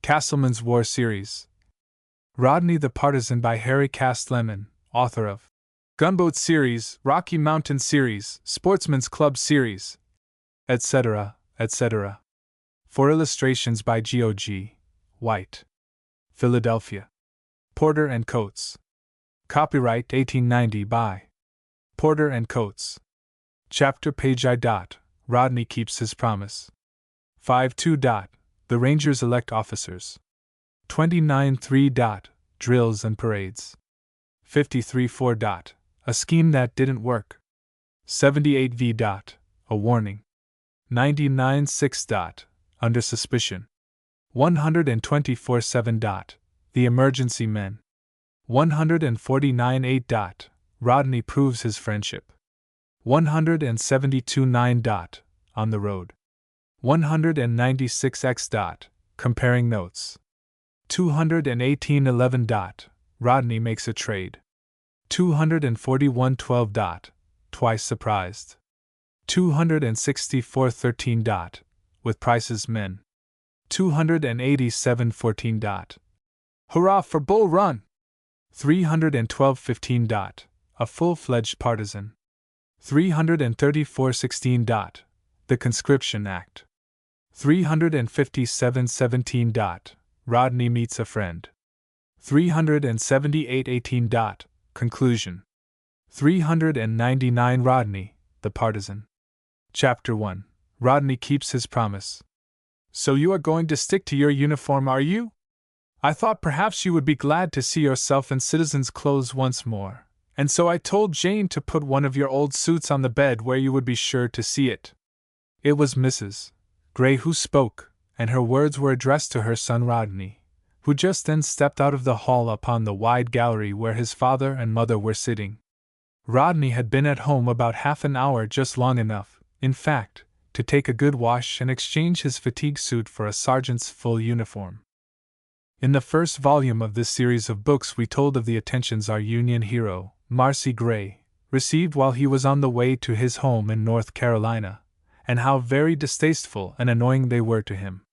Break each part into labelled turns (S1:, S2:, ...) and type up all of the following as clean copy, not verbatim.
S1: Castleman's War Series. Rodney the Partisan by Harry Castlemon, author of Gunboat Series, Rocky Mountain Series, Sportsman's Club Series, etc., etc. For illustrations by G.O.G. White. Philadelphia. Porter & Coates. Copyright 1890 by Porter & Coates. Chapter page I. Rodney keeps his promise. 5.2. The Rangers elect officers. 29.3. Drills and parades. 53.4. A scheme that didn't work. 78 v. A warning. 99.6. Under suspicion. 124.7. The emergency men. 149.8. Rodney proves his friendship. 172.9. On the road. 196x. Comparing notes. 218.11. Rodney makes a trade. 241.12. Twice surprised. 264.13. With prices men. 287.14. Hurrah for Bull Run! 312.15. A full-fledged partisan. 334.16. The Conscription Act. 357.17. Rodney meets a friend. 378.18. Conclusion. 399. Rodney, the Partisan. Chapter 1. Rodney keeps his promise. So you are going to stick to your uniform, are you? I thought perhaps you would be glad to see yourself in citizen's clothes once more, and so I told Jane to put one of your old suits on the bed where you would be sure to see it. It was Mrs. Gray who spoke, and her words were addressed to her son Rodney, who just then stepped out of the hall upon the wide gallery where his father and mother were sitting. Rodney had been at home about half an hour, just long enough, in fact, to take a good wash and exchange his fatigue suit for a sergeant's full uniform. In the first volume of this series of books we told of the attentions our Union hero, Marcy Gray, received while he was on the way to his home in North Carolina, and how very distasteful and annoying they were to him.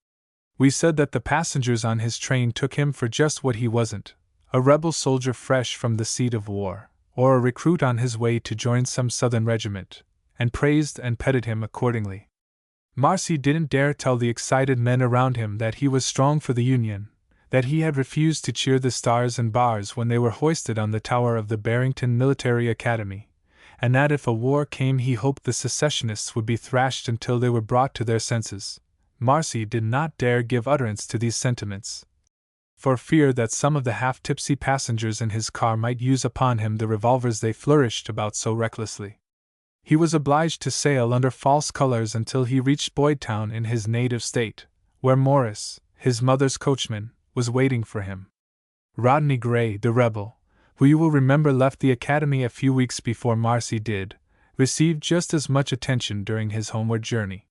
S1: We said that the passengers on his train took him for just what he wasn't, a rebel soldier fresh from the seat of war, or a recruit on his way to join some Southern regiment, and praised and petted him accordingly. Marcy didn't dare tell the excited men around him that he was strong for the Union, that he had refused to cheer the Stars and Bars when they were hoisted on the tower of the Barrington Military Academy, and that if a war came he hoped the secessionists would be thrashed until they were brought to their senses. Marcy did not dare give utterance to these sentiments, for fear that some of the half-tipsy passengers in his car might use upon him the revolvers they flourished about so recklessly. He was obliged to sail under false colors until he reached Boydtown in his native state, where Morris, his mother's coachman, was waiting for him. Rodney Gray, the rebel, who you will remember left the academy a few weeks before Marcy did, received just as much attention during his homeward journey.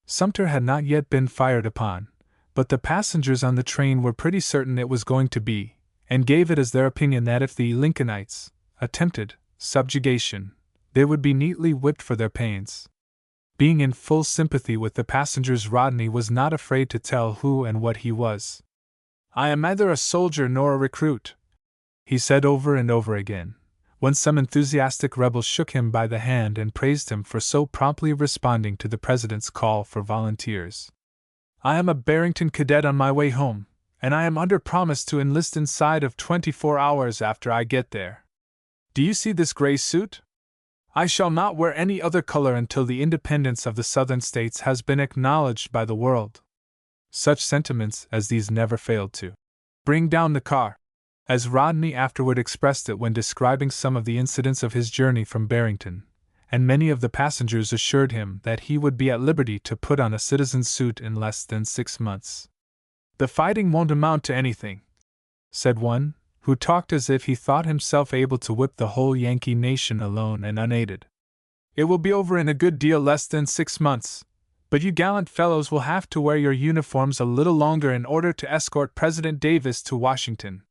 S1: Sumter had not yet been fired upon, but the passengers on the train were pretty certain it was going to be, and gave it as their opinion that if the Lincolnites attempted subjugation, they would be neatly whipped for their pains. Being in full sympathy with the passengers, Rodney was not afraid to tell who and what he was. "I am neither a soldier nor a recruit," he said over and over again, when some enthusiastic rebel shook him by the hand and praised him for so promptly responding to the President's call for volunteers. "I am a Barrington cadet on my way home, and I am under promise to enlist inside of 24 hours after I get there. Do you see this gray suit? I shall not wear any other color until the independence of the Southern states has been acknowledged by the world." Such sentiments as these never failed to bring down the car, as Rodney afterward expressed it when describing some of the incidents of his journey from Barrington, and many of the passengers assured him that he would be at liberty to put on a citizen's suit in less than 6 months. "The fighting won't amount to anything," said one, who talked as if he thought himself able to whip the whole Yankee nation alone and unaided. "It will be over in a good deal less than 6 months. But you gallant fellows will have to wear your uniforms a little longer in order to escort President Davis to Washington.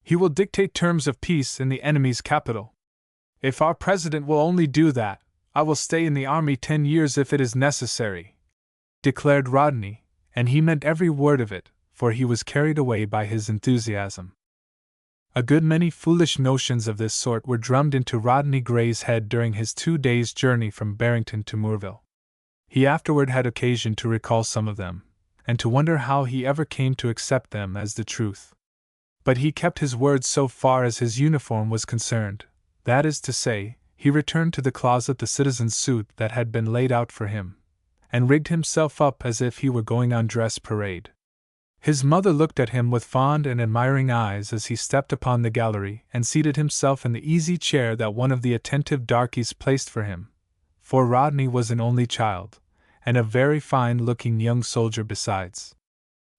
S1: He will dictate terms of peace in the enemy's capital. If our president will only do that, I will stay in the army 10 years if it is necessary," declared Rodney, and he meant every word of it, for he was carried away by his enthusiasm. A good many foolish notions of this sort were drummed into Rodney Gray's head during his 2 days' journey from Barrington to Moorville. He afterward had occasion to recall some of them, and to wonder how he ever came to accept them as the truth. But he kept his word so far as his uniform was concerned, that is to say, he returned to the closet the citizen's suit that had been laid out for him, and rigged himself up as if he were going on dress parade. His mother looked at him with fond and admiring eyes as he stepped upon the gallery and seated himself in the easy chair that one of the attentive darkies placed for him, for Rodney was an only child, and a very fine-looking young soldier besides.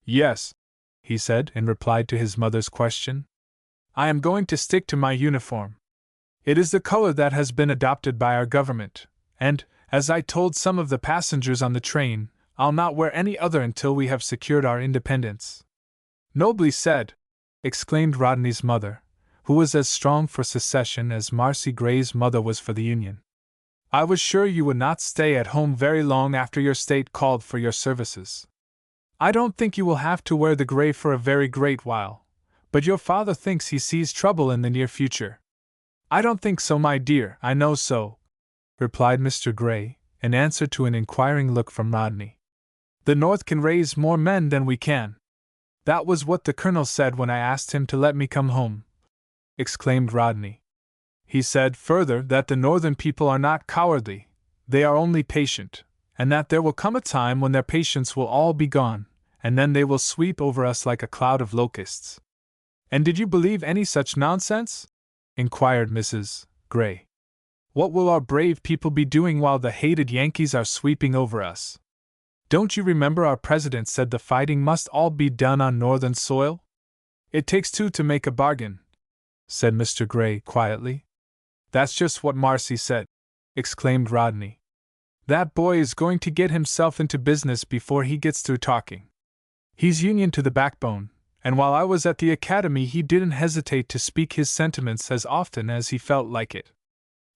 S1: "Yes," he said in reply to his mother's question, "I am going to stick to my uniform. It is the color that has been adopted by our government, and, as I told some of the passengers on the train, I'll not wear any other until we have secured our independence." "Nobly said!" exclaimed Rodney's mother, who was as strong for secession as Marcy Gray's mother was for the Union. "I was sure you would not stay at home very long after your state called for your services. I don't think you will have to wear the gray for a very great while, but your father thinks he sees trouble in the near future." "I don't think so, my dear, I know so," replied Mr. Gray, in answer to an inquiring look from Rodney. "The North can raise more men than we can. That was what the Colonel said when I asked him to let me come home," exclaimed Rodney. "He said, further, that the Northern people are not cowardly, they are only patient, and that there will come a time when their patience will all be gone, and then they will sweep over us like a cloud of locusts." "And did you believe any such nonsense?" inquired Mrs. Gray. "What will our brave people be doing while the hated Yankees are sweeping over us? Don't you remember our president said the fighting must all be done on Northern soil?" "It takes two to make a bargain," said Mr. Gray quietly. "That's just what Marcy said," exclaimed Rodney. "That boy is going to get himself into business before he gets through talking. He's Union to the backbone, and while I was at the academy he didn't hesitate to speak his sentiments as often as he felt like it.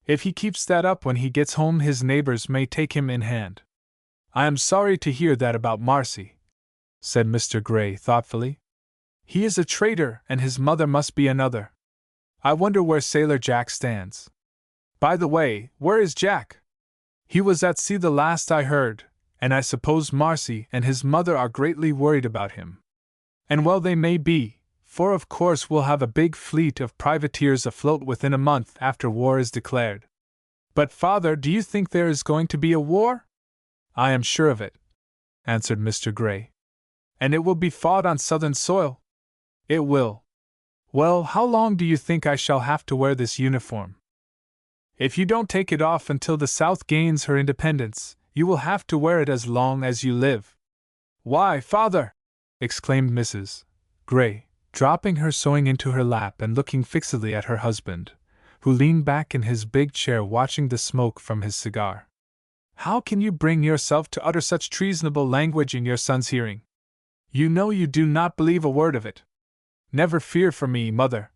S1: If he keeps that up when he gets home his neighbors may take him in hand." "I am sorry to hear that about Marcy," said Mr. Gray thoughtfully. "He is a traitor and his mother must be another. I wonder where Sailor Jack stands. By the way, where is Jack? He was at sea the last I heard, and I suppose Marcy and his mother are greatly worried about him. And well they may be, for of course we'll have a big fleet of privateers afloat within a month after war is declared." "But, father, do you think there is going to be a war?" "I am sure of it," answered Mr. Gray. "And it will be fought on Southern soil?" "It will." "Well, how long do you think I shall have to wear this uniform?" "If you don't take it off until the South gains her independence, you will have to wear it as long as you live." "Why, father!" exclaimed Mrs. Gray, dropping her sewing into her lap and looking fixedly at her husband, who leaned back in his big chair watching the smoke from his cigar. "How can you bring yourself to utter such treasonable language in your son's hearing? You know you do not believe a word of it." "Never fear for me, mother,"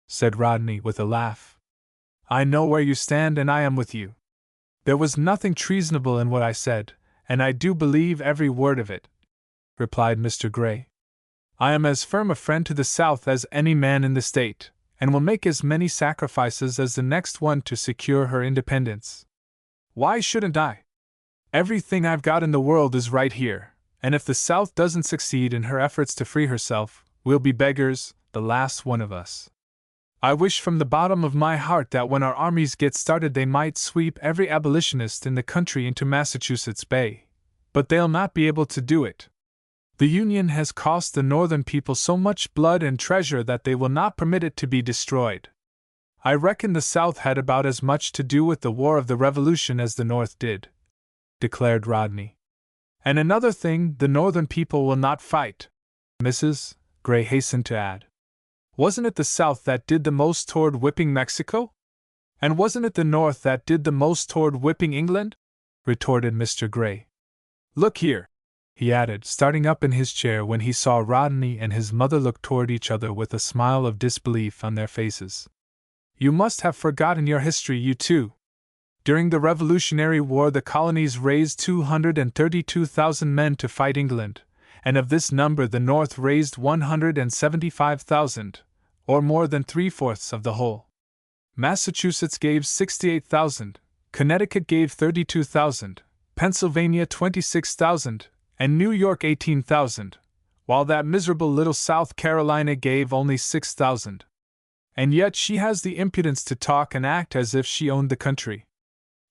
S1: said Rodney with a laugh. "I know where you stand and I am with you. There was nothing treasonable in what I said, and I do believe every word of it," replied Mr. Gray. "I am as firm a friend to the South as any man in the state, and will make as many sacrifices as the next one to secure her independence. Why shouldn't I? Everything I've got in the world is right here, and if the South doesn't succeed in her efforts to free herself, we'll be beggars, the last one of us. I wish from the bottom of my heart that when our armies get started they might sweep every abolitionist in the country into Massachusetts Bay, but they'll not be able to do it. The Union has cost the Northern people so much blood and treasure that they will not permit it to be destroyed. I reckon the South had about as much to do with the War of the Revolution as the North did," declared Rodney. "And another thing, the Northern people will not fight," Mrs. Gray hastened to add. "Wasn't it the South that did the most toward whipping Mexico? And wasn't it the North that did the most toward whipping England?" retorted Mr. Gray. "Look here," he added, starting up in his chair when he saw Rodney and his mother look toward each other with a smile of disbelief on their faces. "You must have forgotten your history, you too. During the Revolutionary War the colonies raised 232,000 men to fight England, and of this number the North raised 175,000, or more than 3/4 of the whole. Massachusetts gave 68,000, Connecticut gave 32,000, Pennsylvania 26,000, and New York 18,000, while that miserable little South Carolina gave only 6,000. And yet she has the impudence to talk and act as if she owned the country.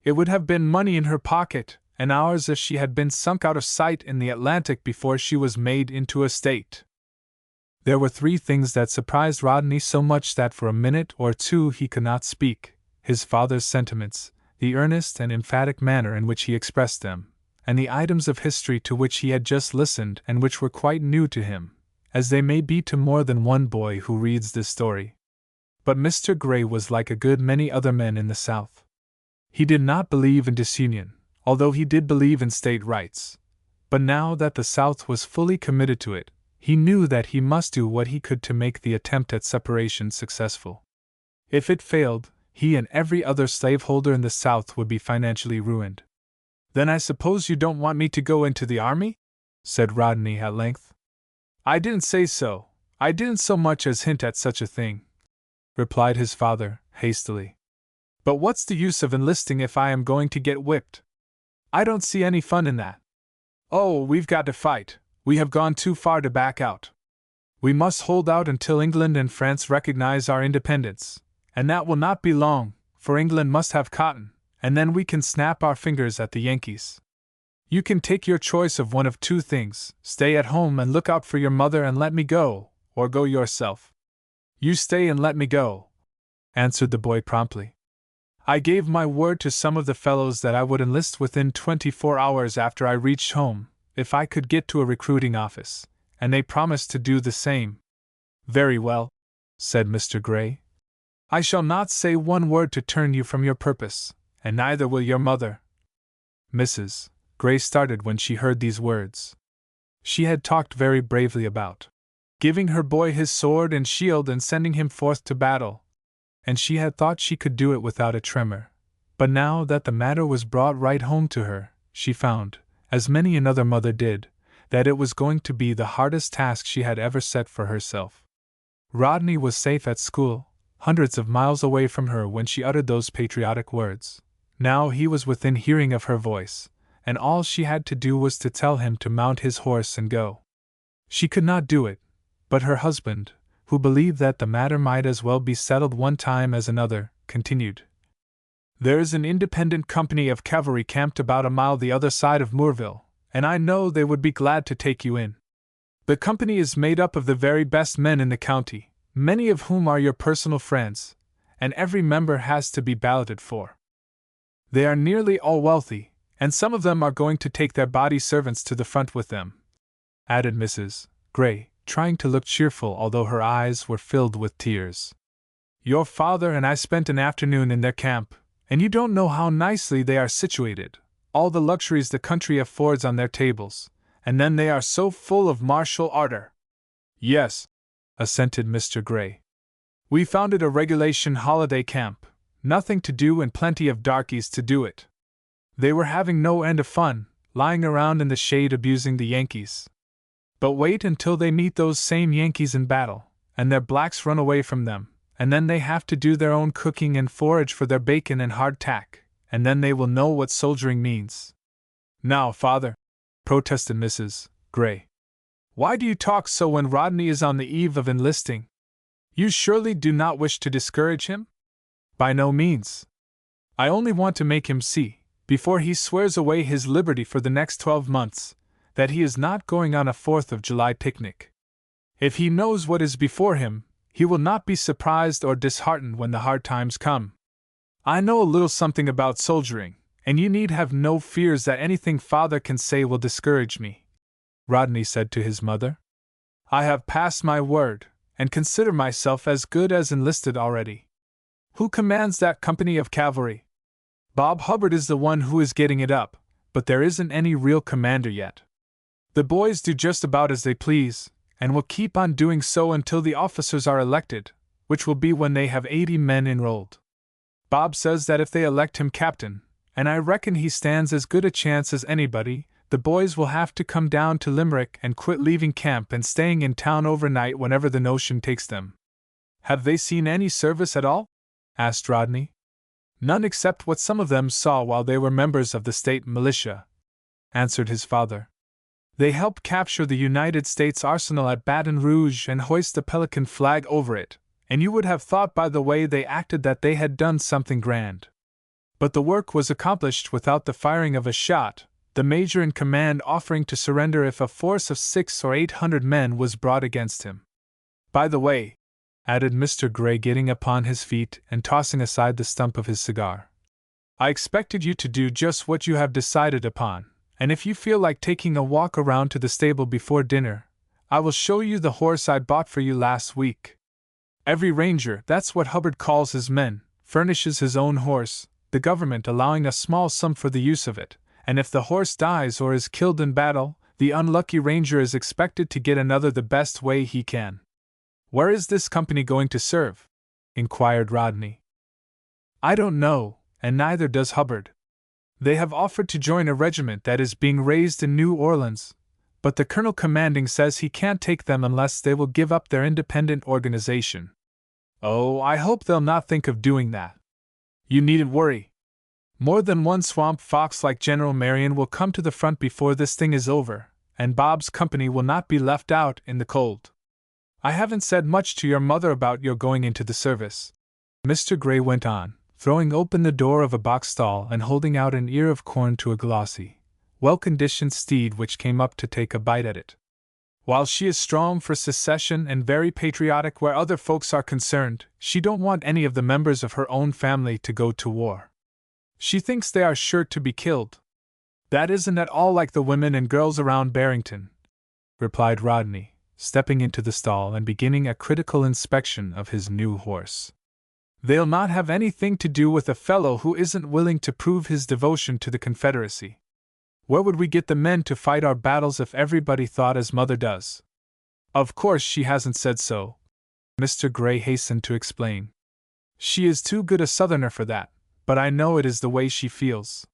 S1: It would have been money in her pocket, and ours, if she had been sunk out of sight in the Atlantic before she was made into a state. There were three things that surprised Rodney so much that for a minute or two he could not speak: his father's sentiments, the earnest and emphatic manner in which he expressed them, and the items of history to which he had just listened and which were quite new to him, as they may be to more than one boy who reads this story. But Mr. Grey was like a good many other men in the South. He did not believe in disunion, although he did believe in state rights. But now that the South was fully committed to it, he knew that he must do what he could to make the attempt at separation successful. If it failed, he and every other slaveholder in the South would be financially ruined. "Then I suppose you don't want me to go into the army?" said Rodney at length. "I didn't say so. I didn't so much as hint at such a thing," replied his father, hastily. "But what's the use of enlisting if I am going to get whipped? I don't see any fun in that. Oh, we've got to fight. We have gone too far to back out. We must hold out until England and France recognize our independence, and that will not be long, for England must have cotton, and then we can snap our fingers at the Yankees. You can take your choice of one of two things: stay at home and look out for your mother and let me go, or go yourself." "You stay and let me go," answered the boy promptly. "I gave my word to some of the fellows that I would enlist within 24 hours after I reached home, if I could get to a recruiting office, and they promised to do the same." "Very well," said Mr. Grey. "I shall not say one word to turn you from your purpose, and neither will your mother." Mrs. Grey started when she heard these words. She had talked very bravely about giving her boy his sword and shield and sending him forth to battle, and she had thought she could do it without a tremor. But now that the matter was brought right home to her, she found, as many another mother did, that it was going to be the hardest task she had ever set for herself. Rodney was safe at school, hundreds of miles away from her when she uttered those patriotic words. Now he was within hearing of her voice, and all she had to do was to tell him to mount his horse and go. She could not do it, but her husband, who believed that the matter might as well be settled one time as another, continued. "There is an independent company of cavalry camped about a mile the other side of Moorville, and I know they would be glad to take you in. The company is made up of the very best men in the county, many of whom are your personal friends, and every member has to be balloted for. They are nearly all wealthy, and some of them are going to take their body servants to the front with them," added Mrs. Grey, trying to look cheerful although her eyes were filled with tears. "Your father and I spent an afternoon in their camp, and you don't know how nicely they are situated, all the luxuries the country affords on their tables, and then they are so full of martial ardor." "Yes," assented Mr. Grey. "We found it a regulation holiday camp, nothing to do and plenty of darkies to do it. They were having no end of fun, lying around in the shade abusing the Yankees. But wait until they meet those same Yankees in battle, and their blacks run away from them, and then they have to do their own cooking and forage for their bacon and hardtack, and then they will know what soldiering means." "Now, father," protested Mrs. Grey, "why do you talk so when Rodney is on the eve of enlisting? You surely do not wish to discourage him?" "By no means. I only want to make him see, before he swears away his liberty for the next 12 months, that he is not going on a 4th of July picnic. If he knows what is before him, he will not be surprised or disheartened when the hard times come. I know a little something about soldiering, and you need have no fears that anything father can say will discourage me," Rodney said to his mother. "I have passed my word, and consider myself as good as enlisted already. Who commands that company of cavalry?" "Bob Hubbard is the one who is getting it up, but there isn't any real commander yet. The boys do just about as they please, and will keep on doing so until the officers are elected, which will be when they have 80 men enrolled. Bob says that if they elect him captain, and I reckon he stands as good a chance as anybody, the boys will have to come down to Limerick and quit leaving camp and staying in town overnight whenever the notion takes them." "Have they seen any service at all?" asked Rodney. "None except what some of them saw while they were members of the state militia," answered his father. "They helped capture the United States arsenal at Baton Rouge and hoist the Pelican flag over it, and you would have thought by the way they acted that they had done something grand. But the work was accomplished without the firing of a shot, the major in command offering to surrender if a force of 600 or 800 men was brought against him. By the way," added Mr. Gray, getting upon his feet and tossing aside the stump of his cigar, "I expected you to do just what you have decided upon, and if you feel like taking a walk around to the stable before dinner, I will show you the horse I bought for you last week. Every ranger, that's what Hubbard calls his men, furnishes his own horse, the government allowing a small sum for the use of it, and if the horse dies or is killed in battle, the unlucky ranger is expected to get another the best way he can." "Where is this company going to serve?" inquired Rodney. "I don't know, and neither does Hubbard. They have offered to join a regiment that is being raised in New Orleans, but the colonel commanding says he can't take them unless they will give up their independent organization." "Oh, I hope they'll not think of doing that. You needn't worry. More than one swamp fox like General Marion will come to the front before this thing is over, and Bob's company will not be left out in the cold. I haven't said much to your mother about your going into the service," Mr. Gray went on, throwing open the door of a box stall and holding out an ear of corn to a glossy, well-conditioned steed which came up to take a bite at it. "While she is strong for secession and very patriotic where other folks are concerned, she don't want any of the members of her own family to go to war. She thinks they are sure to be killed. That isn't at all like the women and girls around Barrington," replied Rodney, stepping into the stall and beginning a critical inspection of his new horse. "They'll not have anything to do with a fellow who isn't willing to prove his devotion to the Confederacy. Where would we get the men to fight our battles if everybody thought as Mother does?" "Of course she hasn't said so," Mr. Gray hastened to explain. "She is too good a Southerner for that, but I know it is the way she feels.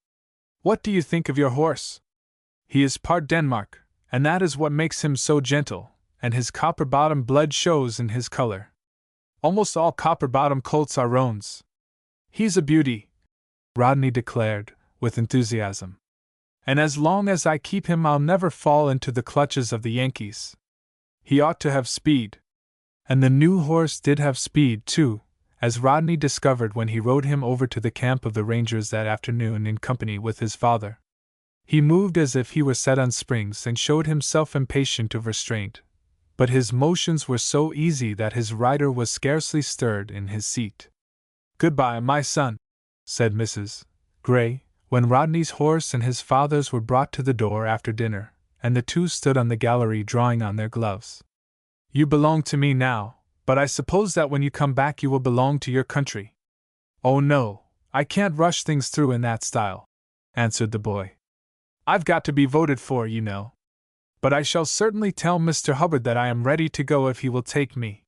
S1: What do you think of your horse? He is part Denmark, and that is what makes him so gentle, and his copper-bottom blood shows in his color. Almost all copper-bottom colts are roans. He's a beauty," Rodney declared, with enthusiasm. "And as long as I keep him I'll never fall into the clutches of the Yankees. He ought to have speed." And the new horse did have speed, too, as Rodney discovered when he rode him over to the camp of the Rangers that afternoon in company with his father. He moved as if he were set on springs and showed himself impatient of restraint, but his motions were so easy that his rider was scarcely stirred in his seat. "Goodbye, my son," said Mrs. Gray, when Rodney's horse and his father's were brought to the door after dinner, and the two stood on the gallery drawing on their gloves. "You belong to me now, but I suppose that when you come back you will belong to your country." "Oh no, I can't rush things through in that style," answered the boy. "I've got to be voted for, you know. But I shall certainly tell Mr. Hubbard that I am ready to go if he will take me."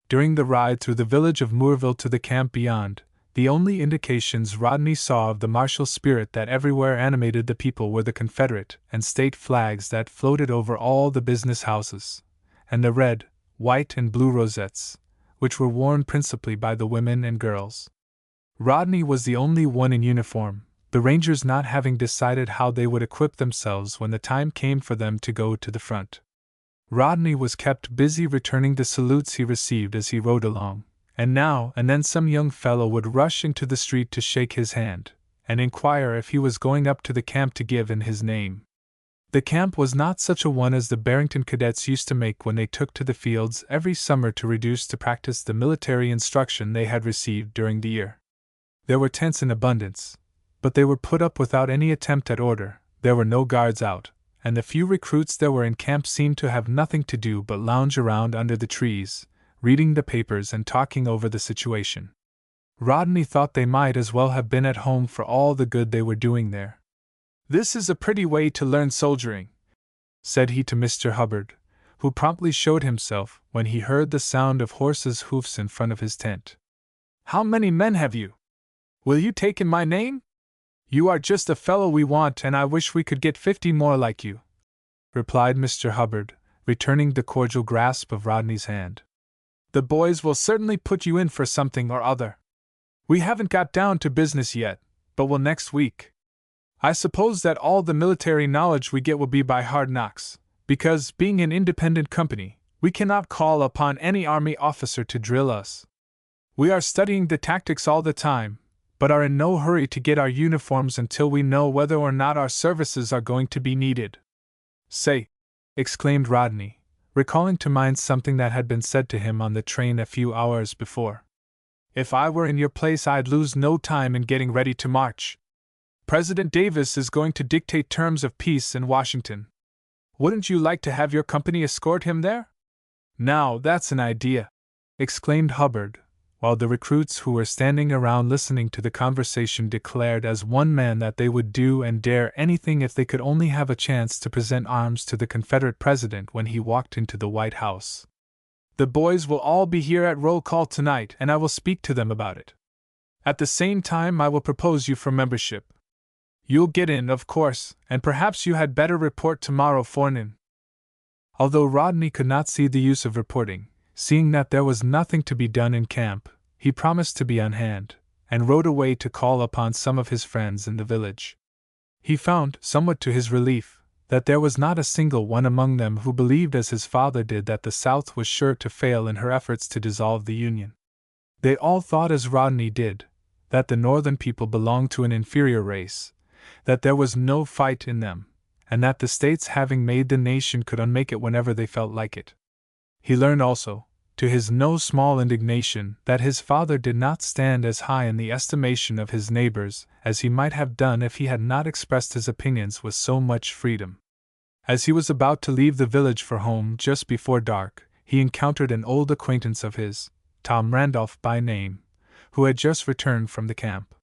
S1: During the ride through the village of Moorville to the camp beyond, the only indications Rodney saw of the martial spirit that everywhere animated the people were the Confederate and state flags that floated over all the business houses, and the red, white, and blue rosettes, which were worn principally by the women and girls. Rodney was the only one in uniform, the Rangers not having decided how they would equip themselves when the time came for them to go to the front. Rodney was kept busy returning the salutes he received as he rode along, and now and then some young fellow would rush into the street to shake his hand, and inquire if he was going up to the camp to give in his name. The camp was not such a one as the Barrington cadets used to make when they took to the fields every summer to reduce to practice the military instruction they had received during the year. There were tents in abundance, but they were put up without any attempt at order, there were no guards out, and the few recruits there were in camp seemed to have nothing to do but lounge around under the trees, reading the papers and talking over the situation. Rodney thought they might as well have been at home for all the good they were doing there. "This is a pretty way to learn soldiering," said he to Mr. Hubbard, who promptly showed himself when he heard the sound of horses' hoofs in front of his tent. "How many men have you? Will you take in my name?" You are just the fellow we want, and I wish we could get 50 more like you," replied Mr. Hubbard, returning the cordial grasp of Rodney's hand. "The boys will certainly put you in for something or other. We haven't got down to business yet, but will next week. I suppose that all the military knowledge we get will be by hard knocks, because, being an independent company, we cannot call upon any army officer to drill us. We are studying the tactics all the time, but are in no hurry to get our uniforms until we know whether or not our services are going to be needed." "Say," exclaimed Rodney, recalling to mind something that had been said to him on the train a few hours before, "if I were in your place I'd lose no time in getting ready to march. President Davis is going to dictate terms of peace in Washington. Wouldn't you like to have your company escort him there?" "Now, that's an idea," exclaimed Hubbard, while the recruits who were standing around listening to the conversation declared as one man that they would do and dare anything if they could only have a chance to present arms to the Confederate president when he walked into the White House. "The boys will all be here at roll call tonight, and I will speak to them about it. At the same time, I will propose you for membership. You'll get in, of course, and perhaps you had better report tomorrow forenoon." Although Rodney could not see the use of reporting, seeing that there was nothing to be done in camp, he promised to be on hand, and rode away to call upon some of his friends in the village. He found, somewhat to his relief, that there was not a single one among them who believed as his father did that the South was sure to fail in her efforts to dissolve the Union. They all thought as Rodney did, that the Northern people belonged to an inferior race, that there was no fight in them, and that the states having made the nation could unmake it whenever they felt like it. He learned also, to his no small indignation, that his father did not stand as high in the estimation of his neighbors as he might have done if he had not expressed his opinions with so much freedom. As he was about to leave the village for home just before dark, he encountered an old acquaintance of his, Tom Randolph by name, who had just returned from the camp.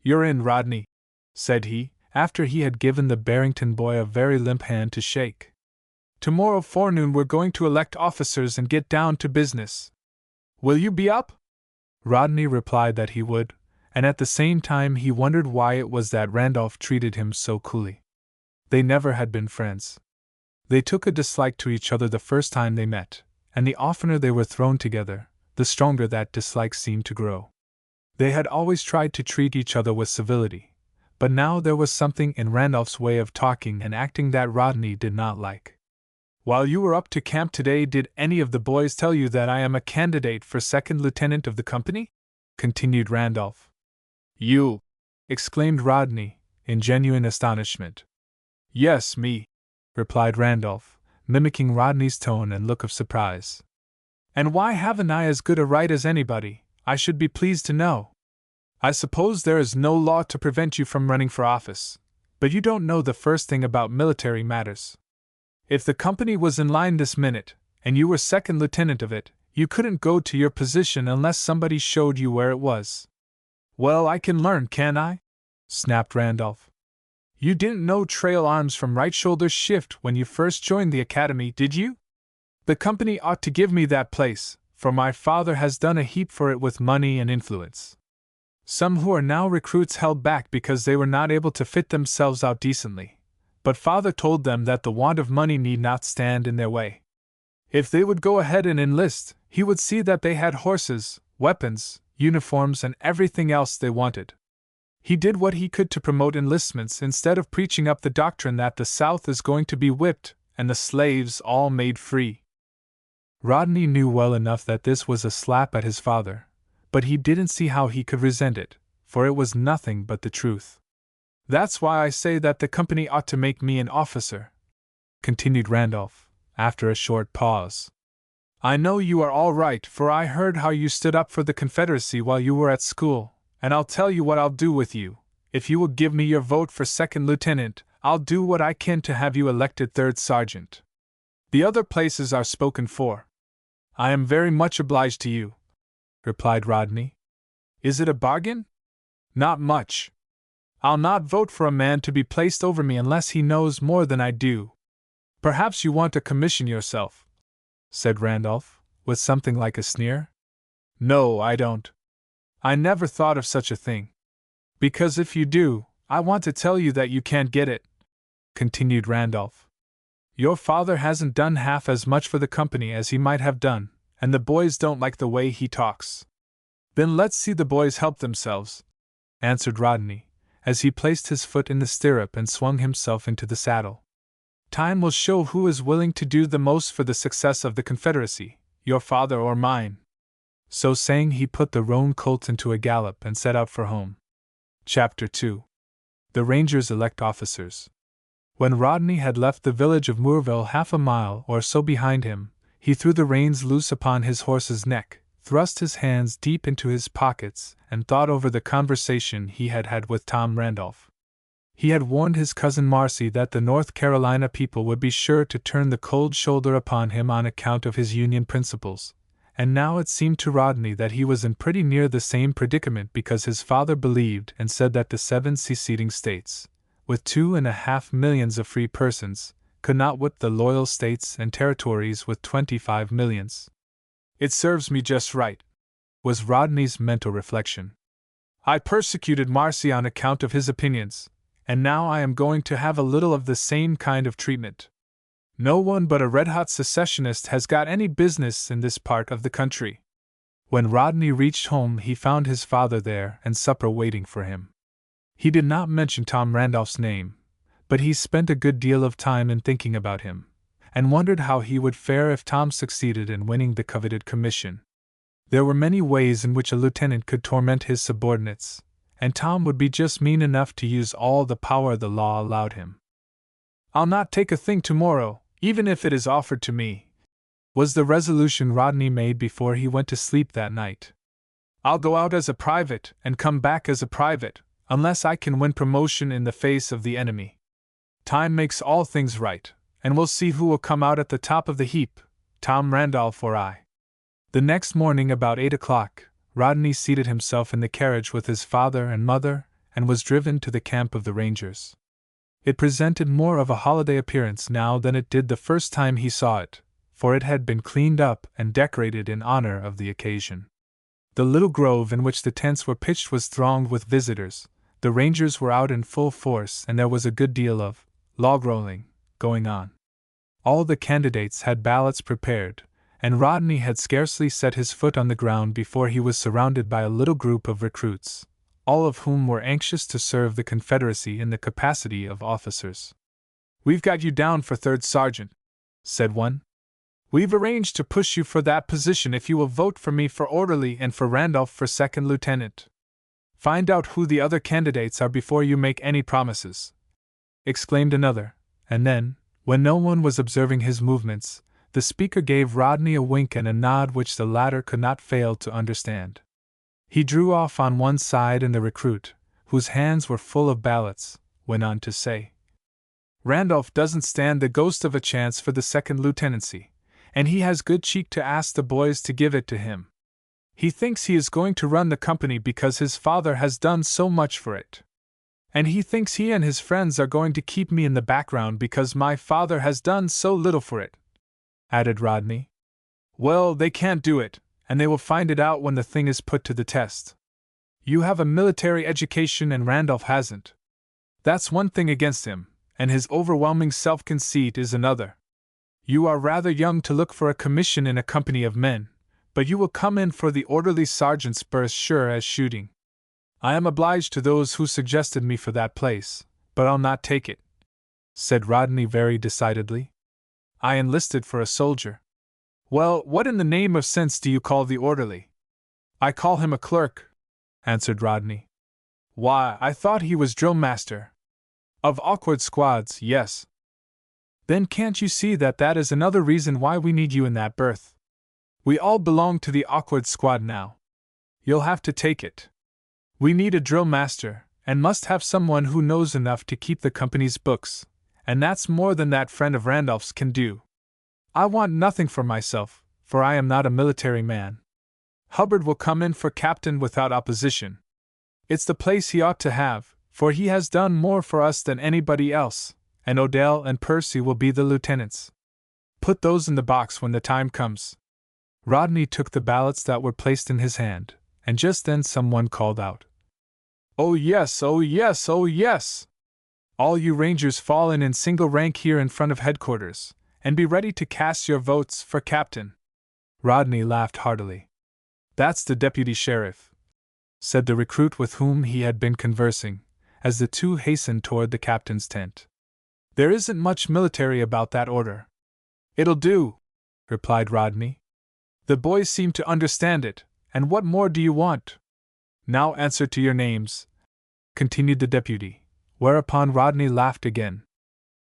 S1: "You're in, Rodney," said he, after he had given the Barrington boy a very limp hand to shake. "Tomorrow forenoon we're going to elect officers and get down to business. Will you be up?" Rodney replied that he would, and at the same time he wondered why it was that Randolph treated him so coolly. They never had been friends. They took a dislike to each other the first time they met, and the oftener they were thrown together, the stronger that dislike seemed to grow. They had always tried to treat each other with civility, but now there was something in Randolph's way of talking and acting that Rodney did not like. "While you were up to camp today, did any of the boys tell you that I am a candidate for second lieutenant of the company?" continued Randolph. "You!" exclaimed Rodney, in genuine astonishment. "Yes, me," replied Randolph, mimicking Rodney's tone and look of surprise. "And why haven't I as good a right as anybody, I should be pleased to know? I suppose there is no law to prevent you from running for office, but you don't know the first thing about military matters. If the company was in line this minute, and you were second lieutenant of it, you couldn't go to your position unless somebody showed you where it was." "Well, I can learn, can't I?" snapped Randolph. "You didn't know trail arms from right shoulder shift when you first joined the academy, did you? The company ought to give me that place, for my father has done a heap for it with money and influence. Some who are now recruits held back because they were not able to fit themselves out decently, but father told them that the want of money need not stand in their way. If they would go ahead and enlist, he would see that they had horses, weapons, uniforms, and everything else they wanted. He did what he could to promote enlistments instead of preaching up the doctrine that the South is going to be whipped and the slaves all made free." Rodney knew well enough that this was a slap at his father, but he didn't see how he could resent it, for it was nothing but the truth. "That's why I say that the company ought to make me an officer," continued Randolph, after a short pause. "I know you are all right, for I heard how you stood up for the Confederacy while you were at school, and I'll tell you what I'll do with you. If you will give me your vote for second lieutenant, I'll do what I can to have you elected third sergeant. The other places are spoken for." "I am very much obliged to you," replied Rodney. "Is it a bargain?" "Not much. I'll not vote for a man to be placed over me unless he knows more than I do." "Perhaps you want to commission yourself," said Randolph, with something like a sneer. "No, I don't. I never thought of such a thing. Because if you do, I want to tell you that you can't get it," continued Randolph. "Your father hasn't done half as much for the company as he might have done, and the boys don't like the way he talks." "Then let's see the boys help themselves," answered Rodney, as he placed his foot in the stirrup and swung himself into the saddle. "Time will show who is willing to do the most for the success of the Confederacy, your father or mine." So saying, he put the roan colt into a gallop and set out for home. Chapter 2. The Rangers elect officers. When Rodney had left the village of Moorville half a mile or so behind him, he threw the reins loose upon his horse's neck, thrust his hands deep into his pockets, and thought over the conversation he had had with Tom Randolph. He had warned his cousin Marcy that the North Carolina people would be sure to turn the cold shoulder upon him on account of his Union principles, and now it seemed to Rodney that he was in pretty near the same predicament because his father believed and said that the 7 seceding states, with 2.5 millions of free persons, could not whip the loyal states and territories with 25 millions. "It serves me just right," was Rodney's mental reflection. "I persecuted Marcy on account of his opinions, and now I am going to have a little of the same kind of treatment. No one but a red-hot secessionist has got any business in this part of the country." When Rodney reached home, he found his father there and supper waiting for him. He did not mention Tom Randolph's name, but he spent a good deal of time in thinking about him, and wondered how he would fare if Tom succeeded in winning the coveted commission. There were many ways in which a lieutenant could torment his subordinates, and Tom would be just mean enough to use all the power the law allowed him. "I'll not take a thing tomorrow, even if it is offered to me," was the resolution Rodney made before he went to sleep that night. "I'll go out as a private and come back as a private, unless I can win promotion in the face of the enemy. Time makes all things right, and we'll see who will come out at the top of the heap, Tom Randolph or I." The next morning about 8 o'clock, Rodney seated himself in the carriage with his father and mother, and was driven to the camp of the Rangers. It presented more of a holiday appearance now than it did the first time he saw it, for it had been cleaned up and decorated in honor of the occasion. The little grove in which the tents were pitched was thronged with visitors. The Rangers were out in full force, and there was a good deal of log rolling going on. All the candidates had ballots prepared, and Rodney had scarcely set his foot on the ground before he was surrounded by a little group of recruits, all of whom were anxious to serve the Confederacy in the capacity of officers. "We've got you down for 3rd sergeant," said one. "We've arranged to push you for that position if you will vote for me for orderly and for Randolph for 2nd lieutenant. Find out who the other candidates are before you make any promises," exclaimed another, and then, when no one was observing his movements, the speaker gave Rodney a wink and a nod which the latter could not fail to understand. He drew off on one side, and the recruit, whose hands were full of ballots, went on to say, "Randolph doesn't stand the ghost of a chance for the 2nd lieutenancy, and he has good cheek to ask the boys to give it to him. He thinks he is going to run the company because his father has done so much for it. And he thinks he and his friends are going to keep me in the background because my father has done so little for it," added Rodney. "Well, they can't do it, and they will find it out when the thing is put to the test. You have a military education and Randolph hasn't. That's one thing against him, and his overwhelming self-conceit is another. You are rather young to look for a commission in a company of men, but you will come in for the orderly sergeant's berth sure as shooting. I am obliged to those who suggested me for that place, but I'll not take it," said Rodney very decidedly. "I enlisted for a soldier." "Well, what in the name of sense do you call the orderly?" "I call him a clerk," answered Rodney. "Why, I thought he was drill master." "Of awkward squads, yes." "Then can't you see that that is another reason why we need you in that berth? We all belong to the awkward squad now. You'll have to take it. We need a drill master, and must have someone who knows enough to keep the company's books, and that's more than that friend of Randolph's can do. I want nothing for myself, for I am not a military man. Hubbard will come in for captain without opposition. It's the place he ought to have, for he has done more for us than anybody else, and Odell and Percy will be the lieutenants. Put those in the box when the time comes." Rodney took the ballots that were placed in his hand, and just then someone called out, Oh yes, oh yes, oh yes! All you Rangers fall in single rank here in front of headquarters, and be ready to cast your votes for Captain. Rodney laughed heartily. That's the deputy sheriff, said the recruit with whom he had been conversing, as the two hastened toward the captain's tent. There isn't much military about that order. It'll do, replied Rodney. The boys seem to understand it, and what more do you want? Now answer to your names, continued the deputy, whereupon Rodney laughed again.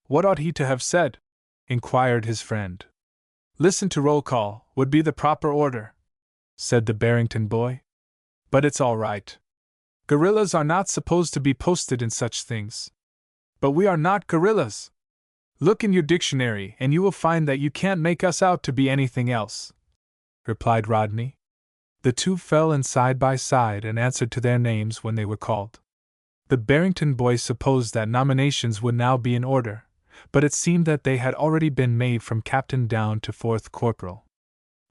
S1: What ought he to have said? Inquired his friend. Listen to roll call would be the proper order, said the Barrington boy. But it's all right. Guerrillas are not supposed to be posted in such things. But we are not guerrillas. Look in your dictionary and you will find that you can't make us out to be anything else, replied Rodney. The two fell in side by side and answered to their names when they were called. The Barrington boys supposed that nominations would now be in order, but it seemed that they had already been made from captain down to fourth corporal.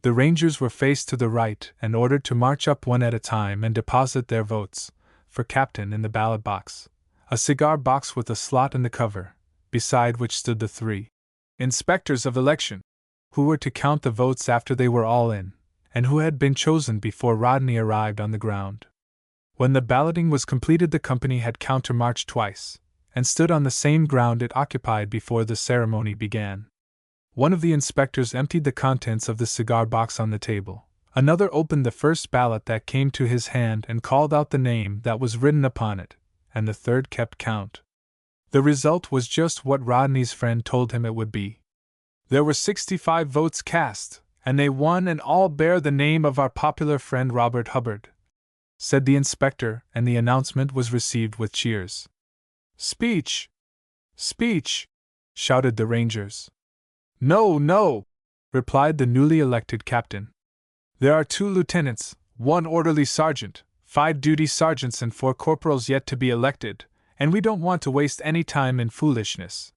S1: The Rangers were faced to the right and ordered to march up one at a time and deposit their votes for captain in the ballot box, a cigar box with a slot in the cover, beside which stood the three inspectors of election, who were to count the votes after they were all in, and who had been chosen before Rodney arrived on the ground. When the balloting was completed, the company had countermarched twice, and stood on the same ground it occupied before the ceremony began. One of the inspectors emptied the contents of the cigar box on the table. Another opened the first ballot that came to his hand and called out the name that was written upon it, and the third kept count. The result was just what Rodney's friend told him it would be. There were 65 votes cast, and they won and all bear the name of our popular friend Robert Hubbard, said the inspector, and the announcement was received with cheers. Speech! Speech! Shouted the Rangers. No, no! Replied the newly elected captain. There are 2 lieutenants, 1 orderly sergeant, 5 duty sergeants and 4 corporals yet to be elected, and we don't want to waste any time in foolishness.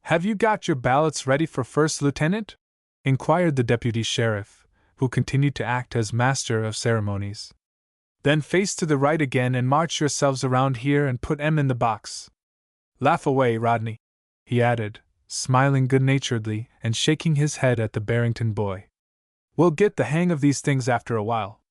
S1: Have you got your ballots ready for first lieutenant? Inquired the deputy sheriff, who continued to act as master of ceremonies. Then face to the right again and march yourselves around here and put M in the box. Laugh away, Rodney, he added, smiling good-naturedly and shaking his head at the Barrington boy. We'll get the hang of these things after a while.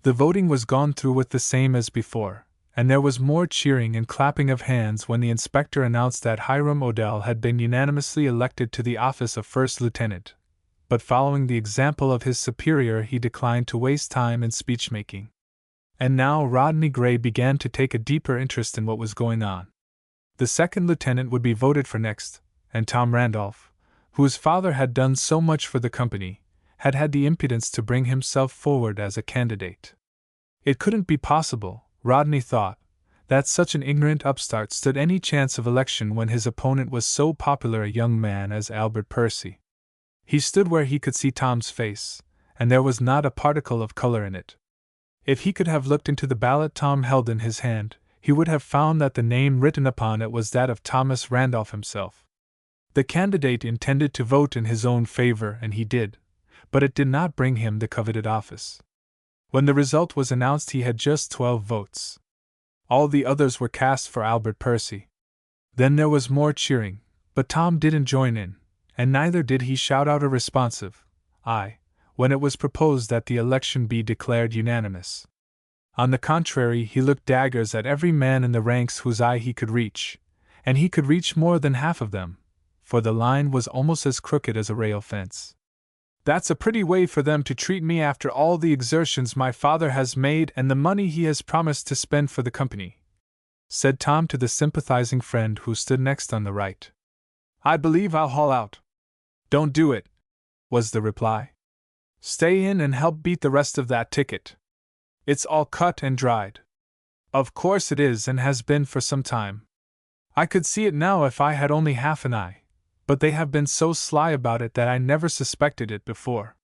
S1: The voting was gone through with the same as before, and there was more cheering and clapping of hands when the inspector announced that Hiram Odell had been unanimously elected to the office of first lieutenant. But following the example of his superior, he declined to waste time in speech-making. And now Rodney Gray began to take a deeper interest in what was going on. The second lieutenant would be voted for next, and Tom Randolph, whose father had done so much for the company, had had the impudence to bring himself forward as a candidate. It couldn't be possible, Rodney thought, that such an ignorant upstart stood any chance of election when his opponent was so popular a young man as Albert Percy. He stood where he could see Tom's face, and there was not a particle of color in it. If he could have looked into the ballot Tom held in his hand, he would have found that the name written upon it was that of Thomas Randolph himself. The candidate intended to vote in his own favor, and he did, but it did not bring him the coveted office. When the result was announced, he had just 12 votes. All the others were cast for Albert Percy. Then there was more cheering, but Tom didn't join in, and neither did he shout out a responsive "aye" when it was proposed that the election be declared unanimous. On the contrary, he looked daggers at every man in the ranks whose eye he could reach, and he could reach more than half of them, for the line was almost as crooked as a rail fence. That's a pretty way for them to treat me after all the exertions my father has made and the money he has promised to spend for the company, said Tom to the sympathizing friend who stood next on the right. I believe I'll haul out. Don't do it, was the reply. Stay in and help beat the rest of that ticket. It's all cut and dried. Of course it is and has been for some time. I could see it now if I had only half an eye, but they have been so sly about it that I never suspected it before.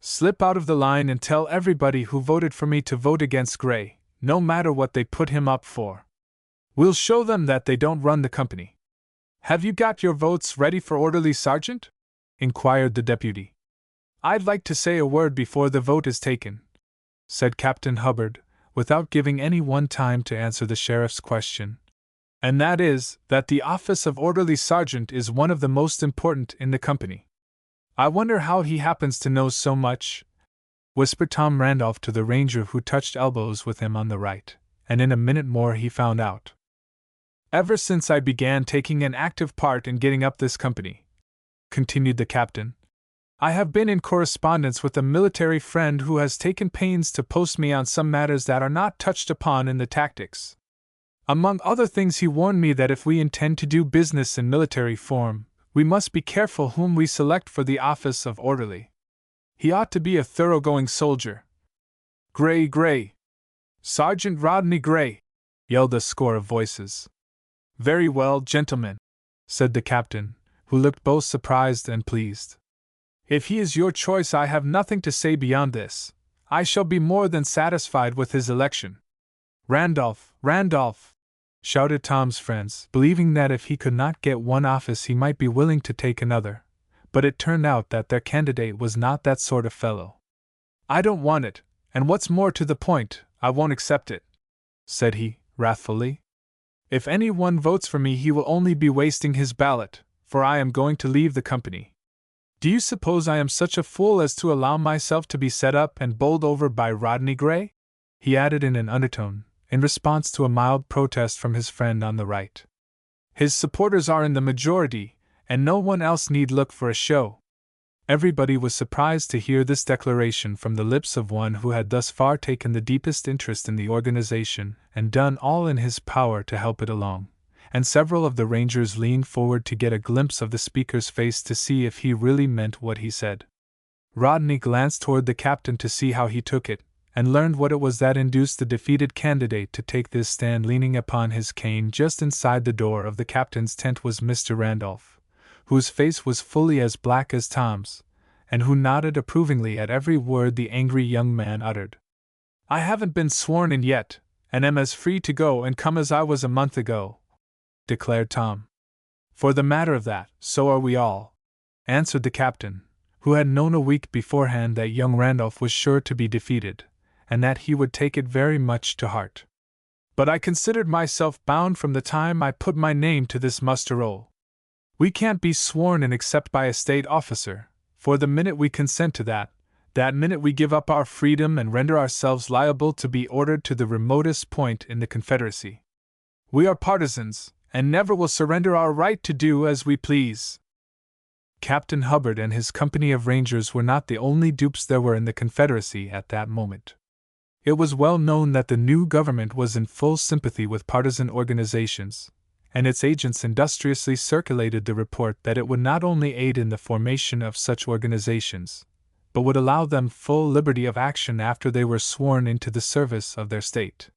S1: Slip out of the line and tell everybody who voted for me to vote against Gray, no matter what they put him up for. We'll show them that they don't run the company. Have you got your votes ready for orderly sergeant? Inquired the deputy. I'd like to say a word before the vote is taken, said Captain Hubbard, without giving anyone time to answer the sheriff's question. "And that is, that the office of orderly sergeant is one of the most important in the company." "I wonder how he happens to know so much," whispered Tom Randolph to the ranger who touched elbows with him on the right, and in a minute more he found out. "Ever since I began taking an active part in getting up this company," continued the captain, "I have been in correspondence with a military friend who has taken pains to post me on some matters that are not touched upon in the tactics. Among other things, he warned me that if we intend to do business in military form, we must be careful whom we select for the office of orderly. He ought to be a thoroughgoing soldier." "Gray, Gray! Sergeant Rodney Gray!" yelled a score of voices. "Very well, gentlemen," said the captain, who looked both surprised and pleased. "If he is your choice, I have nothing to say beyond this. I shall be more than satisfied with his election." "Randolph! Randolph!" shouted Tom's friends, believing that if he could not get one office he might be willing to take another, but it turned out that their candidate was not that sort of fellow. "I don't want it, and what's more to the point, I won't accept it," said he, wrathfully. "If any one votes for me he will only be wasting his ballot, for I am going to leave the company. Do you suppose I am such a fool as to allow myself to be set up and bowled over by Rodney Gray?" he added in an undertone, in response to a mild protest from his friend on the right. "His supporters are in the majority, and no one else need look for a show." Everybody was surprised to hear this declaration from the lips of one who had thus far taken the deepest interest in the organization and done all in his power to help it along, and several of the rangers leaned forward to get a glimpse of the speaker's face to see if he really meant what he said. Rodney glanced toward the captain to see how he took it, and learned what it was that induced the defeated candidate to take this stand. Leaning upon his cane just inside the door of the captain's tent was Mr. Randolph, whose face was fully as black as Tom's, and who nodded approvingly at every word the angry young man uttered. "I haven't been sworn in yet, and am as free to go and come as I was a month ago," declared Tom. "For the matter of that, so are we all," answered the captain, who had known a week beforehand that young Randolph was sure to be defeated, and that he would take it very much to heart. "But I considered myself bound from the time I put my name to this muster roll. We can't be sworn in except by a state officer, for the minute we consent to that minute we give up our freedom and render ourselves liable to be ordered to the remotest point in the Confederacy. We are partisans, and never will surrender our right to do as we please." Captain Hubbard and his company of rangers were not the only dupes there were in the Confederacy at that moment. It was well known that the new government was in full sympathy with partisan organizations, and its agents industriously circulated the report that it would not only aid in the formation of such organizations, but would allow them full liberty of action after they were sworn into the service of their state.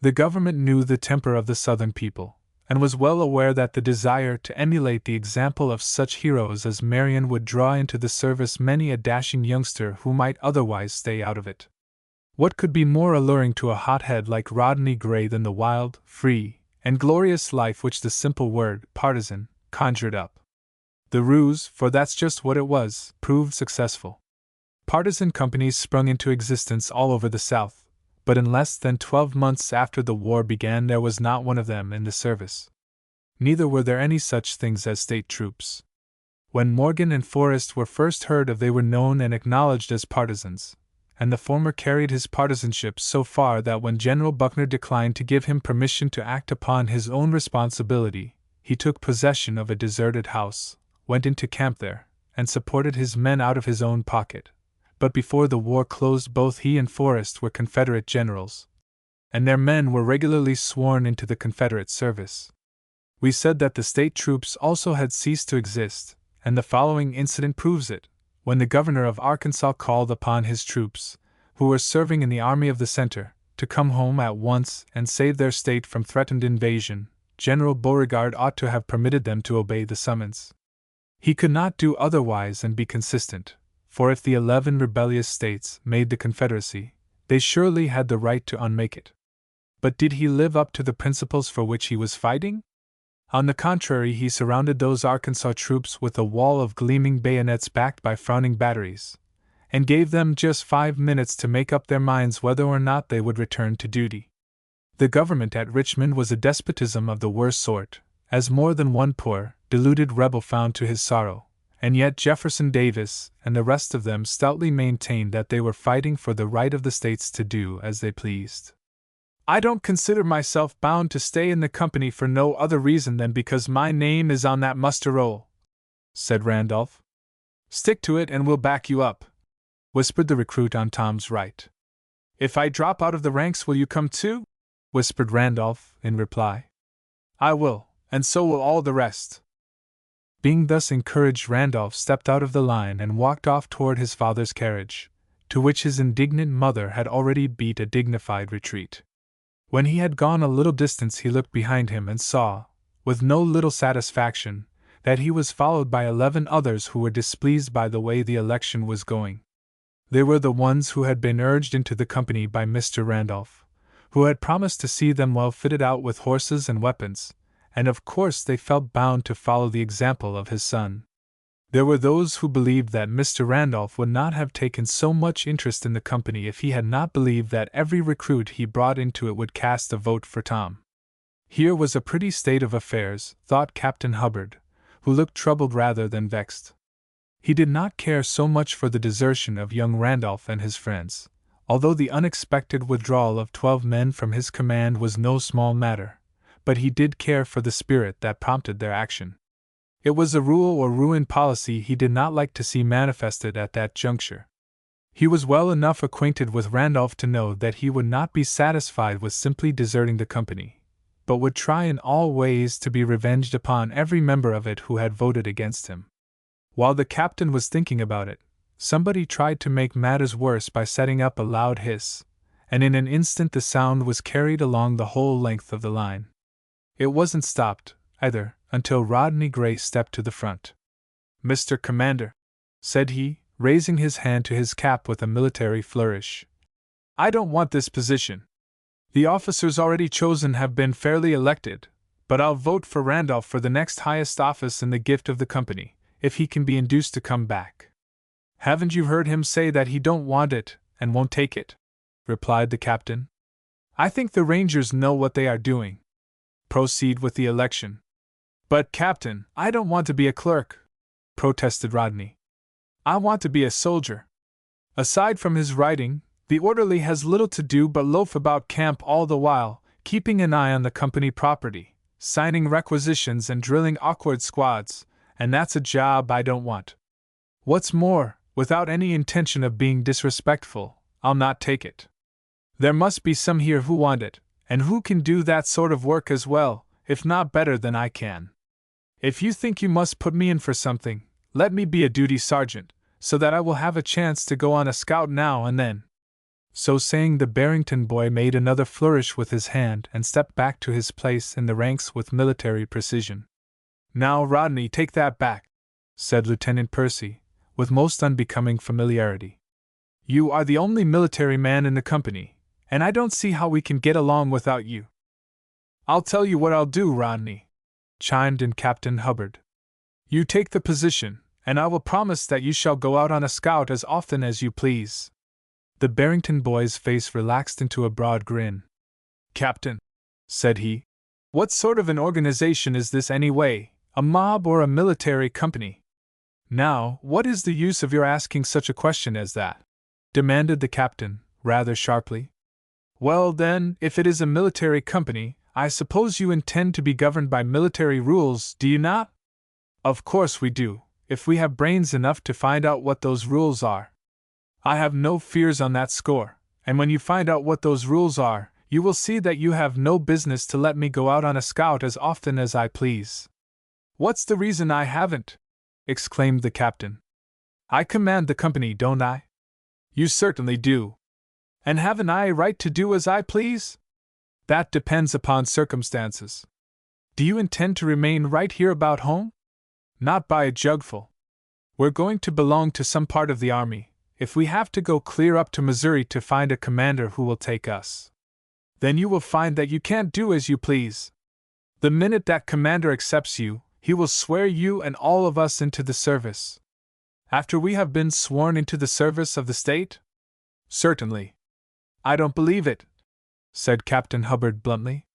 S1: The government knew the temper of the Southern people, and was well aware that the desire to emulate the example of such heroes as Marion would draw into the service many a dashing youngster who might otherwise stay out of it. What could be more alluring to a hothead like Rodney Gray than the wild, free, and glorious life which the simple word partisan conjured up? The ruse, for that's just what it was, proved successful. Partisan companies sprung into existence all over the South, but in less than 12 months after the war began there was not one of them in the service. Neither were there any such things as state troops. When Morgan and Forrest were first heard of, they were known and acknowledged as partisans, and the former carried his partisanship so far that when General Buckner declined to give him permission to act upon his own responsibility, he took possession of a deserted house, went into camp there, and supported his men out of his own pocket. But before the war closed both he and Forrest were Confederate generals, and their men were regularly sworn into the Confederate service. We said that the state troops also had ceased to exist, and the following incident proves it. When the governor of Arkansas called upon his troops, who were serving in the Army of the Center, to come home at once and save their state from threatened invasion, General Beauregard ought to have permitted them to obey the summons. He could not do otherwise and be consistent, for if the 11 rebellious states made the Confederacy, they surely had the right to unmake it. But did he live up to the principles for which he was fighting? On the contrary, he surrounded those Arkansas troops with a wall of gleaming bayonets backed by frowning batteries, and gave them just 5 minutes to make up their minds whether or not they would return to duty. The government at Richmond was a despotism of the worst sort, as more than one poor, deluded rebel found to his sorrow, and yet Jefferson Davis and the rest of them stoutly maintained that they were fighting for the right of the states to do as they pleased. "I don't consider myself bound to stay in the company for no other reason than because my name is on that muster roll," said Randolph. "Stick to it and we'll back you up," whispered the recruit on Tom's right. "If I drop out of the ranks, will you come too?" whispered Randolph in reply. "I will, and so will all the rest." Being thus encouraged, Randolph stepped out of the line and walked off toward his father's carriage, to which his indignant mother had already beat a dignified retreat. When he had gone a little distance, he looked behind him and saw, with no little satisfaction, that he was followed by 11 others who were displeased by the way the election was going. They were the ones who had been urged into the company by Mr. Randolph, who had promised to see them well fitted out with horses and weapons, and of course they felt bound to follow the example of his son. There were those who believed that Mr. Randolph would not have taken so much interest in the company if he had not believed that every recruit he brought into it would cast a vote for Tom. Here was a pretty state of affairs, thought Captain Hubbard, who looked troubled rather than vexed. He did not care so much for the desertion of young Randolph and his friends, although the unexpected withdrawal of 12 men from his command was no small matter, but he did care for the spirit that prompted their action. It was a rule or ruin policy he did not like to see manifested at that juncture. He was well enough acquainted with Randolph to know that he would not be satisfied with simply deserting the company, but would try in all ways to be revenged upon every member of it who had voted against him. While the captain was thinking about it, somebody tried to make matters worse by setting up a loud hiss, and in an instant the sound was carried along the whole length of the line. It wasn't stopped, either, until Rodney Gray stepped to the front. "Mr. Commander," said he, raising his hand to his cap with a military flourish, "I don't want this position. The officers already chosen have been fairly elected, but I'll vote for Randolph for the next highest office in the gift of the company, if he can be induced to come back." "Haven't you heard him say that he don't want it, and won't take it?" replied the captain. "I think the Rangers know what they are doing. Proceed with the election." "But, Captain, I don't want to be a clerk," protested Rodney. "I want to be a soldier." Aside from his writing, the orderly has little to do but loaf about camp all the while, keeping an eye on the company property, signing requisitions and drilling awkward squads, and that's a job I don't want. What's more, without any intention of being disrespectful, I'll not take it. There must be some here who want it, and who can do that sort of work as well, if not better than I can. If you think you must put me in for something, let me be a duty sergeant, so that I will have a chance to go on a scout now and then." So saying, the Barrington boy made another flourish with his hand and stepped back to his place in the ranks with military precision. "Now, Rodney, take that back," said Lieutenant Percy, with most unbecoming familiarity. "You are the only military man in the company, and I don't see how we can get along without you." "I'll tell you what I'll do, Rodney," chimed in Captain Hubbard. "You take the position, and I will promise that you shall go out on a scout as often as you please." The Barrington boy's face relaxed into a broad grin. "Captain," said he, "what sort of an organization is this anyway, a mob or a military company?" "Now, what is the use of your asking such a question as that?" demanded the captain, rather sharply. "Well, then, if it is a military company, I suppose you intend to be governed by military rules, do you not?" "Of course we do, if we have brains enough to find out what those rules are. I have no fears on that score, and when you find out what those rules are, you will see that you have no business to let me go out on a scout as often as I please." "What's the reason I haven't?" exclaimed the captain. "I command the company, don't I?" "You certainly do. And haven't I a right to do as I please?" "That depends upon circumstances. Do you intend to remain right here about home?" "Not by a jugful. We're going to belong to some part of the army, if we have to go clear up to Missouri to find a commander who will take us." "Then you will find that you can't do as you please. The minute that commander accepts you, he will swear you and all of us into the service. After we have been sworn into the service of the state? Certainly. I don't believe it, said Captain Hubbard bluntly.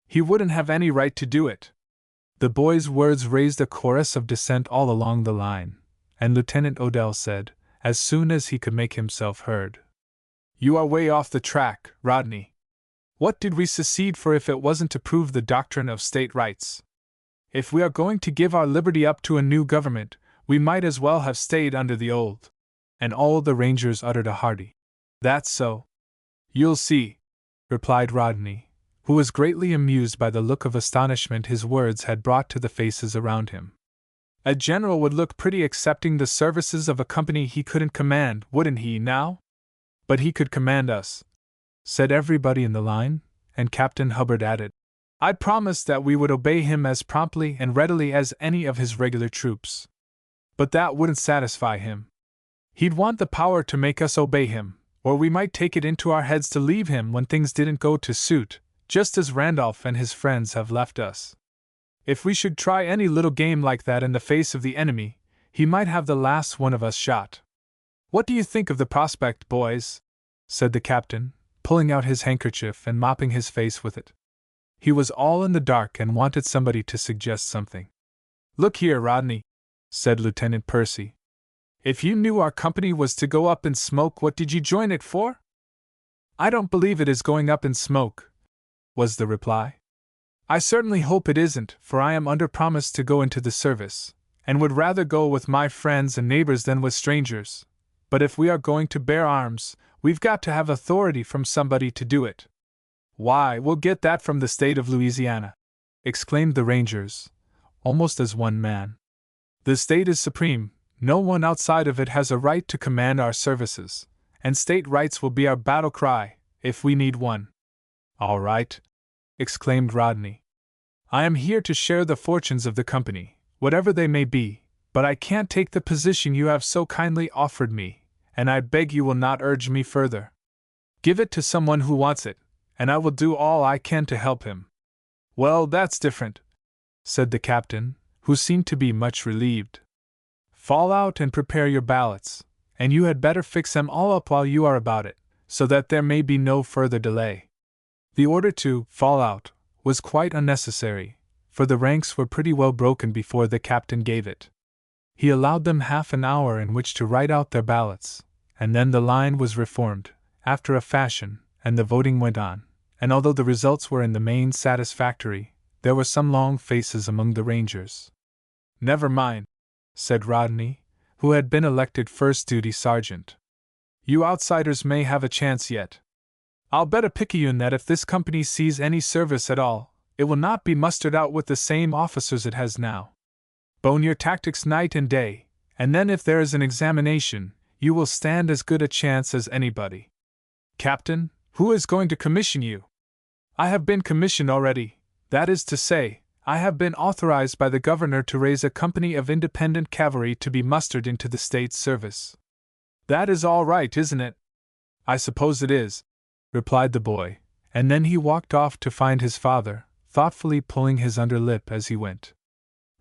S1: He wouldn't have any right to do it. The boy's words raised a chorus of dissent all along the line, and Lieutenant Odell said, as soon as he could make himself heard, "You are way off the track, Rodney. What did we secede for if it wasn't to prove the doctrine of state rights? If we are going to give our liberty up to a new government, we might as well have stayed under the old." And all the Rangers uttered a hearty, "That's so." "You'll see," replied Rodney, who was greatly amused by the look of astonishment his words had brought to the faces around him. "A general would look pretty accepting the services of a company he couldn't command, wouldn't he, now?" "But he could command us," said everybody in the line, and Captain Hubbard added, "I'd promise that we would obey him as promptly and readily as any of his regular troops. But that wouldn't satisfy him. He'd want the power to make us obey him, or we might take it into our heads to leave him when things didn't go to suit, just as Randolph and his friends have left us. If we should try any little game like that in the face of the enemy, he might have the last one of us shot. What do you think of the prospect, boys?" said the captain, pulling out his handkerchief and mopping his face with it. He was all in the dark and wanted somebody to suggest something. "Look here, Rodney," said Lieutenant Percy. "If you knew our company was to go up in smoke, what did you join it for?" "I don't believe it is going up in smoke," was the reply. "I certainly hope it isn't, for I am under promise to go into the service, and would rather go with my friends and neighbors than with strangers. But if we are going to bear arms, we've got to have authority from somebody to do it." "Why, we'll get that from the state of Louisiana," exclaimed the Rangers, almost as one man. "The state is supreme, no one outside of it has a right to command our services, and state rights will be our battle cry, if we need one." "All right," exclaimed Rodney. "I am here to share the fortunes of the company, whatever they may be, but I can't take the position you have so kindly offered me, and I beg you will not urge me further. Give it to someone who wants it, and I will do all I can to help him." "Well, that's different," said the captain, who seemed to be much relieved. "Fall out and prepare your ballots, and you had better fix them all up while you are about it, so that there may be no further delay." The order to "fall out" was quite unnecessary, for the ranks were pretty well broken before the captain gave it. He allowed them half an hour in which to write out their ballots, and then the line was reformed, after a fashion, and the voting went on, and although the results were in the main satisfactory, there were some long faces among the Rangers. "Never mind," said Rodney, who had been elected first duty sergeant. "You outsiders may have a chance yet. I'll bet a picayune that if this company sees any service at all, it will not be mustered out with the same officers it has now. Bone your tactics night and day, and then if there is an examination, you will stand as good a chance as anybody. Captain, who is going to commission you?" "I have been commissioned already, that is to say, I have been authorized by the governor to raise a company of independent cavalry to be mustered into the state's service." "That is all right, isn't it?" "I suppose it is," replied the boy, and then he walked off to find his father, thoughtfully pulling his under lip as he went.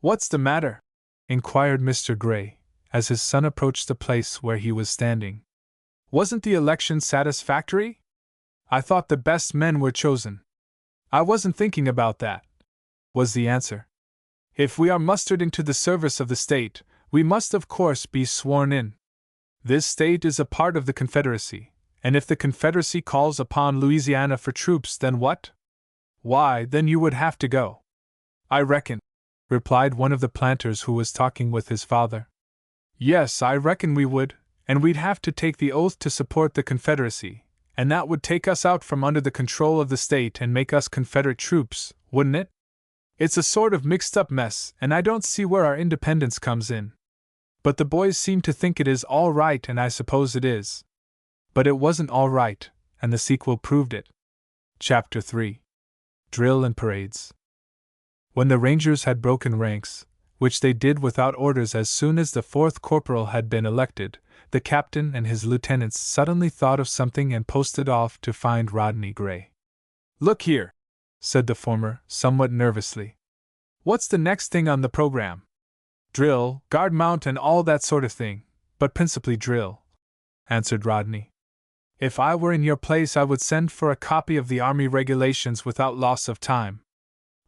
S1: "What's the matter?" inquired Mr. Gray, as his son approached the place where he was standing. "Wasn't the election satisfactory? I thought the best men were chosen." "I wasn't thinking about that," was the answer. "If we are mustered into the service of the state, we must of course be sworn in. This state is a part of the Confederacy, and if the Confederacy calls upon Louisiana for troops, then what? Why, then you would have to go." "I reckon," replied one of the planters who was talking with his father. "Yes, I reckon we would, and we'd have to take the oath to support the Confederacy, and that would take us out from under the control of the state and make us Confederate troops, wouldn't it? It's a sort of mixed-up mess, and I don't see where our independence comes in. But the boys seem to think it is all right, and I suppose it is." But it wasn't all right, and the sequel proved it. Chapter 3. Drill and Parades. When the Rangers had broken ranks, which they did without orders as soon as the fourth corporal had been elected, the captain and his lieutenants suddenly thought of something and posted off to find Rodney Gray. "Look here," said the former, somewhat nervously. "What's the next thing on the program?" "Drill, guard mount, and all that sort of thing. but principally drill," answered Rodney. "If I were in your place, I would send for a copy of the Army regulations without loss of time."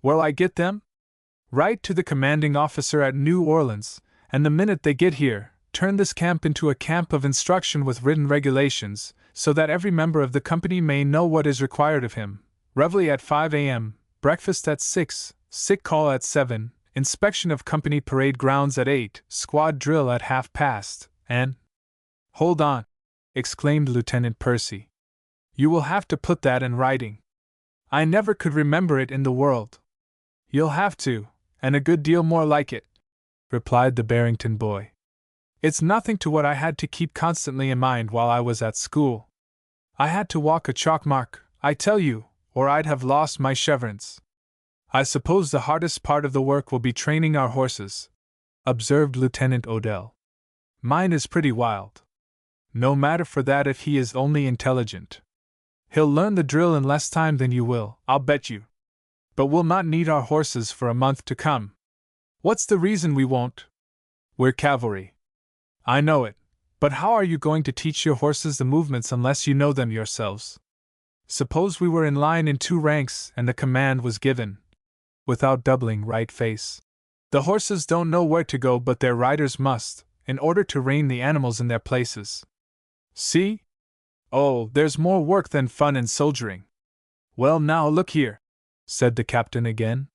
S1: "Where'll I get them?" "Write to the commanding officer at New Orleans, and the minute they get here, turn this camp into a camp of instruction with written regulations, so that every member of the company may know what is required of him. Reveille at 5 a.m., breakfast at 6, sick call at 7, inspection of company parade grounds at 8, squad drill at 1:30, and—" "Hold on," exclaimed Lieutenant Percy. "You will have to put that in writing. I never could remember it in the world." "You'll have to, and a good deal more like it," replied the Barrington boy. "It's nothing to what I had to keep constantly in mind while I was at school. I had to walk a chalk mark, I tell you, or I'd have lost my chevrons." "I suppose the hardest part of the work will be training our horses," observed Lieutenant Odell. "Mine is pretty wild." "No matter for that if he is only intelligent. He'll learn the drill in less time than you will, I'll bet you. But we'll not need our horses for a month to come." "What's the reason we won't?" "We're cavalry." "I know it, but how are you going to teach your horses the movements unless you know them yourselves? Suppose we were in line in 2 ranks and the command was given," without doubling right face. "The horses don't know where to go, but their riders must, in order to rein the animals in their places. See? Oh, there's more work than fun in soldiering." "Well, now look here," said the captain again.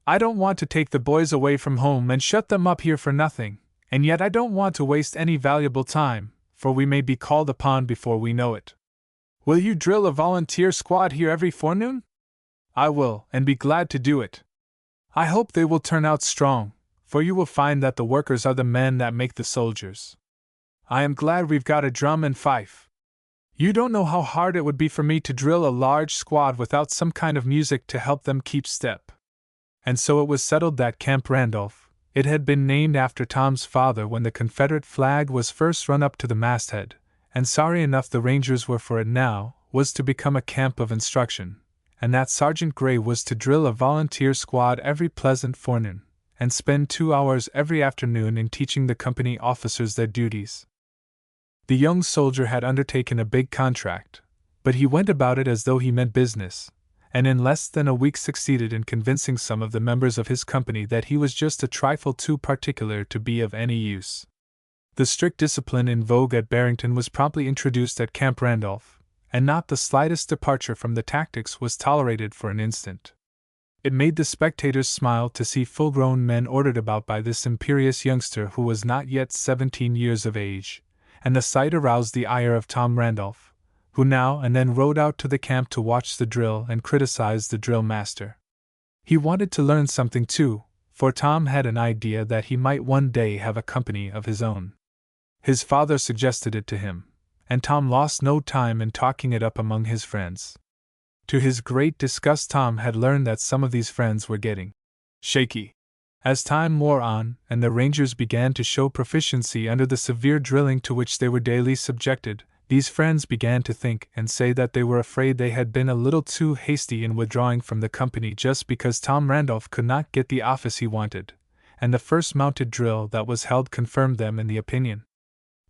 S1: "I don't want to take the boys away from home and shut them up here for nothing, and yet I don't want to waste any valuable time, for we may be called upon before we know it. Will you drill a volunteer squad here every forenoon?" "I will, and be glad to do it. I hope they will turn out strong, for you will find that the workers are the men that make the soldiers. I am glad we've got a drum and fife. You don't know how hard it would be for me to drill a large squad without some kind of music to help them keep step." And so it was settled that Camp Randolph, it had been named after Tom's father when the Confederate flag was first run up to the masthead, and sorry enough the Rangers were for it now, was to become a camp of instruction, and that Sergeant Gray was to drill a volunteer squad every pleasant forenoon, and spend 2 hours every afternoon in teaching the company officers their duties. The young soldier had undertaken a big contract, but he went about it as though he meant business, and in less than a week succeeded in convincing some of the members of his company that he was just a trifle too particular to be of any use. The strict discipline in vogue at Barrington was promptly introduced at Camp Randolph, and not the slightest departure from the tactics was tolerated for an instant. It made the spectators smile to see full-grown men ordered about by this imperious youngster who was not yet 17 years of age, and the sight aroused the ire of Tom Randolph, who now and then rode out to the camp to watch the drill and criticize the drill master. He wanted to learn something too, for Tom had an idea that he might one day have a company of his own. His father suggested it to him, and Tom lost no time in talking it up among his friends. To his great disgust, Tom had learned that some of these friends were getting shaky. As time wore on, and the Rangers began to show proficiency under the severe drilling to which they were daily subjected, these friends began to think and say that they were afraid they had been a little too hasty in withdrawing from the company just because Tom Randolph could not get the office he wanted, and the first mounted drill that was held confirmed them in the opinion.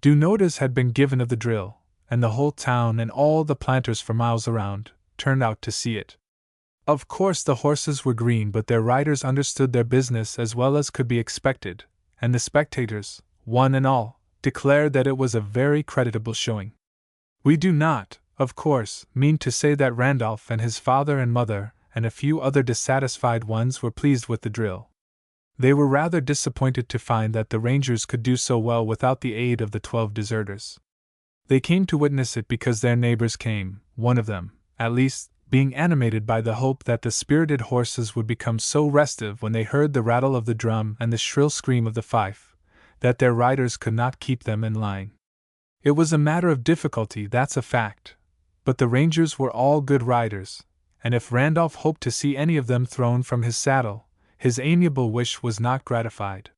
S1: Due notice had been given of the drill, and the whole town and all the planters for miles around turned out to see it. Of course the horses were green, but their riders understood their business as well as could be expected, and the spectators, one and all, declared that it was a very creditable showing. We do not, of course, mean to say that Randolph and his father and mother and a few other dissatisfied ones were pleased with the drill. They were rather disappointed to find that the Rangers could do so well without the aid of the 12 deserters. They came to witness it because their neighbors came, one of them, at least, being animated by the hope that the spirited horses would become so restive when they heard the rattle of the drum and the shrill scream of the fife, that their riders could not keep them in line. It was a matter of difficulty, that's a fact, but the Rangers were all good riders, and if Randolph hoped to see any of them thrown from his saddle, his amiable wish was not gratified.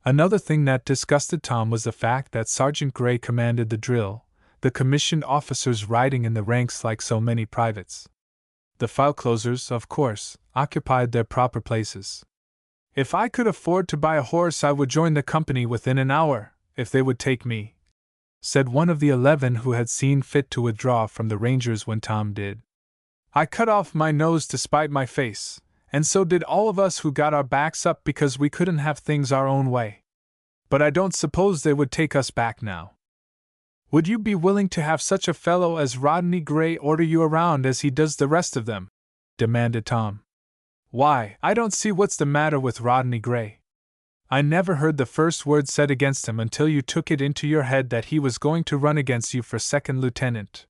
S1: Another thing that disgusted Tom was the fact that Sergeant Gray commanded the drill, the commissioned officers riding in the ranks like so many privates. The file closers, of course, occupied their proper places. "If I could afford to buy a horse, I would join the company within an hour," if they would take me," said one of the 11 who had seen fit to withdraw from the Rangers when Tom did. "I cut off my nose to spite my face, and so did all of us who got our backs up because we couldn't have things our own way. But I don't suppose they would take us back now." "Would you be willing to have such a fellow as Rodney Gray order you around as he does the rest of them?" demanded Tom. "Why, I don't see what's the matter with Rodney Gray. I never heard the first word said against him until you took it into your head that he was going to run against you for second lieutenant.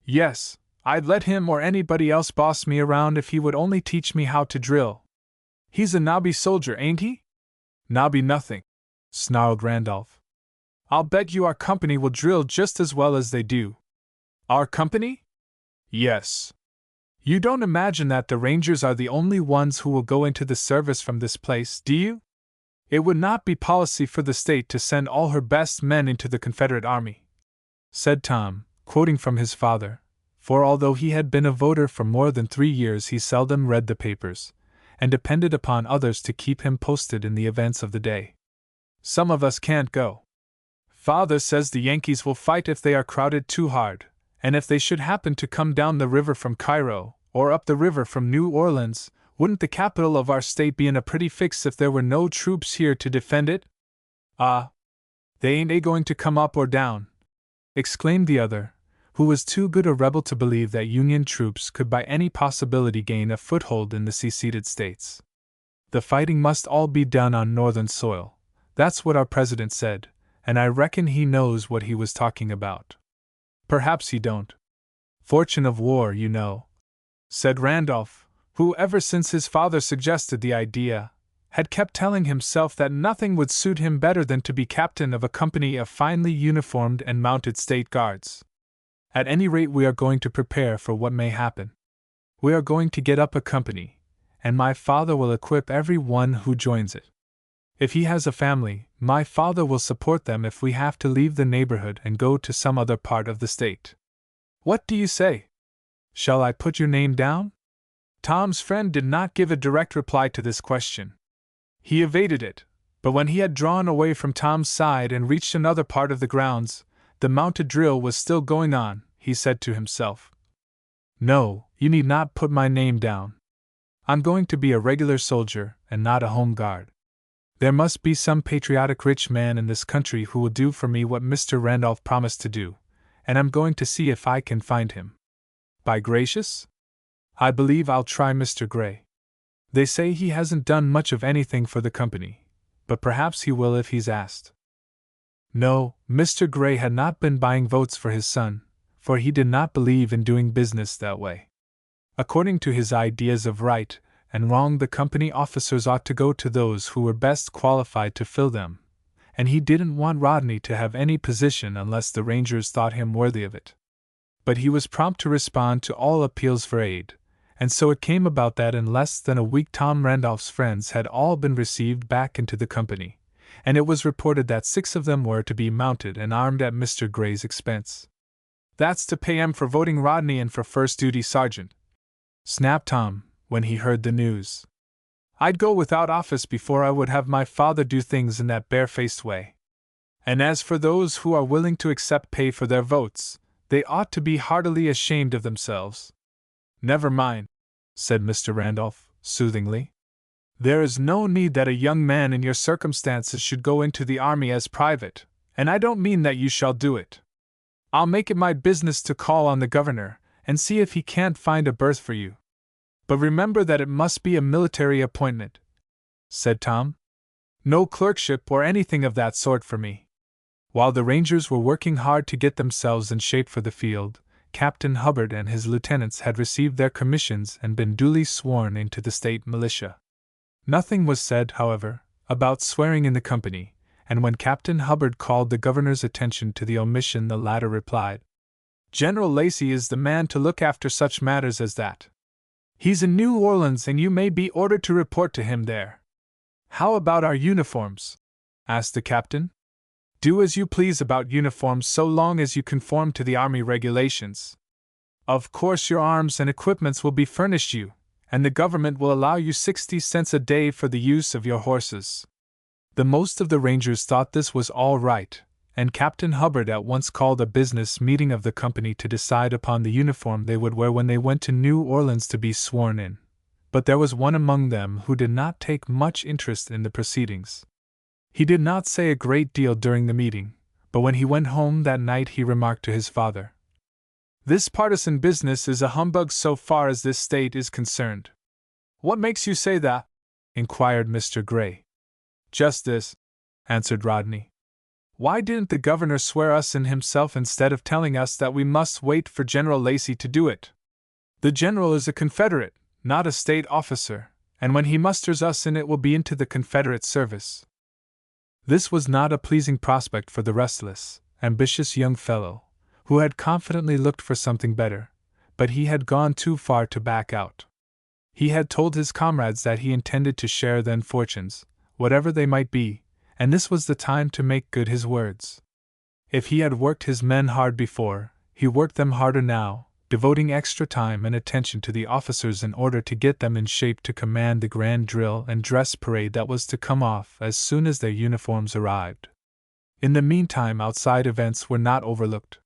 S1: Yes, I'd let him or anybody else boss me around if he would only teach me how to drill. He's a nobby soldier, ain't he?" "Nobby nothing," snarled Randolph. "I'll bet you our company will drill just as well as they do." "Our company?" "Yes. You don't imagine that the Rangers are the only ones who will go into the service from this place, do you? It would not be policy for the state to send all her best men into the Confederate Army," said Tom, quoting from his father, for although he had been a voter for more than 3 years he seldom read the papers, and depended upon others to keep him posted in the events of the day. "Some of us can't go. Father says the Yankees will fight if they are crowded too hard, and if they should happen to come down the river from Cairo, or up the river from New Orleans, wouldn't the capital of our state be in a pretty fix if there were no troops here to defend it?" "Ah, they ain't going to come up or down," exclaimed the other, who was too good a rebel to believe that Union troops could by any possibility gain a foothold in the seceded states. "The fighting must all be done on northern soil. That's what our president said, and I reckon he knows what he was talking about." "Perhaps he don't. Fortune of war, you know," said Randolph, who, ever since his father suggested the idea, had kept telling himself that nothing would suit him better than to be captain of a company of finely uniformed and mounted state guards. "At any rate, we are going to prepare for what may happen. We are going to get up a company, and my father will equip every one who joins it. If he has a family, my father will support them if we have to leave the neighborhood and go to some other part of the state. What do you say? Shall I put your name down?" Tom's friend did not give a direct reply to this question. He evaded it, but when he had drawn away from Tom's side and reached another part of the grounds, the mounted drill was still going on. He said to himself, "No, you need not put my name down. I'm going to be a regular soldier and not a home guard. There must be some patriotic rich man in this country who will do for me what Mr. Randolph promised to do, and I'm going to see if I can find him. By gracious? I believe I'll try Mr. Gray. They say he hasn't done much of anything for the company, but perhaps he will if he's asked." No, Mr. Gray had not been buying votes for his son, for he did not believe in doing business that way. According to his ideas of right and wrong, the company officers ought to go to those who were best qualified to fill them, and he didn't want Rodney to have any position unless the Rangers thought him worthy of it. But he was prompt to respond to all appeals for aid, and so it came about that in less than a week Tom Randolph's friends had all been received back into the company, and it was reported that 6 of them were to be mounted and armed at Mr. Gray's expense. "That's to pay 'em for voting Rodney in for first duty sergeant," snapped Tom, when he heard the news. "I'd go without office before I would have my father do things in that barefaced way. And as for those who are willing to accept pay for their votes, they ought to be heartily ashamed of themselves." "Never mind," said Mr. Randolph, soothingly. "There is no need that a young man in your circumstances should go into the army as private, and I don't mean that you shall do it. I'll make it my business to call on the governor and see if he can't find a berth for you. But remember that it must be a military appointment," said Tom. "No clerkship or anything of that sort for me." While the Rangers were working hard to get themselves in shape for the field, Captain Hubbard and his lieutenants had received their commissions and been duly sworn into the state militia. Nothing was said, however, about swearing in the company, and when Captain Hubbard called the governor's attention to the omission, the latter replied, "General Lacey is the man to look after such matters as that. He's in New Orleans and you may be ordered to report to him there." "How about our uniforms?" asked the captain. "Do as you please about uniforms so long as you conform to the Army regulations. Of course your arms and equipments will be furnished you, and the government will allow you 60 cents a day for the use of your horses. The most of the Rangers thought this was all right, and Captain Hubbard at once called a business meeting of the company to decide upon the uniform they would wear when they went to New Orleans to be sworn in. But there was one among them who did not take much interest in the proceedings. He did not say a great deal during the meeting, but when he went home that night he remarked to his father, "This partisan business is a humbug so far as this state is concerned." "What makes you say that?" inquired Mr. Gray. "Just this," answered Rodney. "Why didn't the governor swear us in himself instead of telling us that we must wait for General Lacey to do it? The general is a Confederate, not a state officer, and when he musters us in it will be into the Confederate service." This was not a pleasing prospect for the restless, ambitious young fellow, who had confidently looked for something better, but he had gone too far to back out. He had told his comrades that he intended to share their fortunes, whatever they might be, and this was the time to make good his words. If he had worked his men hard before, he worked them harder now, devoting extra time and attention to the officers in order to get them in shape to command the grand drill and dress parade that was to come off as soon as their uniforms arrived. In the meantime, outside events were not overlooked.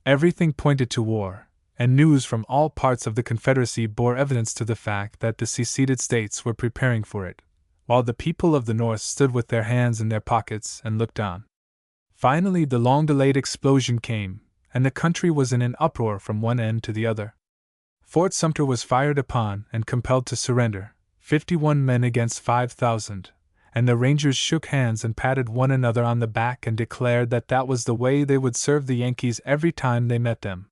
S1: Everything pointed to war, and news from all parts of the Confederacy bore evidence to the fact that the seceded states were preparing for it, while the people of the North stood with their hands in their pockets and looked on. Finally, the long-delayed explosion came, and the country was in an uproar from one end to the other. Fort Sumter was fired upon and compelled to surrender, 51 men against 5,000, and the Rangers shook hands and patted one another on the back and declared that that was the way they would serve the Yankees every time they met them.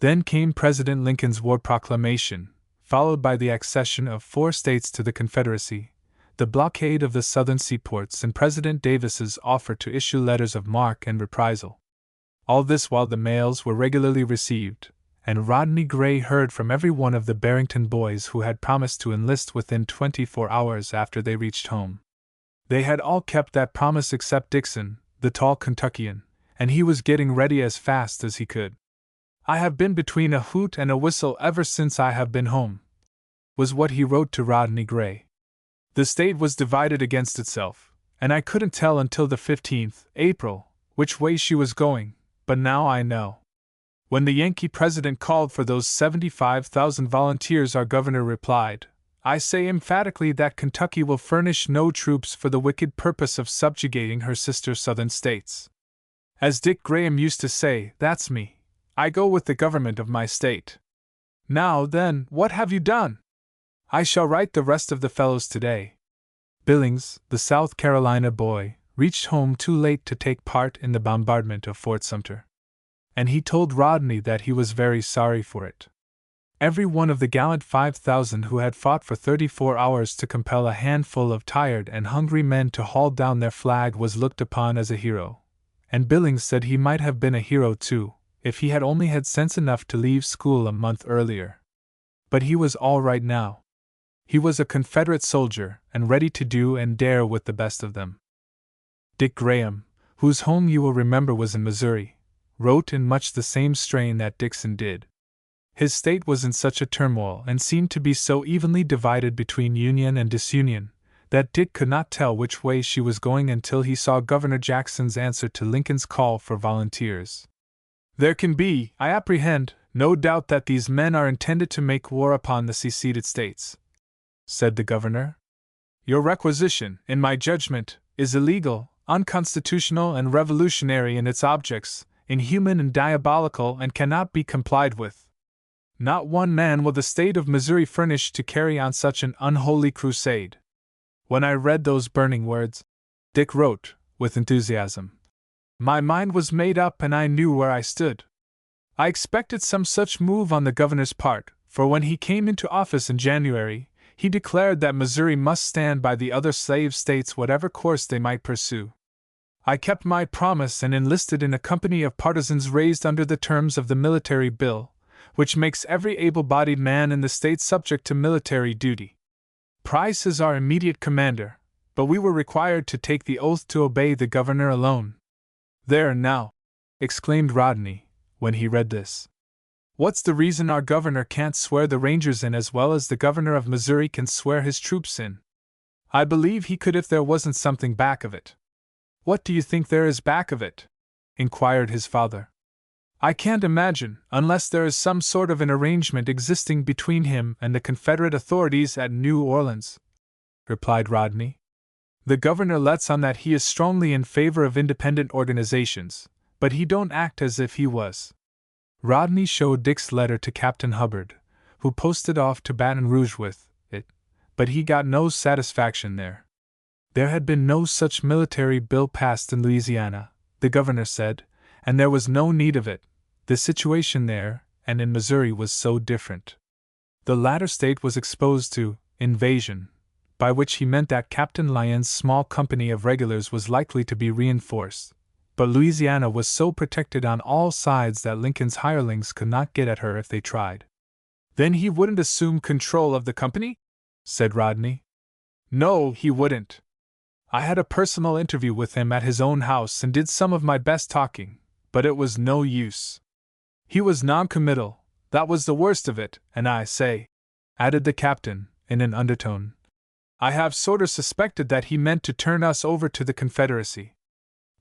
S1: Then came President Lincoln's war proclamation, followed by the accession of 4 states to the Confederacy, the blockade of the southern seaports, and President Davis's offer to issue letters of marque and reprisal. All this while the mails were regularly received, and Rodney Gray heard from every one of the Barrington boys who had promised to enlist within 24 hours after they reached home. They had all kept that promise except Dixon, the tall Kentuckian, and he was getting ready as fast as he could. "I have been between a hoot and a whistle ever since I have been home," was what he wrote to Rodney Gray. "The state was divided against itself, and I couldn't tell until the 15th April which way she was going, but now I know. When the Yankee president called for those 75,000 volunteers, our governor replied, 'I say emphatically that Kentucky will furnish no troops for the wicked purpose of subjugating her sister southern states.' As Dick Graham used to say, that's me. I go with the government of my state. Now then, what have you done? I shall write the rest of the fellows today." Billings, the South Carolina boy, reached home too late to take part in the bombardment of Fort Sumter, and he told Rodney that he was very sorry for it. Every one of the gallant 5,000 who had fought for 34 hours to compel a handful of tired and hungry men to haul down their flag was looked upon as a hero, and Billings said he might have been a hero too, if he had only had sense enough to leave school a month earlier. But he was all right now. He was a Confederate soldier and ready to do and dare with the best of them. Dick Graham, whose home you will remember was in Missouri, wrote in much the same strain that Dixon did. His state was in such a turmoil and seemed to be so evenly divided between Union and disunion that Dick could not tell which way she was going until he saw Governor Jackson's answer to Lincoln's call for volunteers. "There can be, I apprehend, no doubt that these men are intended to make war upon the seceded states," said the governor. "Your requisition, in my judgment, is illegal, unconstitutional, and revolutionary in its objects, inhuman and diabolical, and cannot be complied with. Not one man will the state of Missouri furnish to carry on such an unholy crusade." When I read those burning words, Dick wrote, with enthusiasm, "my mind was made up and I knew where I stood. I expected some such move on the governor's part, for when he came into office in January, he declared that Missouri must stand by the other slave states whatever course they might pursue. I kept my promise and enlisted in a company of partisans raised under the terms of the military bill, which makes every able-bodied man in the state subject to military duty. Price is our immediate commander, but we were required to take the oath to obey the governor alone." "There now!" exclaimed Rodney, when he read this. "What's the reason our governor can't swear the Rangers in as well as the governor of Missouri can swear his troops in?" I believe he could if there wasn't something back of it. What do you think there is back of it? Inquired his father. I can't imagine, unless there is some sort of an arrangement existing between him and the Confederate authorities at New Orleans, replied Rodney. The governor lets on that he is strongly in favor of independent organizations, but he don't act as if he was. Rodney showed Dick's letter to Captain Hubbard, who posted off to Baton Rouge with it, but he got no satisfaction there. There had been no such military bill passed in Louisiana, the governor said, and there was no need of it. The situation there and in Missouri was so different. The latter state was exposed to invasion, by which he meant that Captain Lyon's small company of regulars was likely to be reinforced, but Louisiana was so protected on all sides that Lincoln's hirelings could not get at her if they tried. Then he wouldn't assume control of the company? Said Rodney. No, he wouldn't. I had a personal interview with him at his own house and did some of my best talking, but it was no use. He was non-committal, that was the worst of it, and I say, added the captain, in an undertone, I have sorter suspected that he meant to turn us over to the Confederacy.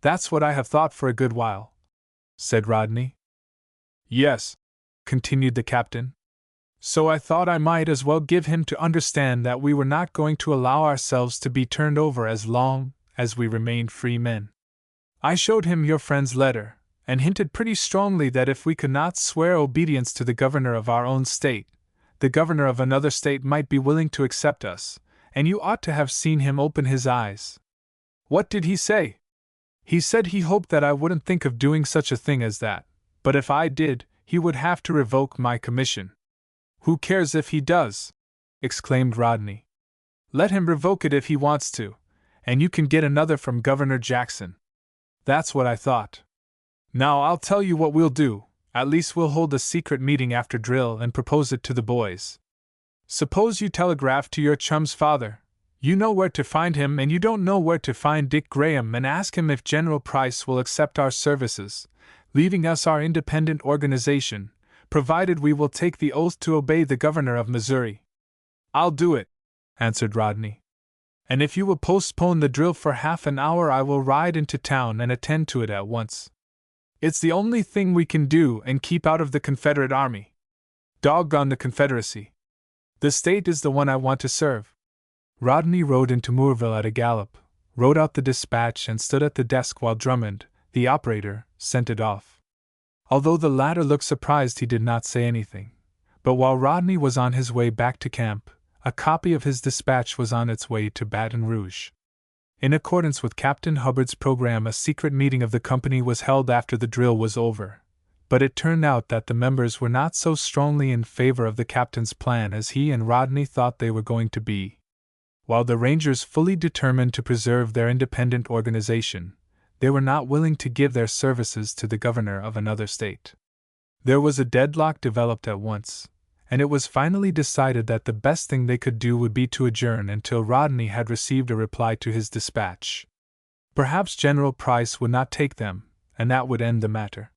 S1: That's what I have thought for a good while, said Rodney. Yes, continued the captain. So I thought I might as well give him to understand that we were not going to allow ourselves to be turned over as long as we remained free men. I showed him your friend's letter, and hinted pretty strongly that if we could not swear obedience to the governor of our own state, the governor of another state might be willing to accept us, and you ought to have seen him open his eyes. What did he say? He said he hoped that I wouldn't think of doing such a thing as that, but if I did, he would have to revoke my commission. Who cares if he does? Exclaimed Rodney. Let him revoke it if he wants to, and you can get another from Governor Jackson. That's what I thought. Now I'll tell you what we'll do, at least we'll hold a secret meeting after drill and propose it to the boys. Suppose you telegraph to your chum's father. You know where to find him and you don't know where to find Dick Graham, and ask him if General Price will accept our services, leaving us our independent organization, provided we will take the oath to obey the governor of Missouri. I'll do it, answered Rodney. And if you will postpone the drill for half an hour, I will ride into town and attend to it at once. It's the only thing we can do and keep out of the Confederate Army. Doggone the Confederacy. The state is the one I want to serve. Rodney rode into Moorville at a gallop, wrote out the dispatch and stood at the desk while Drummond, the operator, sent it off. Although the latter looked surprised, he did not say anything. But while Rodney was on his way back to camp, a copy of his dispatch was on its way to Baton Rouge. In accordance with Captain Hubbard's program, a secret meeting of the company was held after the drill was over, but it turned out that the members were not so strongly in favor of the captain's plan as he and Rodney thought they were going to be. While the Rangers fully determined to preserve their independent organization, they were not willing to give their services to the governor of another state. There was a deadlock developed at once, and it was finally decided that the best thing they could do would be to adjourn until Rodney had received a reply to his dispatch. Perhaps General Price would not take them, and that would end the matter.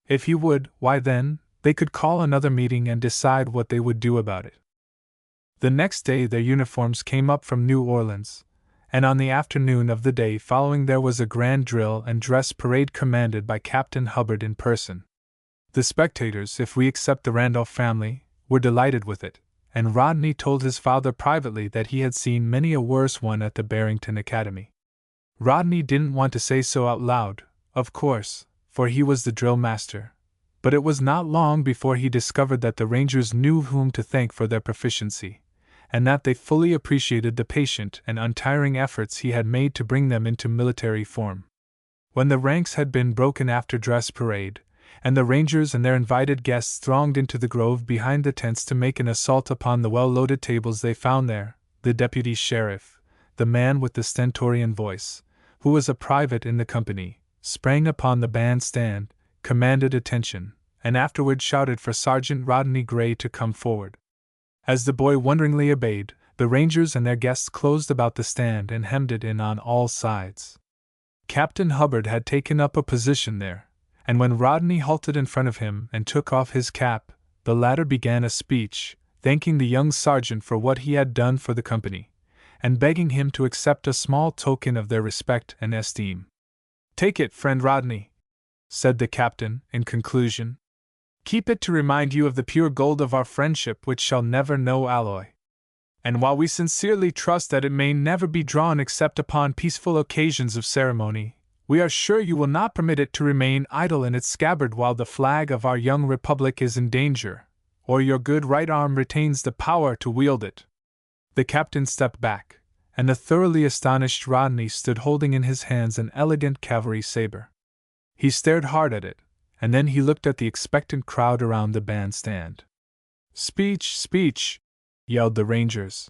S1: If he would, why then, they could call another meeting and decide what they would do about it. The next day their uniforms came up from New Orleans, and on the afternoon of the day following there was a grand drill and dress parade commanded by Captain Hubbard in person. The spectators, if we except the Randolph family, were delighted with it, and Rodney told his father privately that he had seen many a worse one at the Barrington Academy. Rodney didn't want to say so out loud, of course, for he was the drill master, but it was not long before he discovered that the Rangers knew whom to thank for their proficiency, and that they fully appreciated the patient and untiring efforts he had made to bring them into military form. When the ranks had been broken after dress parade, and the Rangers and their invited guests thronged into the grove behind the tents to make an assault upon the well-loaded tables they found there, the deputy sheriff, the man with the stentorian voice, who was a private in the company, sprang upon the bandstand, commanded attention, and afterward shouted for Sergeant Rodney Gray to come forward. As the boy wonderingly obeyed, the Rangers and their guests closed about the stand and hemmed it in on all sides. Captain Hubbard had taken up a position there, and when Rodney halted in front of him and took off his cap, the latter began a speech, thanking the young sergeant for what he had done for the company, and begging him to accept a small token of their respect and esteem. "Take it, friend Rodney," said the captain, in conclusion. "Keep it to remind you of the pure gold of our friendship which shall never know alloy. And while we sincerely trust that it may never be drawn except upon peaceful occasions of ceremony, we are sure you will not permit it to remain idle in its scabbard while the flag of our young republic is in danger, or your good right arm retains the power to wield it." The captain stepped back, and the thoroughly astonished Rodney stood holding in his hands an elegant cavalry saber. He stared hard at it, and then he looked at the expectant crowd around the bandstand. "Speech, speech!" yelled the Rangers.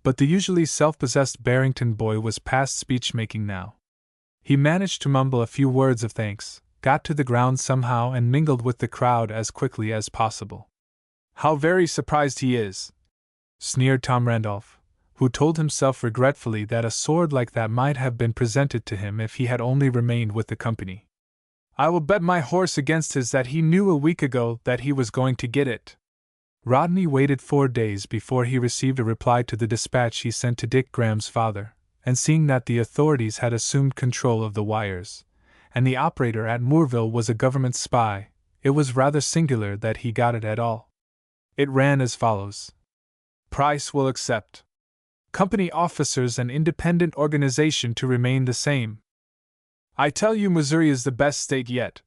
S1: But the usually self-possessed Barrington boy was past speech-making now. He managed to mumble a few words of thanks, got to the ground somehow, and mingled with the crowd as quickly as possible. "How very surprised he is!" sneered Tom Randolph, who told himself regretfully that a sword like that might have been presented to him if he had only remained with the company. "I will bet my horse against his that he knew a week ago that he was going to get it." Rodney waited 4 days before he received a reply to the dispatch he sent to Dick Graham's father, and seeing that the authorities had assumed control of the wires, and the operator at Moorville was a government spy, it was rather singular that he got it at all. It ran as follows: "Price will accept. Company officers and independent organization to remain the same." "I tell you Missouri is the best state yet,"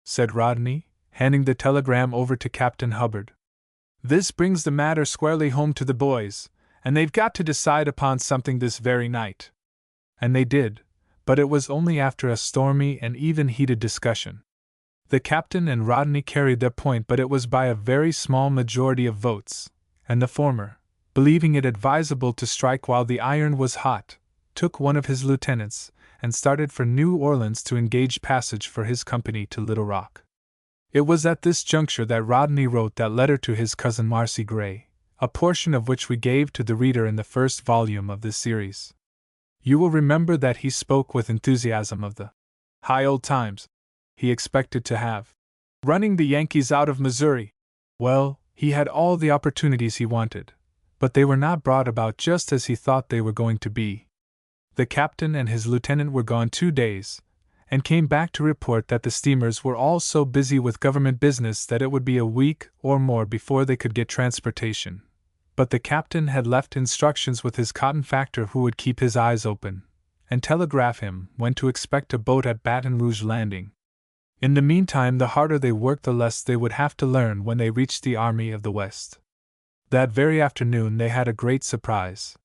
S1: said Rodney, handing the telegram over to Captain Hubbard. "This brings the matter squarely home to the boys, and they've got to decide upon something this very night." And they did, but it was only after a stormy and even heated discussion. The captain and Rodney carried their point, but it was by a very small majority of votes, and the former, believing it advisable to strike while the iron was hot, took one of his lieutenants and started for New Orleans to engage passage for his company to Little Rock. It was at this juncture that Rodney wrote that letter to his cousin Marcy Gray, a portion of which we gave to the reader in the first volume of this series. You will remember that he spoke with enthusiasm of the high old times he expected to have, running the Yankees out of Missouri. Well, he had all the opportunities he wanted, but they were not brought about just as he thought they were going to be. The captain and his lieutenant were gone 2 days, and came back to report that the steamers were all so busy with government business that it would be a week or more before they could get transportation. But the captain had left instructions with his cotton factor who would keep his eyes open, and telegraph him when to expect a boat at Baton Rouge landing. In the meantime, the harder they worked, the less they would have to learn when they reached the Army of the West. That very afternoon they had a great surprise.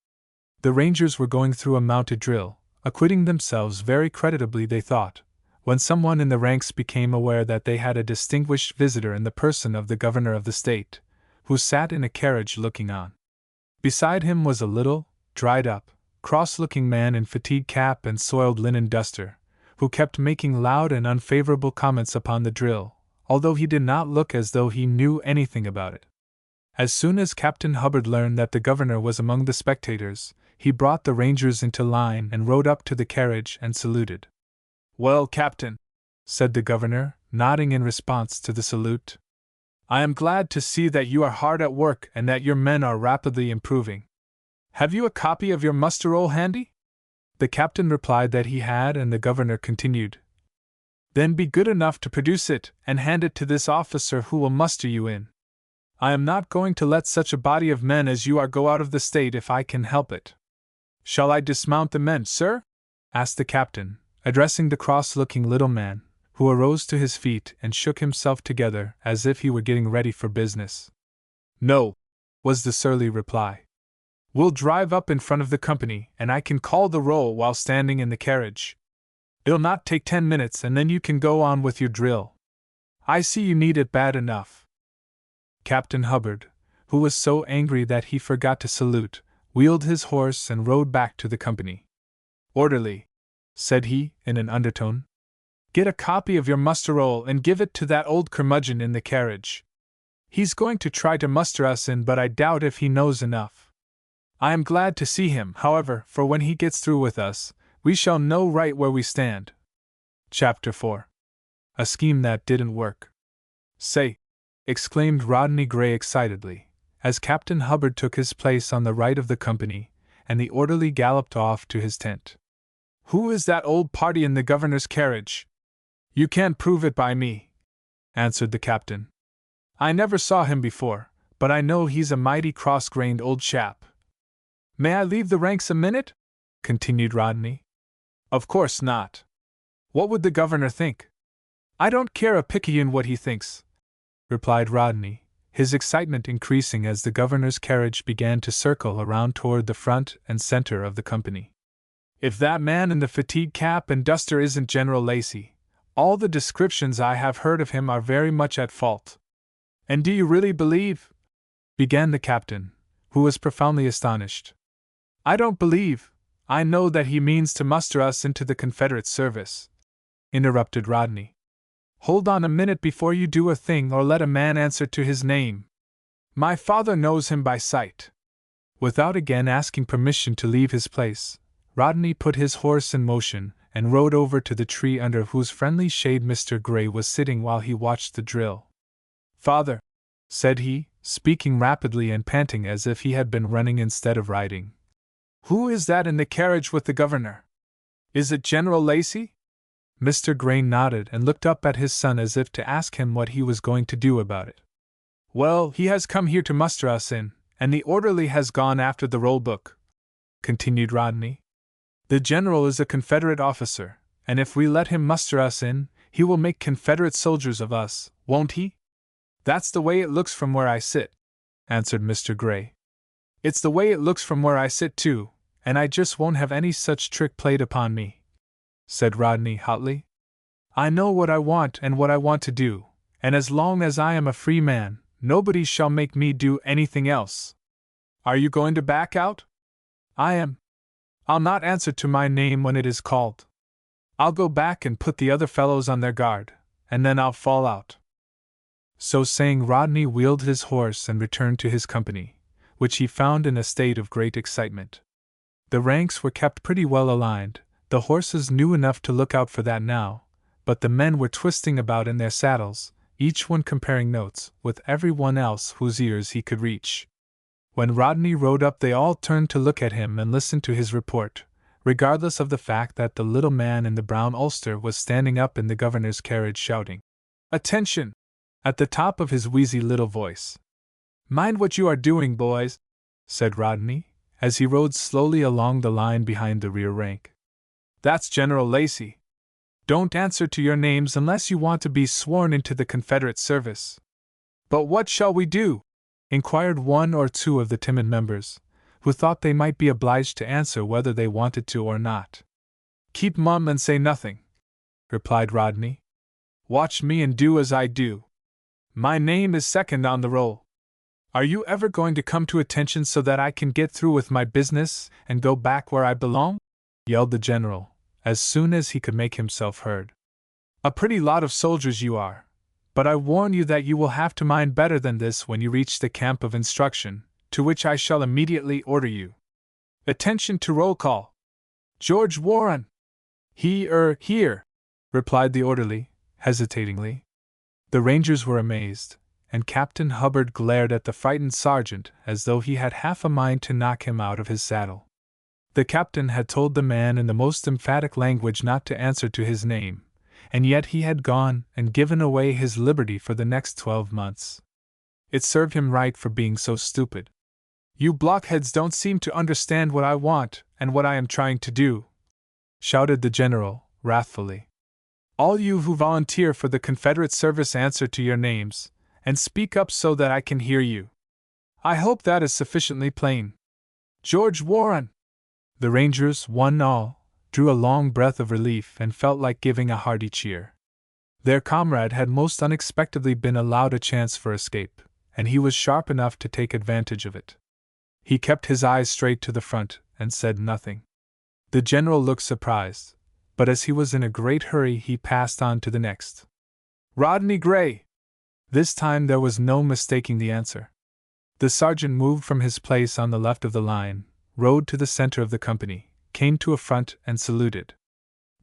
S1: The Rangers were going through a mounted drill, acquitting themselves very creditably, they thought, when someone in the ranks became aware that they had a distinguished visitor in the person of the governor of the state, who sat in a carriage looking on. Beside him was a little, dried-up, cross-looking man in fatigue cap and soiled linen duster, who kept making loud and unfavorable comments upon the drill, although he did not look as though he knew anything about it. As soon as Captain Hubbard learned that the governor was among the spectators, he brought the Rangers into line and rode up to the carriage and saluted. "Well, Captain," said the governor, nodding in response to the salute, "I am glad to see that you are hard at work and that your men are rapidly improving. Have you a copy of your muster roll handy?" The captain replied that he had, and the governor continued, "Then be good enough to produce it and hand it to this officer who will muster you in. I am not going to let such a body of men as you are go out of the state if I can help it." "Shall I dismount the men, sir?" asked the captain, addressing the cross-looking little man, who arose to his feet and shook himself together as if he were getting ready for business. "No," was the surly reply. "We'll drive up in front of the company, and I can call the roll while standing in the carriage. It'll not take 10 minutes, and then you can go on with your drill. I see you need it bad enough." Captain Hubbard, who was so angry that he forgot to salute, wheeled his horse and rode back to the company. "Orderly," said he, in an undertone, "get a copy of your muster roll and give it to that old curmudgeon in the carriage. He's going to try to muster us in, but I doubt if he knows enough. I am glad to see him, however, for when he gets through with us, we shall know right where we stand." Chapter 4. A Scheme That Didn't Work. "Say," exclaimed Rodney Gray excitedly, as Captain Hubbard took his place on the right of the company, and the orderly galloped off to his tent. "Who is that old party in the governor's carriage?" "You can't prove it by me," answered the captain. "I never saw him before, but I know he's a mighty cross-grained old chap." "May I leave the ranks a minute?" continued Rodney. "Of course not. What would the governor think?" "I don't care a picayune what he thinks," replied Rodney, his excitement increasing as the governor's carriage began to circle around toward the front and center of the company. "If that man in the fatigue cap and duster isn't General Lacey, all the descriptions I have heard of him are very much at fault." "And do you really believe—" began the captain, who was profoundly astonished. "I don't believe, I know that he means to muster us into the Confederate service," interrupted Rodney. "Hold on a minute before you do a thing or let a man answer to his name. My father knows him by sight." Without again asking permission to leave his place, Rodney put his horse in motion and rode over to the tree under whose friendly shade Mr. Gray was sitting while he watched the drill. "Father," said he, speaking rapidly and panting as if he had been running instead of riding, "who is that in the carriage with the governor? Is it General Lacey?" Mr. Gray nodded and looked up at his son as if to ask him what he was going to do about it. "Well, he has come here to muster us in, and the orderly has gone after the roll book," continued Rodney. "The general is a Confederate officer, and if we let him muster us in, he will make Confederate soldiers of us, won't he?" "That's the way it looks from where I sit," answered Mr. Gray. "It's the way it looks from where I sit too, and I just won't have any such trick played upon me," said Rodney hotly. "I know what I want and what I want to do, and as long as I am a free man, nobody shall make me do anything else. Are you going to back out?" "I am. I'll not answer to my name when it is called. I'll go back and put the other fellows on their guard, and then I'll fall out." So saying, Rodney wheeled his horse and returned to his company, which he found in a state of great excitement. The ranks were kept pretty well aligned. The horses knew enough to look out for that now, but the men were twisting about in their saddles, each one comparing notes with every one else whose ears he could reach. When Rodney rode up, they all turned to look at him and listen to his report, regardless of the fact that the little man in the brown ulster was standing up in the governor's carriage shouting, "Attention!" at the top of his wheezy little voice. "Mind what you are doing, boys," said Rodney, as he rode slowly along the line behind the rear rank. "That's General Lacey. Don't answer to your names unless you want to be sworn into the Confederate service." "But what shall we do?" inquired one or two of the timid members, who thought they might be obliged to answer whether they wanted to or not. "Keep mum and say nothing," replied Rodney. "Watch me and do as I do. My name is second on the roll. Are you ever going to come to attention so that I can get through with my business and go back where I belong?" yelled the general, as soon as he could make himself heard. "A pretty lot of soldiers you are, but I warn you that you will have to mind better than this when you reach the camp of instruction, to which I shall immediately order you. Attention to roll call. George Warren!" Here," replied the orderly, hesitatingly. The Rangers were amazed, and Captain Hubbard glared at the frightened sergeant as though he had half a mind to knock him out of his saddle. The captain had told the man in the most emphatic language not to answer to his name, and yet he had gone and given away his liberty for the next 12 months. It served him right for being so stupid. "You blockheads don't seem to understand what I want and what I am trying to do," shouted the general, wrathfully. "All you who volunteer for the Confederate service, answer to your names, and speak up so that I can hear you. I hope that is sufficiently plain. George Warren!" The Rangers, one and all, drew a long breath of relief and felt like giving a hearty cheer. Their comrade had most unexpectedly been allowed a chance for escape, and he was sharp enough to take advantage of it. He kept his eyes straight to the front and said nothing. The general looked surprised, but as he was in a great hurry he passed on to the next. "Rodney Gray!" This time there was no mistaking the answer. The sergeant moved from his place on the left of the line, rode to the center of the company, came to a front and saluted.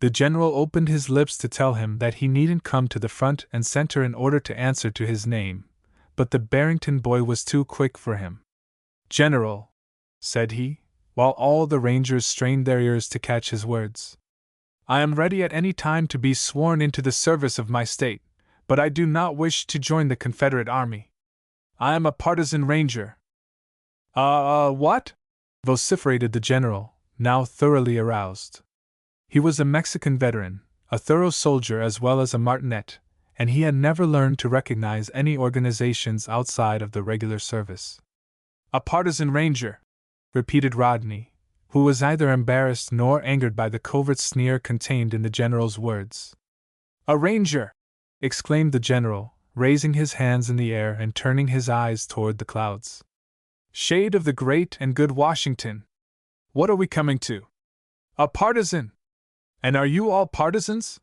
S1: The general opened his lips to tell him that he needn't come to the front and center in order to answer to his name, but the Barrington boy was too quick for him. "General," said he, while all the Rangers strained their ears to catch his words. "I am ready at any time to be sworn into the service of my state, but I do not wish to join the Confederate Army. I am a partisan Ranger." What?" vociferated the general, now thoroughly aroused. He was a Mexican veteran, a thorough soldier as well as a martinet, and he had never learned to recognize any organizations outside of the regular service. "A partisan Ranger," repeated Rodney, who was neither embarrassed nor angered by the covert sneer contained in the general's words. "A Ranger!" exclaimed the general, raising his hands in the air and turning his eyes toward the clouds. "Shade of the great and good Washington! What are we coming to? A partisan! And are you all partisans?"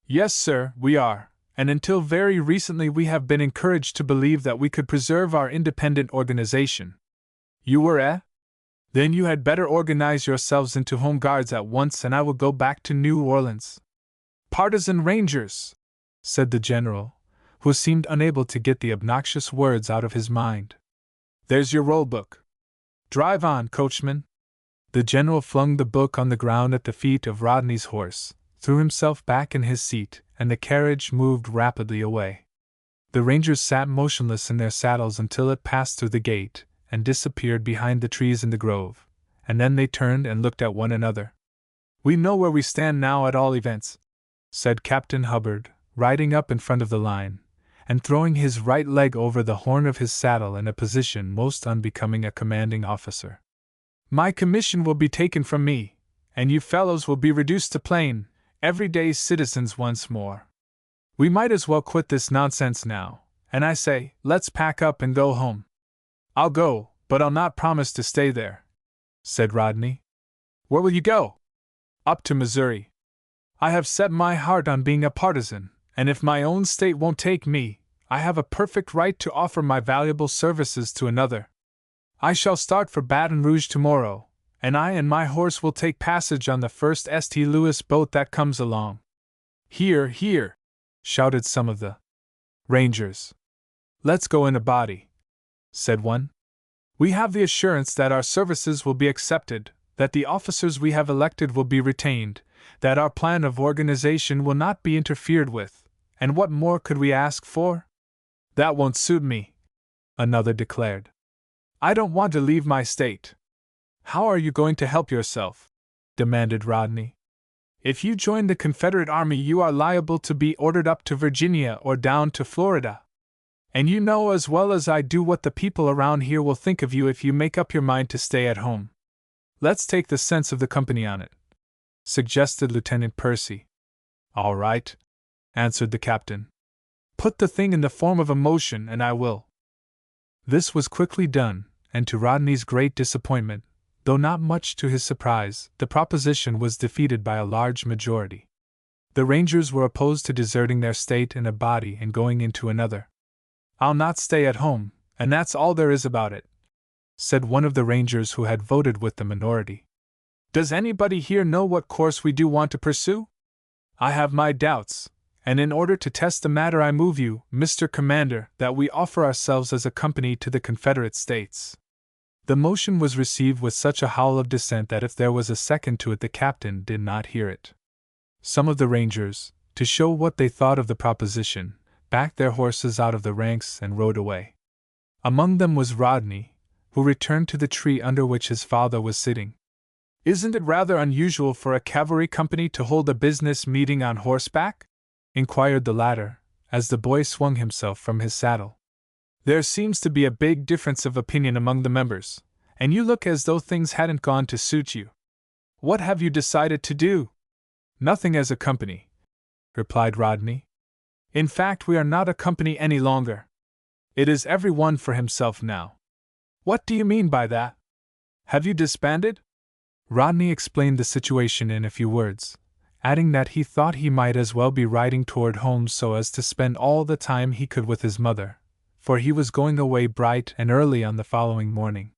S1: "Yes, sir, we are, and until very recently we have been encouraged to believe that we could preserve our independent organization." "You were, eh? Then you had better organize yourselves into Home Guards at once and I will go back to New Orleans." "Partisan Rangers!" said the general, who seemed unable to get the obnoxious words out of his mind. "There's your roll book. Drive on, coachman." The general flung the book on the ground at the feet of Rodney's horse, threw himself back in his seat, and the carriage moved rapidly away. The Rangers sat motionless in their saddles until it passed through the gate and disappeared behind the trees in the grove, and then they turned and looked at one another. "We know where we stand now at all events," said Captain Hubbard, riding up in front of the line, and throwing his right leg over the horn of his saddle in a position most unbecoming a commanding officer. "My commission will be taken from me, and you fellows will be reduced to plain, everyday citizens once more. We might as well quit this nonsense now, and I say, let's pack up and go home." "I'll go, but I'll not promise to stay there," said Rodney. "Where will you go?" "Up to Missouri. I have set my heart on being a partisan, and if my own state won't take me, I have a perfect right to offer my valuable services to another. I shall start for Baton Rouge tomorrow, and I and my horse will take passage on the first St. Louis boat that comes along." "Hear, hear!" shouted some of the Rangers. "Let's go in a body," said one. "We have the assurance that our services will be accepted, that the officers we have elected will be retained, that our plan of organization will not be interfered with, and what more could we ask for?" "That won't suit me," another declared. "I don't want to leave my state." "How are you going to help yourself?" demanded Rodney. "If you join the Confederate Army, you are liable to be ordered up to Virginia or down to Florida. And you know as well as I do what the people around here will think of you if you make up your mind to stay at home." "Let's take the sense of the company on it," suggested Lieutenant Percy. "All right," answered the captain. "Put the thing in the form of a motion and I will." This was quickly done, and to Rodney's great disappointment, though not much to his surprise, the proposition was defeated by a large majority. The Rangers were opposed to deserting their state in a body and going into another. "I'll not stay at home, and that's all there is about it," said one of the Rangers who had voted with the minority. "Does anybody here know what course we do want to pursue? I have my doubts, and in order to test the matter I move you, Mr. Commander, that we offer ourselves as a company to the Confederate States." The motion was received with such a howl of dissent that if there was a second to it the captain did not hear it. Some of the Rangers, to show what they thought of the proposition, backed their horses out of the ranks and rode away. Among them was Rodney, who returned to the tree under which his father was sitting. "Isn't it rather unusual for a cavalry company to hold a business meeting on horseback?" inquired the latter, as the boy swung himself from his saddle. "There seems to be a big difference of opinion among the members, and you look as though things hadn't gone to suit you. What have you decided to do?" "Nothing as a company," replied Rodney. "In fact, we are not a company any longer. It is every one for himself now." "What do you mean by that? Have you disbanded?" Rodney explained the situation in a few words, adding that he thought he might as well be riding toward home so as to spend all the time he could with his mother, for he was going away bright and early on the following morning.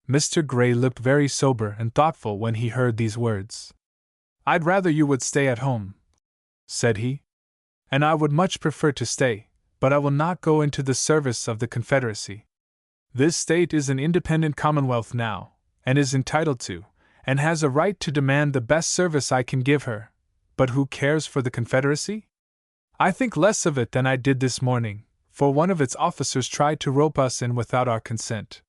S1: Mr. Gray looked very sober and thoughtful when he heard these words. "I'd rather you would stay at home," said he. "And I would much prefer to stay, but I will not go into the service of the Confederacy. This state is an independent commonwealth now, and is entitled to, and has a right to demand the best service I can give her. But who cares for the Confederacy? I think less of it than I did this morning, for one of its officers tried to rope us in without our consent.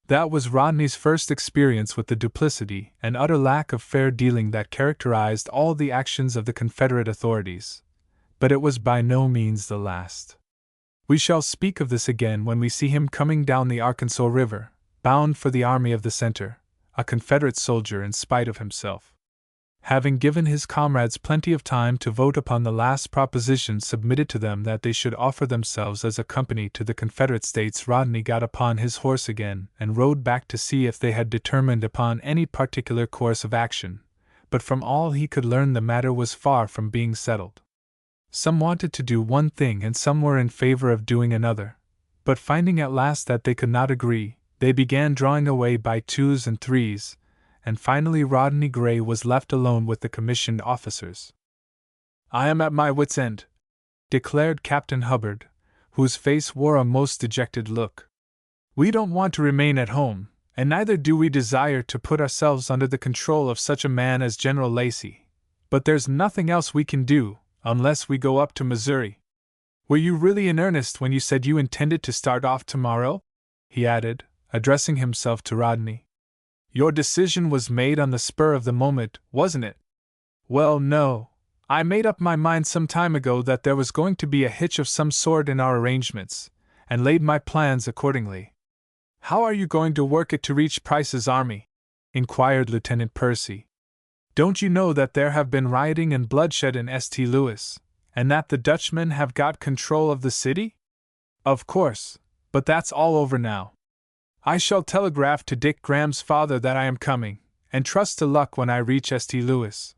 S1: That was Rodney's first experience with the duplicity and utter lack of fair dealing that characterized all the actions of the Confederate authorities. But it was by no means the last. We shall speak of this again when we see him coming down the Arkansas River, bound for the Army of the Center, a Confederate soldier in spite of himself. Having given his comrades plenty of time to vote upon the last proposition submitted to them that they should offer themselves as a company to the Confederate States, Rodney got upon his horse again and rode back to see if they had determined upon any particular course of action, but from all he could learn the matter was far from being settled. Some wanted to do one thing and some were in favor of doing another, but finding at last that they could not agree, they began drawing away by twos and threes, and finally Rodney Gray was left alone with the commissioned officers. "I am at my wits' end," declared Captain Hubbard, whose face wore a most dejected look. "We don't want to remain at home, and neither do we desire to put ourselves under the control of such a man as General Lacey, but there's nothing else we can do, unless we go up to Missouri. Were you really in earnest when you said you intended to start off tomorrow?" he added, addressing himself to Rodney. "Your decision was made on the spur of the moment, wasn't it?" "Well, no. I made up my mind some time ago that there was going to be a hitch of some sort in our arrangements, and laid my plans accordingly." "How are you going to work it to reach Price's army?" inquired Lieutenant Percy. "Don't you know that there have been rioting and bloodshed in St. Louis, and that the Dutchmen have got control of the city?" "Of course, but that's all over now. I shall telegraph to Dick Graham's father that I am coming, and trust to luck when I reach St. Louis.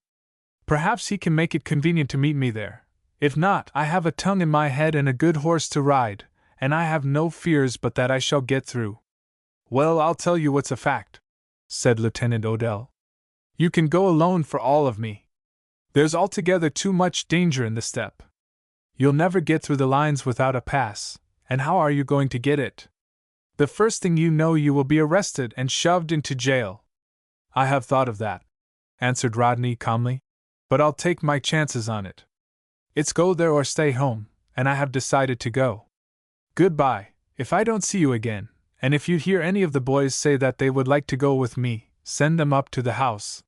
S1: Perhaps he can make it convenient to meet me there. If not, I have a tongue in my head and a good horse to ride, and I have no fears but that I shall get through." "Well, I'll tell you what's a fact," said Lieutenant Odell. "You can go alone for all of me. There's altogether too much danger in the step. You'll never get through the lines without a pass, and how are you going to get it? The first thing you know you will be arrested and shoved into jail." "I have thought of that," answered Rodney calmly, "but I'll take my chances on it. It's go there or stay home, and I have decided to go. Goodbye, if I don't see you again, and if you hear any of the boys say that they would like to go with me, send them up to the house."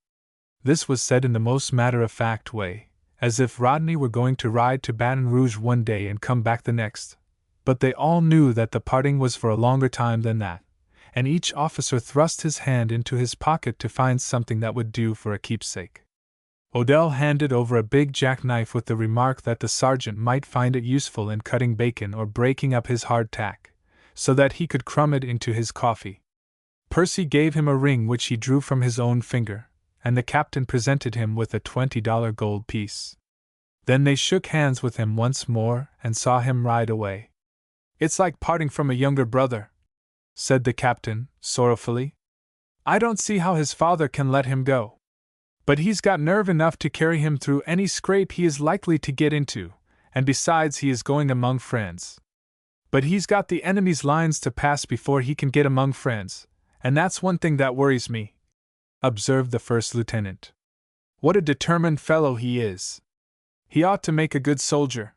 S1: This was said in the most matter-of-fact way, as if Rodney were going to ride to Baton Rouge one day and come back the next. But they all knew that the parting was for a longer time than that, and each officer thrust his hand into his pocket to find something that would do for a keepsake. Odell handed over a big jackknife with the remark that the sergeant might find it useful in cutting bacon or breaking up his hardtack, so that he could crumb it into his coffee. Percy gave him a ring which he drew from his own finger, and the captain presented him with a $20 gold piece. Then they shook hands with him once more and saw him ride away. "It's like parting from a younger brother," said the captain, sorrowfully. "I don't see how his father can let him go. But he's got nerve enough to carry him through any scrape he is likely to get into, and besides he is going among friends. But he's got the enemy's lines to pass before he can get among friends, and that's one thing that worries me," observed the first lieutenant. "What a determined fellow he is. He ought to make a good soldier."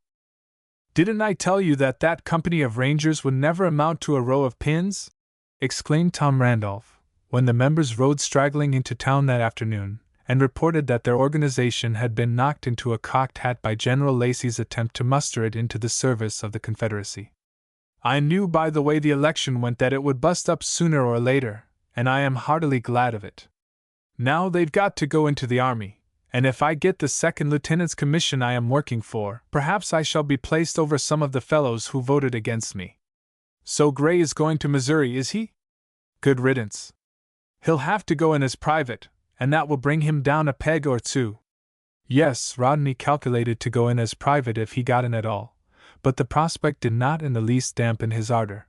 S1: "Didn't I tell you that that company of Rangers would never amount to a row of pins?" exclaimed Tom Randolph, when the members rode straggling into town that afternoon, and reported that their organization had been knocked into a cocked hat by General Lacey's attempt to muster it into the service of the Confederacy. "I knew by the way the election went that it would bust up sooner or later, and I am heartily glad of it. Now they've got to go into the army, and if I get the second lieutenant's commission I am working for, perhaps I shall be placed over some of the fellows who voted against me. So Gray is going to Missouri, is he? Good riddance. He'll have to go in as private, and that will bring him down a peg or two." Yes, Rodney calculated to go in as private if he got in at all, but the prospect did not in the least dampen his ardor.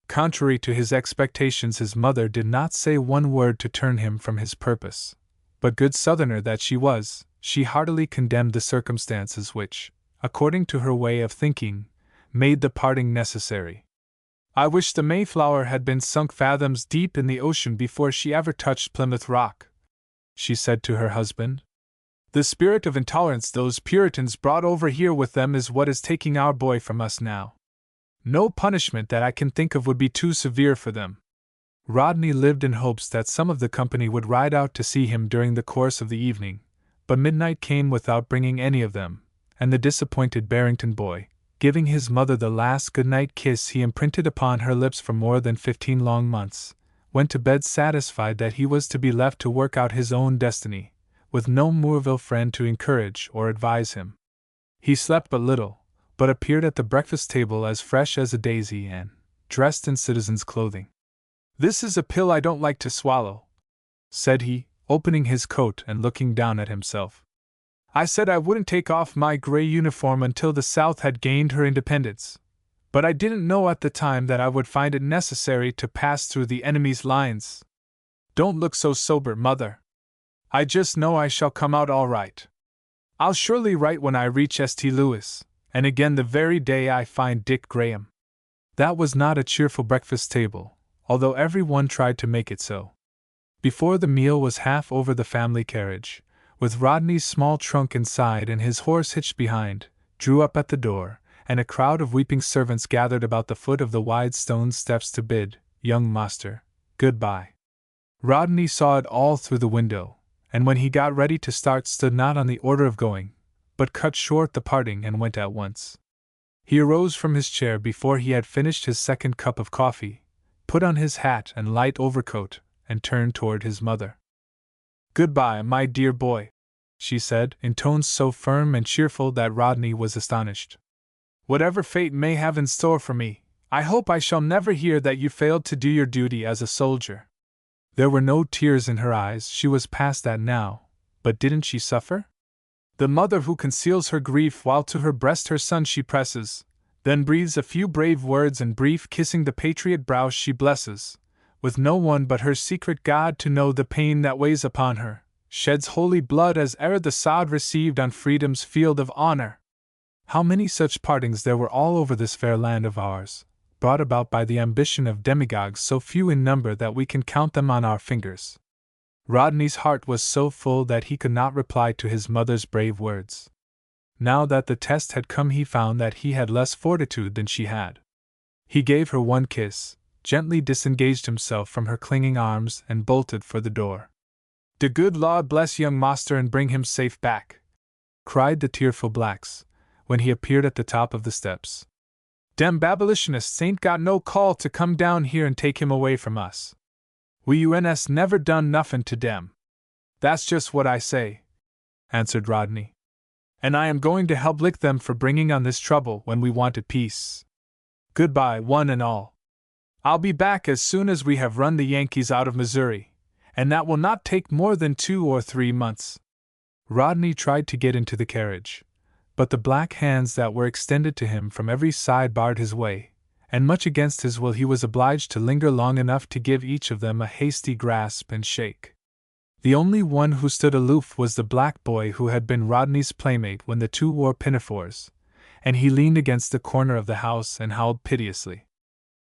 S1: Contrary to his expectations, his mother did not say one word to turn him from his purpose. But good Southerner that she was, she heartily condemned the circumstances which, according to her way of thinking, made the parting necessary. I wish the Mayflower had been sunk fathoms deep in the ocean before she ever touched Plymouth Rock, she said to her husband. The spirit of intolerance those Puritans brought over here with them is what is taking our boy from us now. No punishment that I can think of would be too severe for them. Rodney lived in hopes that some of the company would ride out to see him during the course of the evening, but midnight came without bringing any of them, and the disappointed Barrington boy, giving his mother the last good-night kiss he imprinted upon her lips for more than 15 long months, went to bed satisfied that he was to be left to work out his own destiny, with no Moorville friend to encourage or advise him. He slept but little, but appeared at the breakfast table as fresh as a daisy and dressed in citizen's clothing. "This is a pill I don't like to swallow," said he, opening his coat and looking down at himself. "I said I wouldn't take off my gray uniform until the South had gained her independence, but I didn't know at the time that I would find it necessary to pass through the enemy's lines. Don't look so sober, Mother. I just know I shall come out all right. I'll surely write when I reach St. Louis, and again the very day I find Dick Graham." That was not a cheerful breakfast table, although every one tried to make it so. Before the meal was half over, the family carriage, with Rodney's small trunk inside and his horse hitched behind, drew up at the door, and a crowd of weeping servants gathered about the foot of the wide stone steps to bid young master good-bye. Rodney saw it all through the window, and when he got ready to start stood not on the order of going, but cut short the parting and went at once. He arose from his chair before he had finished his second cup of coffee, put on his hat and light overcoat, and turned toward his mother. "Goodbye, my dear boy," she said, in tones so firm and cheerful that Rodney was astonished. "Whatever fate may have in store for me, I hope I shall never hear that you failed to do your duty as a soldier." There were no tears in her eyes, she was past that now, but didn't she suffer? The mother who conceals her grief while to her breast her son she presses, then breathes a few brave words and brief, kissing the patriot brow she blesses, with no one but her secret God to know the pain that weighs upon her, sheds holy blood as ere the sod received on freedom's field of honor. How many such partings there were all over this fair land of ours, brought about by the ambition of demagogues so few in number that we can count them on our fingers. Rodney's heart was so full that he could not reply to his mother's brave words. Now that the test had come, he found that he had less fortitude than she had. He gave her one kiss, gently disengaged himself from her clinging arms, and bolted for the door. "De good Lord bless young master and bring him safe back," cried the tearful blacks, when he appeared at the top of the steps. "Dem Babolitionists ain't got no call to come down here and take him away from us. We UNS never done nuffin to dem." "That's just what I say," answered Rodney. "And I am going to help lick them for bringing on this trouble when we wanted peace. Goodbye, one and all. I'll be back as soon as we have run the Yankees out of Missouri, and that will not take more than 2 or 3 months. Rodney tried to get into the carriage, but the black hands that were extended to him from every side barred his way, and much against his will he was obliged to linger long enough to give each of them a hasty grasp and shake. The only one who stood aloof was the black boy who had been Rodney's playmate when the two wore pinafores, and he leaned against the corner of the house and howled piteously.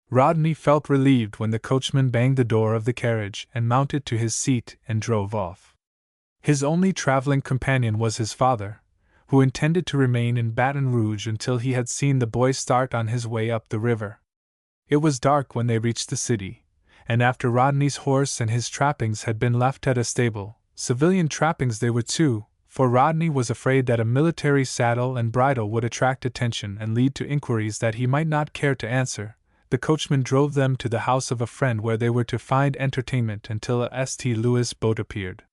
S1: Rodney felt relieved when the coachman banged the door of the carriage and mounted to his seat and drove off. His only traveling companion was his father, who intended to remain in Baton Rouge until he had seen the boy start on his way up the river. It was dark when they reached the city, and after Rodney's horse and his trappings had been left at a stable, civilian trappings they were too, for Rodney was afraid that a military saddle and bridle would attract attention and lead to inquiries that he might not care to answer, the coachman drove them to the house of a friend where they were to find entertainment until a St. Louis boat appeared.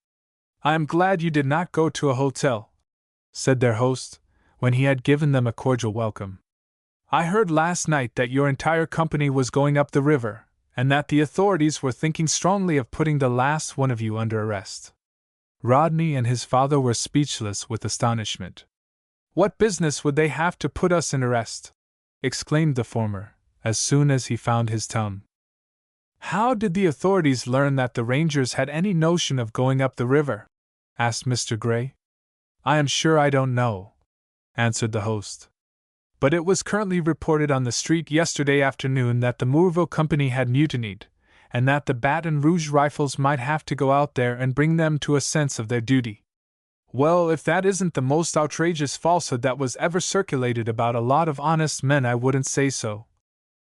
S1: "I am glad you did not go to a hotel," said their host, when he had given them a cordial welcome. "I heard last night that your entire company was going up the river, and that the authorities were thinking strongly of putting the last one of you under arrest." Rodney and his father were speechless with astonishment. "What business would they have to put us in arrest?" exclaimed the former, as soon as he found his tongue. "How did the authorities learn that the Rangers had any notion of going up the river?" asked Mr. Gray. "I am sure I don't know," answered the host. but it was currently reported on the street yesterday afternoon that the Moorville Company had mutinied, and that the Baton Rouge Rifles might have to go out there and bring them to a sense of their duty. Well, if that isn't the most outrageous falsehood that was ever circulated about a lot of honest men, I wouldn't say so,"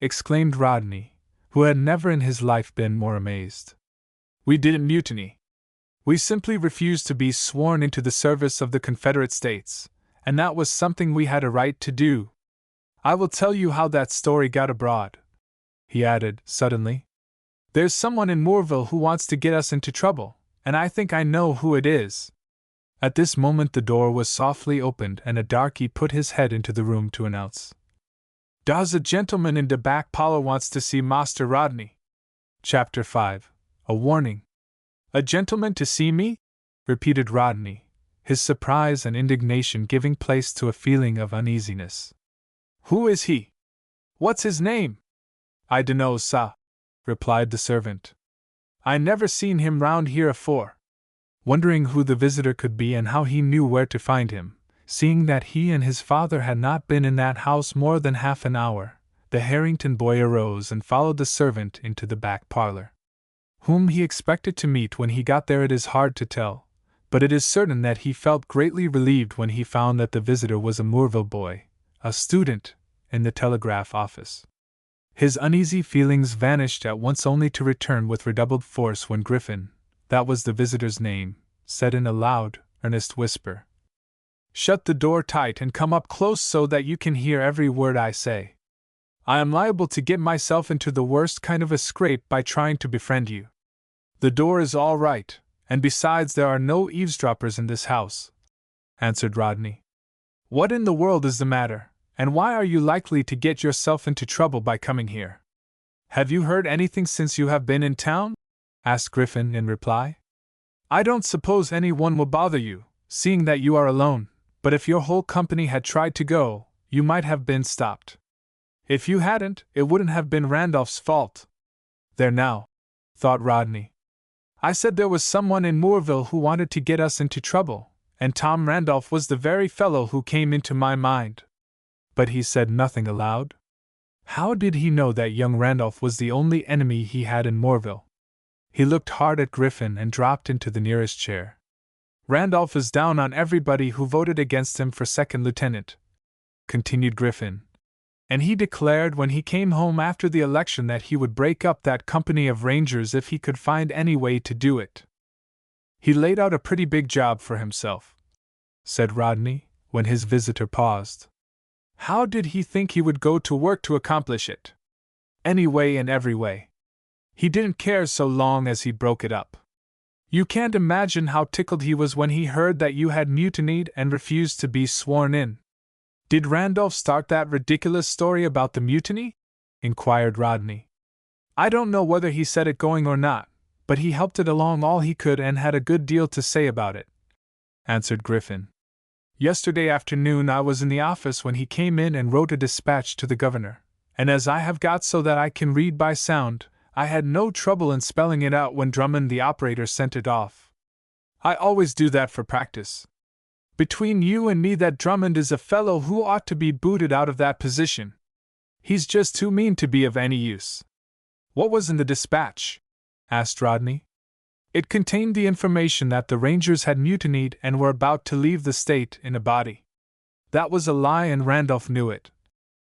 S1: exclaimed Rodney, who had never in his life been more amazed. "We didn't mutiny. We simply refused to be sworn into the service of the Confederate States, and that was something we had a right to do. I will tell you how that story got abroad," he added, suddenly. "There's someone in Moorville who wants to get us into trouble, and I think I know who it is." At this moment the door was softly opened and a darky put his head into the room to announce, "Dar's a gentleman in de back parlor wants to see Master Rodney." Chapter 5. A Warning. "A gentleman to see me?" repeated Rodney, his surprise and indignation giving place to a feeling of uneasiness. "Who is he? What's his name?" "I dunno, sah," replied the servant. "I never seen him round here afore." Wondering who the visitor could be and how he knew where to find him, seeing that he and his father had not been in that house more than half an hour, the Harrington boy arose and followed the servant into the back parlor. Whom he expected to meet when he got there it is hard to tell, but it is certain that he felt greatly relieved when he found that the visitor was a Moorville boy, a student, in the telegraph office. His uneasy feelings vanished at once only to return with redoubled force when Griffin, that was the visitor's name, said in a loud, earnest whisper, "Shut the door tight and come up close so that you can hear every word I say. I am liable to get myself into the worst kind of a scrape by trying to befriend you. The door is all right, and besides there are no eavesdroppers in this house," answered Rodney. "What in the world is the matter, and why are you likely to get yourself into trouble by coming here? Have you heard anything since you have been in town?" asked Griffin in reply. "I don't suppose anyone will bother you, seeing that you are alone, but if your whole company had tried to go, you might have been stopped. If you hadn't, it wouldn't have been Randolph's fault." "There now," thought Rodney. "I said there was someone in Moorville who wanted to get us into trouble, and Tom Randolph was the very fellow who came into my mind." But he said nothing aloud. How did he know that young Randolph was the only enemy he had in Moorville? He looked hard at Griffin and dropped into the nearest chair. "Randolph is down on everybody who voted against him for second lieutenant," continued Griffin, "and he declared when he came home after the election that he would break up that company of Rangers if he could find any way to do it. He laid out a pretty big job for himself," said Rodney, when his visitor paused. "How did he think he would go to work to accomplish it? Any way and every way. He didn't care so long as he broke it up. You can't imagine how tickled he was when he heard that you had mutinied and refused to be sworn in." "Did Randolph start that ridiculous story about the mutiny?" inquired Rodney. "I don't know whether he said it going or not, but he helped it along all he could and had a good deal to say about it," answered Griffin. "Yesterday afternoon I was in the office when he came in and wrote a dispatch to the governor, and as I have got so that I can read by sound, I had no trouble in spelling it out when Drummond the operator sent it off. I always do that for practice. Between you and me, that Drummond is a fellow who ought to be booted out of that position. He's just too mean to be of any use." "What was in the dispatch?" asked Rodney. "It contained the information that the Rangers had mutinied and were about to leave the state in a body." "That was a lie and Randolph knew it,"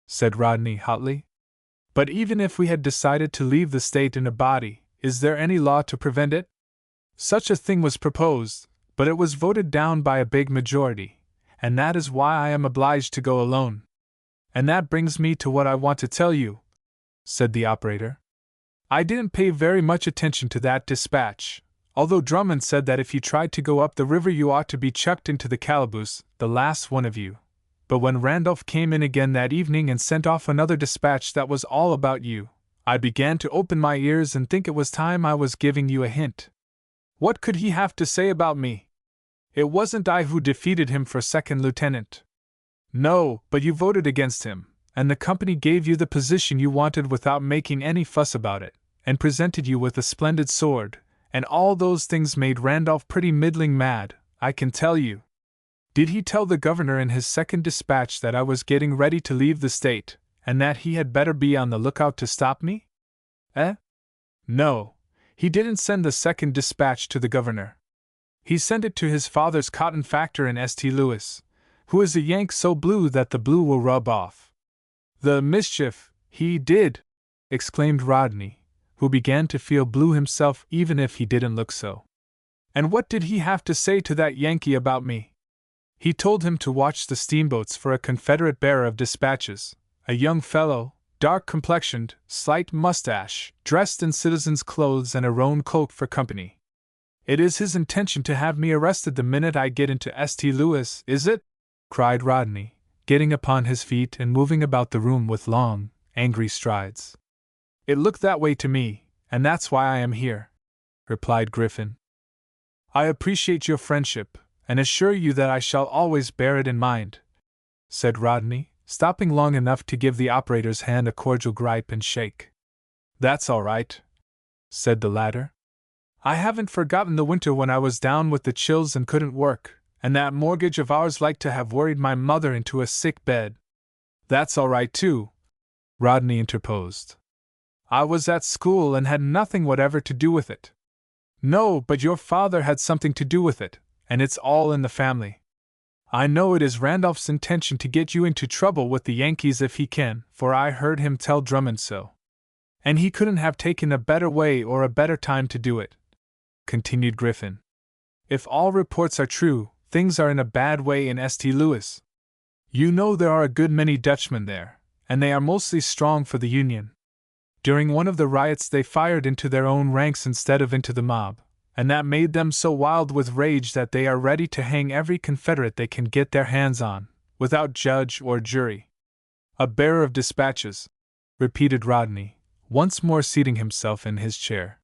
S1: said Rodney hotly. "But even if we had decided to leave the state in a body, is there any law to prevent it? Such a thing was proposed, but it was voted down by a big majority, and that is why I am obliged to go alone. And that brings me to what I want to tell you," said the operator. "I didn't pay very much attention to that dispatch, although Drummond said that if you tried to go up the river you ought to be chucked into the calaboose, the last one of you. But when Randolph came in again that evening and sent off another dispatch that was all about you, I began to open my ears and think it was time I was giving you a hint. What could he have to say about me? It wasn't I who defeated him for second lieutenant. No, but you voted against him, and the company gave you the position you wanted without making any fuss about it, and presented you with a splendid sword, and all those things made Randolph pretty middling mad, I can tell you. Did he tell the governor in his second dispatch that I was getting ready to leave the state, and that he had better be on the lookout to stop me? No, he didn't send the second dispatch to the governor. He sent it to his father's cotton factor in St. Louis, who is a Yank so blue that the blue will rub off. The mischief, he did! Exclaimed Rodney, who began to feel blue himself even if he didn't look so. And what did he have to say to that Yankee about me? He told him to watch the steamboats for a Confederate bearer of dispatches, a young fellow, dark-complexioned, slight mustache, dressed in citizen's clothes and a roan coat for company. It is his intention to have me arrested the minute I get into St. Louis, is it? Cried Rodney, getting upon his feet and moving about the room with long, angry strides. It looked that way to me, and that's why I am here, replied Griffin. I appreciate your friendship, and assure you that I shall always bear it in mind, said Rodney, stopping long enough to give the operator's hand a cordial gripe and shake. That's all right, said the latter. I haven't forgotten the winter when I was down with the chills and couldn't work, and that mortgage of ours like to have worried my mother into a sick bed. That's all right too, Rodney interposed. I was at school and had nothing whatever to do with it. No, but your father had something to do with it, and it's all in the family. I know it is Randolph's intention to get you into trouble with the Yankees if he can, for I heard him tell Drummond so. And he couldn't have taken a better way or a better time to do it, continued Griffin. If all reports are true, things are in a bad way in St. Louis. You know there are a good many Dutchmen there, and they are mostly strong for the Union. During one of the riots they fired into their own ranks instead of into the mob, and that made them so wild with rage that they are ready to hang every Confederate they can get their hands on, without judge or jury. A bearer of dispatches, repeated Rodney, once more seating himself in his chair.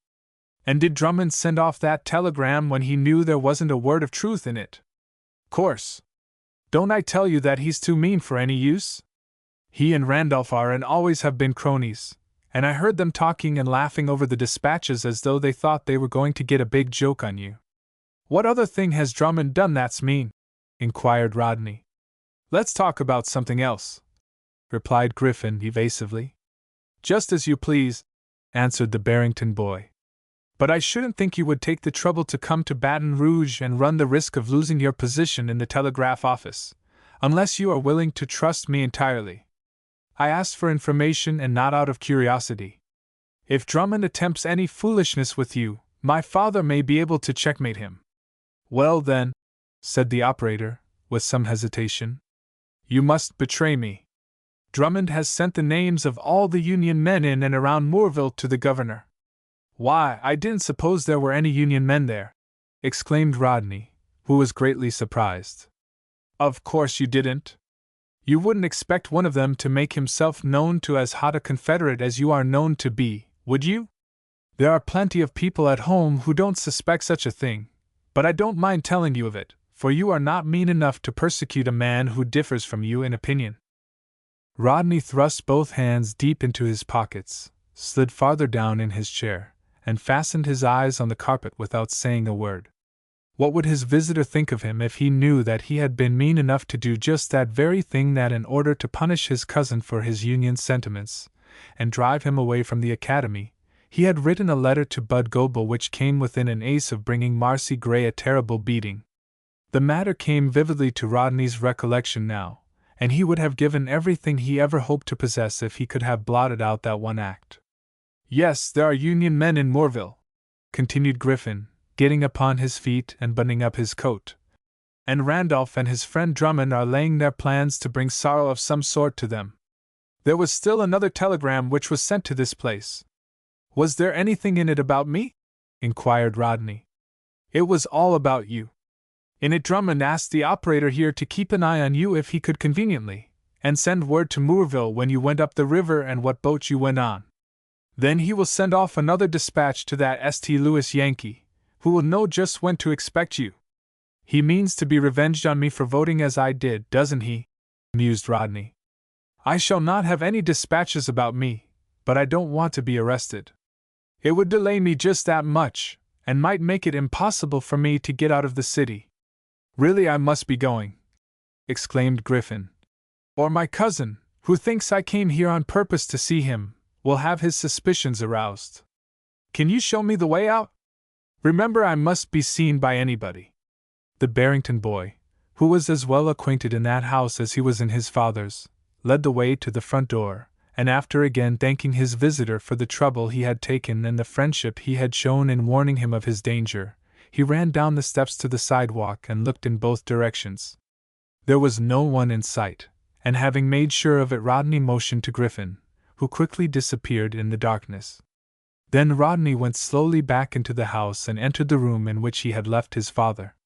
S1: And did Drummond send off that telegram when he knew there wasn't a word of truth in it? Course. Don't I tell you that he's too mean for any use? He and Randolph are and always have been cronies, and I heard them talking and laughing over the dispatches as though they thought they were going to get a big joke on you. What other thing has Drummond done that's mean? Inquired Rodney. Let's talk about something else, replied Griffin evasively. Just as you please, answered the Barrington boy. But I shouldn't think you would take the trouble to come to Baton Rouge and run the risk of losing your position in the telegraph office, unless you are willing to trust me entirely. I asked for information and not out of curiosity. If Drummond attempts any foolishness with you, my father may be able to checkmate him. Well then, said the operator, with some hesitation, you must betray me. Drummond has sent the names of all the Union men in and around Moorville to the governor. Why, I didn't suppose there were any Union men there, exclaimed Rodney, who was greatly surprised. Of course you didn't. You wouldn't expect one of them to make himself known to as hot a Confederate as you are known to be, would you? There are plenty of people at home who don't suspect such a thing, but I don't mind telling you of it, for you are not mean enough to persecute a man who differs from you in opinion. Rodney thrust both hands deep into his pockets, slid farther down in his chair, and fastened his eyes on the carpet without saying a word. What would his visitor think of him if he knew that he had been mean enough to do just that very thing, that in order to punish his cousin for his Union sentiments, and drive him away from the academy, he had written a letter to Bud Goebel which came within an ace of bringing Marcy Gray a terrible beating? The matter came vividly to Rodney's recollection now, and he would have given everything he ever hoped to possess if he could have blotted out that one act. Yes, there are Union men in Moorville, continued Griffin, getting upon his feet and buttoning up his coat. And Randolph and his friend Drummond are laying their plans to bring sorrow of some sort to them. There was still another telegram which was sent to this place. Was there anything in it about me? Inquired Rodney. It was all about you. In it Drummond asked the operator here to keep an eye on you if he could conveniently, and send word to Moorville when you went up the river and what boat you went on. Then he will send off another dispatch to that St. Louis Yankee, who will know just when to expect you. He means to be revenged on me for voting as I did, doesn't he? Mused Rodney. I shall not have any dispatches about me, but I don't want to be arrested. It would delay me just that much, and might make it impossible for me to get out of the city. Really, I must be going, exclaimed Griffin. "Or my cousin, who thinks I came here on purpose to see him, will have his suspicions aroused. Can you show me the way out? Remember, I must be seen by anybody." The Barrington boy, who was as well acquainted in that house as he was in his father's, led the way to the front door, and after again thanking his visitor for the trouble he had taken and the friendship he had shown in warning him of his danger, he ran down the steps to the sidewalk and looked in both directions. There was no one in sight, and having made sure of it, Rodney motioned to Griffin, who quickly disappeared in the darkness. Then Rodney went slowly back into the house and entered the room in which he had left his father.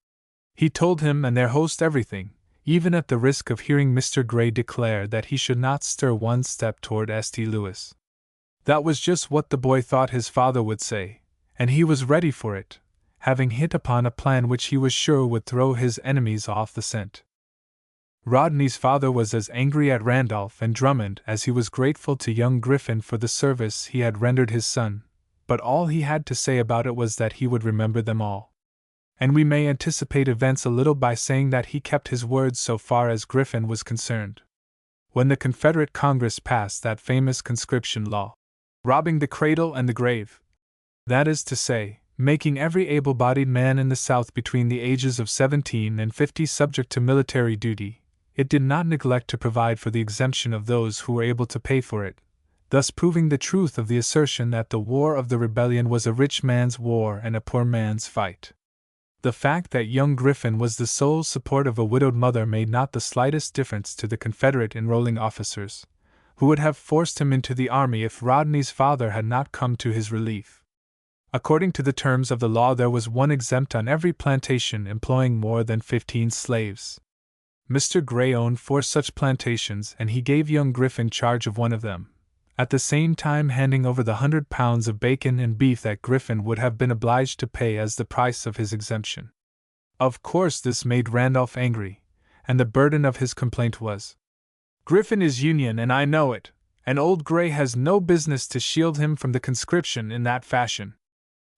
S1: He told him and their host everything, even at the risk of hearing Mr. Gray declare that he should not stir one step toward St. Louis. That was just what the boy thought his father would say, and he was ready for it, having hit upon a plan which he was sure would throw his enemies off the scent. Rodney's father was as angry at Randolph and Drummond as he was grateful to young Griffin for the service he had rendered his son, but all he had to say about it was that he would remember them all. And we may anticipate events a little by saying that he kept his word so far as Griffin was concerned. When the Confederate Congress passed that famous conscription law, robbing the cradle and the grave, that is to say, making every able-bodied man in the South between the ages of 17 and 50 subject to military duty, it did not neglect to provide for the exemption of those who were able to pay for it, thus proving the truth of the assertion that the war of the rebellion was a rich man's war and a poor man's fight. The fact that young Griffin was the sole support of a widowed mother made not the slightest difference to the Confederate enrolling officers, who would have forced him into the army if Rodney's father had not come to his relief. According to the terms of the law, there was one exempt on every plantation employing more than 15 slaves. Mr. Gray owned 4 such plantations, and he gave young Griffin charge of one of them, at the same time handing over the 100 pounds of bacon and beef that Griffin would have been obliged to pay as the price of his exemption. Of course, this made Randolph angry, and the burden of his complaint was, "Griffin is Union, and I know it, and old Gray has no business to shield him from the conscription in that fashion.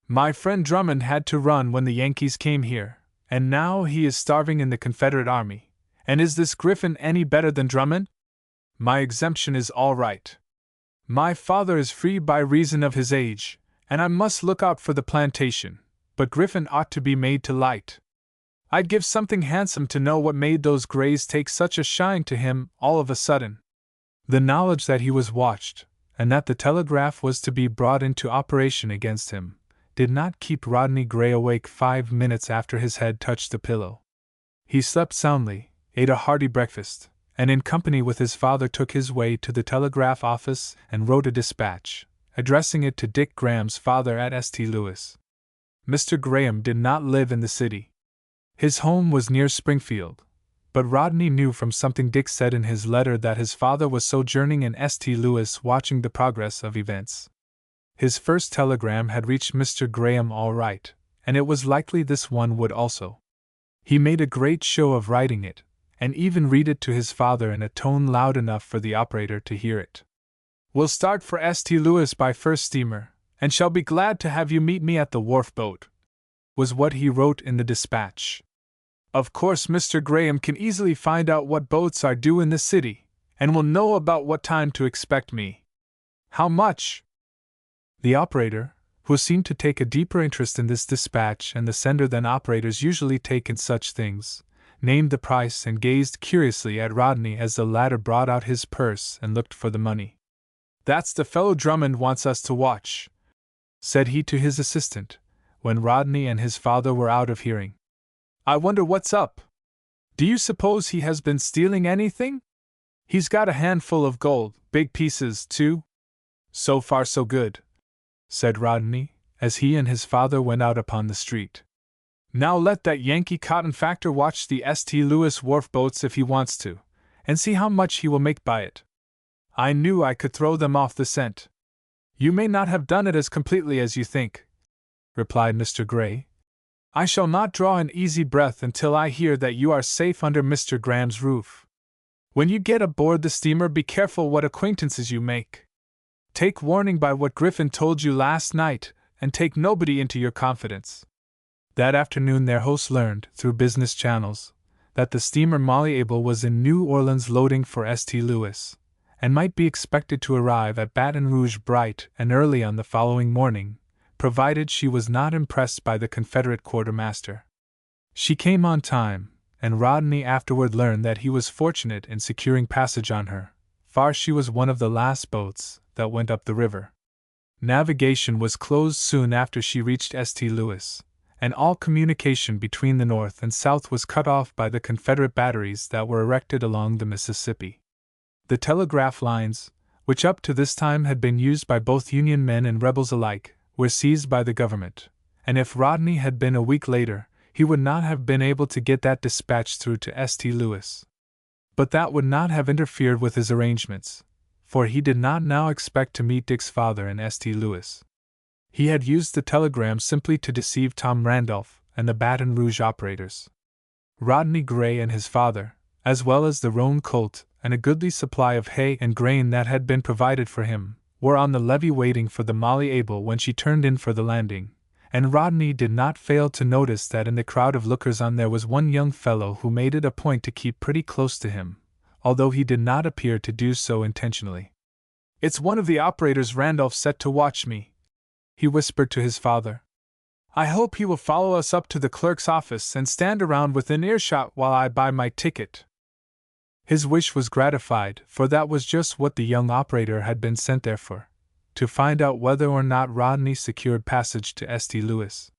S1: My friend Drummond had to run when the Yankees came here, and now he is starving in the Confederate army. And is this Griffin any better than Drummond? My exemption is all right. My father is free by reason of his age, and I must look out for the plantation, but Griffin ought to be made to light. I'd give something handsome to know what made those Grays take such a shine to him all of a sudden." The knowledge that he was watched, and that the telegraph was to be brought into operation against him, did not keep Rodney Gray awake 5 minutes after his head touched the pillow. He slept soundly, ate a hearty breakfast, and in company with his father took his way to the telegraph office and wrote a dispatch, addressing it to Dick Graham's father at St. Louis. Mr. Graham did not live in the city. His home was near Springfield, but Rodney knew from something Dick said in his letter that his father was sojourning in St. Louis watching the progress of events. His first telegram had reached Mr. Graham all right, and it was likely this one would also. He made a great show of writing it, and even read it to his father in a tone loud enough for the operator to hear it. "We'll start for St. Louis by first steamer, and shall be glad to have you meet me at the wharf boat," was what he wrote in the dispatch. "Of course, Mr. Graham can easily find out what boats are due in the city, and will know about what time to expect me. How much?" The operator, who seemed to take a deeper interest in this dispatch and the sender than operators usually take in such things, named the price and gazed curiously at Rodney as the latter brought out his purse and looked for the money. "That's the fellow Drummond wants us to watch," said he to his assistant, when Rodney and his father were out of hearing. "I wonder what's up. Do you suppose he has been stealing anything? He's got a handful of gold, big pieces, too." "So far so good," said Rodney, as he and his father went out upon the street. "Now let that Yankee cotton factor watch the St. Louis wharf boats if he wants to, and see how much he will make by it. I knew I could throw them off the scent." "You may not have done it as completely as you think," replied Mr. Gray. "I shall not draw an easy breath until I hear that you are safe under Mr. Graham's roof. When you get aboard the steamer, be careful what acquaintances you make. Take warning by what Griffin told you last night, and take nobody into your confidence." That afternoon their host learned, through business channels, that the steamer Malleable was in New Orleans loading for St. Louis, and might be expected to arrive at Baton Rouge bright and early on the following morning, provided she was not impressed by the Confederate quartermaster. She came on time, and Rodney afterward learned that he was fortunate in securing passage on her, for she was one of the last boats that went up the river. Navigation was closed soon after she reached St. Louis, and all communication between the North and South was cut off by the Confederate batteries that were erected along the Mississippi. The telegraph lines, which up to this time had been used by both Union men and rebels alike, were seized by the government, and if Rodney had been a week later, he would not have been able to get that dispatch through to St. Louis. But that would not have interfered with his arrangements, for he did not now expect to meet Dick's father in St. Louis. He had used the telegram simply to deceive Tom Randolph and the Baton Rouge operators. Rodney Gray and his father, as well as the roan colt and a goodly supply of hay and grain that had been provided for him, were on the levee waiting for the Malleable when she turned in for the landing, and Rodney did not fail to notice that in the crowd of lookers-on there was one young fellow who made it a point to keep pretty close to him, although he did not appear to do so intentionally. "It's one of the operators Randolph set to watch me," he whispered to his father. "I hope he will follow us up to the clerk's office and stand around within earshot while I buy my ticket." His wish was gratified, for that was just what the young operator had been sent there for, to find out whether or not Rodney secured passage to St. Louis.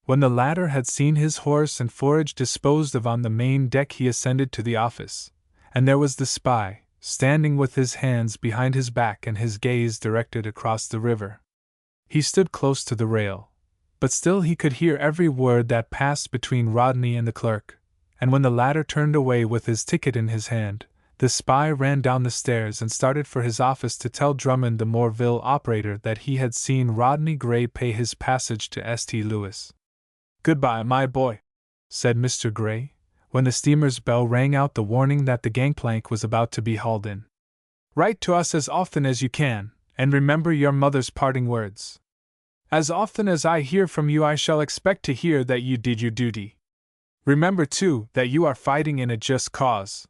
S1: When the latter had seen his horse and forage disposed of on the main deck, he ascended to the office, and there was the spy, standing with his hands behind his back and his gaze directed across the river. He stood close to the rail, but still he could hear every word that passed between Rodney and the clerk, and when the latter turned away with his ticket in his hand, the spy ran down the stairs and started for his office to tell Drummond the Morville operator that he had seen Rodney Gray pay his passage to St. Louis. "Goodbye, my boy," said Mr. Gray, when the steamer's bell rang out the warning that the gangplank was about to be hauled in. "Write to us as often as you can, and remember your mother's parting words. As often as I hear from you, I shall expect to hear that you did your duty. Remember, too, that you are fighting in a just cause.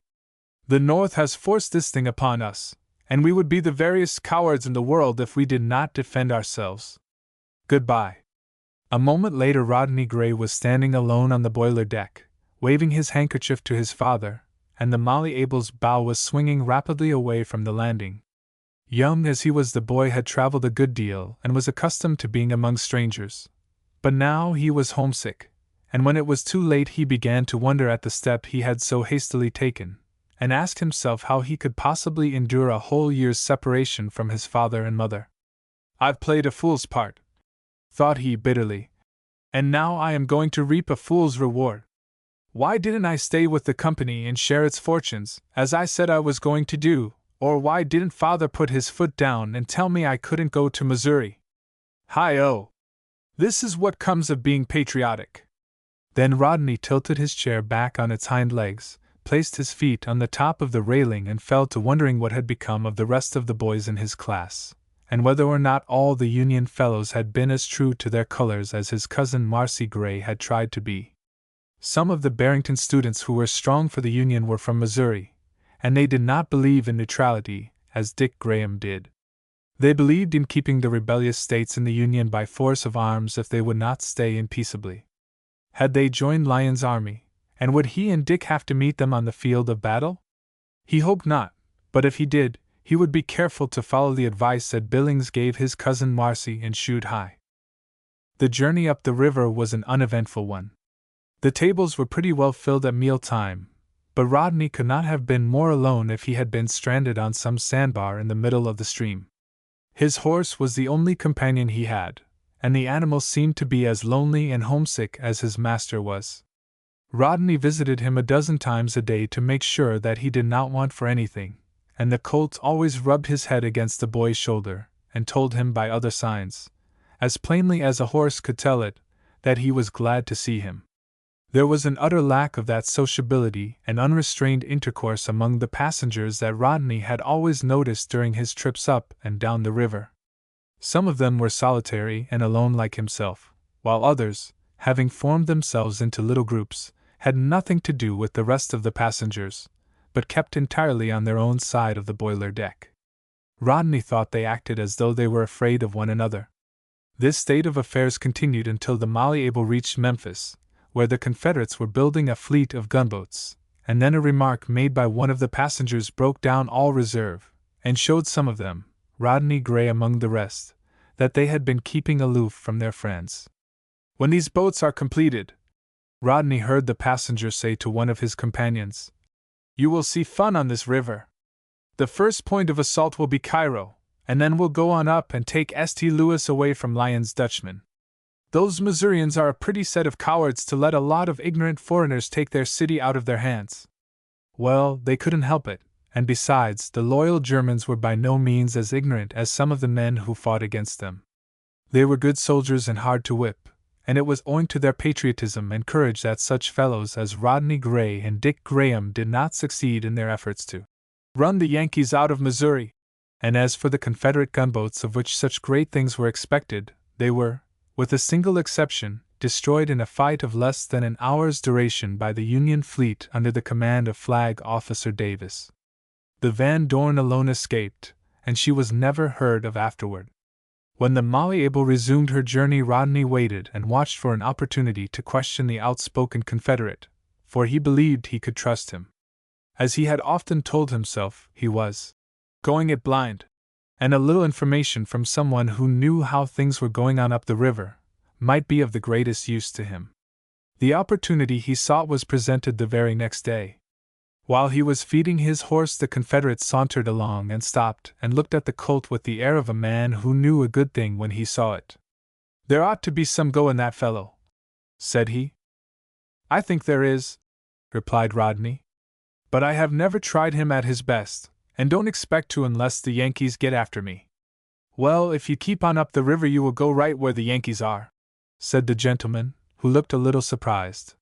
S1: The North has forced this thing upon us, and we would be the veriest cowards in the world if we did not defend ourselves. Goodbye." A moment later, Rodney Gray was standing alone on the boiler deck, waving his handkerchief to his father, and the Malleable's bow was swinging rapidly away from the landing. Young as he was, the boy had traveled a good deal and was accustomed to being among strangers. But now he was homesick, and when it was too late he began to wonder at the step he had so hastily taken, and asked himself how he could possibly endure a whole year's separation from his father and mother. "I've played a fool's part," thought he bitterly, "and now I am going to reap a fool's reward. Why didn't I stay with the company and share its fortunes, as I said I was going to do? Or why didn't father put his foot down and tell me I couldn't go to Missouri? Hi-oh! This is what comes of being patriotic." Then Rodney tilted his chair back on its hind legs, placed his feet on the top of the railing, and fell to wondering what had become of the rest of the boys in his class, and whether or not all the Union fellows had been as true to their colors as his cousin Marcy Gray had tried to be. Some of the Barrington students who were strong for the Union were from Missouri, and they did not believe in neutrality, as Dick Graham did. They believed in keeping the rebellious states in the Union by force of arms if they would not stay in peaceably. Had they joined Lyon's army, and would he and Dick have to meet them on the field of battle? He hoped not, but if he did, he would be careful to follow the advice that Billings gave his cousin Marcy and shoot high. The journey up the river was an uneventful one. The tables were pretty well filled at meal time, but Rodney could not have been more alone if he had been stranded on some sandbar in the middle of the stream. His horse was the only companion he had, and the animal seemed to be as lonely and homesick as his master was. Rodney visited him a dozen times a day to make sure that he did not want for anything, and the colt always rubbed his head against the boy's shoulder and told him by other signs, as plainly as a horse could tell it, that he was glad to see him. There was an utter lack of that sociability and unrestrained intercourse among the passengers that Rodney had always noticed during his trips up and down the river. Some of them were solitary and alone like himself, while others, having formed themselves into little groups, had nothing to do with the rest of the passengers, but kept entirely on their own side of the boiler deck. Rodney thought they acted as though they were afraid of one another. This state of affairs continued until the Malleable reached Memphis, where the Confederates were building a fleet of gunboats, and then a remark made by one of the passengers broke down all reserve, and showed some of them, Rodney Gray among the rest, that they had been keeping aloof from their friends. "When these boats are completed," Rodney heard the passenger say to one of his companions, "you will see fun on this river. The first point of assault will be Cairo, and then we'll go on up and take St. Louis away from Lyon's Dutchmen. Those Missourians are a pretty set of cowards to let a lot of ignorant foreigners take their city out of their hands." Well, they couldn't help it, and besides, the loyal Germans were by no means as ignorant as some of the men who fought against them. They were good soldiers and hard to whip, and it was owing to their patriotism and courage that such fellows as Rodney Gray and Dick Graham did not succeed in their efforts to run the Yankees out of Missouri. And as for the Confederate gunboats of which such great things were expected, they were, with a single exception, destroyed in a fight of less than an hour's duration by the Union fleet under the command of Flag Officer Davis. The Van Dorn alone escaped, and she was never heard of afterward. When the Malleable resumed her journey, Rodney waited and watched for an opportunity to question the outspoken Confederate, for he believed he could trust him. As he had often told himself, he was going it blind, and a little information from someone who knew how things were going on up the river might be of the greatest use to him. The opportunity he sought was presented the very next day. While he was feeding his horse, the Confederate sauntered along and stopped and looked at the colt with the air of a man who knew a good thing when he saw it. "There ought to be some go in that fellow," said he. "I think there is," replied Rodney. "But I have never tried him at his best, and don't expect to unless the Yankees get after me." "Well, if you keep on up the river you will go right where the Yankees are," said the gentleman, who looked a little surprised.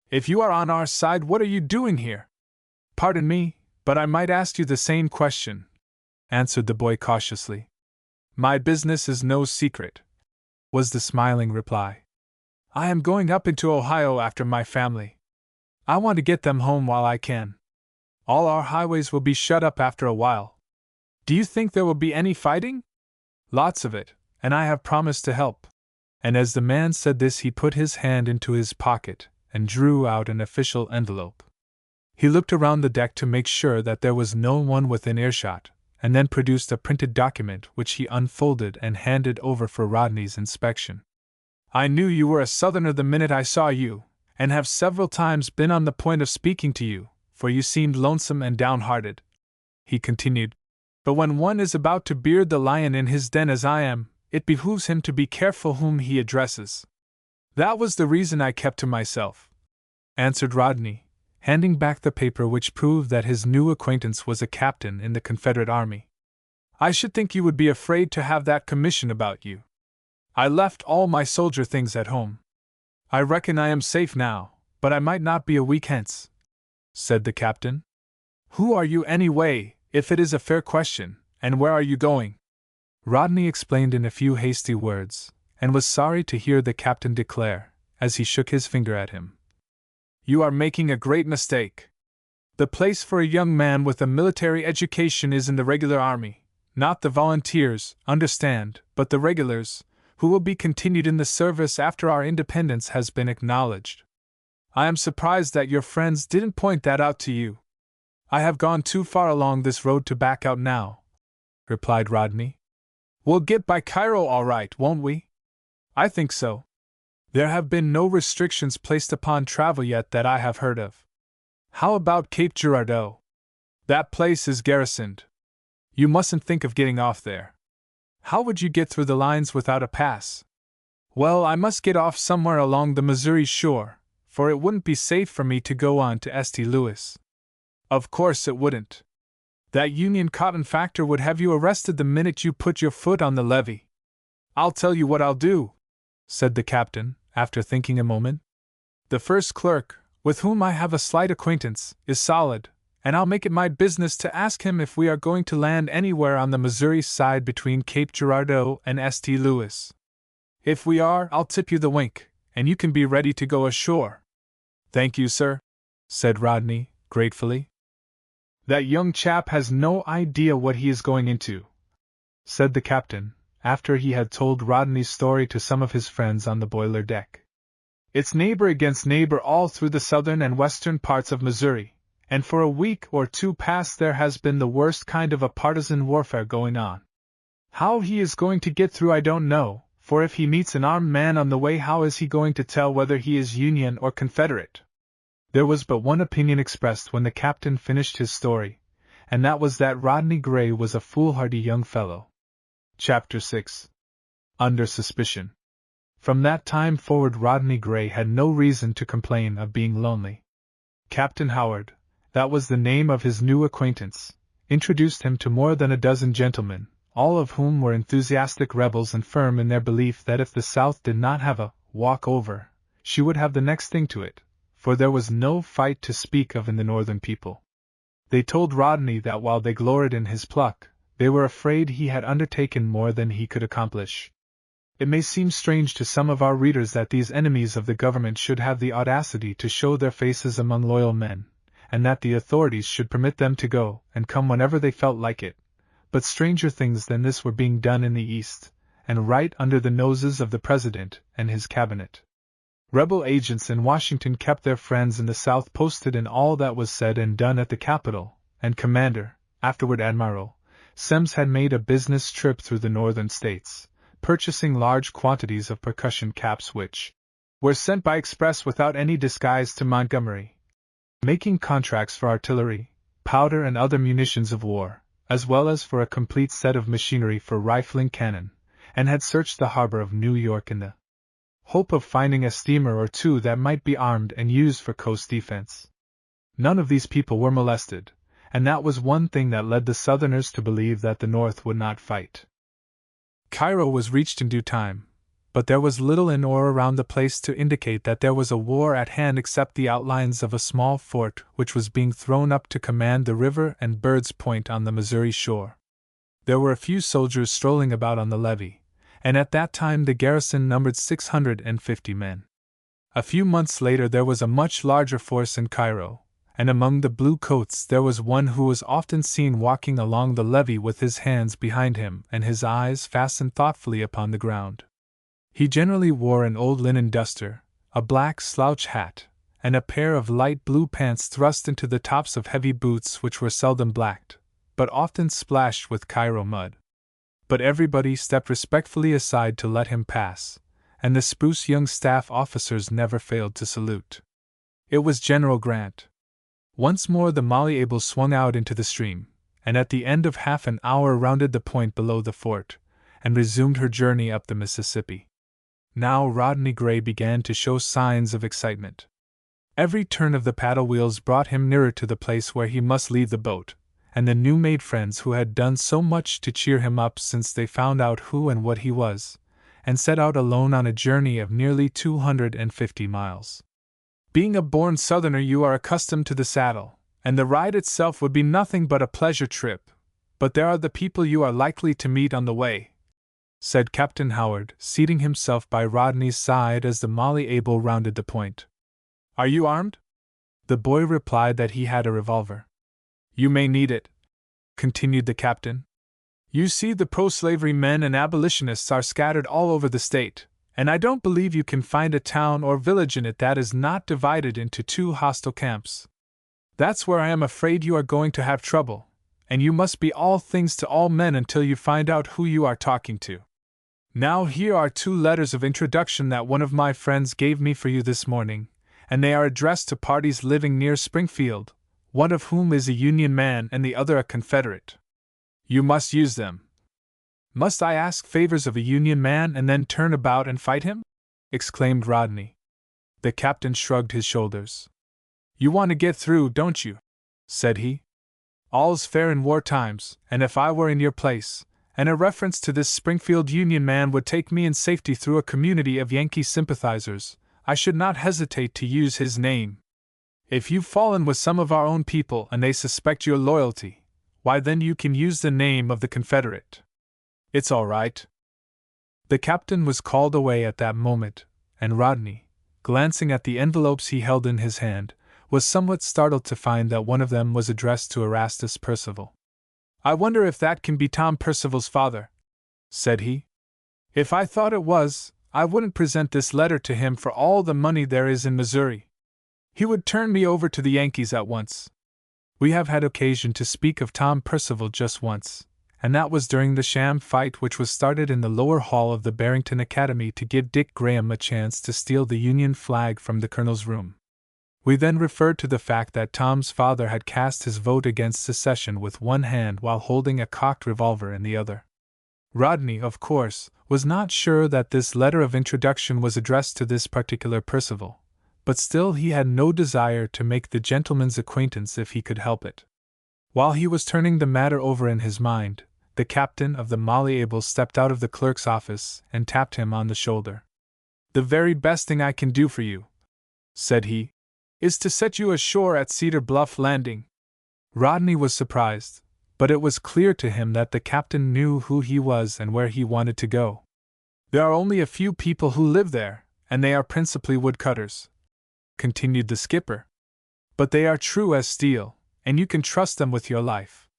S1: "If you are on our side, what are you doing here?" "Pardon me, but I might ask you the same question," answered the boy cautiously. "My business is no secret," was the smiling reply. "I am going up into Ohio after my family. I want to get them home while I can. All our highways will be shut up after a while. Do you think there will be any fighting?" "Lots of it, and I have promised to help." And as the man said this, he put his hand into his pocket and drew out an official envelope. He looked around the deck to make sure that there was no one within earshot, and then produced a printed document which he unfolded and handed over for Rodney's inspection. "I knew you were a Southerner the minute I saw you, and have several times been on the point of speaking to you, for you seemed lonesome and downhearted," he continued. "But when one is about to beard the lion in his den as I am, it behooves him to be careful whom he addresses. That was the reason I kept to myself," answered Rodney, handing back the paper which proved that his new acquaintance was a captain in the Confederate Army. "I should think you would be afraid to have that commission about you. I left all my soldier things at home. I reckon I am safe now, but I might not be a week hence," said the captain. "Who are you anyway, if it is a fair question, and where are you going?" Rodney explained in a few hasty words, and was sorry to hear the captain declare, as he shook his finger at him, "You are making a great mistake. The place for a young man with a military education is in the regular army, not the volunteers, understand, but the regulars, who will be continued in the service after our independence has been acknowledged. I am surprised that your friends didn't point that out to you." "I have gone too far along this road to back out now," replied Rodney. "We'll get by Cairo all right, won't we?" "I think so. There have been no restrictions placed upon travel yet that I have heard of." "How about Cape Girardeau?" "That place is garrisoned. You mustn't think of getting off there." "How would you get through the lines without a pass?" "Well, I must get off somewhere along the Missouri shore, for it wouldn't be safe for me to go on to St. Louis." "Of course it wouldn't. That Union cotton factor would have you arrested the minute you put your foot on the levee." "I'll tell you what I'll do," said the captain, after thinking a moment. "The first clerk, with whom I have a slight acquaintance, is solid, and I'll make it my business to ask him if we are going to land anywhere on the Missouri side between Cape Girardeau and St. Louis. If we are, I'll tip you the wink, and you can be ready to go ashore." Thank you, sir, said Rodney, gratefully. That young chap has no idea what he is going into, said the captain, after he had told Rodney's story to some of his friends on the boiler deck. It's neighbor against neighbor all through the southern and western parts of Missouri, and for a week or two past there has been the worst kind of a partisan warfare going on. How he is going to get through I don't know, for if he meets an armed man on the way, how is he going to tell whether he is Union or Confederate? There was but one opinion expressed when the captain finished his story, and that was that Rodney Gray was a foolhardy young fellow. Chapter 6. Under Suspicion. From that time forward Rodney Gray had no reason to complain of being lonely. Captain Howard, that was the name of his new acquaintance, introduced him to more than a dozen gentlemen, all of whom were enthusiastic rebels and firm in their belief that if the South did not have a walk-over, she would have the next thing to it, for there was no fight to speak of in the Northern people. They told Rodney that while they gloried in his pluck, they were afraid he had undertaken more than he could accomplish. It may seem strange to some of our readers that these enemies of the government should have the audacity to show their faces among loyal men, and that the authorities should permit them to go and come whenever they felt like it, but stranger things than this were being done in the East, and right under the noses of the President and his cabinet. Rebel agents in Washington kept their friends in the South posted in all that was said and done at the Capitol, and Commander, afterward Admiral, Semmes had made a business trip through the northern states, purchasing large quantities of percussion caps which were sent by express without any disguise to Montgomery, making contracts for artillery, powder and other munitions of war, as well as for a complete set of machinery for rifling cannon, and had searched the harbor of New York in the hope of finding a steamer or two that might be armed and used for coast defense. None of these people were molested, and that was one thing that led the Southerners to believe that the North would not fight. Cairo was reached in due time, but there was little in or around the place to indicate that there was a war at hand except the outlines of a small fort which was being thrown up to command the river and Bird's Point on the Missouri shore. There were a few soldiers strolling about on the levee, and at that time the garrison numbered 650 men. A few months later there was a much larger force in Cairo, and among the blue coats there was one who was often seen walking along the levee with his hands behind him and his eyes fastened thoughtfully upon the ground. He generally wore an old linen duster, a black slouch hat, and a pair of light blue pants thrust into the tops of heavy boots which were seldom blacked, but often splashed with Cairo mud. But everybody stepped respectfully aside to let him pass, and the spruce young staff officers never failed to salute. It was General Grant. Once more the Malleable swung out into the stream, and at the end of half an hour rounded the point below the fort, and resumed her journey up the Mississippi. Now Rodney Gray began to show signs of excitement. Every turn of the paddle wheels brought him nearer to the place where he must leave the boat, and the new-made friends who had done so much to cheer him up since they found out who and what he was, and set out alone on a journey of nearly 250 miles. Being a born Southerner, you are accustomed to the saddle, and the ride itself would be nothing but a pleasure trip, but there are the people you are likely to meet on the way, said Captain Howard, seating himself by Rodney's side as the Malleable rounded the point. Are you armed? The boy replied that he had a revolver. You may need it, continued the captain. You see, the pro-slavery men and abolitionists are scattered all over the state, and I don't believe you can find a town or village in it that is not divided into two hostile camps. That's where I am afraid you are going to have trouble, and you must be all things to all men until you find out who you are talking to. Now here are 2 letters of introduction that one of my friends gave me for you this morning, and they are addressed to parties living near Springfield, one of whom is a Union man and the other a Confederate. You must use them. Must I ask favors of a Union man and then turn about and fight him? Exclaimed Rodney. The captain shrugged his shoulders. You want to get through, don't you? Said he. All's fair in war times, and if I were in your place, and a reference to this Springfield Union man would take me in safety through a community of Yankee sympathizers, I should not hesitate to use his name. If you've fallen with some of our own people and they suspect your loyalty, why then you can use the name of the Confederate. It's all right. The captain was called away at that moment, and Rodney, glancing at the envelopes he held in his hand, was somewhat startled to find that one of them was addressed to Erastus Percival. "I wonder if that can be Tom Percival's father," said he. "If I thought it was, I wouldn't present this letter to him for all the money there is in Missouri. He would turn me over to the Yankees at once." We have had occasion to speak of Tom Percival just once, and that was during the sham fight which was started in the lower hall of the Barrington Academy to give Dick Graham a chance to steal the Union flag from the colonel's room. We then referred to the fact that Tom's father had cast his vote against secession with one hand while holding a cocked revolver in the other. Rodney, of course, was not sure that this letter of introduction was addressed to this particular Percival, but still he had no desire to make the gentleman's acquaintance if he could help it. While he was turning the matter over in his mind, the captain of the Malleables stepped out of the clerk's office and tapped him on the shoulder. "The very best thing I can do for you," said he, "is to set you ashore at Cedar Bluff Landing." Rodney was surprised, but it was clear to him that the captain knew who he was and where he wanted to go. "There are only a few people who live there, and they are principally woodcutters," continued the skipper. "But they are true as steel, and you can trust them with your life.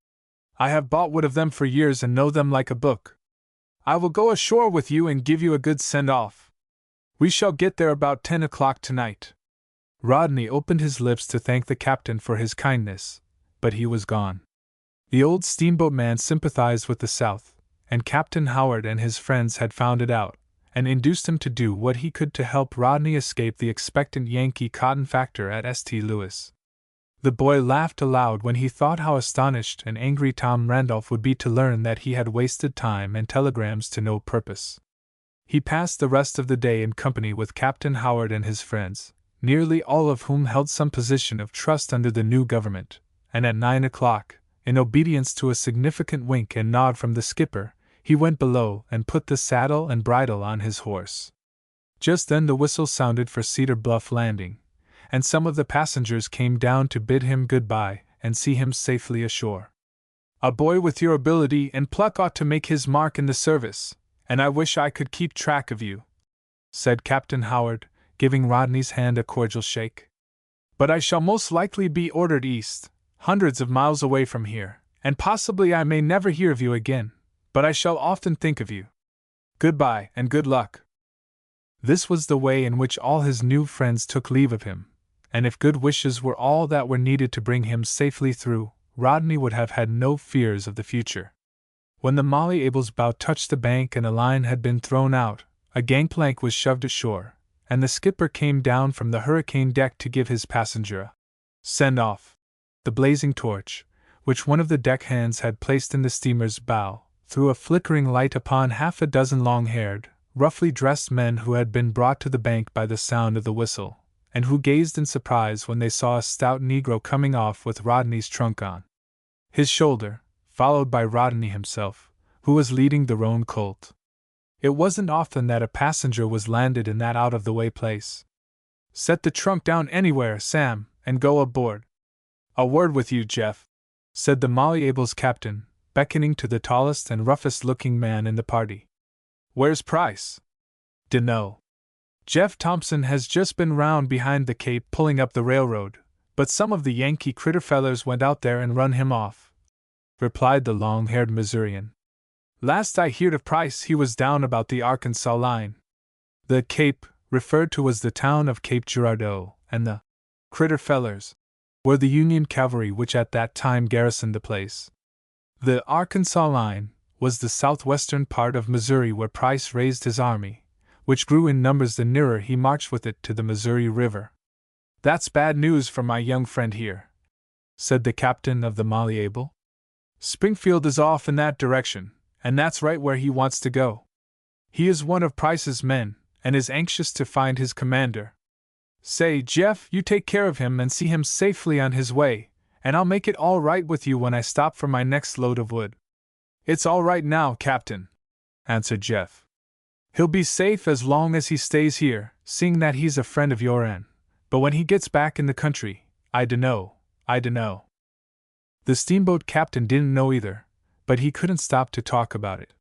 S1: I have bought wood of them for years and know them like a book. I will go ashore with you and give you a good send-off. We shall get there about 10 o'clock tonight." Rodney opened his lips to thank the captain for his kindness, but he was gone. The old steamboat man sympathized with the South, and Captain Howard and his friends had found it out, and induced him to do what he could to help Rodney escape the expectant Yankee cotton factor at St. Louis. The boy laughed aloud when he thought how astonished and angry Tom Randolph would be to learn that he had wasted time and telegrams to no purpose. He passed the rest of the day in company with Captain Howard and his friends, nearly all of whom held some position of trust under the new government, and at 9 o'clock, in obedience to a significant wink and nod from the skipper, he went below and put the saddle and bridle on his horse. Just then the whistle sounded for Cedar Bluff Landing, and some of the passengers came down to bid him good-bye and see him safely ashore. "A boy with your ability and pluck ought to make his mark in the service, and I wish I could keep track of you," said Captain Howard, giving Rodney's hand a cordial shake. "But I shall most likely be ordered east, hundreds of miles away from here, and possibly I may never hear of you again, but I shall often think of you. Goodbye and good luck." This was the way in which all his new friends took leave of him, and if good wishes were all that were needed to bring him safely through, Rodney would have had no fears of the future. When the Malleable's bow touched the bank and a line had been thrown out, a gangplank was shoved ashore, and the skipper came down from the hurricane deck to give his passenger a send-off. The blazing torch, which one of the deck hands had placed in the steamer's bow, threw a flickering light upon half a dozen long-haired, roughly dressed men who had been brought to the bank by the sound of the whistle, and who gazed in surprise when they saw a stout Negro coming off with Rodney's trunk on his shoulder, followed by Rodney himself, who was leading the roan colt. It wasn't often that a passenger was landed in that out-of-the-way place. "Set the trunk down anywhere, Sam, and go aboard." "A word with you, Jeff," said the Malleable's captain, beckoning to the tallest and roughest-looking man in the party. "Where's Price?" "Dunno. Jeff Thompson has just been round behind the Cape pulling up the railroad, but some of the Yankee critter fellers went out there and run him off," replied the long-haired Missourian. "Last I heard of Price he was down about the Arkansas line." The Cape referred to was the town of Cape Girardeau, and the critter fellers were the Union cavalry which at that time garrisoned the place. The Arkansas line was the southwestern part of Missouri where Price raised his army, which grew in numbers the nearer he marched with it to the Missouri River. "That's bad news for my young friend here," said the captain of the Malleable. "Springfield is off in that direction, and that's right where he wants to go. He is one of Price's men, and is anxious to find his commander. Say, Jeff, you take care of him and see him safely on his way, and I'll make it all right with you when I stop for my next load of wood." "It's all right now, Captain," answered Jeff. "He'll be safe as long as he stays here, seeing that he's a friend of your'n, but when he gets back in the country, I dunno. The steamboat captain didn't know either, but he couldn't stop to talk about it.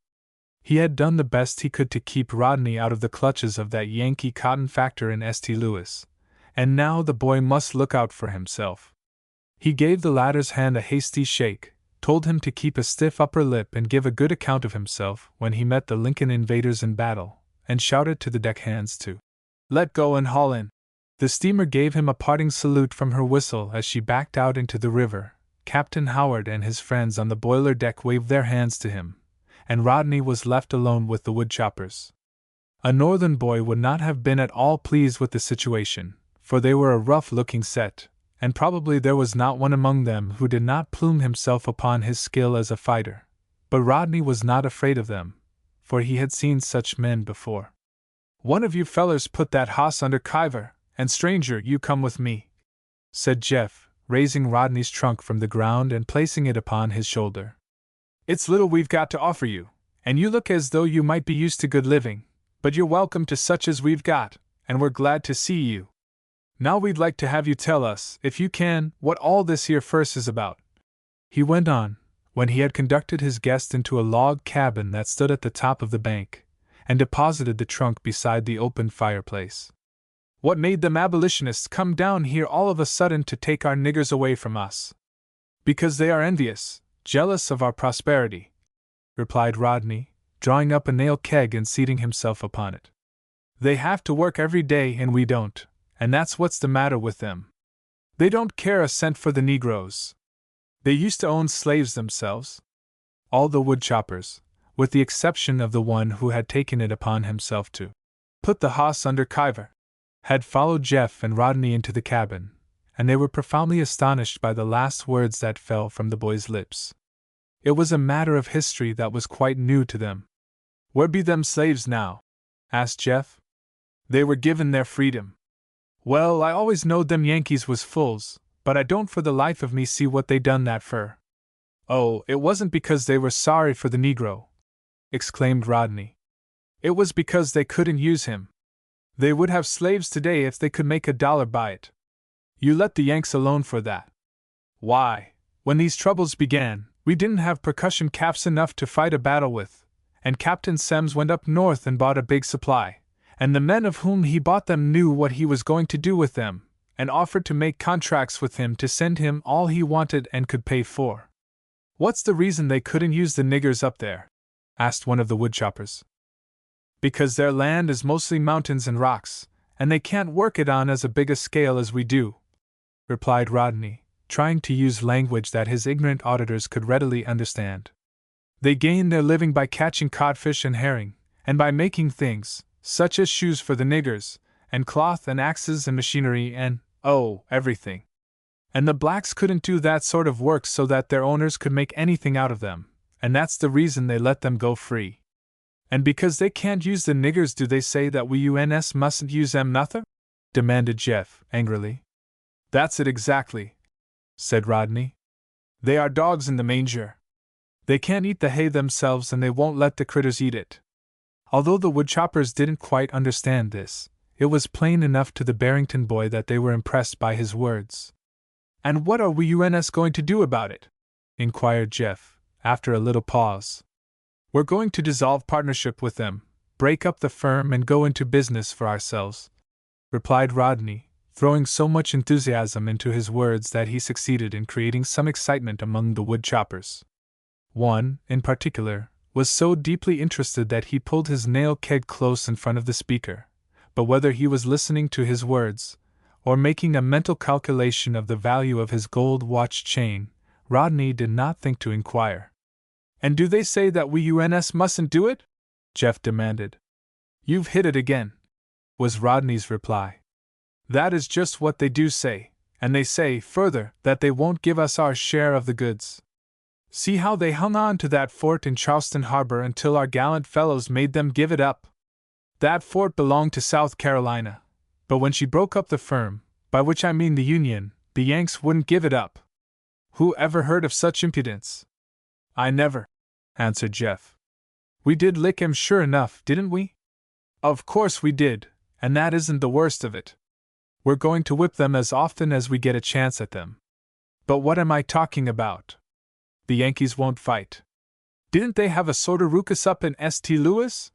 S1: He had done the best he could to keep Rodney out of the clutches of that Yankee cotton factor in St. Louis, and now the boy must look out for himself. He gave the latter's hand a hasty shake, told him to keep a stiff upper lip and give a good account of himself when he met the Lincoln invaders in battle, and shouted to the deckhands to let go and haul in. The steamer gave him a parting salute from her whistle as she backed out into the river. Captain Howard and his friends on the boiler deck waved their hands to him, and Rodney was left alone with the woodchoppers. A northern boy would not have been at all pleased with the situation, for they were a rough-looking set, and probably there was not one among them who did not plume himself upon his skill as a fighter. But Rodney was not afraid of them, for he had seen such men before. "One of you fellers put that hoss under kiver, and stranger, you come with me," said Jeff, raising Rodney's trunk from the ground and placing it upon his shoulder. "It's little we've got to offer you, and you look as though you might be used to good living, but you're welcome to such as we've got, and we're glad to see you. Now we'd like to have you tell us, if you can, what all this here fuss is about," he went on, when he had conducted his guest into a log cabin that stood at the top of the bank, and deposited the trunk beside the open fireplace. "What made them abolitionists come down here all of a sudden to take our niggers away from us?" "Because they are envious, jealous of our prosperity," replied Rodney, drawing up a nail keg and seating himself upon it. "They have to work every day and we don't, and that's what's the matter with them. They don't care a cent for the Negroes. They used to own slaves themselves." All the woodchoppers, with the exception of the one who had taken it upon himself to put the hoss under kiver, had followed Jeff and Rodney into the cabin, and they were profoundly astonished by the last words that fell from the boy's lips. It was a matter of history that was quite new to them. "Where be them slaves now?" asked Jeff. "They were given their freedom." "Well, I always knowed them Yankees was fools, but I don't for the life of me see what they done that fer." "Oh, it wasn't because they were sorry for the Negro," exclaimed Rodney. "It was because they couldn't use him. They would have slaves today if they could make $1 by it. You let the Yanks alone for that. Why, when these troubles began, we didn't have percussion caps enough to fight a battle with, and Captain Semmes went up north and bought a big supply, and the men of whom he bought them knew what he was going to do with them, and offered to make contracts with him to send him all he wanted and could pay for." "What's the reason they couldn't use the niggers up there?" asked one of the woodchoppers. "Because their land is mostly mountains and rocks, and they can't work it on as big a scale as we do," replied Rodney, trying to use language that his ignorant auditors could readily understand. "They gain their living by catching codfish and herring, and by making things, such as shoes for the niggers, and cloth and axes and machinery and, oh, everything. And the blacks couldn't do that sort of work so that their owners could make anything out of them, and that's the reason they let them go free." "And because they can't use the niggers, do they say that we UNS mustn't use them nother?" demanded Jeff, angrily. "That's it exactly," said Rodney. "They are dogs in the manger. They can't eat the hay themselves and they won't let the critters eat it." Although the woodchoppers didn't quite understand this, it was plain enough to the Barrington boy that they were impressed by his words. "And what are we UNS going to do about it?" inquired Jeff, after a little pause. "We're going to dissolve partnership with them, break up the firm and go into business for ourselves," replied Rodney, throwing so much enthusiasm into his words that he succeeded in creating some excitement among the woodchoppers. One, in particular, was so deeply interested that he pulled his nail keg close in front of the speaker, but whether he was listening to his words, or making a mental calculation of the value of his gold watch chain, Rodney did not think to inquire. "And do they say that we UNS mustn't do it?" Jeff demanded. "You've hit it again," was Rodney's reply. "That is just what they do say, and they say, further, that they won't give us our share of the goods. See how they hung on to that fort in Charleston Harbor until our gallant fellows made them give it up. That fort belonged to South Carolina, but when she broke up the firm, by which I mean the Union, the Yanks wouldn't give it up. Who ever heard of such impudence?" "I never," answered Jeff. "We did lick 'em sure enough, didn't we?" "Of course we did, and that isn't the worst of it. We're going to whip them as often as we get a chance at them. But what am I talking about? The Yankees won't fight. Didn't they have a sort of ruckus up in St. Louis?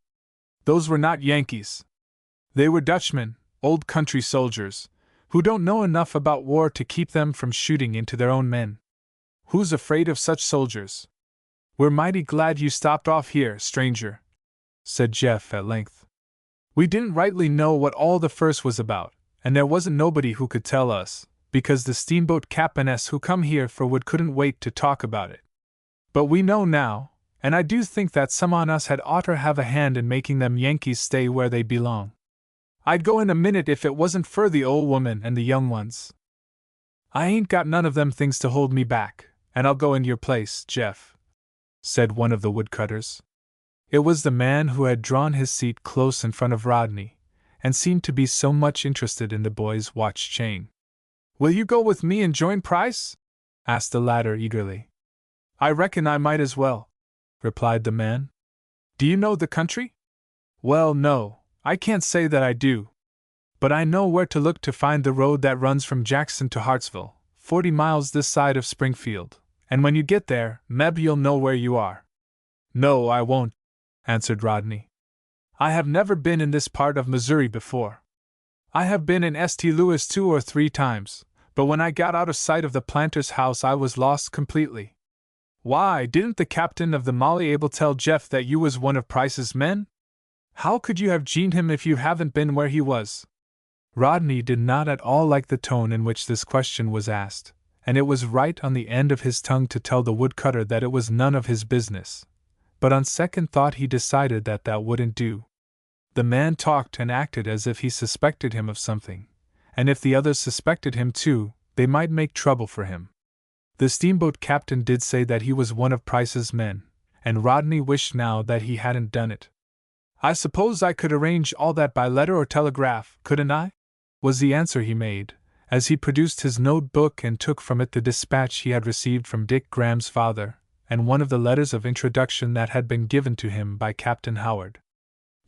S1: Those were not Yankees. They were Dutchmen, old country soldiers, who don't know enough about war to keep them from shooting into their own men. Who's afraid of such soldiers? We're mighty glad you stopped off here, stranger, said Jeff at length. We didn't rightly know what all the fuss was about, and there wasn't nobody who could tell us, because the steamboat captainess who come here for wood couldn't wait to talk about it. But we know now, and I do think that some on us had oughter have a hand in making them Yankees stay where they belong. I'd go in a minute if it wasn't for the old woman and the young ones. I ain't got none of them things to hold me back, and I'll go in your place, Jeff, said one of the woodcutters. It was the man who had drawn his seat close in front of Rodney, and seemed to be so much interested in the boy's watch chain. Will you go with me and join Price? Asked the latter eagerly. I reckon I might as well, replied the man. Do you know the country? Well, no, I can't say that I do. But I know where to look to find the road that runs from Jackson to Hartsville, 40 miles this side of Springfield, and when you get there, mebbe you'll know where you are. No, I won't, answered Rodney. I have never been in this part of Missouri before. I have been in St. Louis 2 or 3 times, but when I got out of sight of the planter's house I was lost completely. Why, didn't the captain of the Molly Able tell Jeff that you was one of Price's men? How could you have geened him if you haven't been where he was? Rodney did not at all like the tone in which this question was asked, and it was right on the end of his tongue to tell the woodcutter that it was none of his business. But on second thought he decided that that wouldn't do. The man talked and acted as if he suspected him of something, and if the others suspected him too, they might make trouble for him. The steamboat captain did say that he was one of Price's men, and Rodney wished now that he hadn't done it. I suppose I could arrange all that by letter or telegraph, couldn't I? Was the answer he made, as he produced his notebook and took from it the dispatch he had received from Dick Graham's father, and one of the letters of introduction that had been given to him by Captain Howard.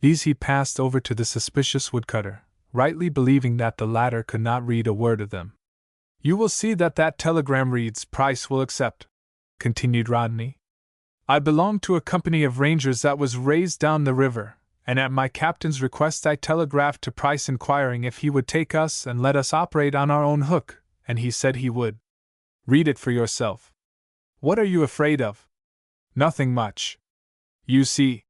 S1: These he passed over to the suspicious woodcutter, rightly believing that the latter could not read a word of them. You will see that that telegram reads, Price will accept, continued Rodney. I belong to a company of rangers that was raised down the river, and at my captain's request I telegraphed to Price inquiring if he would take us and let us operate on our own hook, and he said he would. Read it for yourself. What are you afraid of? Nothing much. You see,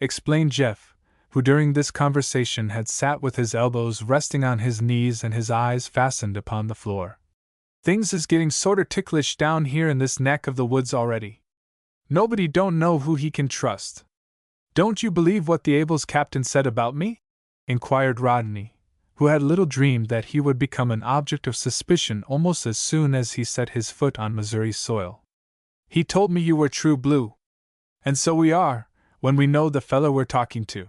S1: explained Jeff, who during this conversation had sat with his elbows resting on his knees and his eyes fastened upon the floor. Things is getting sorter ticklish down here in this neck of the woods already. Nobody don't know who he can trust. Don't you believe what the Abel's captain said about me? Inquired Rodney, who had little dreamed that he would become an object of suspicion almost as soon as he set his foot on Missouri soil. He told me you were true blue. And so we are, when we know the fellow we're talking to,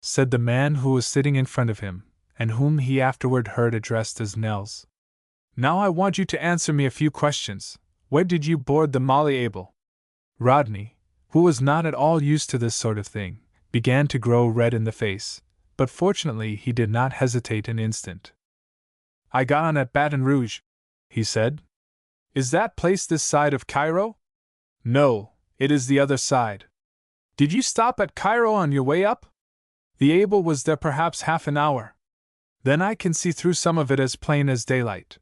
S1: said the man who was sitting in front of him, and whom he afterward heard addressed as Nels. Now I want you to answer me a few questions. Where did you board the Molly Able? Rodney, who was not at all used to this sort of thing, began to grow red in the face, but fortunately he did not hesitate an instant. I got on at Baton Rouge, he said. Is that place this side of Cairo? No, it is the other side. Did you stop at Cairo on your way up? The Able was there perhaps half an hour. Then I can see through some of it as plain as daylight,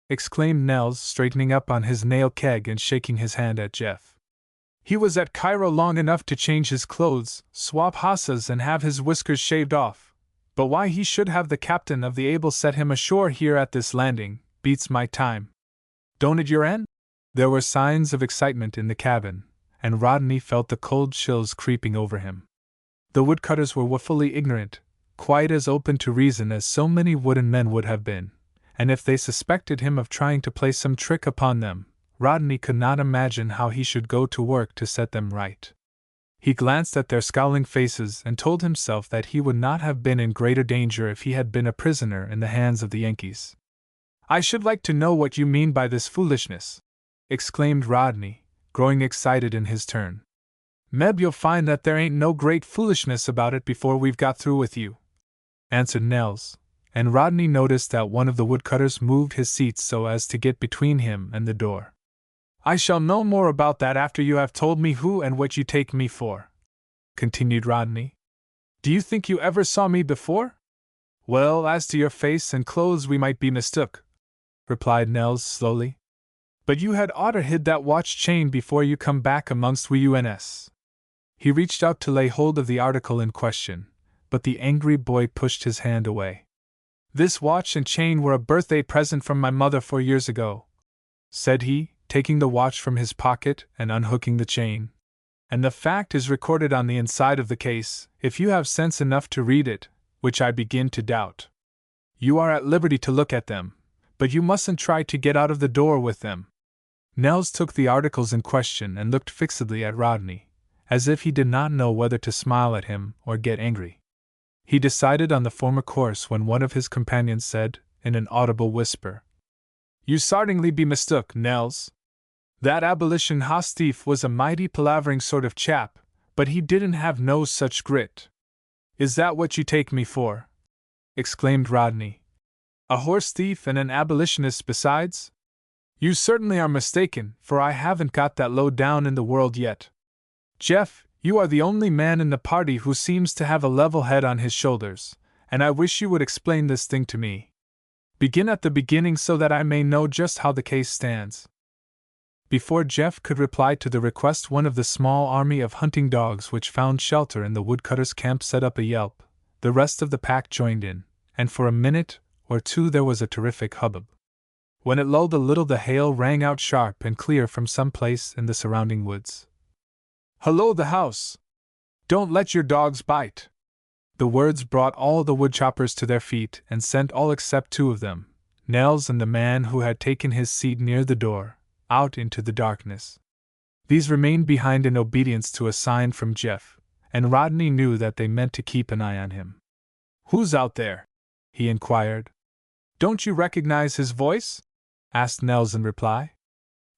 S1: exclaimed Nels, straightening up on his nail keg and shaking his hand at Jeff. He was at Cairo long enough to change his clothes, swap hossas, and have his whiskers shaved off, but why he should have the captain of the Able set him ashore here at this landing, beats my time. Don't it your end? There were signs of excitement in the cabin, and Rodney felt the cold chills creeping over him. The woodcutters were woefully ignorant, quite as open to reason as so many wooden men would have been, and if they suspected him of trying to play some trick upon them, Rodney could not imagine how he should go to work to set them right. He glanced at their scowling faces and told himself that he would not have been in greater danger if he had been a prisoner in the hands of the Yankees. I should like to know what you mean by this foolishness, exclaimed Rodney, growing excited in his turn. Meb, you'll find that there ain't no great foolishness about it before we've got through with you, answered Nels, and Rodney noticed that one of the woodcutters moved his seat so as to get between him and the door. I shall know more about that after you have told me who and what you take me for," continued Rodney. "Do you think you ever saw me before?" "Well, as to your face and clothes we might be mistook," replied Nels slowly. "But you had oughter hid that watch chain before you come back amongst we uns." He reached out to lay hold of the article in question, but the angry boy pushed his hand away. "This watch and chain were a birthday present from my mother 4 years ago," said he, taking the watch from his pocket and unhooking the chain. "And the fact is recorded on the inside of the case, if you have sense enough to read it, which I begin to doubt. You are at liberty to look at them, but you mustn't try to get out of the door with them." Nels took the articles in question and looked fixedly at Rodney, as if he did not know whether to smile at him or get angry. He decided on the former course when one of his companions said, in an audible whisper, "You sartingly be mistook, Nels. That abolition hoss thief was a mighty palavering sort of chap, but he didn't have no such grit." "Is that what you take me for?" exclaimed Rodney. "A horse thief and an abolitionist besides? You certainly are mistaken, for I haven't got that low down in the world yet. Jeff, you are the only man in the party who seems to have a level head on his shoulders, and I wish you would explain this thing to me. Begin at the beginning so that I may know just how the case stands." Before Jeff could reply to the request, one of the small army of hunting dogs which found shelter in the woodcutter's camp set up a yelp. The rest of the pack joined in, and for a minute or two there was a terrific hubbub. When it lulled a little, the hail rang out sharp and clear from some place in the surrounding woods. "Hullo, the house! Don't let your dogs bite!" The words brought all the woodchoppers to their feet and sent all except 2 of them, Nels and the man who had taken his seat near the door, out into the darkness. These remained behind in obedience to a sign from Jeff, and Rodney knew that they meant to keep an eye on him. "Who's out there?" he inquired. "Don't you recognize his voice?" asked Nels in reply.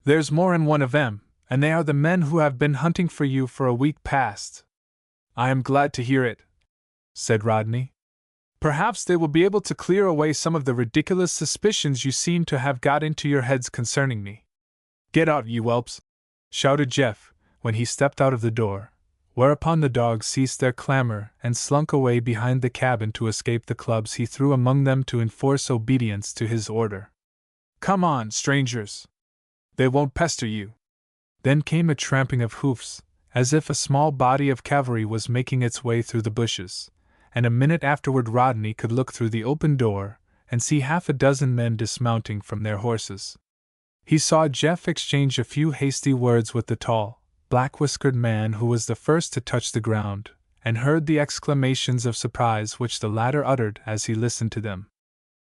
S1: "There's more than one of them, and they are the men who have been hunting for you for a week past." "I am glad to hear it," said Rodney. "Perhaps they will be able to clear away some of the ridiculous suspicions you seem to have got into your heads concerning me." "Get out, you whelps!" shouted Jeff, when he stepped out of the door, whereupon the dogs ceased their clamor and slunk away behind the cabin to escape the clubs he threw among them to enforce obedience to his order. "Come on, strangers! They won't pester you." Then came a tramping of hoofs, as if a small body of cavalry was making its way through the bushes, and a minute afterward Rodney could look through the open door and see 6 men dismounting from their horses. He saw Jeff exchange a few hasty words with the tall, black-whiskered man who was the first to touch the ground, and heard the exclamations of surprise which the latter uttered as he listened to them.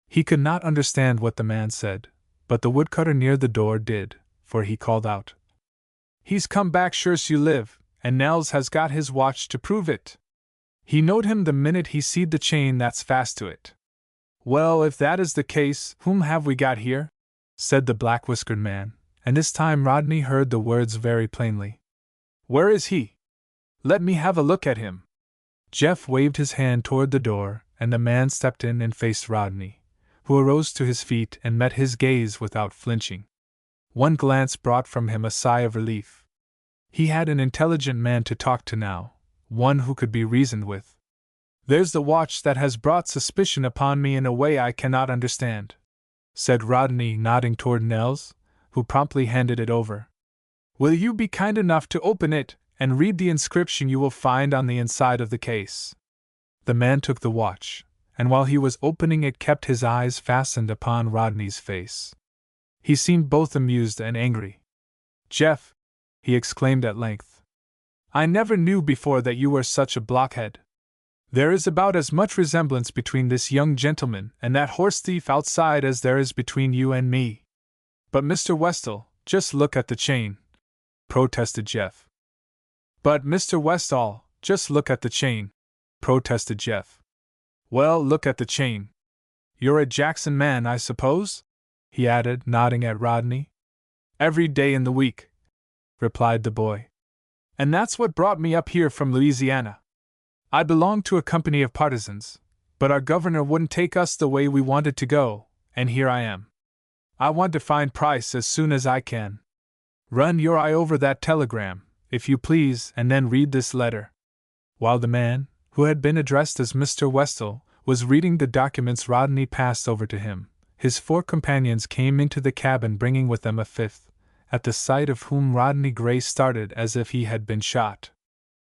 S1: He could not understand what the man said, but the woodcutter near the door did, for he called out, "He's come back sure's you live, and Nels has got his watch to prove it. He knowed him the minute he seed the chain that's fast to it." "Well, if that is the case, whom have we got here?" said the black-whiskered man, and this time Rodney heard the words very plainly. "Where is he? Let me have a look at him." Jeff waved his hand toward the door, and the man stepped in and faced Rodney, who arose to his feet and met his gaze without flinching. One glance brought from him a sigh of relief. He had an intelligent man to talk to now, one who could be reasoned with. "There's the watch that has brought suspicion upon me in a way I cannot understand," said Rodney, nodding toward Nels, who promptly handed it over. "Will you be kind enough to open it and read the inscription you will find on the inside of the case?" The man took the watch, and while he was opening it kept his eyes fastened upon Rodney's face. He seemed both amused and angry. "Jeff," he exclaimed at length, "I never knew before that you were such a blockhead. There is about as much resemblance between this young gentleman and that horse thief outside as there is between you and me." "But Mr. Westall, just look at the chain," protested Jeff. "But Mr. Westall, just look at the chain," protested Jeff. "Well, look at the chain. You're a Jackson man, I suppose?" he added, nodding at Rodney. "Every day in the week," replied the boy. "And that's what brought me up here from Louisiana. I belong to a company of partisans, but our governor wouldn't take us the way we wanted to go, and here I am. I want to find Price as soon as I can." Run your eye over that telegram, if you please, and then read this letter. While the man, who had been addressed as Mr. Westel, was reading the documents Rodney passed over to him, his 4 companions came into the cabin bringing with them a 5th, at the sight of whom Rodney Gray started as if he had been shot.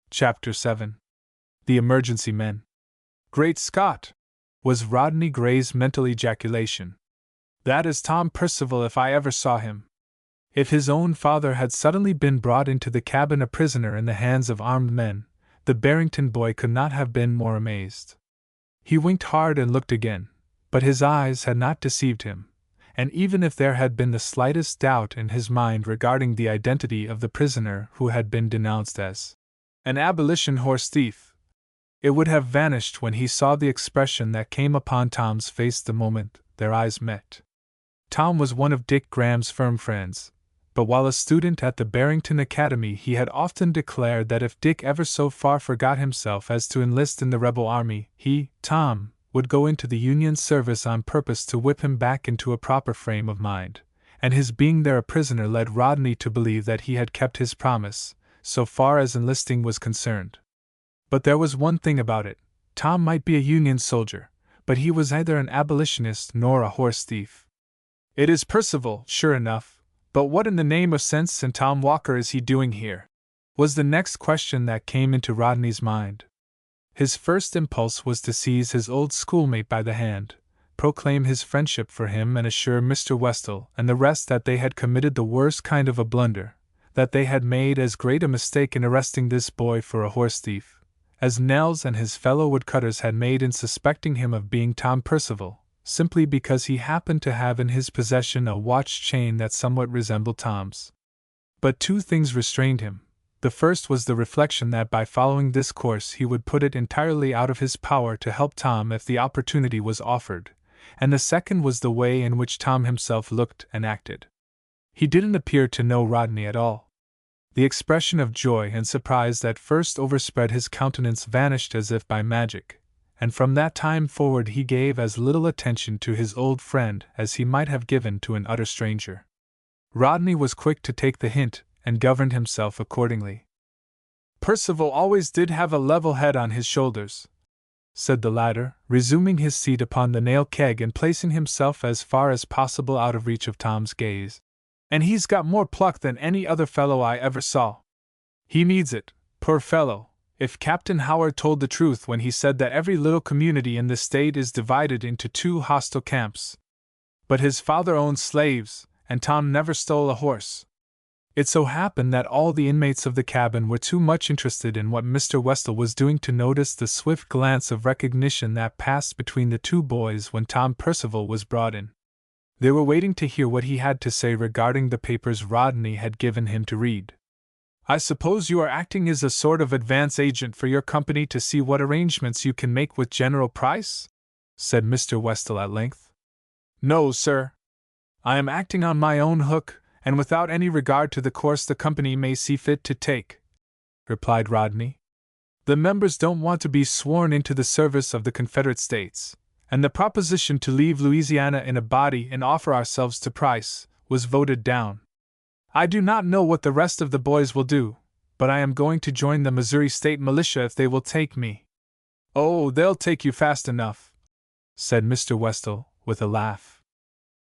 S1: Chapter 7. The Emergency Men. Great Scott! Was Rodney Gray's mental ejaculation. That is Tom Percival if I ever saw him. If his own father had suddenly been brought into the cabin a prisoner in the hands of armed men, the Barrington boy could not have been more amazed. He winked hard and looked again, but his eyes had not deceived him, and even if there had been the slightest doubt in his mind regarding the identity of the prisoner who had been denounced as an abolition horse thief, it would have vanished when he saw the expression that came upon Tom's face the moment their eyes met. Tom was one of Dick Graham's firm friends, but while a student at the Barrington Academy he had often declared that if Dick ever so far forgot himself as to enlist in the rebel army, he, Tom, would go into the Union service on purpose to whip him back into a proper frame of mind, and his being there a prisoner led Rodney to believe that he had kept his promise, so far as enlisting was concerned. But there was one thing about it: Tom might be a Union soldier, but he was neither an abolitionist nor a horse thief. It is Percival, sure enough, but what in the name of sense and Tom Walker is he doing here? Was the next question that came into Rodney's mind. His first impulse was to seize his old schoolmate by the hand, proclaim his friendship for him and assure Mr. Westel and the rest that they had committed the worst kind of a blunder, that they had made as great a mistake in arresting this boy for a horse thief, as Nels and his fellow woodcutters had made in suspecting him of being Tom Percival, simply because he happened to have in his possession a watch chain that somewhat resembled Tom's. But 2 things restrained him. The first was the reflection that by following this course he would put it entirely out of his power to help Tom if the opportunity was offered, and the second was the way in which Tom himself looked and acted. He didn't appear to know Rodney at all. The expression of joy and surprise that first overspread his countenance vanished as if by magic, and from that time forward he gave as little attention to his old friend as he might have given to an utter stranger. Rodney was quick to take the hint, and governed himself accordingly. Percival always did have a level head on his shoulders, said the latter, resuming his seat upon the nail keg and placing himself as far as possible out of reach of Tom's gaze. And he's got more pluck than any other fellow I ever saw. He needs it, poor fellow, if Captain Howard told the truth when he said that every little community in the state is divided into 2 hostile camps. But his father owned slaves, and Tom never stole a horse. It so happened that all the inmates of the cabin were too much interested in what Mr. Westel was doing to notice the swift glance of recognition that passed between the 2 boys when Tom Percival was brought in. They were waiting to hear what he had to say regarding the papers Rodney had given him to read. I suppose you are acting as a sort of advance agent for your company to see what arrangements you can make with General Price? Said Mr. Westel at length. No, sir. I am acting on my own hook, and without any regard to the course the company may see fit to take, replied Rodney. The members don't want to be sworn into the service of the Confederate States, and the proposition to leave Louisiana in a body and offer ourselves to Price was voted down. I do not know what the rest of the boys will do, but I am going to join the Missouri State Militia if they will take me. Oh, they'll take you fast enough, said Mr. Westel, with a laugh.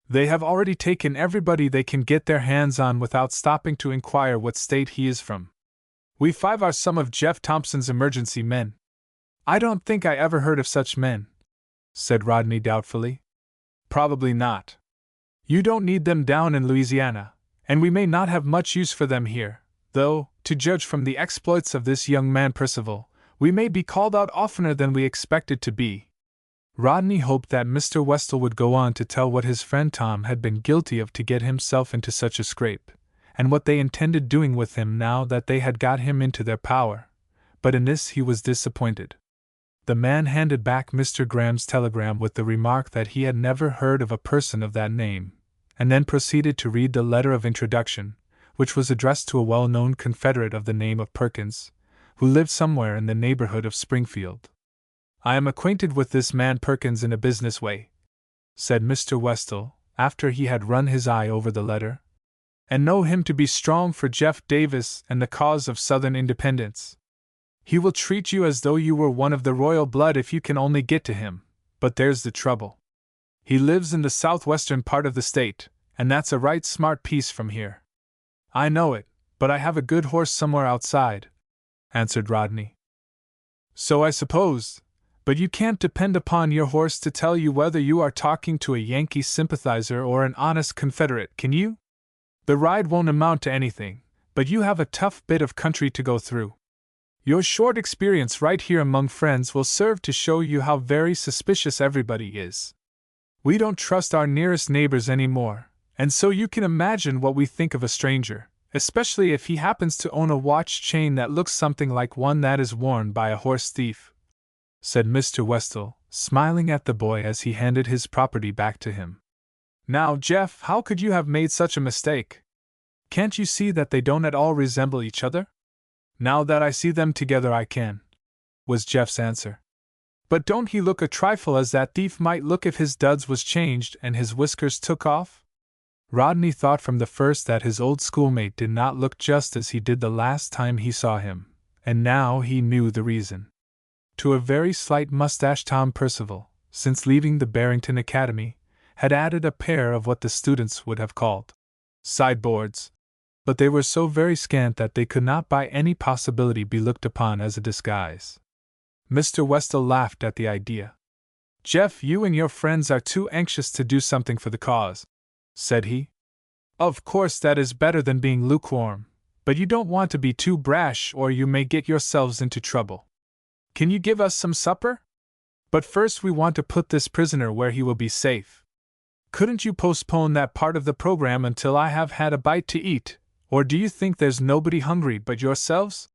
S1: They have already taken everybody they can get their hands on without stopping to inquire what state he is from. We 5 are some of Jeff Thompson's emergency men. I don't think I ever heard of such men, said Rodney doubtfully. Probably not. You don't need them down in Louisiana, and we may not have much use for them here, though, to judge from the exploits of this young man Percival, we may be called out oftener than we expected to be. Rodney hoped that Mr. Westel would go on to tell what his friend Tom had been guilty of to get himself into such a scrape, and what they intended doing with him now that they had got him into their power, but in this he was disappointed. The man handed back Mr. Graham's telegram with the remark that he had never heard of a person of that name, and then proceeded to read the letter of introduction, which was addressed to a well-known Confederate of the name of Perkins, who lived somewhere in the neighborhood of Springfield. I am acquainted with this man Perkins in a business way, said Mr. Westel, after he had run his eye over the letter. and know him to be strong for Jeff Davis and the cause of Southern independence. He will treat you as though you were one of the royal blood if you can only get to him, but there's the trouble. He lives in the southwestern part of the state, and that's a right smart piece from here." "I know it, but I have a good horse somewhere outside," answered Rodney. "So I suppose, but you can't depend upon your horse to tell you whether you are talking to a Yankee sympathizer or an honest Confederate, can you? The ride won't amount to anything, but you have a tough bit of country to go through. Your short experience right here among friends will serve to show you how very suspicious everybody is. We don't trust our nearest neighbors anymore, and so you can imagine what we think of a stranger, especially if he happens to own a watch chain that looks something like one that is worn by a horse thief," said Mr. Westall, smiling at the boy as he handed his property back to him. "Now, Jeff, how could you have made such a mistake? Can't you see that they don't at all resemble each other?" "Now that I see them together I can," was Jeff's answer. "But don't he look a trifle as that thief might look if his duds was changed and his whiskers took off?" Rodney thought from the first that his old schoolmate did not look just as he did the last time he saw him, and now he knew the reason. To a very slight mustache Tom Percival, since leaving the Barrington Academy, had added a pair of what the students would have called sideboards, but they were so very scant that they could not by any possibility be looked upon as a disguise. Mr. Westall laughed at the idea. "Jeff, you and your friends are too anxious to do something for the cause," said he. "Of course that is better than being lukewarm, but you don't want to be too brash or you may get yourselves into trouble. Can you give us some supper? But first we want to put this prisoner where he will be safe. Couldn't you postpone that part of the program until I have had a bite to eat, or do you think there's nobody hungry but yourselves?"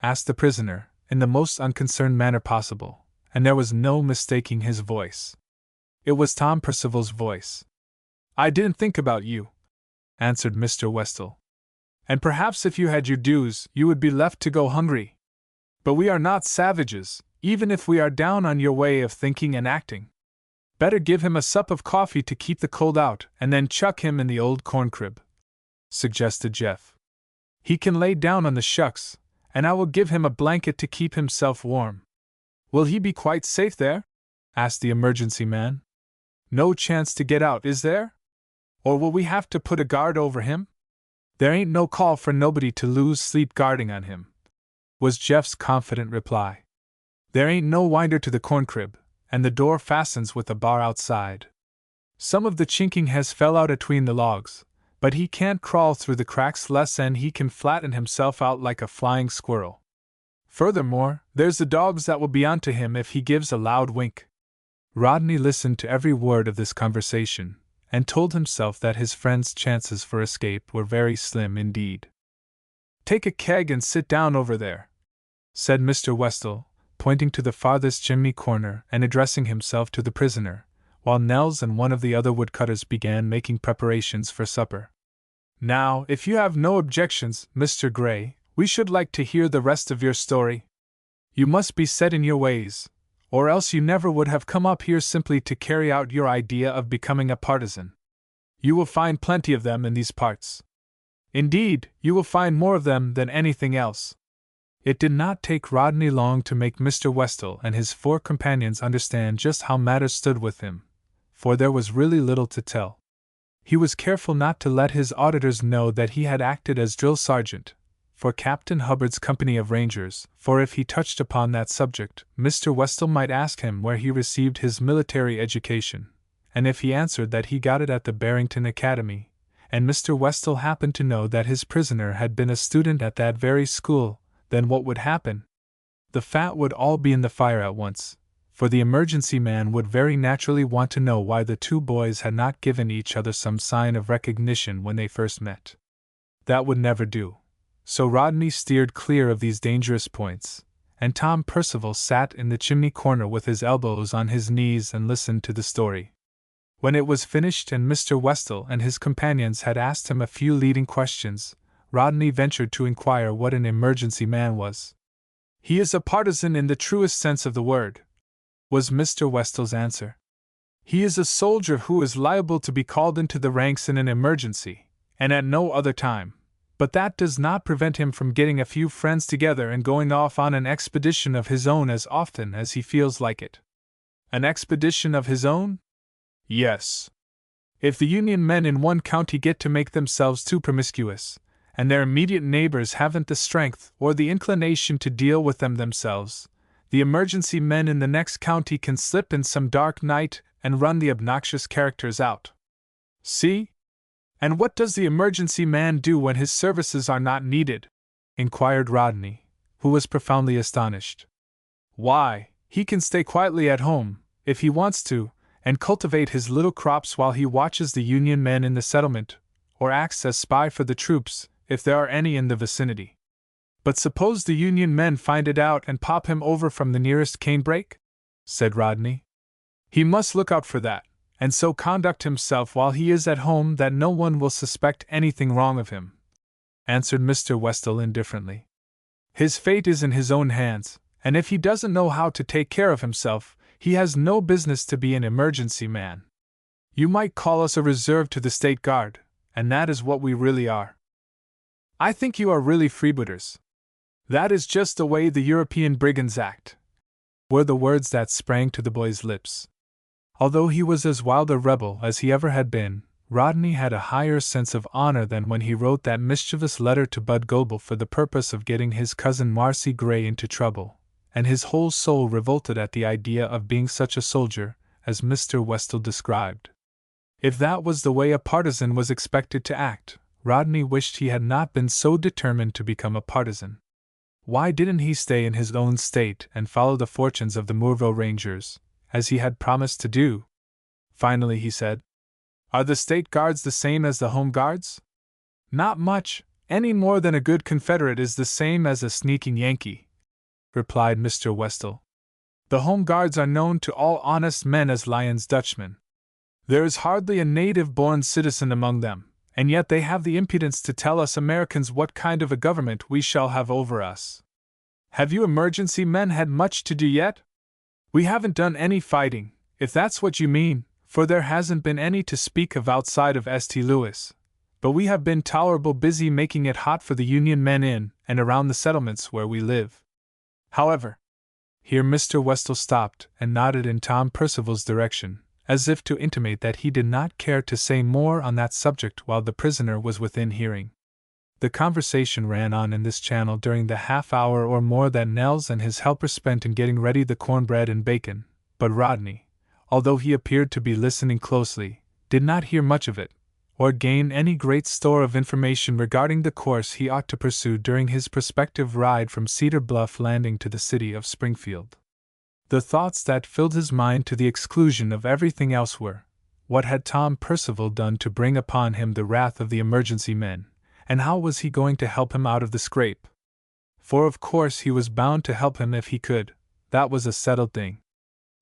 S1: asked the prisoner, in the most unconcerned manner possible, and there was no mistaking his voice. It was Tom Percival's voice. "I didn't think about you," answered Mr. Westall. "And perhaps if you had your dues, you would be left to go hungry. But we are not savages, even if we are down on your way of thinking and acting. Better give him a sup of coffee to keep the cold out, and then chuck him in the old corn crib," suggested Jeff. "He can lay down on the shucks, and I will give him a blanket to keep himself warm." "Will he be quite safe there?" asked the emergency man. "No chance to get out, is there? Or will we have to put a guard over him?" "There ain't no call for nobody to lose sleep guarding on him," was Jeff's confident reply. "There ain't no winder to the corn crib, and the door fastens with a bar outside. Some of the chinking has fell out atween the logs, but he can't crawl through the cracks less and he can flatten himself out like a flying squirrel. Furthermore, there's the dogs that will be onto him if he gives a loud wink." Rodney listened to every word of this conversation, and told himself that his friend's chances for escape were very slim indeed. "Take a keg and sit down over there," said Mr. Westall, pointing to the farthest chimney corner and addressing himself to the prisoner, while Nels and one of the other woodcutters began making preparations for supper. "Now, if you have no objections, Mr. Gray, we should like to hear the rest of your story. You must be set in your ways, or else you never would have come up here simply to carry out your idea of becoming a partisan. You will find plenty of them in these parts. Indeed, you will find more of them than anything else." It did not take Rodney long to make Mr. Westall and his four companions understand just how matters stood with him, for there was really little to tell. He was careful not to let his auditors know that he had acted as drill sergeant for Captain Hubbard's company of Rangers, for if he touched upon that subject, Mr. Westall might ask him where he received his military education, and if he answered that he got it at the Barrington Academy, and Mr. Westall happened to know that his prisoner had been a student at that very school, then what would happen? The fat would all be in the fire at once, for the emergency man would very naturally want to know why the two boys had not given each other some sign of recognition when they first met. That would never do, so Rodney steered clear of these dangerous points, and Tom Percival sat in the chimney corner with his elbows on his knees and listened to the story. When it was finished and Mr. Westall and his companions had asked him a few leading questions, Rodney ventured to inquire what an emergency man was. "He is a partisan in the truest sense of the word," was Mr. Westall's answer. "He is a soldier who is liable to be called into the ranks in an emergency, and at no other time, but that does not prevent him from getting a few friends together and going off on an expedition of his own as often as he feels like it. An expedition of his own? Yes. If the Union men in one county get to make themselves too promiscuous, and their immediate neighbors haven't the strength or the inclination to deal with them themselves, the emergency men in the next county can slip in some dark night and run the obnoxious characters out. See? And what does the emergency man do when his services are not needed? Inquired Rodney, who was profoundly astonished. Why, he can stay quietly at home, if he wants to, and cultivate his little crops while he watches the Union men in the settlement, or acts as spy for the troops, if there are any in the vicinity. But suppose the Union men find it out and pop him over from the nearest canebrake? Said Rodney. He must look out for that, and so conduct himself while he is at home that no one will suspect anything wrong of him, answered Mr. Westel indifferently. His fate is in his own hands, and if he doesn't know how to take care of himself, he has no business to be an emergency man. You might call us a reserve to the State Guard, and that is what we really are. I think you are really freebooters. That is just the way the European brigands act, were the words that sprang to the boy's lips. Although he was as wild a rebel as he ever had been, Rodney had a higher sense of honor than when he wrote that mischievous letter to Bud Goebel for the purpose of getting his cousin Marcy Gray into trouble, and his whole soul revolted at the idea of being such a soldier, as Mr. Westel described. If that was the way a partisan was expected to act, Rodney wished he had not been so determined to become a partisan. Why didn't he stay in his own state and follow the fortunes of the Moorville Rangers, as he had promised to do? Finally he said, Are the State Guards the same as the Home Guards? Not much, any more than a good Confederate is the same as a sneaking Yankee, replied Mr. Westel. The Home Guards are known to all honest men as Lyons Dutchmen. There is hardly a native-born citizen among them, and yet they have the impudence to tell us Americans what kind of a government we shall have over us. Have you emergency men had much to do yet? We haven't done any fighting, if that's what you mean, for there hasn't been any to speak of outside of St. Louis, but we have been tolerable busy making it hot for the Union men in and around the settlements where we live. However, here Mr. Westel stopped and nodded in Tom Percival's direction, as if to intimate that he did not care to say more on that subject while the prisoner was within hearing. The conversation ran on in this channel during the half-hour or more that Nels and his helper spent in getting ready the cornbread and bacon, but Rodney, although he appeared to be listening closely, did not hear much of it, or gain any great store of information regarding the course he ought to pursue during his prospective ride from Cedar Bluff Landing to the city of Springfield. The thoughts that filled his mind to the exclusion of everything else were, what had Tom Percival done to bring upon him the wrath of the emergency men, and how was he going to help him out of the scrape? For of course he was bound to help him if he could, that was a settled thing.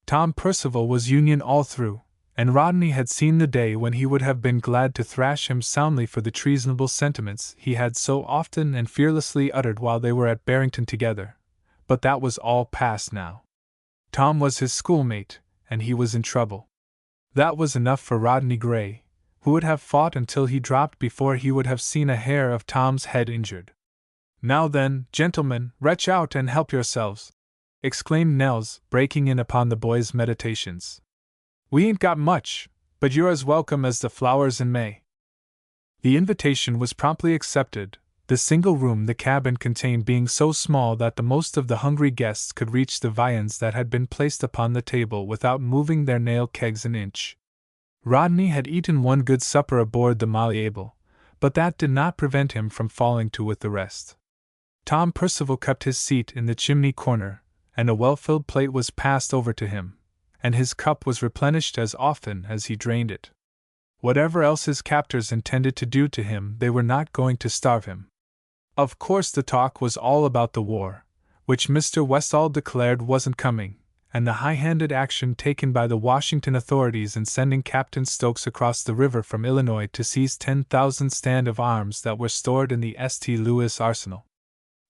S1: Tom Percival was Union all through, and Rodney had seen the day when he would have been glad to thrash him soundly for the treasonable sentiments he had so often and fearlessly uttered while they were at Barrington together, but that was all past now. Tom was his schoolmate, and he was in trouble. That was enough for Rodney Gray, who would have fought until he dropped before he would have seen a hair of Tom's head injured. Now then, gentlemen, retch out and help yourselves, exclaimed Nels, breaking in upon the boys' meditations. We ain't got much, but you're as welcome as the flowers in May. The invitation was promptly accepted, the single room the cabin contained being so small that the most of the hungry guests could reach the viands that had been placed upon the table without moving their nail kegs an inch. Rodney had eaten one good supper aboard the Malleable, but that did not prevent him from falling to with the rest. Tom Percival kept his seat in the chimney corner, and a well-filled plate was passed over to him, and his cup was replenished as often as he drained it. Whatever else his captors intended to do to him, they were not going to starve him. Of course the talk was all about the war, which Mr. Westall declared wasn't coming, and the high-handed action taken by the Washington authorities in sending Captain Stokes across the river from Illinois to seize 10,000 stand of arms that were stored in the St. Louis arsenal.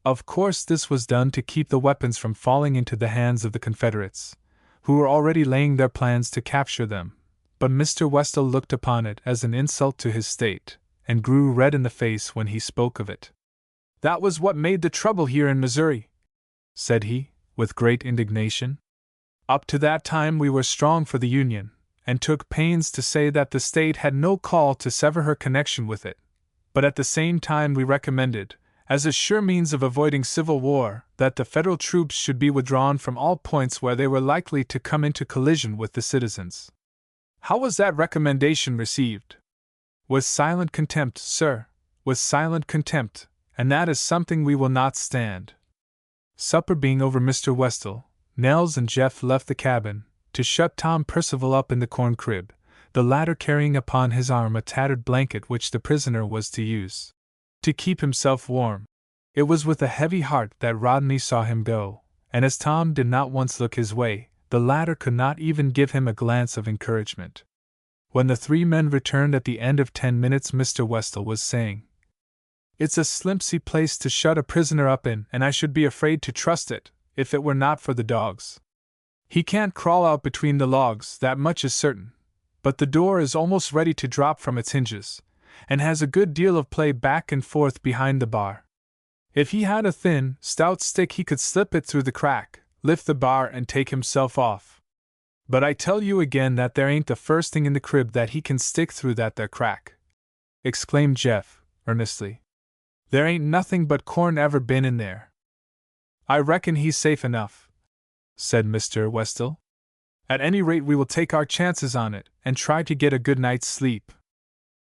S1: Of course this was done to keep the weapons from falling into the hands of the Confederates, who were already laying their plans to capture them, but Mr. Westel looked upon it as an insult to his state, and grew red in the face when he spoke of it. "That was what made the trouble here in Missouri," said he, with great indignation. "Up to that time we were strong for the Union, and took pains to say that the state had no call to sever her connection with it, but at the same time we recommended, as a sure means of avoiding civil war, that the federal troops should be withdrawn from all points where they were likely to come into collision with the citizens." "How was that recommendation received?" "With silent contempt, sir, with silent contempt, and that is something we will not stand." Supper being over, Mr. Westel, Nels, and Jeff left the cabin, to shut Tom Percival up in the corn crib, the latter carrying upon his arm a tattered blanket which the prisoner was to use to keep himself warm. It was with a heavy heart that Rodney saw him go, and as Tom did not once look his way, the latter could not even give him a glance of encouragement. When the three men returned at the end of 10 minutes, Mr. Westel was saying, "It's a slimpsy place to shut a prisoner up in, and I should be afraid to trust it, if it were not for the dogs. He can't crawl out between the logs, that much is certain, but the door is almost ready to drop from its hinges, and has a good deal of play back and forth behind the bar. If he had a thin, stout stick he could slip it through the crack, lift the bar, and take himself off. But I tell you again that there ain't the first thing in the crib that he can stick through that there crack," exclaimed Jeff, earnestly. "There ain't nothing but corn ever been in there." "I reckon he's safe enough," said Mr. Westel. "At any rate we will take our chances on it, and try to get a good night's sleep.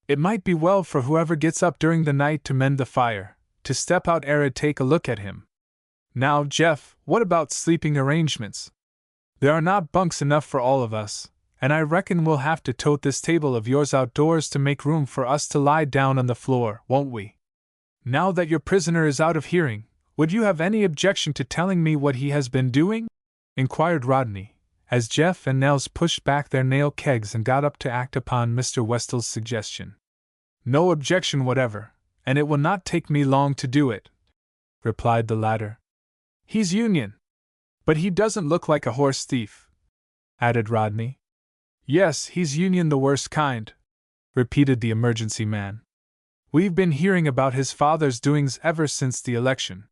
S1: It might be well for whoever gets up during the night to mend the fire, to step out ere it take a look at him. Now, Jeff, what about sleeping arrangements? There are not bunks enough for all of us, and I reckon we'll have to tote this table of yours outdoors to make room for us to lie down on the floor, won't we? Now that your prisoner is out of hearing, would you have any objection to telling me what he has been doing?" inquired Rodney, as Jeff and Nels pushed back their nail kegs and got up to act upon Mr. Westel's suggestion. "No objection whatever, and it will not take me long to do it," replied the latter. "He's Union. But he doesn't look like a horse thief," added Rodney. "Yes, he's Union the worst kind," repeated the emergency man. "We've been hearing about his father's doings ever since the election.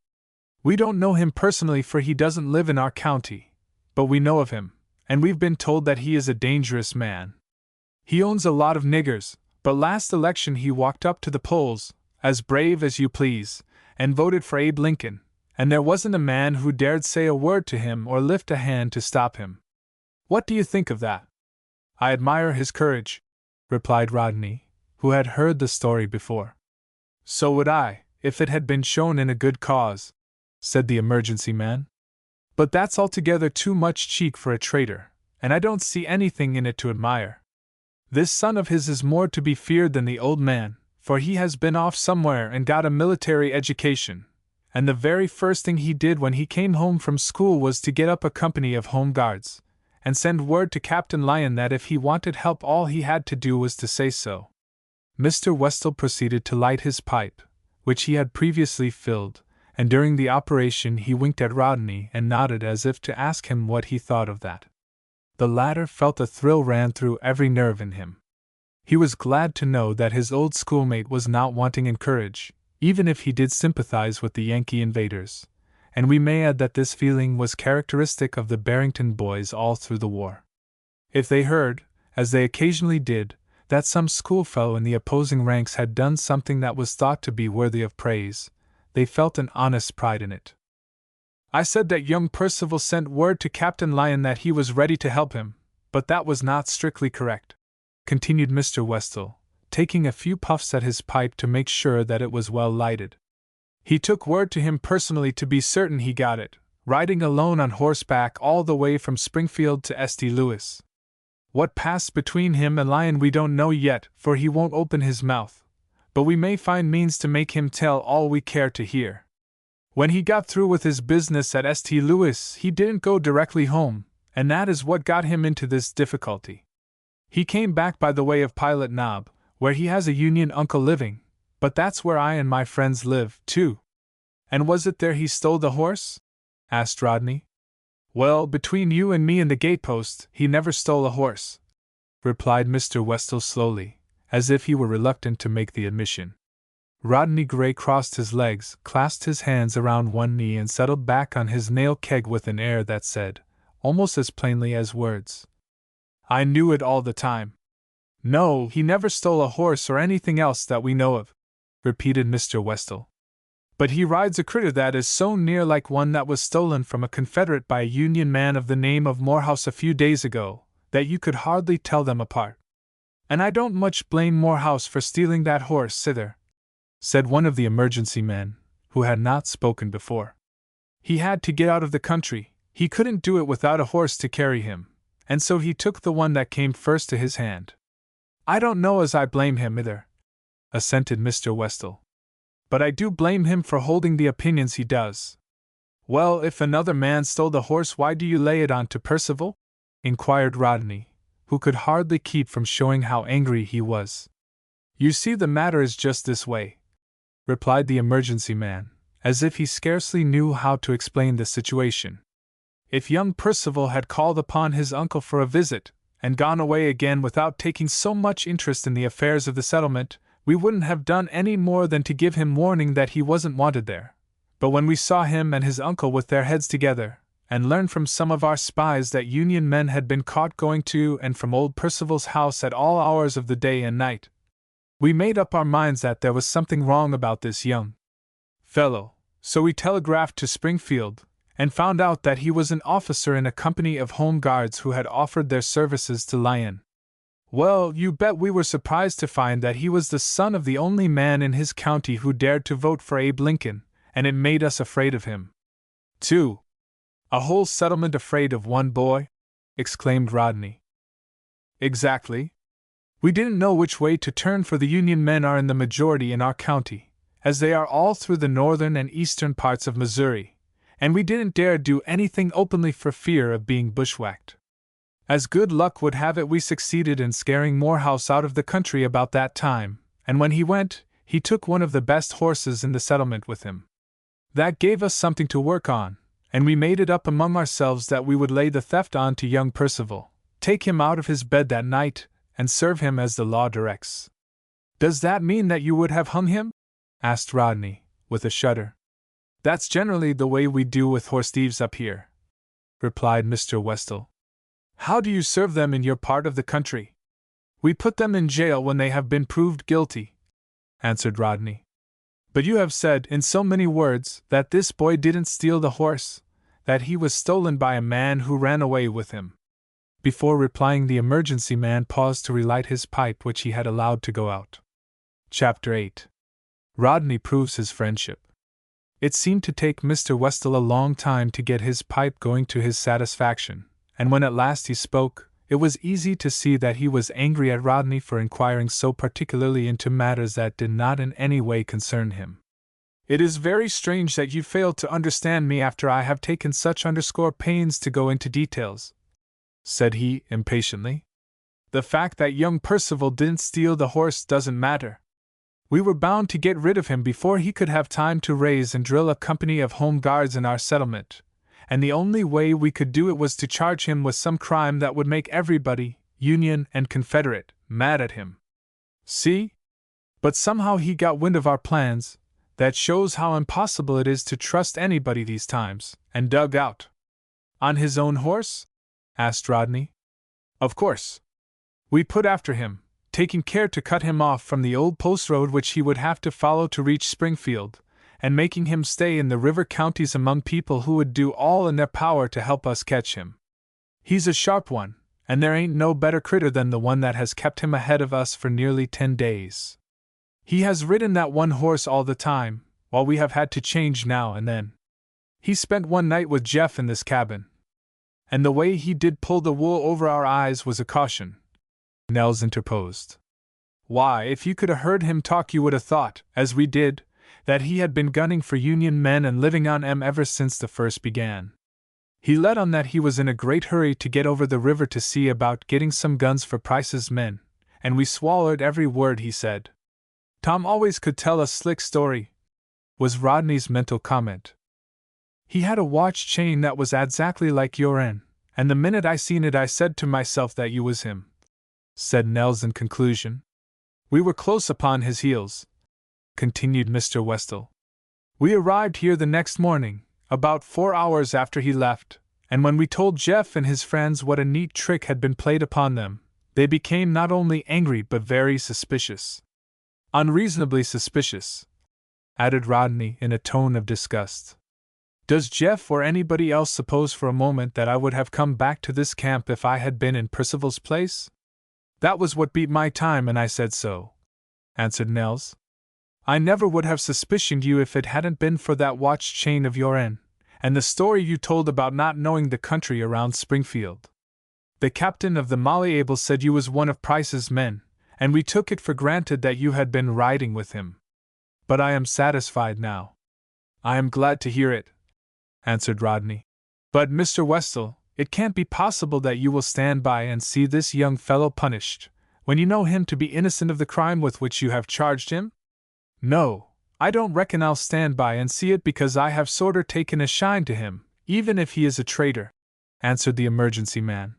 S1: We don't know him personally, for he doesn't live in our county, but we know of him, and we've been told that he is a dangerous man. He owns a lot of niggers, but last election he walked up to the polls, as brave as you please, and voted for Abe Lincoln, and there wasn't a man who dared say a word to him or lift a hand to stop him. What do you think of that?" "I admire his courage," replied Rodney, who had heard the story before. "So would I, if it had been shown in a good cause," said the emergency man. "But that's altogether too much cheek for a traitor, and I don't see anything in it to admire. This son of his is more to be feared than the old man, for he has been off somewhere and got a military education, and the very first thing he did when he came home from school was to get up a company of Home Guards, and send word to Captain Lyon that if he wanted help all he had to do was to say so." Mr. Westel proceeded to light his pipe, which he had previously filled, and during the operation he winked at Rodney and nodded as if to ask him what he thought of that. The latter felt a thrill ran through every nerve in him. He was glad to know that his old schoolmate was not wanting in courage, even if he did sympathize with the Yankee invaders, and we may add that this feeling was characteristic of the Barrington boys all through the war. If they heard, as they occasionally did, that some schoolfellow in the opposing ranks had done something that was thought to be worthy of praise, they felt an honest pride in it. "I said that young Percival sent word to Captain Lyon that he was ready to help him, but that was not strictly correct," continued Mr. Westel, taking a few puffs at his pipe to make sure that it was well lighted. "He took word to him personally to be certain he got it, riding alone on horseback all the way from Springfield to St. Louis. What passed between him and Lyon we don't know yet, for he won't open his mouth, but we may find means to make him tell all we care to hear. When he got through with his business at St. Louis, he didn't go directly home, and that is what got him into this difficulty. He came back by the way of Pilot Knob, where he has a Union uncle living, but that's where I and my friends live, too." "And was it there he stole the horse?" asked Rodney. "Well, between you and me and the gatepost, he never stole a horse," replied Mr. Westel slowly, as if he were reluctant to make the admission. Rodney Gray crossed his legs, clasped his hands around one knee, and settled back on his nail keg with an air that said, almost as plainly as words, "I knew it all the time." "No, he never stole a horse or anything else that we know of," repeated Mr. Westel. "But he rides a critter that is so near like one that was stolen from a Confederate by a Union man of the name of Morehouse a few days ago, that you could hardly tell them apart. And I don't much blame Morehouse for stealing that horse, either," said one of the emergency men, who had not spoken before. "He had to get out of the country, he couldn't do it without a horse to carry him, and so he took the one that came first to his hand." "I don't know as I blame him either," assented Mr. Westel. "But I do blame him for holding the opinions he does." "Well, if another man stole the horse, why do you lay it on to Percival?" inquired Rodney, who could hardly keep from showing how angry he was. "You see, the matter is just this way," replied the emergency man, as if he scarcely knew how to explain the situation. "If young Percival had called upon his uncle for a visit, and gone away again without taking so much interest in the affairs of the settlement, we wouldn't have done any more than to give him warning that he wasn't wanted there. But when we saw him and his uncle with their heads together, and learned from some of our spies that Union men had been caught going to and from old Percival's house at all hours of the day and night, we made up our minds that there was something wrong about this young fellow, so we telegraphed to Springfield, and found out that he was an officer in a company of Home Guards who had offered their services to Lyon. Well, you bet we were surprised to find that he was the son of the only man in his county who dared to vote for Abe Lincoln, and it made us afraid of him, too." "A whole settlement afraid of one boy?" exclaimed Rodney. "Exactly. We didn't know which way to turn, for the Union men are in the majority in our county, as they are all through the northern and eastern parts of Missouri, and we didn't dare do anything openly for fear of being bushwhacked. As good luck would have it, we succeeded in scaring Morehouse out of the country about that time, and when he went, he took one of the best horses in the settlement with him. That gave us something to work on, and we made it up among ourselves that we would lay the theft on to young Percival, take him out of his bed that night, and serve him as the law directs." "Does that mean that you would have hung him?" asked Rodney, with a shudder. "That's generally the way we do with horse thieves up here," replied Mr. Westel. "How do you serve them in your part of the country?" "We put them in jail when they have been proved guilty," answered Rodney. "But you have said, in so many words, that this boy didn't steal the horse, that he was stolen by a man who ran away with him." Before replying, the emergency man paused to relight his pipe, which he had allowed to go out. Chapter 8. Rodney proves his friendship. It seemed to take Mr. Westel a long time to get his pipe going to his satisfaction, and when at last he spoke, it was easy to see that he was angry at Rodney for inquiring so particularly into matters that did not in any way concern him. "It is very strange that you failed to understand me after I have taken such pains to go into details," said he, impatiently. "The fact that young Percival didn't steal the horse doesn't matter. We were bound to get rid of him before he could have time to raise and drill a company of Home Guards in our settlement, and the only way we could do it was to charge him with some crime that would make everybody, Union and Confederate, mad at him. See? But somehow he got wind of our plans. That shows how impossible it is to trust anybody these times, and dug out." "On his own horse?" asked Rodney. "Of course. We put after him, taking care to cut him off from the old post road which he would have to follow to reach Springfield, and making him stay in the river counties among people who would do all in their power to help us catch him. He's a sharp one, and there ain't no better critter than the one that has kept him ahead of us for nearly 10 days. He has ridden that one horse all the time, while we have had to change now and then. He spent one night with Jeff in this cabin, and the way he did pull the wool over our eyes was a caution," Nels interposed. "Why, if you could have heard him talk, you would have thought, as we did, that he had been gunning for Union men and living on 'em ever since the first began. He let on that he was in a great hurry to get over the river to see about getting some guns for Price's men, and we swallowed every word he said. Tom always could tell a slick story," was Rodney's mental comment. "He had a watch chain that was exactly like your'n, and the minute I seen it I said to myself that you was him," said Nels in conclusion. We were close upon his heels," continued Mr. Westel. "We arrived here the next morning, about 4 hours after he left, and when we told Jeff and his friends what a neat trick had been played upon them, they became not only angry but very suspicious. Unreasonably suspicious," added Rodney in a tone of disgust. "Does Jeff or anybody else suppose for a moment that I would have come back to this camp if I had been in Percival's place? That was what beat my time, and I said so," answered Nels. "I never would have suspicioned you if it hadn't been for that watch chain of your'n, and the story you told about not knowing the country around Springfield. The captain of the Malleable said you was one of Price's men, and we took it for granted that you had been riding with him. But I am satisfied now." "I am glad to hear it," answered Rodney. "But, Mr. Westel, it can't be possible that you will stand by and see this young fellow punished, when you know him to be innocent of the crime with which you have charged him?" "No, I don't reckon I'll stand by and see it because I have sorter taken a shine to him, even if he is a traitor," answered the emergency man.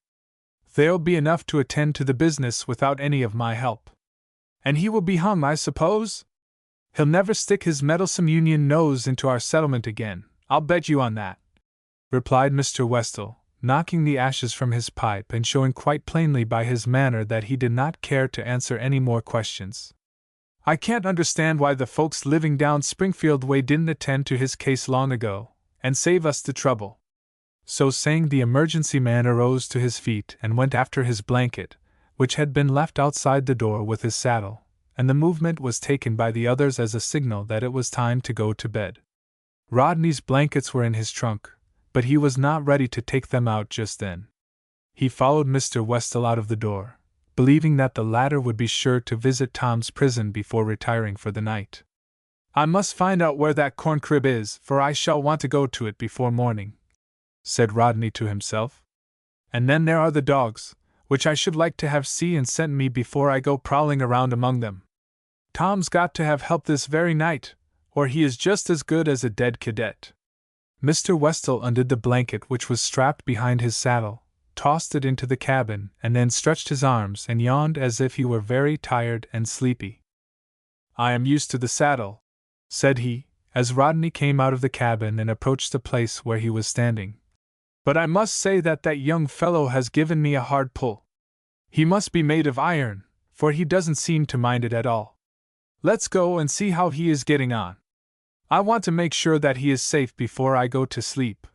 S1: "There'll be enough to attend to the business without any of my help. And he will be hung, I suppose? He'll never stick his meddlesome Union nose into our settlement again, I'll bet you on that," replied Mr. Westel, knocking the ashes from his pipe and showing quite plainly by his manner that he did not care to answer any more questions. "I can't understand why the folks living down Springfield way didn't attend to his case long ago, and save us the trouble." So saying, the emergency man arose to his feet and went after his blanket, which had been left outside the door with his saddle, and the movement was taken by the others as a signal that it was time to go to bed. Rodney's blankets were in his trunk, but he was not ready to take them out just then. He followed Mr. Westel out of the door, believing that the latter would be sure to visit Tom's prison before retiring for the night. "I must find out where that corn crib is, for I shall want to go to it before morning," said Rodney to himself. "And then there are the dogs, which I should like to have see and sent me before I go prowling around among them. Tom's got to have help this very night, or he is just as good as a dead cadet." Mr. Westel undid the blanket which was strapped behind his saddle, tossed it into the cabin, and then stretched his arms and yawned as if he were very tired and sleepy. "I am used to the saddle," said he, as Rodney came out of the cabin and approached the place where he was standing. "But I must say that young fellow has given me a hard pull. He must be made of iron, for he doesn't seem to mind it at all. Let's go and see how he is getting on. I want to make sure that he is safe before I go to sleep."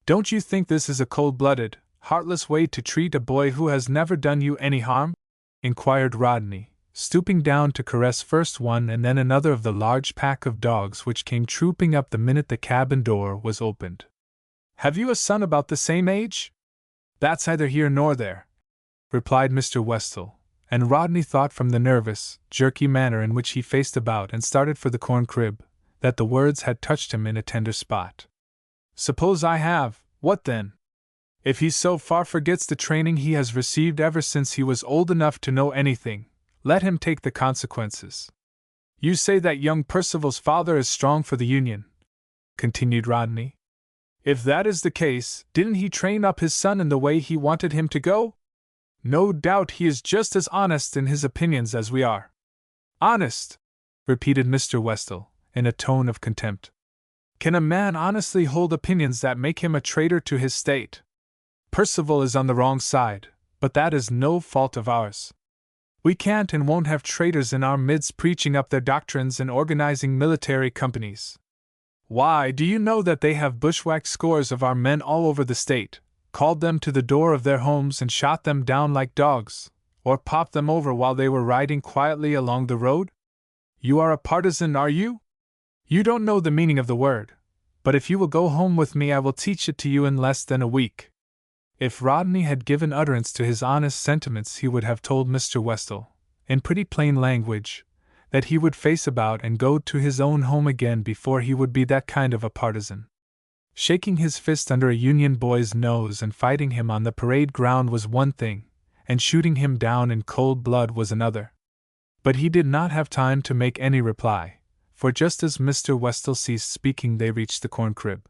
S1: "Don't you think this is a cold-blooded, heartless way to treat a boy who has never done you any harm?" inquired Rodney, stooping down to caress first one and then another of the large pack of dogs which came trooping up the minute the cabin door was opened. "Have you a son about the same age?" "That's either here nor there," replied Mr. Westel, and Rodney thought from the nervous, jerky manner in which he faced about and started for the corn crib, that the words had touched him in a tender spot. "Suppose I have, what then? If he so far forgets the training he has received ever since he was old enough to know anything, let him take the consequences. You say that young Percival's father is strong for the Union," continued Rodney. "If that is the case, didn't he train up his son in the way he wanted him to go? No doubt he is just as honest in his opinions as we are." "Honest?" repeated Mr. Westel, in a tone of contempt. "Can a man honestly hold opinions that make him a traitor to his state? Percival is on the wrong side, but that is no fault of ours. We can't and won't have traitors in our midst preaching up their doctrines and organizing military companies. Why, do you know that they have bushwhacked scores of our men all over the state, called them to the door of their homes and shot them down like dogs, or popped them over while they were riding quietly along the road? You are a partisan, are you? You don't know the meaning of the word, but if you will go home with me I will teach it to you in less than a week." If Rodney had given utterance to his honest sentiments he would have told Mr. Westel, in pretty plain language, that he would face about and go to his own home again before he would be that kind of a partisan. Shaking his fist under a Union boy's nose and fighting him on the parade ground was one thing, and shooting him down in cold blood was another. But he did not have time to make any reply, for just as Mr. Westel ceased speaking they reached the corn crib.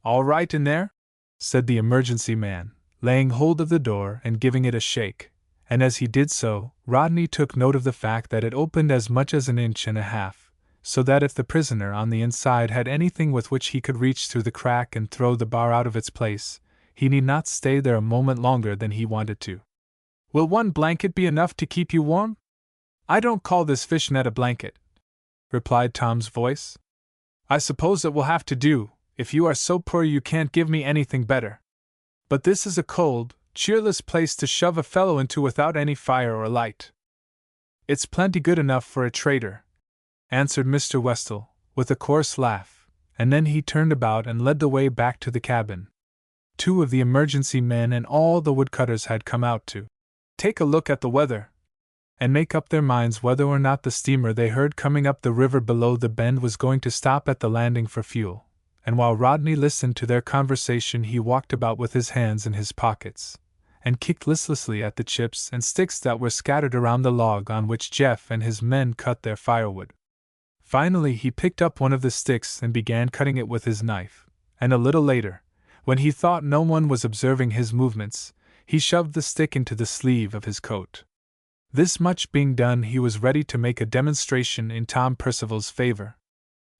S1: "All right in there?" said the emergency man, laying hold of the door and giving it a shake, and as he did so, Rodney took note of the fact that it opened as much as 1.5 inches, so that if the prisoner on the inside had anything with which he could reach through the crack and throw the bar out of its place, he need not stay there a moment longer than he wanted to. "Will one blanket be enough to keep you warm?" "I don't call this fishnet a blanket," replied Tom's voice. "I suppose it will have to do, if you are so poor you can't give me anything better. But this is a cold, cheerless place to shove a fellow into without any fire or light." "It's plenty good enough for a trader," answered Mr. Westel, with a coarse laugh, and then he turned about and led the way back to the cabin. 2 of the emergency men and all the woodcutters had come out to take a look at the weather, and make up their minds whether or not the steamer they heard coming up the river below the bend was going to stop at the landing for fuel. And while Rodney listened to their conversation, he walked about with his hands in his pockets, and kicked listlessly at the chips and sticks that were scattered around the log on which Jeff and his men cut their firewood. Finally, he picked up one of the sticks and began cutting it with his knife, and a little later, when he thought no one was observing his movements, he shoved the stick into the sleeve of his coat. This much being done, he was ready to make a demonstration in Tom Percival's favor.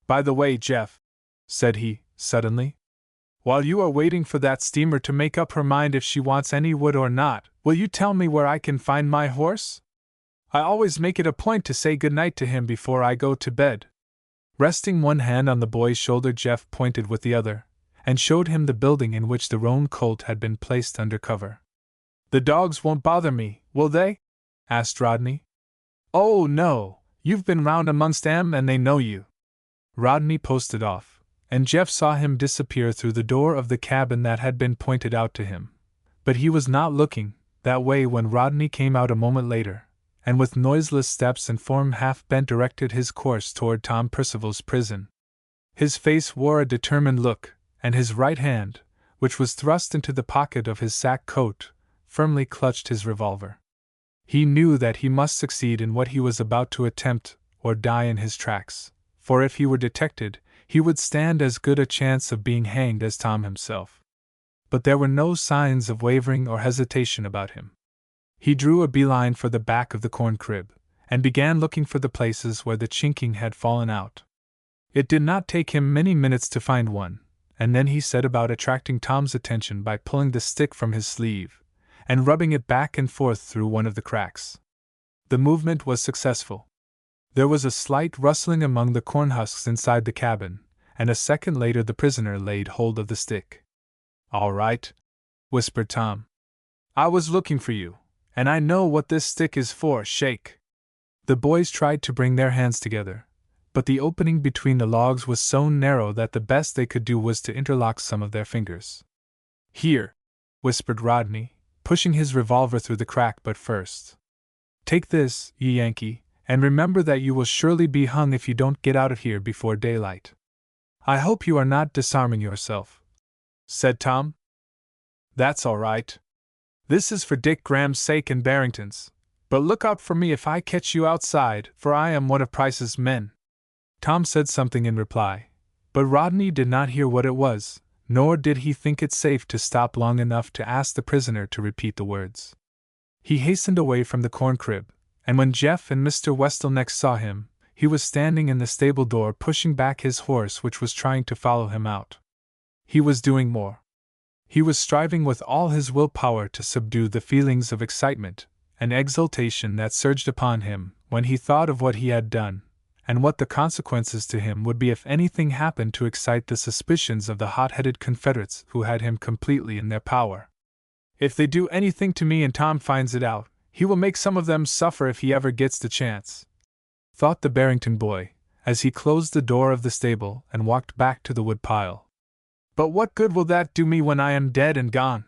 S1: "By the way, Jeff," said he, suddenly, "while you are waiting for that steamer to make up her mind if she wants any wood or not, will you tell me where I can find my horse? I always make it a point to say good night to him before I go to bed." Resting one hand on the boy's shoulder, Jeff pointed with the other, and showed him the building in which the roan colt had been placed under cover. "The dogs won't bother me, will they?" asked Rodney. "Oh, no, you've been round amongst 'em and they know you." Rodney posted off, and Jeff saw him disappear through the door of the cabin that had been pointed out to him. But he was not looking that way when Rodney came out a moment later, and with noiseless steps and form half bent directed his course toward Tom Percival's prison. His face wore a determined look, and his right hand, which was thrust into the pocket of his sack coat, firmly clutched his revolver. He knew that he must succeed in what he was about to attempt, or die in his tracks, for if he were detected, he would stand as good a chance of being hanged as Tom himself. But there were no signs of wavering or hesitation about him. He drew a beeline for the back of the corn crib, and began looking for the places where the chinking had fallen out. It did not take him many minutes to find one, and then he set about attracting Tom's attention by pulling the stick from his sleeve, and rubbing it back and forth through one of the cracks. The movement was successful. There was a slight rustling among the corn husks inside the cabin, and a second later the prisoner laid hold of the stick. "All right," whispered Tom. "I was looking for you, and I know what this stick is for, shake." The boys tried to bring their hands together, but the opening between the logs was so narrow that the best they could do was to interlock some of their fingers. "Here," whispered Rodney, pushing his revolver through the crack. "But first, take this, ye Yankee, and remember that you will surely be hung if you don't get out of here before daylight." "I hope you are not disarming yourself," said Tom. "That's all right. This is for Dick Graham's sake and Barrington's, but look out for me if I catch you outside, for I am one of Price's men." Tom said something in reply, but Rodney did not hear what it was, nor did he think it safe to stop long enough to ask the prisoner to repeat the words. He hastened away from the corn crib, and when Jeff and Mr. Westel next saw him, he was standing in the stable door pushing back his horse, which was trying to follow him out. He was doing more. He was striving with all his willpower to subdue the feelings of excitement and exultation that surged upon him when he thought of what he had done, and what the consequences to him would be if anything happened to excite the suspicions of the hot-headed Confederates who had him completely in their power. "If they do anything to me and Tom finds it out, he will make some of them suffer if he ever gets the chance," thought the Barrington boy, as he closed the door of the stable and walked back to the woodpile. "But what good will that do me when I am dead and gone?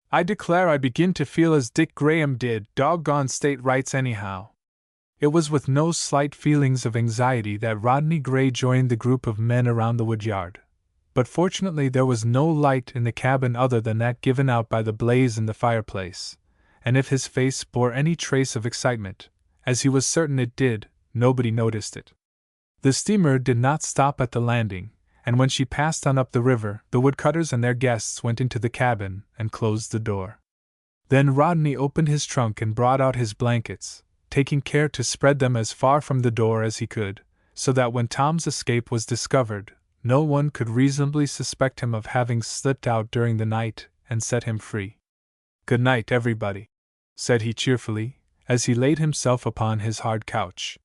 S1: I declare I begin to feel as Dick Graham did, doggone state rights anyhow." It was with no slight feelings of anxiety that Rodney Gray joined the group of men around the woodyard. But fortunately there was no light in the cabin other than that given out by the blaze in the fireplace, and if his face bore any trace of excitement, as he was certain it did, nobody noticed it. The steamer did not stop at the landing, and when she passed on up the river, the woodcutters and their guests went into the cabin and closed the door. Then Rodney opened his trunk and brought out his blankets, taking care to spread them as far from the door as he could, so that when Tom's escape was discovered, no one could reasonably suspect him of having slipped out during the night and set him free. "Good night, everybody," said he cheerfully, as he laid himself upon his hard couch.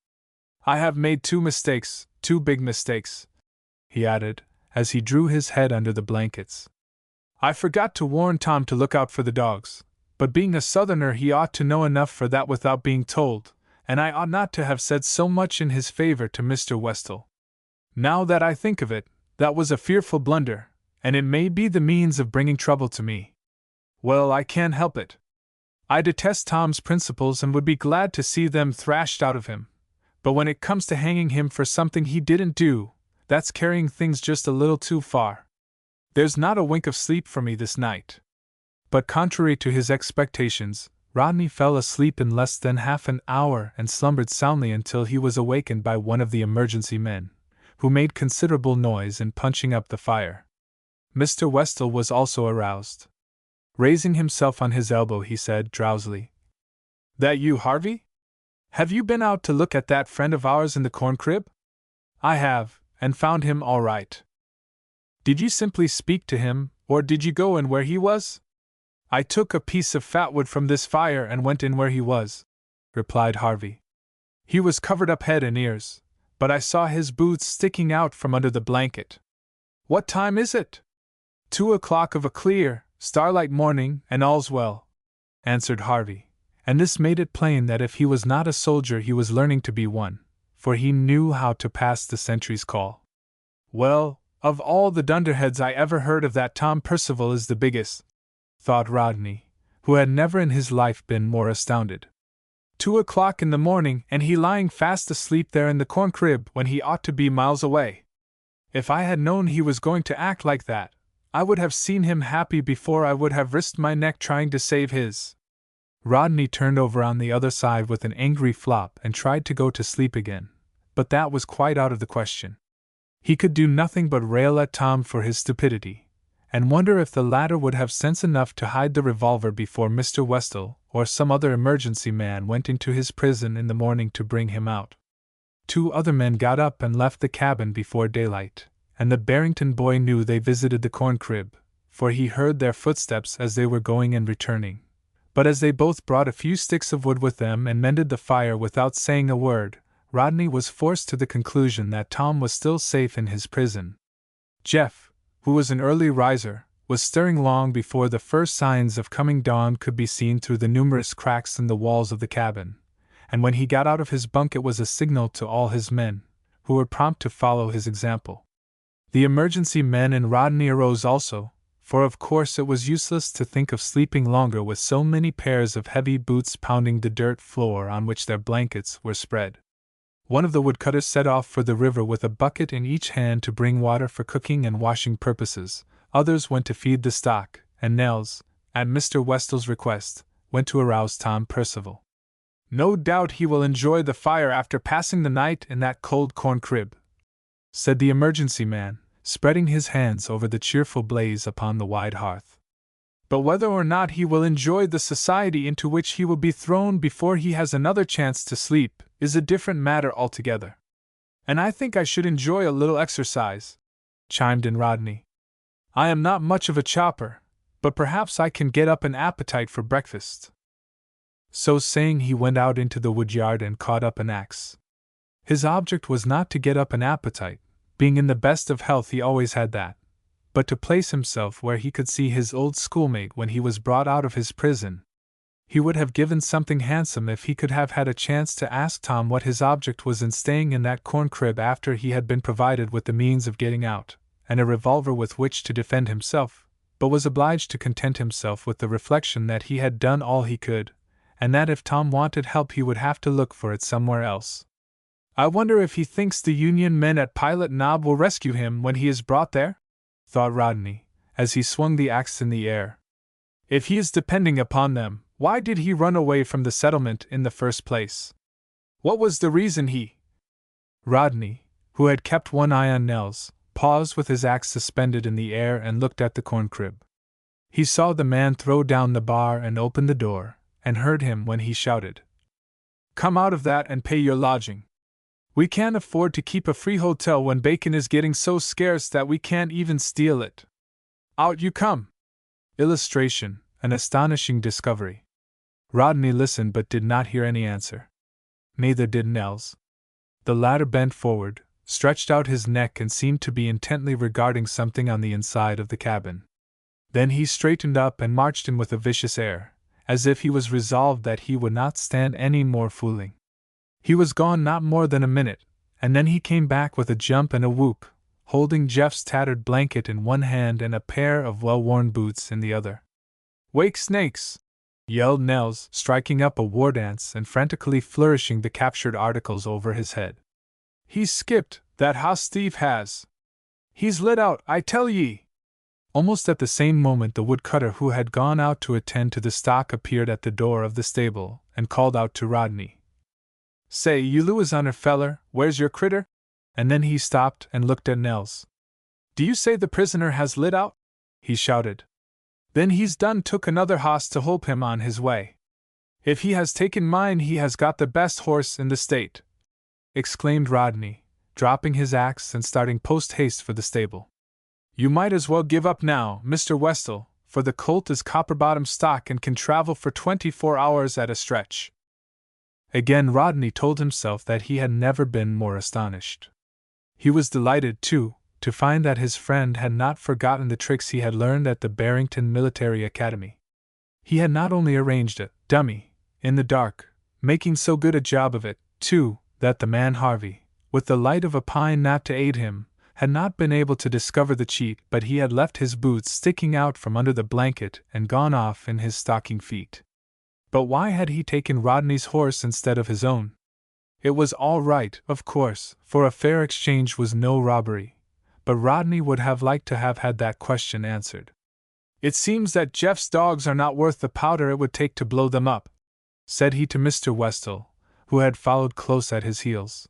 S1: "I have made 2 mistakes, 2 big mistakes," he added, as he drew his head under the blankets. "I forgot to warn Tom to look out for the dogs, but being a Southerner he ought to know enough for that without being told, and I ought not to have said so much in his favor to Mr. Westel. Now that I think of it, that was a fearful blunder, and it may be the means of bringing trouble to me. Well, I can't help it. I detest Tom's principles and would be glad to see them thrashed out of him, but when it comes to hanging him for something he didn't do, that's carrying things just a little too far. There's not a wink of sleep for me this night." But contrary to his expectations, Rodney fell asleep in less than half an hour and slumbered soundly until he was awakened by one of the emergency men, who made considerable noise in punching up the fire. Mr. Westel was also aroused. Raising himself on his elbow, he said drowsily, "That you, Harvey? Have you been out to look at that friend of ours in the corn crib?" "I have, and found him all right." "Did you simply speak to him, or did you go in where he was?" "I took a piece of fat wood from this fire and went in where he was," replied Harvey. "He was covered up head and ears, but I saw his boots sticking out from under the blanket." "What time is it?" 2 o'clock of a clear, starlight morning, and all's well," answered Harvey, and this made it plain that if he was not a soldier he was learning to be one, for he knew how to pass the sentry's call. "Well, of all the dunderheads I ever heard of, that Tom Percival is the biggest," thought Rodney, who had never in his life been more astounded. 2 o'clock in the morning, and he lying fast asleep there in the corn crib when he ought to be miles away. If I had known he was going to act like that, I would have seen him happy before I would have risked my neck trying to save his. Rodney turned over on the other side with an angry flop and tried to go to sleep again, but that was quite out of the question. He could do nothing but rail at Tom for his stupidity, and wonder if the latter would have sense enough to hide the revolver before Mr. Westel or some other emergency man went into his prison in the morning to bring him out. 2 other men got up and left the cabin before daylight, and the Barrington boy knew they visited the corn crib, for he heard their footsteps as they were going and returning. But as they both brought a few sticks of wood with them and mended the fire without saying a word, Rodney was forced to the conclusion that Tom was still safe in his prison. Jeff, who was an early riser, was stirring long before the first signs of coming dawn could be seen through the numerous cracks in the walls of the cabin, and when he got out of his bunk it was a signal to all his men, who were prompt to follow his example. The emergency men and Rodney arose also, for of course it was useless to think of sleeping longer with so many pairs of heavy boots pounding the dirt floor on which their blankets were spread. One of the woodcutters set off for the river with a bucket in each hand to bring water for cooking and washing purposes. Others went to feed the stock, and Nels, at Mr. Westel's request, went to arouse Tom Percival. "No doubt he will enjoy the fire after passing the night in that cold corn crib," said the emergency man, spreading his hands over the cheerful blaze upon the wide hearth. "But whether or not he will enjoy the society into which he will be thrown before he has another chance to sleep is a different matter altogether." "And I think I should enjoy a little exercise," chimed in Rodney. "I am not much of a chopper, but perhaps I can get up an appetite for breakfast." So saying, he went out into the woodyard and caught up an axe. His object was not to get up an appetite, being in the best of health he always had that, but to place himself where he could see his old schoolmate when he was brought out of his prison. He would have given something handsome if he could have had a chance to ask Tom what his object was in staying in that corn crib after he had been provided with the means of getting out, and a revolver with which to defend himself, but was obliged to content himself with the reflection that he had done all he could, and that if Tom wanted help he would have to look for it somewhere else. "I wonder if he thinks the Union men at Pilot Knob will rescue him when he is brought there?" thought Rodney, as he swung the axe in the air. "If he is depending upon them, why did he run away from the settlement in the first place? What was the reason he—" Rodney, who had kept one eye on Nels, paused with his axe suspended in the air and looked at the corn crib. He saw the man throw down the bar and open the door, and heard him when he shouted, "Come out of that and pay your lodging. We can't afford to keep a free hotel when bacon is getting so scarce that we can't even steal it. Out you come!" Illustration: an astonishing discovery. Rodney listened but did not hear any answer. Neither did Nels. The latter bent forward, stretched out his neck, and seemed to be intently regarding something on the inside of the cabin. Then he straightened up and marched in with a vicious air, as if he was resolved that he would not stand any more fooling. He was gone not more than a minute, and then he came back with a jump and a whoop, holding Jeff's tattered blanket in one hand and a pair of well-worn boots in the other. "Wake snakes!" yelled Nels, striking up a war dance and frantically flourishing the captured articles over his head. "He's skipped, that hoss thief has! He's lit out, I tell ye!" Almost at the same moment the woodcutter who had gone out to attend to the stock appeared at the door of the stable, and called out to Rodney, "Say, you Lewis honor feller, where's your critter?" And then he stopped and looked at Nels. "Do you say the prisoner has lit out?" he shouted. "Then he's done took another hoss to holp him on his way. If he has taken mine, he has got the best horse in the state," exclaimed Rodney, dropping his axe and starting post-haste for the stable. "You might as well give up now, Mr. Westall, for the colt is copper-bottom stock and can travel for 24 hours at a stretch." Again Rodney told himself that he had never been more astonished. He was delighted, too, to find that his friend had not forgotten the tricks he had learned at the Barrington Military Academy. He had not only arranged a dummy in the dark, making so good a job of it, too, that the man Harvey, with the light of a pine knot to aid him, had not been able to discover the cheat, but he had left his boots sticking out from under the blanket and gone off in his stocking feet. But why had he taken Rodney's horse instead of his own? It was all right, of course, for a fair exchange was no robbery, but Rodney would have liked to have had that question answered. "It seems that Jeff's dogs are not worth the powder it would take to blow them up," said he to Mr. Westall, who had followed close at his heels.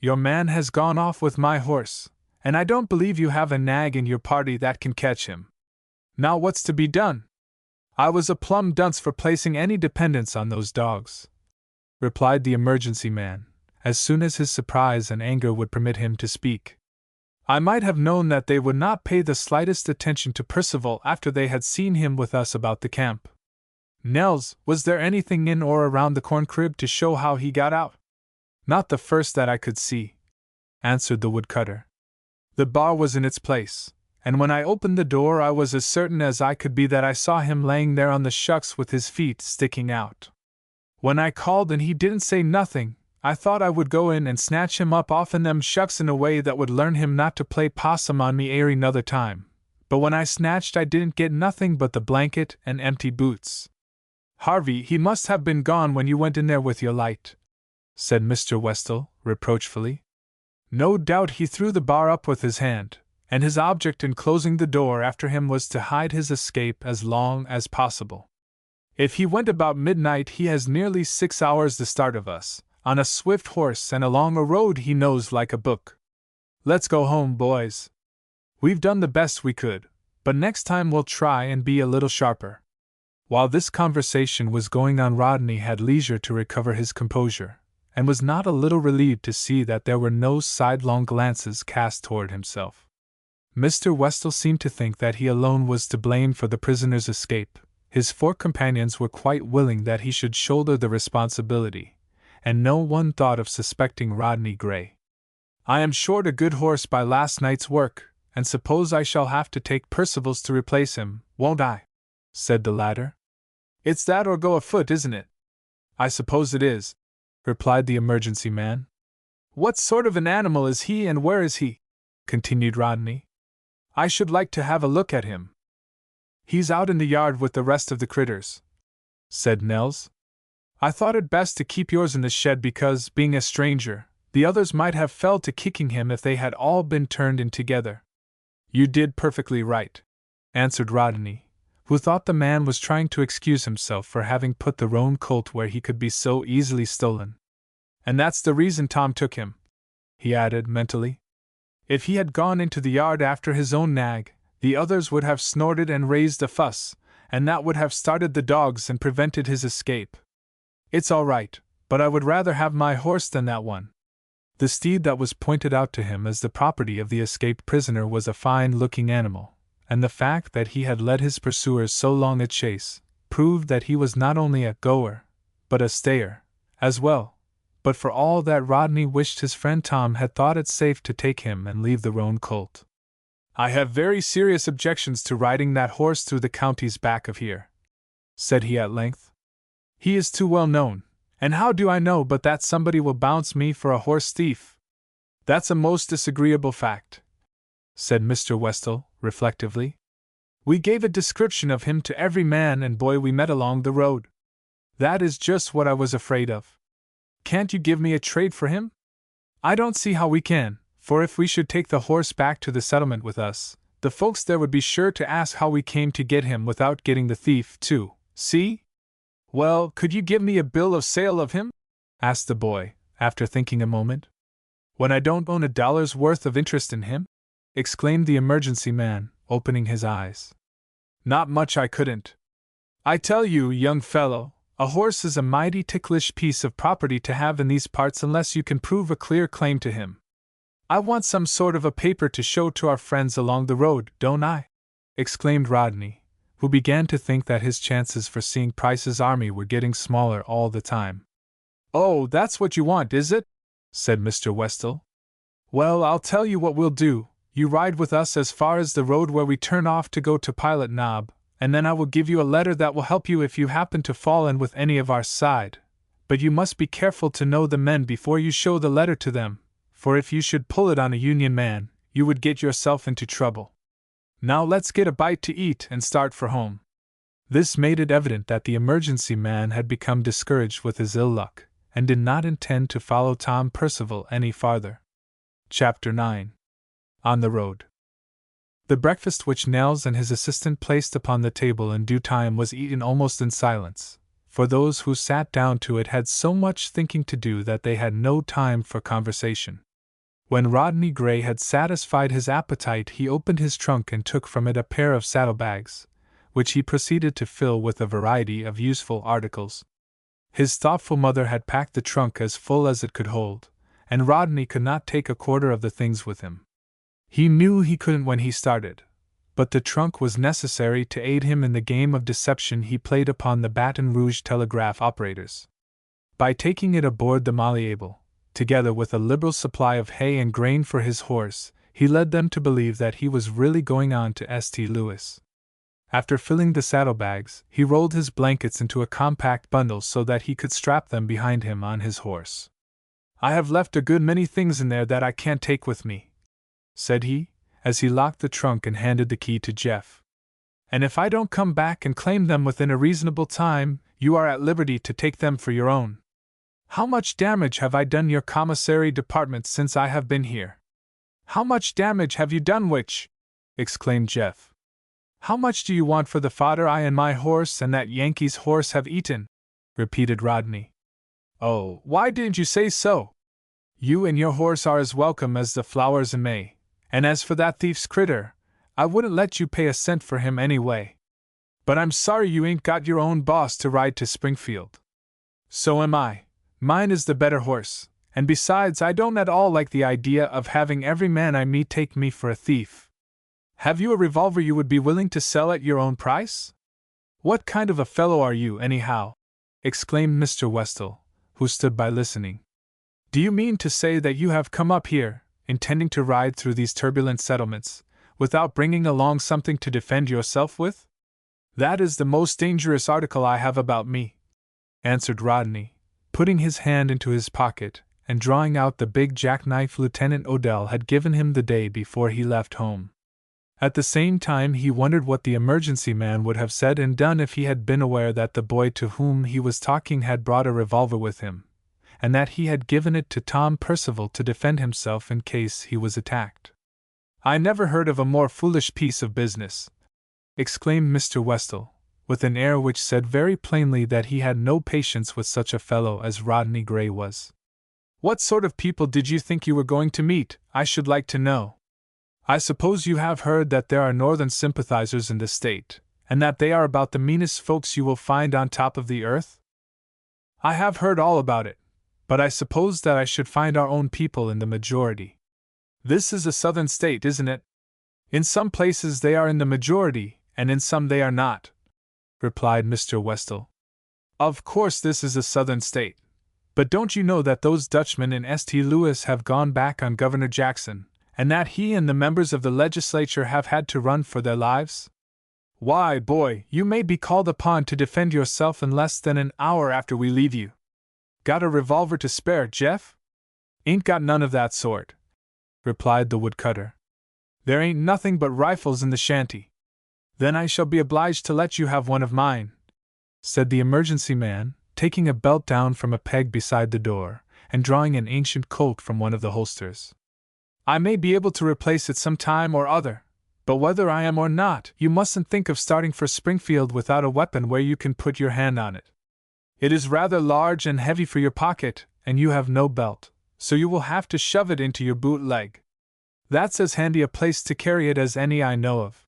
S1: "Your man has gone off with my horse, and I don't believe you have a nag in your party that can catch him. Now what's to be done? I was a plumb dunce for placing any dependence on those dogs," replied the emergency man, as soon as his surprise and anger would permit him to speak. "I might have known that they would not pay the slightest attention to Percival after they had seen him with us about the camp. Nels, was there anything in or around the corn crib to show how he got out?" "Not the first that I could see," answered the woodcutter. "The bar was in its place, and when I opened the door I was as certain as I could be that I saw him laying there on the shucks with his feet sticking out. When I called and he didn't say nothing, I thought I would go in and snatch him up offen them shucks in a way that would learn him not to play possum on me airy 'nother time, but when I snatched I didn't get nothing but the blanket and empty boots." "Harvey, he must have been gone when you went in there with your light," said Mr. Westall, reproachfully. "No doubt he threw the bar up with his hand, and his object in closing the door after him was to hide his escape as long as possible. If he went about midnight he has nearly 6 hours the start of us, on a swift horse and along a road he knows like a book. Let's go home, boys. We've done the best we could, but next time we'll try and be a little sharper." While this conversation was going on, Rodney had leisure to recover his composure, and was not a little relieved to see that there were no sidelong glances cast toward himself. Mr. Westall seemed to think that he alone was to blame for the prisoner's escape. His 4 companions were quite willing that he should shoulder the responsibility, and no one thought of suspecting Rodney Gray. "I am short a good horse by last night's work, and suppose I shall have to take Percival's to replace him, won't I?" said the latter. "It's that or go afoot, isn't it?" "I suppose it is," replied the emergency man. "What sort of an animal is he and where is he?" continued Rodney. "I should like to have a look at him." "He's out in the yard with the rest of the critters," said Nels. "I thought it best to keep yours in the shed because, being a stranger, the others might have fell to kicking him if they had all been turned in together." "You did perfectly right," answered Rodney, who thought the man was trying to excuse himself for having put the roan colt where he could be so easily stolen. "And that's the reason Tom took him," he added mentally. "If he had gone into the yard after his own nag, The others would have snorted and raised a fuss, and that would have started the dogs and prevented his escape. It's all right, but I would rather have my horse than that one. The steed that was pointed out to him as the property of the escaped prisoner was a fine-looking animal, and the fact that he had led his pursuers so long a chase proved that he was not only a goer, but a stayer, as well. But for all that, Rodney wished his friend Tom had thought it safe to take him and leave the roan colt. "I have very serious objections to riding that horse through the counties back of here," said he at length. "He is too well known, and how do I know but that somebody will bounce me for a horse thief?" "That's a most disagreeable fact," said Mr. Westel, reflectively. "We gave a description of him to every man and boy we met along the road. That is just what I was afraid of. Can't you give me a trade for him?" "I don't see how we can, for if we should take the horse back to the settlement with us, the folks there would be sure to ask how we came to get him without getting the thief, too, see?" "Well, could you give me a bill of sale of him?" asked the boy, after thinking a moment. "When I don't own $1's worth of interest in him?" exclaimed the emergency man, opening his eyes. "Not much I couldn't. I tell you, young fellow, a horse is a mighty ticklish piece of property to have in these parts unless you can prove a clear claim to him. I want some sort of a paper to show to our friends along the road, don't I?" exclaimed Rodney, who began to think that his chances for seeing Price's army were getting smaller all the time. "Oh, that's what you want, is it?" said Mr. Westel. "Well, I'll tell you what we'll do. You ride with us as far as the road where we turn off to go to Pilot Knob, and then I will give you a letter that will help you if you happen to fall in with any of our side. But you must be careful to know the men before you show the letter to them, for if you should pull it on a Union man, you would get yourself into trouble. Now let's get a bite to eat and start for home." This made it evident that the emergency man had become discouraged with his ill luck, and did not intend to follow Tom Percival any farther. Chapter 9. On the Road. The breakfast which Nels and his assistant placed upon the table in due time was eaten almost in silence, for those who sat down to it had so much thinking to do that they had no time for conversation. When Rodney Gray had satisfied his appetite, he opened his trunk and took from it a pair of saddlebags, which he proceeded to fill with a variety of useful articles. His thoughtful mother had packed the trunk as full as it could hold, and Rodney could not take a quarter of the things with him. He knew he couldn't when he started, but the trunk was necessary to aid him in the game of deception he played upon the Baton Rouge telegraph operators. By taking it aboard the Malleable, together with a liberal supply of hay and grain for his horse, he led them to believe that he was really going on to St. Louis. After filling the saddlebags, he rolled his blankets into a compact bundle so that he could strap them behind him on his horse. "I have left a good many things in there that I can't take with me," said he, as he locked the trunk and handed the key to Jeff. "And if I don't come back and claim them within a reasonable time, you are at liberty to take them for your own. How much damage have I done your commissary department since I have been here?" "How much damage have you done which?" exclaimed Jeff. "How much do you want for the fodder I and my horse and that Yankee's horse have eaten?" repeated Rodney. "Oh, why didn't you say so? You and your horse are as welcome as the flowers in May, and as for that thief's critter, I wouldn't let you pay a cent for him anyway. But I'm sorry you ain't got your own boss to ride to Springfield." "So am I. Mine is the better horse, and besides I don't at all like the idea of having every man I meet take me for a thief. Have you a revolver you would be willing to sell at your own price?" "What kind of a fellow are you, anyhow?" exclaimed Mr. Westel, who stood by listening. "Do you mean to say that you have come up here, intending to ride through these turbulent settlements, without bringing along something to defend yourself with?" "That is the most dangerous article I have about me," answered Rodney, putting his hand into his pocket and drawing out the big jackknife Lieutenant Odell had given him the day before he left home. At the same time he wondered what the emergency man would have said and done if he had been aware that the boy to whom he was talking had brought a revolver with him, and that he had given it to Tom Percival to defend himself in case he was attacked. "I never heard of a more foolish piece of business," exclaimed Mr. Westel, with an air which said very plainly that he had no patience with such a fellow as Rodney Gray was. "What sort of people did you think you were going to meet, I should like to know?" I suppose you have heard that there are Northern sympathizers in the state, and that they are about the meanest folks you will find on top of the earth? I have heard all about it, but I suppose that I should find our own people in the majority. This is a Southern state, isn't it? In some places they are in the majority, and in some they are not, replied Mr. Westel. Of course this is a Southern state, but don't you know that those Dutchmen in St. Louis have gone back on Governor Jackson, and that he and the members of the legislature have had to run for their lives? Why, boy, you may be called upon to defend yourself in less than an hour after we leave you. Got a revolver to spare, Jeff? Ain't got none of that sort, replied the woodcutter. There ain't nothing but rifles in the shanty. Then I shall be obliged to let you have one of mine, said the emergency man, taking a belt down from a peg beside the door, and drawing an ancient Colt from one of the holsters. I may be able to replace it some time or other, but whether I am or not, you mustn't think of starting for Springfield without a weapon where you can put your hand on it. It is rather large and heavy for your pocket, and you have no belt, so you will have to shove it into your boot leg. That's as handy a place to carry it as any I know of.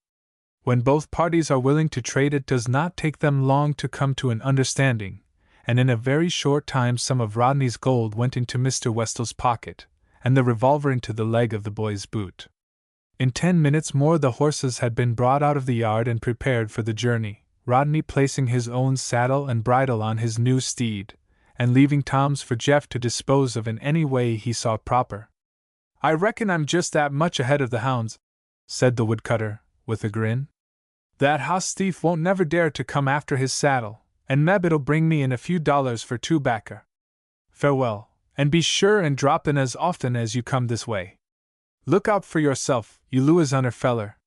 S1: When both parties are willing to trade, it does not take them long to come to an understanding, and in a very short time some of Rodney's gold went into Mr. Westel's pocket, and the revolver into the leg of the boy's boot. In 10 minutes more the horses had been brought out of the yard and prepared for the journey, Rodney placing his own saddle and bridle on his new steed, and leaving Tom's for Jeff to dispose of in any way he saw proper. I reckon I'm just that much ahead of the hounds, said the woodcutter, with a grin. That hoss thief won't never dare to come after his saddle, and meb it'll bring me in a few dollars for tobacco. Farewell, and be sure and drop in as often as you come this way. Look out for yourself, you Louisiana feller.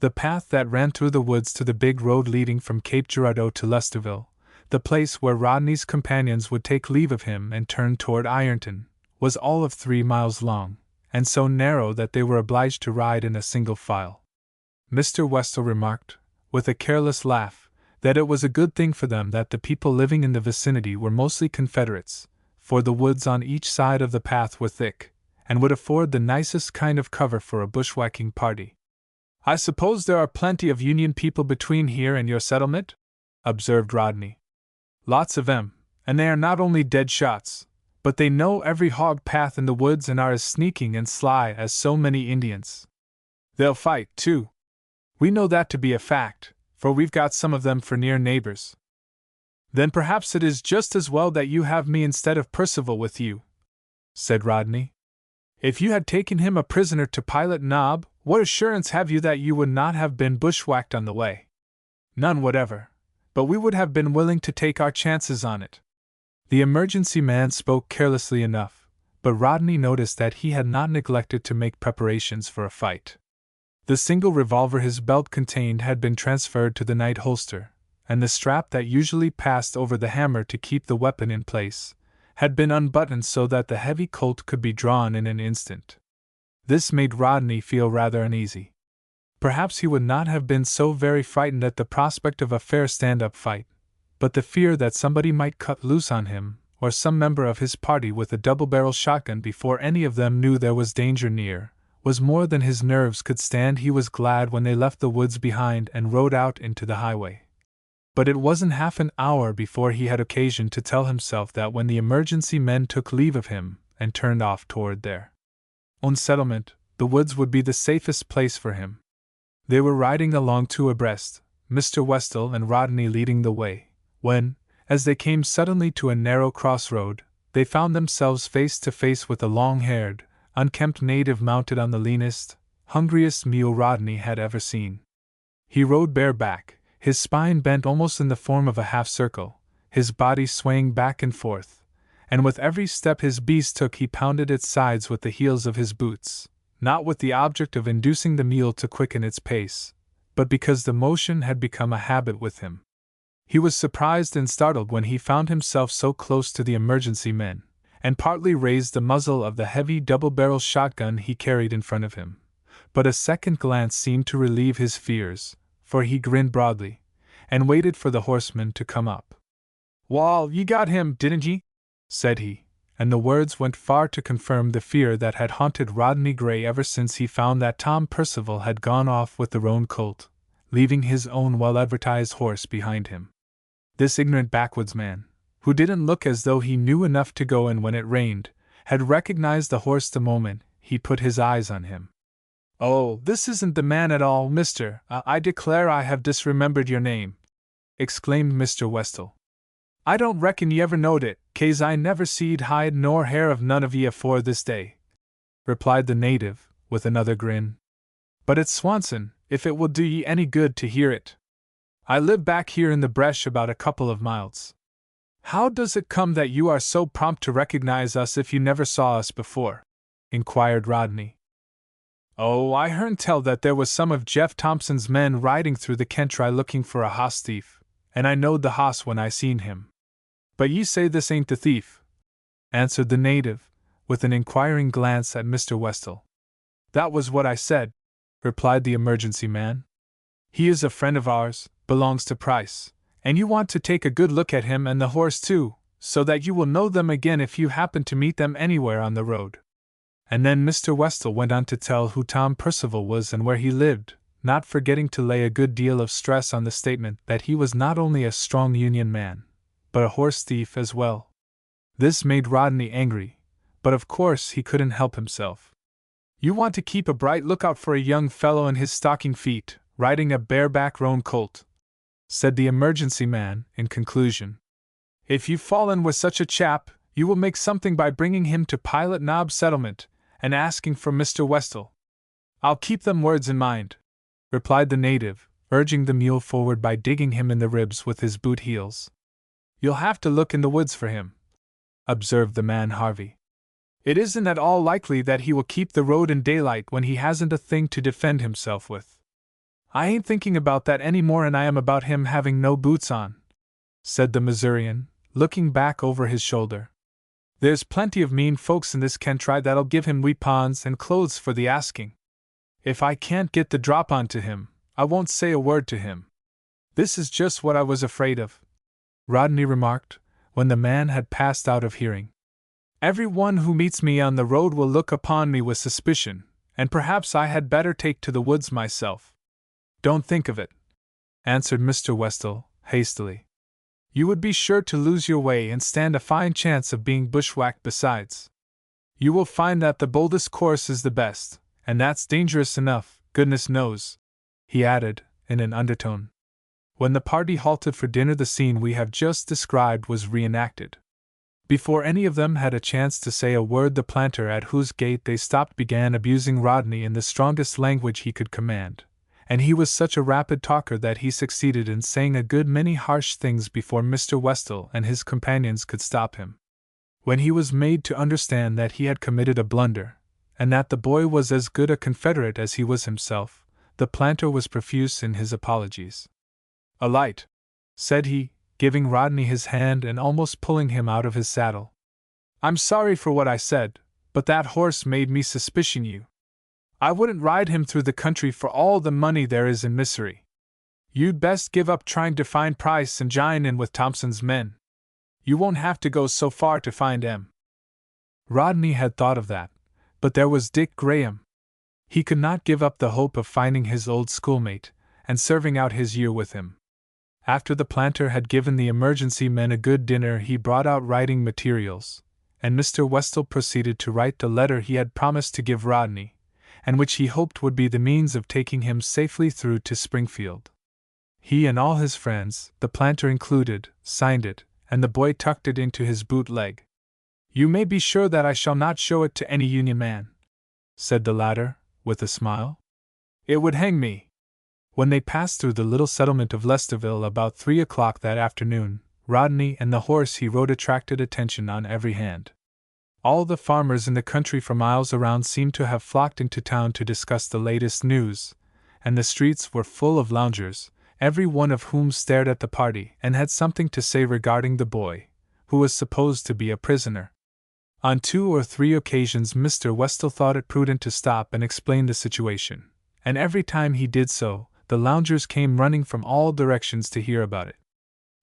S1: The path that ran through the woods to the big road leading from Cape Girardeau to Lesterville, the place where Rodney's companions would take leave of him and turn toward Ironton, was all of 3 miles long, and so narrow that they were obliged to ride in a single file. Mr. Westel remarked, with a careless laugh, that it was a good thing for them that the people living in the vicinity were mostly Confederates, for the woods on each side of the path were thick, and would afford the nicest kind of cover for a bushwhacking party. I suppose there are plenty of Union people between here and your settlement? Observed Rodney. Lots of 'em, and they are not only dead shots, but they know every hog path in the woods and are as sneaking and sly as so many Indians. They'll fight, too. We know that to be a fact, for we've got some of them for near neighbors. Then perhaps it is just as well that you have me instead of Percival with you, said Rodney. If you had taken him a prisoner to Pilot Knob, what assurance have you that you would not have been bushwhacked on the way? None whatever, but we would have been willing to take our chances on it. The emergency man spoke carelessly enough, but Rodney noticed that he had not neglected to make preparations for a fight. The single revolver his belt contained had been transferred to the night holster, and the strap that usually passed over the hammer to keep the weapon in place had been unbuttoned so that the heavy Colt could be drawn in an instant. This made Rodney feel rather uneasy. Perhaps he would not have been so very frightened at the prospect of a fair stand-up fight, but the fear that somebody might cut loose on him, or some member of his party with a double-barrel shotgun before any of them knew there was danger near, was more than his nerves could stand. He was glad when they left the woods behind and rode out into the highway. But it wasn't half an hour before he had occasion to tell himself that when the emergency men took leave of him and turned off toward their own settlement, the woods would be the safest place for him. They were riding along 2 abreast, Mr. Westel and Rodney leading the way, when, as they came suddenly to a narrow crossroad, they found themselves face to face with a long-haired, unkempt native mounted on the leanest, hungriest mule Rodney had ever seen. He rode bareback, his spine bent almost in the form of a half-circle, his body swaying back and forth, and with every step his beast took he pounded its sides with the heels of his boots, not with the object of inducing the mule to quicken its pace, but because the motion had become a habit with him. He was surprised and startled when he found himself so close to the emergency men, and partly raised the muzzle of the heavy double-barrel shotgun he carried in front of him. But a second glance seemed to relieve his fears, for he grinned broadly, and waited for the horseman to come up. "Wall, ye got him, didn't ye?" said he, and the words went far to confirm the fear that had haunted Rodney Gray ever since he found that Tom Percival had gone off with the roan colt, leaving his own well-advertised horse behind him. This ignorant backwoodsman, who didn't look as though he knew enough to go in when it rained, had recognized the horse the moment he put his eyes on him. "Oh, this isn't the man at all, mister. I declare I have disremembered your name," exclaimed Mr. Westel. "I don't reckon ye ever knowed it, 'case I never seed hide nor hair of none of ye afore this day," replied the native, with another grin. "But it's Swanson, if it will do ye any good to hear it. I live back here in the bresh about a couple of miles." "How does it come that you are so prompt to recognize us if you never saw us before?" inquired Rodney. "Oh, I hearn tell that there was some of Jeff Thompson's men riding through the Kentry looking for a hoss thief, and I knowed the hoss when I seen him." "But ye say this ain't the thief?" answered the native, with an inquiring glance at Mr. Westel. "That was what I said," replied the emergency man. "He is a friend of ours, belongs to Price, and you want to take a good look at him and the horse too, so that you will know them again if you happen to meet them anywhere on the road." And then Mr. Westel went on to tell who Tom Percival was and where he lived, not forgetting to lay a good deal of stress on the statement that he was not only a strong Union man, but a horse thief as well. This made Rodney angry, but of course he couldn't help himself. "You want to keep a bright lookout for a young fellow in his stocking feet, riding a bareback roan colt," said the emergency man, in conclusion. "If you fall in with such a chap, you will make something by bringing him to Pilot Knob Settlement and asking for Mr. Westel." "I'll keep them words in mind," replied the native, urging the mule forward by digging him in the ribs with his boot heels. "You'll have to look in the woods for him," observed the man Harvey. "It isn't at all likely that he will keep the road in daylight when he hasn't a thing to defend himself with." "I ain't thinking about that any more than I am about him having no boots on," said the Missourian, looking back over his shoulder. "There's plenty of mean folks in this Kentry that'll give him weapons and clothes for the asking. If I can't get the drop onto him, I won't say a word to him. This is just what I was afraid of," Rodney remarked, when the man had passed out of hearing. "Every one who meets me on the road will look upon me with suspicion, and perhaps I had better take to the woods myself." "Don't think of it," answered Mr. Westel, hastily. "You would be sure to lose your way and stand a fine chance of being bushwhacked besides. You will find that the boldest course is the best, and that's dangerous enough, goodness knows," he added, in an undertone. When the party halted for dinner, the scene we have just described was reenacted. Before any of them had a chance to say a word, the planter at whose gate they stopped began abusing Rodney in the strongest language he could command, and he was such a rapid talker that he succeeded in saying a good many harsh things before Mr. Westel and his companions could stop him. When he was made to understand that he had committed a blunder, and that the boy was as good a Confederate as he was himself, the planter was profuse in his apologies. "Alight," said he, giving Rodney his hand and almost pulling him out of his saddle. "I'm sorry for what I said, but that horse made me suspicion you. I wouldn't ride him through the country for all the money there is in Missouri. You'd best give up trying to find Price and jine in with Thompson's men. You won't have to go so far to find em." Rodney had thought of that, but there was Dick Graham. He could not give up the hope of finding his old schoolmate and serving out his year with him. After the planter had given the emergency men a good dinner, he brought out writing materials, and Mr. Westel proceeded to write the letter he had promised to give Rodney, and which he hoped would be the means of taking him safely through to Springfield. He and all his friends, the planter included, signed it, and the boy tucked it into his boot leg. "You may be sure that I shall not show it to any Union man," said the latter, with a smile. "It would hang me." When they passed through the little settlement of Lesterville about 3 o'clock that afternoon, Rodney and the horse he rode attracted attention on every hand. All the farmers in the country for miles around seemed to have flocked into town to discuss the latest news, and the streets were full of loungers, every one of whom stared at the party and had something to say regarding the boy, who was supposed to be a prisoner. On 2 or 3 occasions Mr. Westel thought it prudent to stop and explain the situation, and every time he did so, the loungers came running from all directions to hear about it.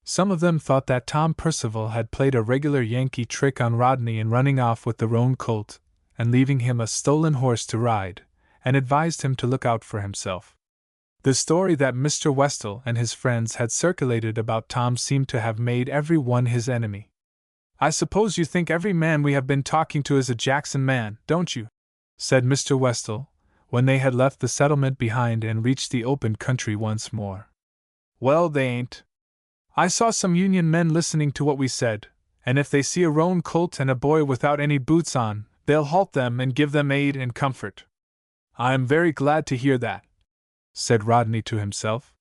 S1: Some of them thought that Tom Percival had played a regular Yankee trick on Rodney in running off with the roan colt and leaving him a stolen horse to ride, and advised him to look out for himself. The story that Mr. Westall and his friends had circulated about Tom seemed to have made every one his enemy. "I suppose you think every man we have been talking to is a Jackson man, don't you?" said Mr. Westall, when they had left the settlement behind and reached the open country once more. "Well, they ain't. I saw some Union men listening to what we said, and if they see a roan colt and a boy without any boots on, they'll halt them and give them aid and comfort." "I am very glad to hear that," said Rodney to himself.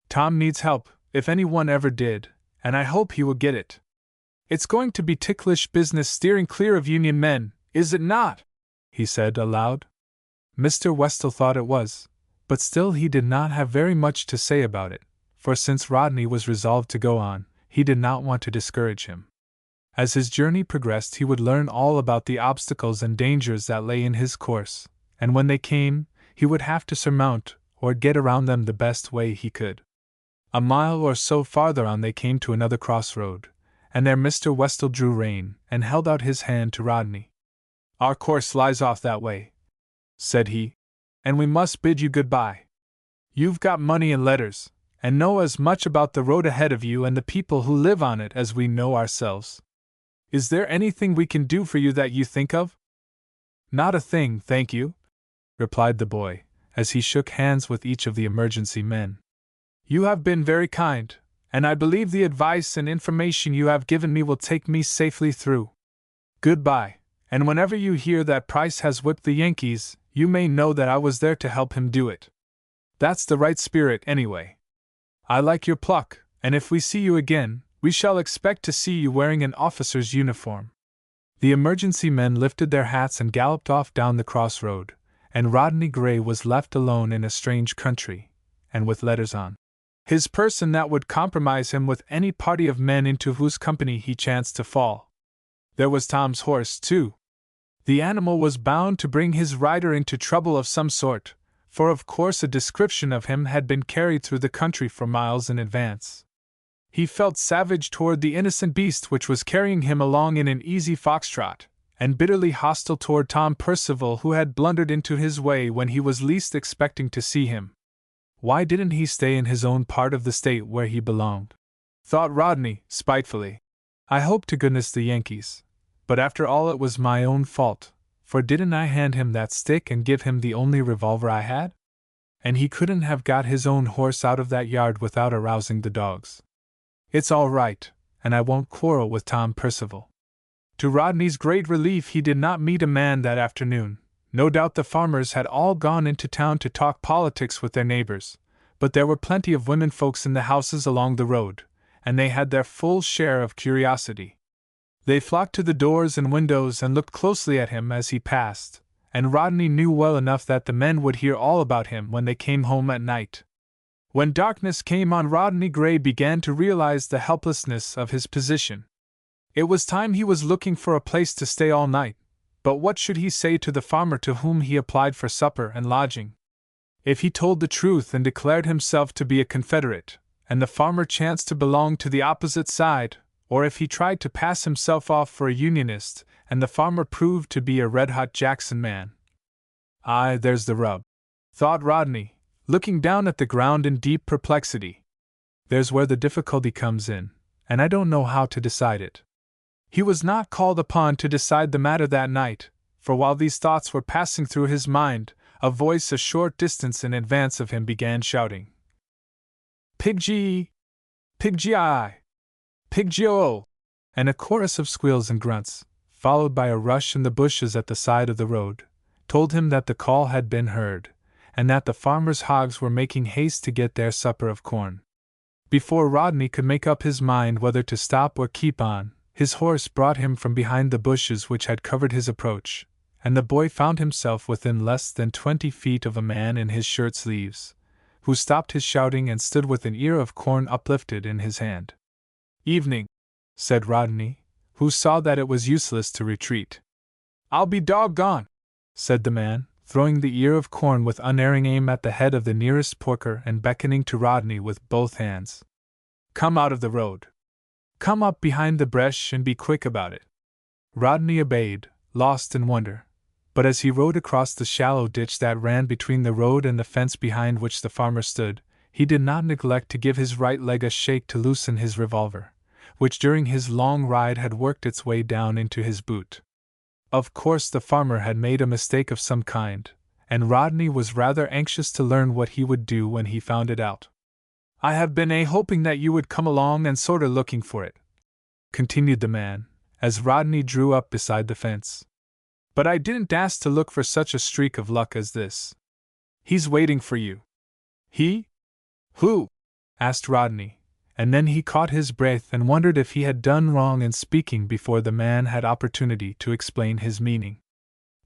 S1: "Tom needs help, if anyone ever did, and I hope he will get it. It's going to be ticklish business steering clear of Union men, is it not?" he said aloud. Mr. Westall thought it was, but still he did not have very much to say about it, for since Rodney was resolved to go on, he did not want to discourage him. As his journey progressed, he would learn all about the obstacles and dangers that lay in his course, and when they came, he would have to surmount or get around them the best way he could. A mile or so farther on they came to another crossroad, and there Mr. Westall drew rein and held out his hand to Rodney. "Our course lies off that way," said he, "and we must bid you good-bye. You've got money and letters, and know as much about the road ahead of you and the people who live on it as we know ourselves. Is there anything we can do for you that you think of?" "Not a thing, thank you," replied the boy, as he shook hands with each of the emergency men. "You have been very kind, and I believe the advice and information you have given me will take me safely through. Goodbye, and whenever you hear that Price has whipped the Yankees, you may know that I was there to help him do it. That's the right spirit, anyway. I like your pluck, and if we see you again, we shall expect to see you wearing an officer's uniform." The emergency men lifted their hats and galloped off down the crossroad, and Rodney Gray was left alone in a strange country, and with letters on his person that would compromise him with any party of men into whose company he chanced to fall. There was Tom's horse, too. The animal was bound to bring his rider into trouble of some sort, for of course a description of him had been carried through the country for miles in advance. He felt savage toward the innocent beast which was carrying him along in an easy foxtrot, and bitterly hostile toward Tom Percival who had blundered into his way when he was least expecting to see him. Why didn't he stay in his own part of the state where he belonged? Thought Rodney, spitefully. I hope to goodness the Yankees. But after all it was my own fault, for didn't I hand him that stick and give him the only revolver I had? And he couldn't have got his own horse out of that yard without arousing the dogs. It's all right, and I won't quarrel with Tom Percival. To Rodney's great relief he did not meet a man that afternoon. No doubt the farmers had all gone into town to talk politics with their neighbors, but there were plenty of women folks in the houses along the road, and they had their full share of curiosity. They flocked to the doors and windows and looked closely at him as he passed, and Rodney knew well enough that the men would hear all about him when they came home at night. When darkness came on, Rodney Gray began to realize the helplessness of his position. It was time he was looking for a place to stay all night, but what should he say to the farmer to whom he applied for supper and lodging? If he told the truth and declared himself to be a Confederate, and the farmer chanced to belong to the opposite side, or if he tried to pass himself off for a Unionist, and the farmer proved to be a red-hot Jackson man. "Aye, there's the rub," thought Rodney, looking down at the ground in deep perplexity. "There's where the difficulty comes in, and I don't know how to decide it." He was not called upon to decide the matter that night, for while these thoughts were passing through his mind, a voice a short distance in advance of him began shouting, "Pig-gee! Pig-gee-I! Pig-gee-o!" and a chorus of squeals and grunts, followed by a rush in the bushes at the side of the road, told him that the call had been heard, and that the farmers' hogs were making haste to get their supper of corn. Before Rodney could make up his mind whether to stop or keep on, his horse brought him from behind the bushes which had covered his approach, and the boy found himself within less than 20 feet of a man in his shirt sleeves, who stopped his shouting and stood with an ear of corn uplifted in his hand. "Evening," said Rodney, who saw that it was useless to retreat. "I'll be doggone," said the man, throwing the ear of corn with unerring aim at the head of the nearest porker and beckoning to Rodney with both hands. Come out of the road. Come up behind the bresh and be quick about it. Rodney obeyed, lost in wonder. But as he rode across the shallow ditch that ran between the road and the fence behind which the farmer stood, he did not neglect to give his right leg a shake to loosen his revolver, which during his long ride had worked its way down into his boot. Of course the farmer had made a mistake of some kind, and Rodney was rather anxious to learn what he would do when he found it out. "I have been hoping that you would come along and sorter looking for it," continued the man, as Rodney drew up beside the fence. "But I didn't dast to look for such a streak of luck as this. He's waiting for you." "He? Who?" asked Rodney, and then he caught his breath and wondered if he had done wrong in speaking before the man had opportunity to explain his meaning.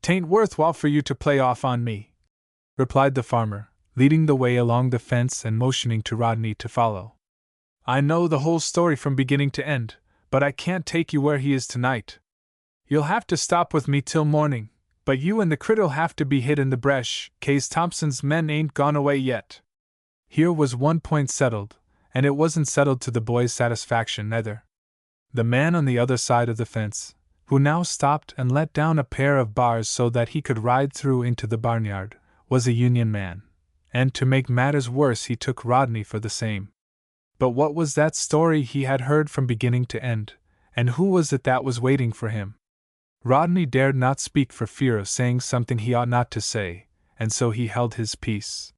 S1: "'Tain't worthwhile for you to play off on me," replied the farmer, leading the way along the fence and motioning to Rodney to follow. "I know the whole story from beginning to end, but I can't take you where he is tonight. You'll have to stop with me till morning, but you and the critter'll have to be hid in the bresh, 'case Thompson's men ain't gone away yet." Here was one point settled, and it wasn't settled to the boy's satisfaction either. The man on the other side of the fence, who now stopped and let down a pair of bars so that he could ride through into the barnyard, was a Union man, and to make matters worse he took Rodney for the same. But what was that story he had heard from beginning to end, and who was it that was waiting for him? Rodney dared not speak for fear of saying something he ought not to say, and so he held his peace.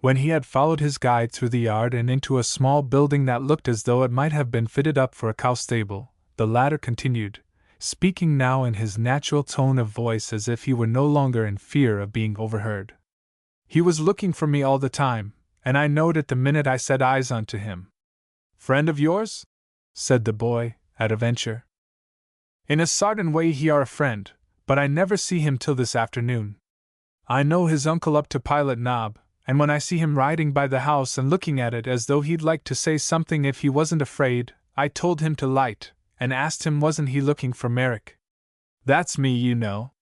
S1: When he had followed his guide through the yard and into a small building that looked as though it might have been fitted up for a cow stable, the latter continued, speaking now in his natural tone of voice as if he were no longer in fear of being overheard. "He was looking for me all the time, and I knowed it the minute I set eyes onto him." "Friend of yours?" said the boy, at a venture. "In a sartin way he are a friend, but I never see him till this afternoon. I know his uncle up to Pilot Knob, and when I see him riding by the house and looking at it as though he'd like to say something if he wasn't afraid, I told him to light, and asked him wasn't he looking for Merrick. That's me, you know.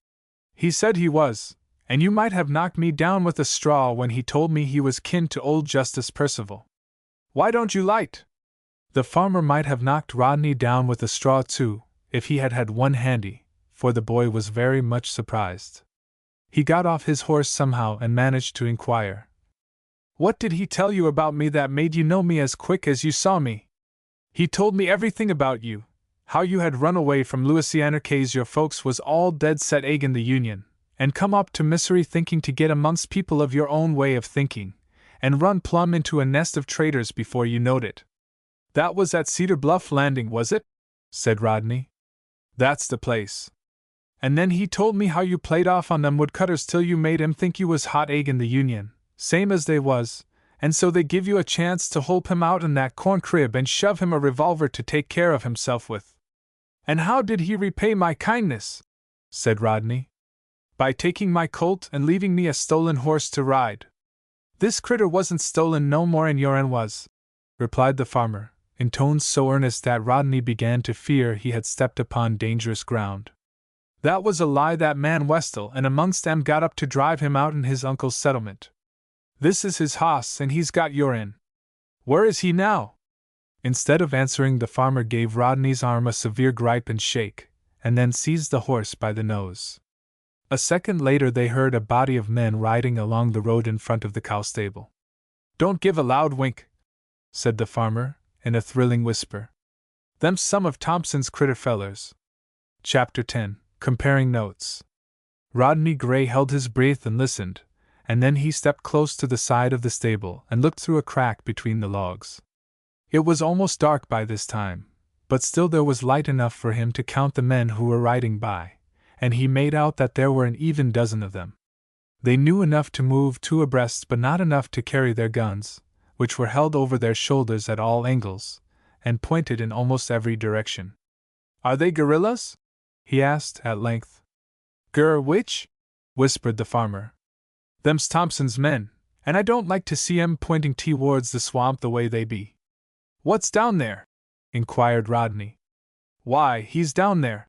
S1: He said he was, and you might have knocked me down with a straw when he told me he was kin to old Justice Percival. Why don't you light?" The farmer might have knocked Rodney down with a straw too, if he had had one handy, for the boy was very much surprised. He got off his horse somehow and managed to inquire, "What did he tell you about me that made you know me as quick as you saw me?" "He told me everything about you, how you had run away from Louisiana 'case your folks was all dead set eggin' the Union, and come up to Missouri thinking to get amongst people of your own way of thinking, and run plumb into a nest of traitors before you knowed it." "That was at Cedar Bluff Landing, was it?" said Rodney. "That's the place. And then he told me how you played off on them woodcutters till you made 'em think you was hot eggin' the Union, same as they was, and so they give you a chance to holp him out in that corn crib and shove him a revolver to take care of himself with." "And how did he repay my kindness?" said Rodney. "By taking my colt and leaving me a stolen horse to ride." "This critter wasn't stolen no more'n your'n was," replied the farmer, in tones so earnest that Rodney began to fear he had stepped upon dangerous ground. "That was a lie that man Westall and amongst them got up to drive him out in his uncle's settlement. This is his hoss and he's got your'n. Where is he now?" Instead of answering, the farmer gave Rodney's arm a severe gripe and shake, and then seized the horse by the nose. A second later they heard a body of men riding along the road in front of the cow stable. "Don't give a loud wink," said the farmer, in a thrilling whisper. "Them's some of Thompson's critter fellers." Chapter 10. Comparing Notes. Rodney Gray held his breath and listened, and then he stepped close to the side of the stable and looked through a crack between the logs. It was almost dark by this time, but still there was light enough for him to count the men who were riding by, and he made out that there were an even dozen of them. They knew enough to move two abreast but not enough to carry their guns, which were held over their shoulders at all angles, and pointed in almost every direction. "Are they guerrillas?" he asked at length. "Which?" whispered the farmer. "Them's Thompson's men, and I don't like to see 'em pointing towards the swamp the way they be." "What's down there?" inquired Rodney. "Why, he's down there,"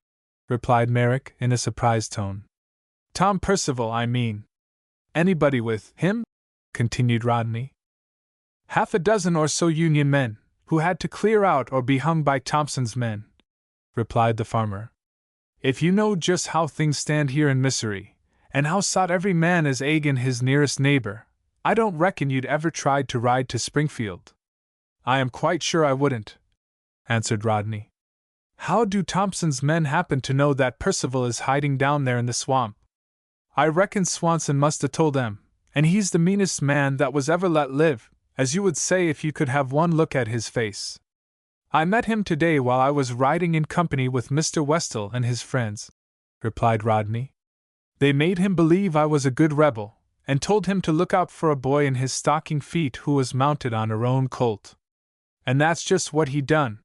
S1: replied Merrick in a surprised tone. "Tom Percival, I mean." "Anybody with him?" continued Rodney. "Half a dozen or so Union men, who had to clear out or be hung by Thompson's men," replied the farmer. "If you know just how things stand here in Missouri, and how sot every man is eggin' his nearest neighbor, I don't reckon you'd ever tried to ride to Springfield." "I am quite sure I wouldn't," answered Rodney. "How do Thompson's men happen to know that Percival is hiding down there in the swamp?" "I reckon Swanson must have told them, and he's the meanest man that was ever let live, as you would say if you could have one look at his face. I met him today while I was riding in company with Mr. Westall and his friends," replied Rodney. "They made him believe I was a good rebel, and told him to look out for a boy in his stocking feet who was mounted on a roan colt. And that's just what he done.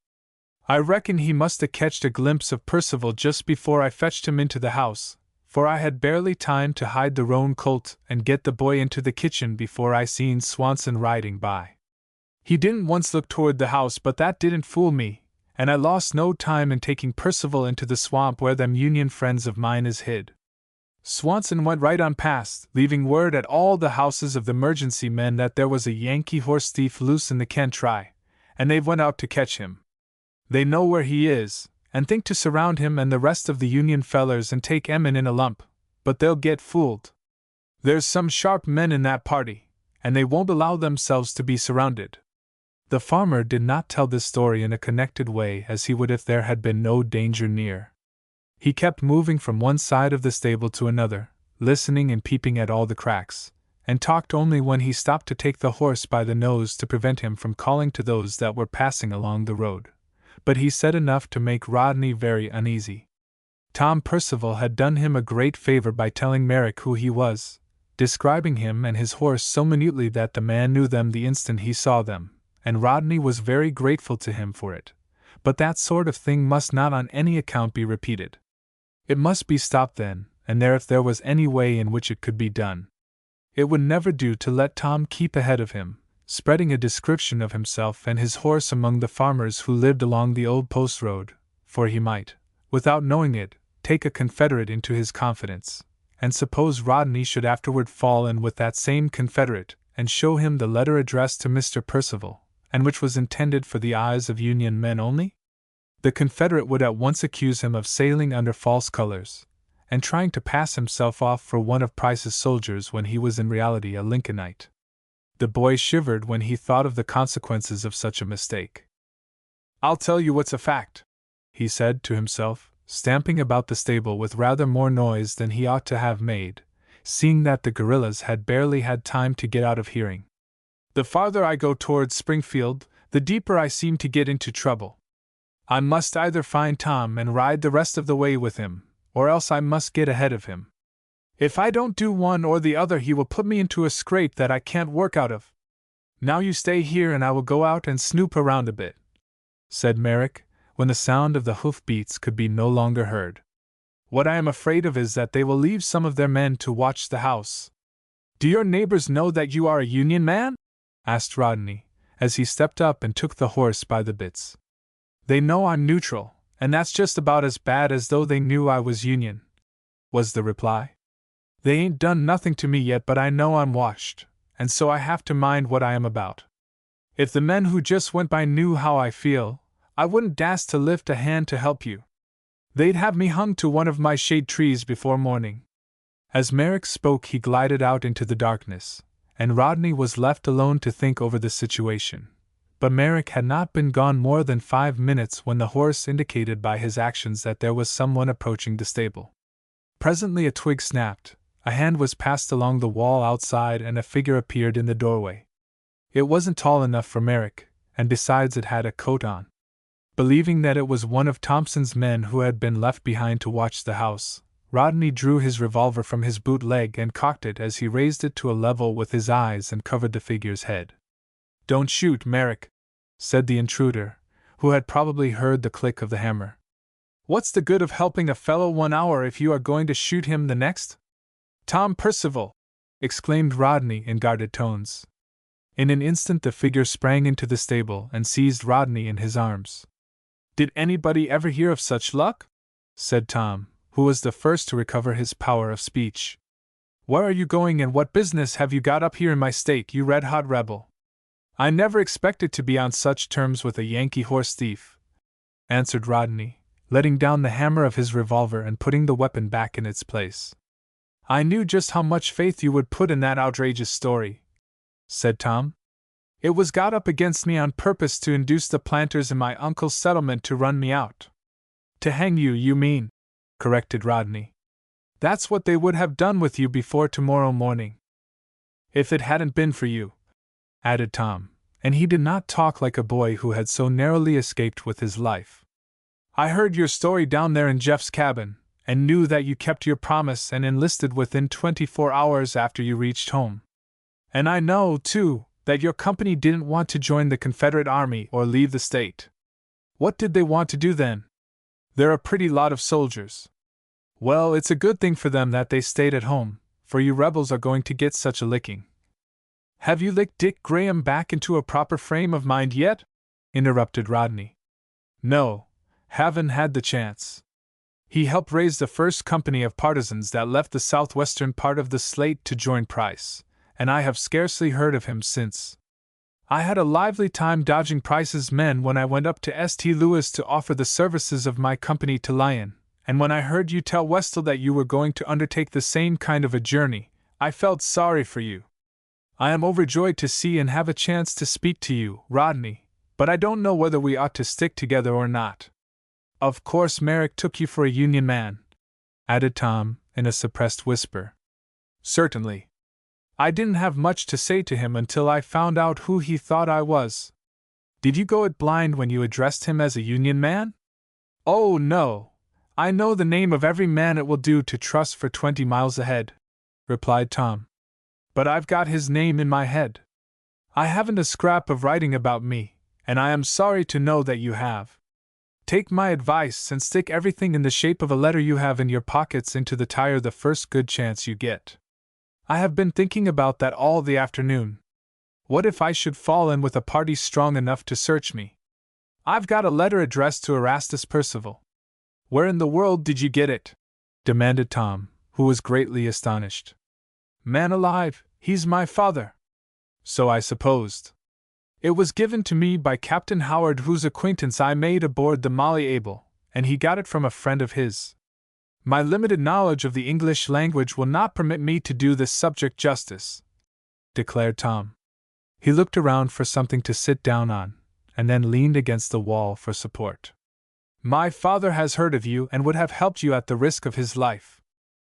S1: I reckon he must have ketched a glimpse of Percival just before I fetched him into the house, for I had barely time to hide the roan colt and get the boy into the kitchen before I seen Swanson riding by. He didn't once look toward the house, but that didn't fool me, and I lost no time in taking Percival into the swamp where them Union friends of mine is hid. Swanson went right on past, leaving word at all the houses of the emergency men that there was a Yankee horse thief loose in the Kentry, and they've went out to catch him. They know where he is, and think to surround him and the rest of the Union fellers and take Emmon in a lump, but they'll get fooled. There's some sharp men in that party, and they won't allow themselves to be surrounded." The farmer did not tell this story in a connected way as he would if there had been no danger near. He kept moving from one side of the stable to another, listening and peeping at all the cracks, and talked only when he stopped to take the horse by the nose to prevent him from calling to those that were passing along the road. But he said enough to make Rodney very uneasy. Tom Percival had done him a great favor by telling Merrick who he was, describing him and his horse so minutely that the man knew them the instant he saw them, and Rodney was very grateful to him for it. But that sort of thing must not on any account be repeated. It must be stopped then and there if there was any way in which it could be done. It would never do to let Tom keep ahead of him, spreading a description of himself and his horse among the farmers who lived along the old post road, for he might, without knowing it, take a Confederate into his confidence, and suppose Rodney should afterward fall in with that same Confederate, and show him the letter addressed to Mr. Percival, and which was intended for the eyes of Union men only? The Confederate would at once accuse him of sailing under false colors, and trying to pass himself off for one of Price's soldiers when he was in reality a Lincolnite. The boy shivered when he thought of the consequences of such a mistake. "I'll tell you what's a fact," he said to himself, stamping about the stable with rather more noise than he ought to have made, seeing that the guerrillas had barely had time to get out of hearing. "The farther I go towards Springfield, the deeper I seem to get into trouble. I must either find Tom and ride the rest of the way with him, or else I must get ahead of him. If I don't do one or the other, he will put me into a scrape that I can't work out of. Now you stay here and I will go out and snoop around a bit," said Merrick, when the sound of the hoof-beats could be no longer heard. "What I am afraid of is that they will leave some of their men to watch the house." "Do your neighbors know that you are a Union man?" asked Rodney, as he stepped up and took the horse by the bits. "They know I'm neutral, and that's just about as bad as though they knew I was Union," was the reply. "They ain't done nothing to me yet, but I know I'm watched, and so I have to mind what I am about. If the men who just went by knew how I feel, I wouldn't dast to lift a hand to help you. They'd have me hung to one of my shade trees before morning." As Merrick spoke, he glided out into the darkness, and Rodney was left alone to think over the situation. But Merrick had not been gone more than 5 minutes when the horse indicated by his actions that there was someone approaching the stable. Presently a twig snapped, a hand was passed along the wall outside, and a figure appeared in the doorway. It wasn't tall enough for Merrick, and besides it had a coat on. Believing that it was one of Thompson's men who had been left behind to watch the house, Rodney drew his revolver from his boot leg and cocked it as he raised it to a level with his eyes and covered the figure's head. "Don't shoot, Merrick," said the intruder, who had probably heard the click of the hammer. "What's the good of helping a fellow 1 hour if you are going to shoot him the next?" "Tom Percival!" exclaimed Rodney in guarded tones. In an instant the figure sprang into the stable and seized Rodney in his arms. "Did anybody ever hear of such luck?" said Tom, who was the first to recover his power of speech. "Where are you going and what business have you got up here in my state, you red-hot rebel?" I never expected to be on such terms with a Yankee horse thief, answered Rodney, letting down the hammer of his revolver and putting the weapon back in its place. I knew just how much faith you would put in that outrageous story, said Tom. It was got up against me on purpose to induce the planters in my uncle's settlement to run me out. To hang you, you mean, corrected Rodney. That's what they would have done with you before tomorrow morning. If it hadn't been for you, added Tom, and he did not talk like a boy who had so narrowly escaped with his life. I heard your story down there in Jeff's cabin, and knew that you kept your promise and enlisted within 24 hours after you reached home. And I know, too, that your company didn't want to join the Confederate Army or leave the state. What did they want to do then? They're a pretty lot of soldiers. Well, it's a good thing for them that they stayed at home, for you rebels are going to get such a licking. Have you licked Dick Graham back into a proper frame of mind yet? Interrupted Rodney. No, haven't had the chance. He helped raise the first company of partisans that left the southwestern part of the Slate to join Price, and I have scarcely heard of him since. I had a lively time dodging Price's men when I went up to St. Louis to offer the services of my company to Lyon, and when I heard you tell Westall that you were going to undertake the same kind of a journey, I felt sorry for you. I am overjoyed to see and have a chance to speak to you, Rodney, but I don't know whether we ought to stick together or not. Of course Merrick took you for a Union man, added Tom, in a suppressed whisper. Certainly. I didn't have much to say to him until I found out who he thought I was. Did you go it blind when you addressed him as a Union man? Oh, no. I know the name of every man it will do to trust for 20 miles ahead, replied Tom. But I've got his name in my head. I haven't a scrap of writing about me, and I am sorry to know that you have. Take my advice and stick everything in the shape of a letter you have in your pockets into the tire the first good chance you get. I have been thinking about that all the afternoon. What if I should fall in with a party strong enough to search me? I've got a letter addressed to Erastus Percival. Where in the world did you get it? Demanded Tom, who was greatly astonished. Man alive, he's my father. So I supposed. It was given to me by Captain Howard, whose acquaintance I made aboard the Molly Able, and he got it from a friend of his. My limited knowledge of the English language will not permit me to do this subject justice, declared Tom. He looked around for something to sit down on, and then leaned against the wall for support. My father has heard of you and would have helped you at the risk of his life.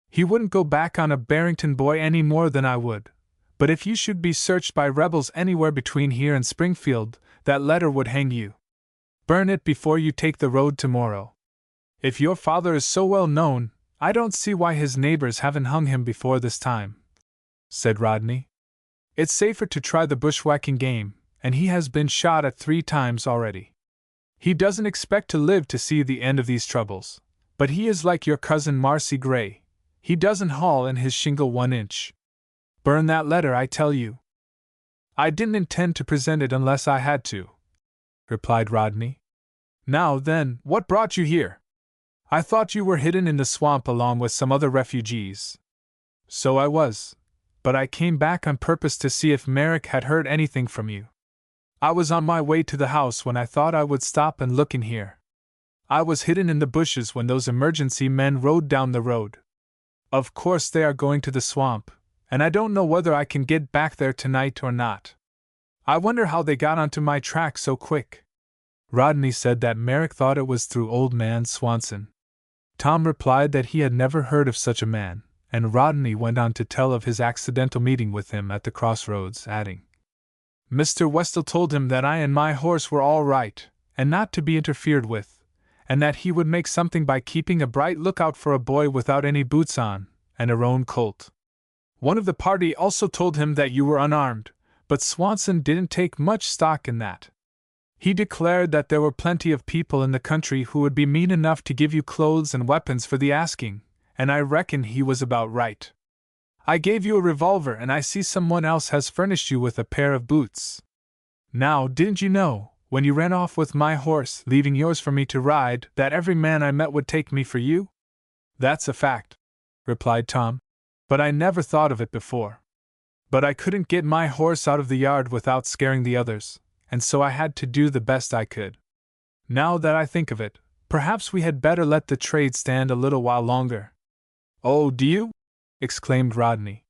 S1: He wouldn't go back on a Barrington boy any more than I would, but if you should be searched by rebels anywhere between here and Springfield, that letter would hang you. Burn it before you take the road tomorrow. If your father is so well known, I don't see why his neighbors haven't hung him before this time, said Rodney. It's safer to try the bushwhacking game, and he has been shot at 3 times already. He doesn't expect to live to see the end of these troubles, but he is like your cousin Marcy Gray. He doesn't haul in his shingle 1 inch. Burn that letter, I tell you. I didn't intend to present it unless I had to, replied Rodney. Now then, what brought you here? I thought you were hidden in the swamp along with some other refugees. So I was, but I came back on purpose to see if Merrick had heard anything from you. I was on my way to the house when I thought I would stop and look in here. I was hidden in the bushes when those emergency men rode down the road. Of course they are going to the swamp, and I don't know whether I can get back there tonight or not. I wonder how they got onto my track so quick. Rodney said that Merrick thought it was through old man Swanson. Tom replied that he had never heard of such a man, and Rodney went on to tell of his accidental meeting with him at the crossroads, adding, Mr. Westall told him that I and my horse were all right, and not to be interfered with, and that he would make something by keeping a bright lookout for a boy without any boots on, and a roan colt. One of the party also told him that you were unarmed, but Swanson didn't take much stock in that. He declared that there were plenty of people in the country who would be mean enough to give you clothes and weapons for the asking, and I reckon he was about right. I gave you a revolver, and I see someone else has furnished you with a pair of boots. Now, didn't you know, when you ran off with my horse, leaving yours for me to ride, that every man I met would take me for you? That's a fact, replied Tom, but I never thought of it before. But I couldn't get my horse out of the yard without scaring the others, and so I had to do the best I could. Now that I think of it, perhaps we had better let the trade stand a little while longer." "Oh, do you?" exclaimed Rodney.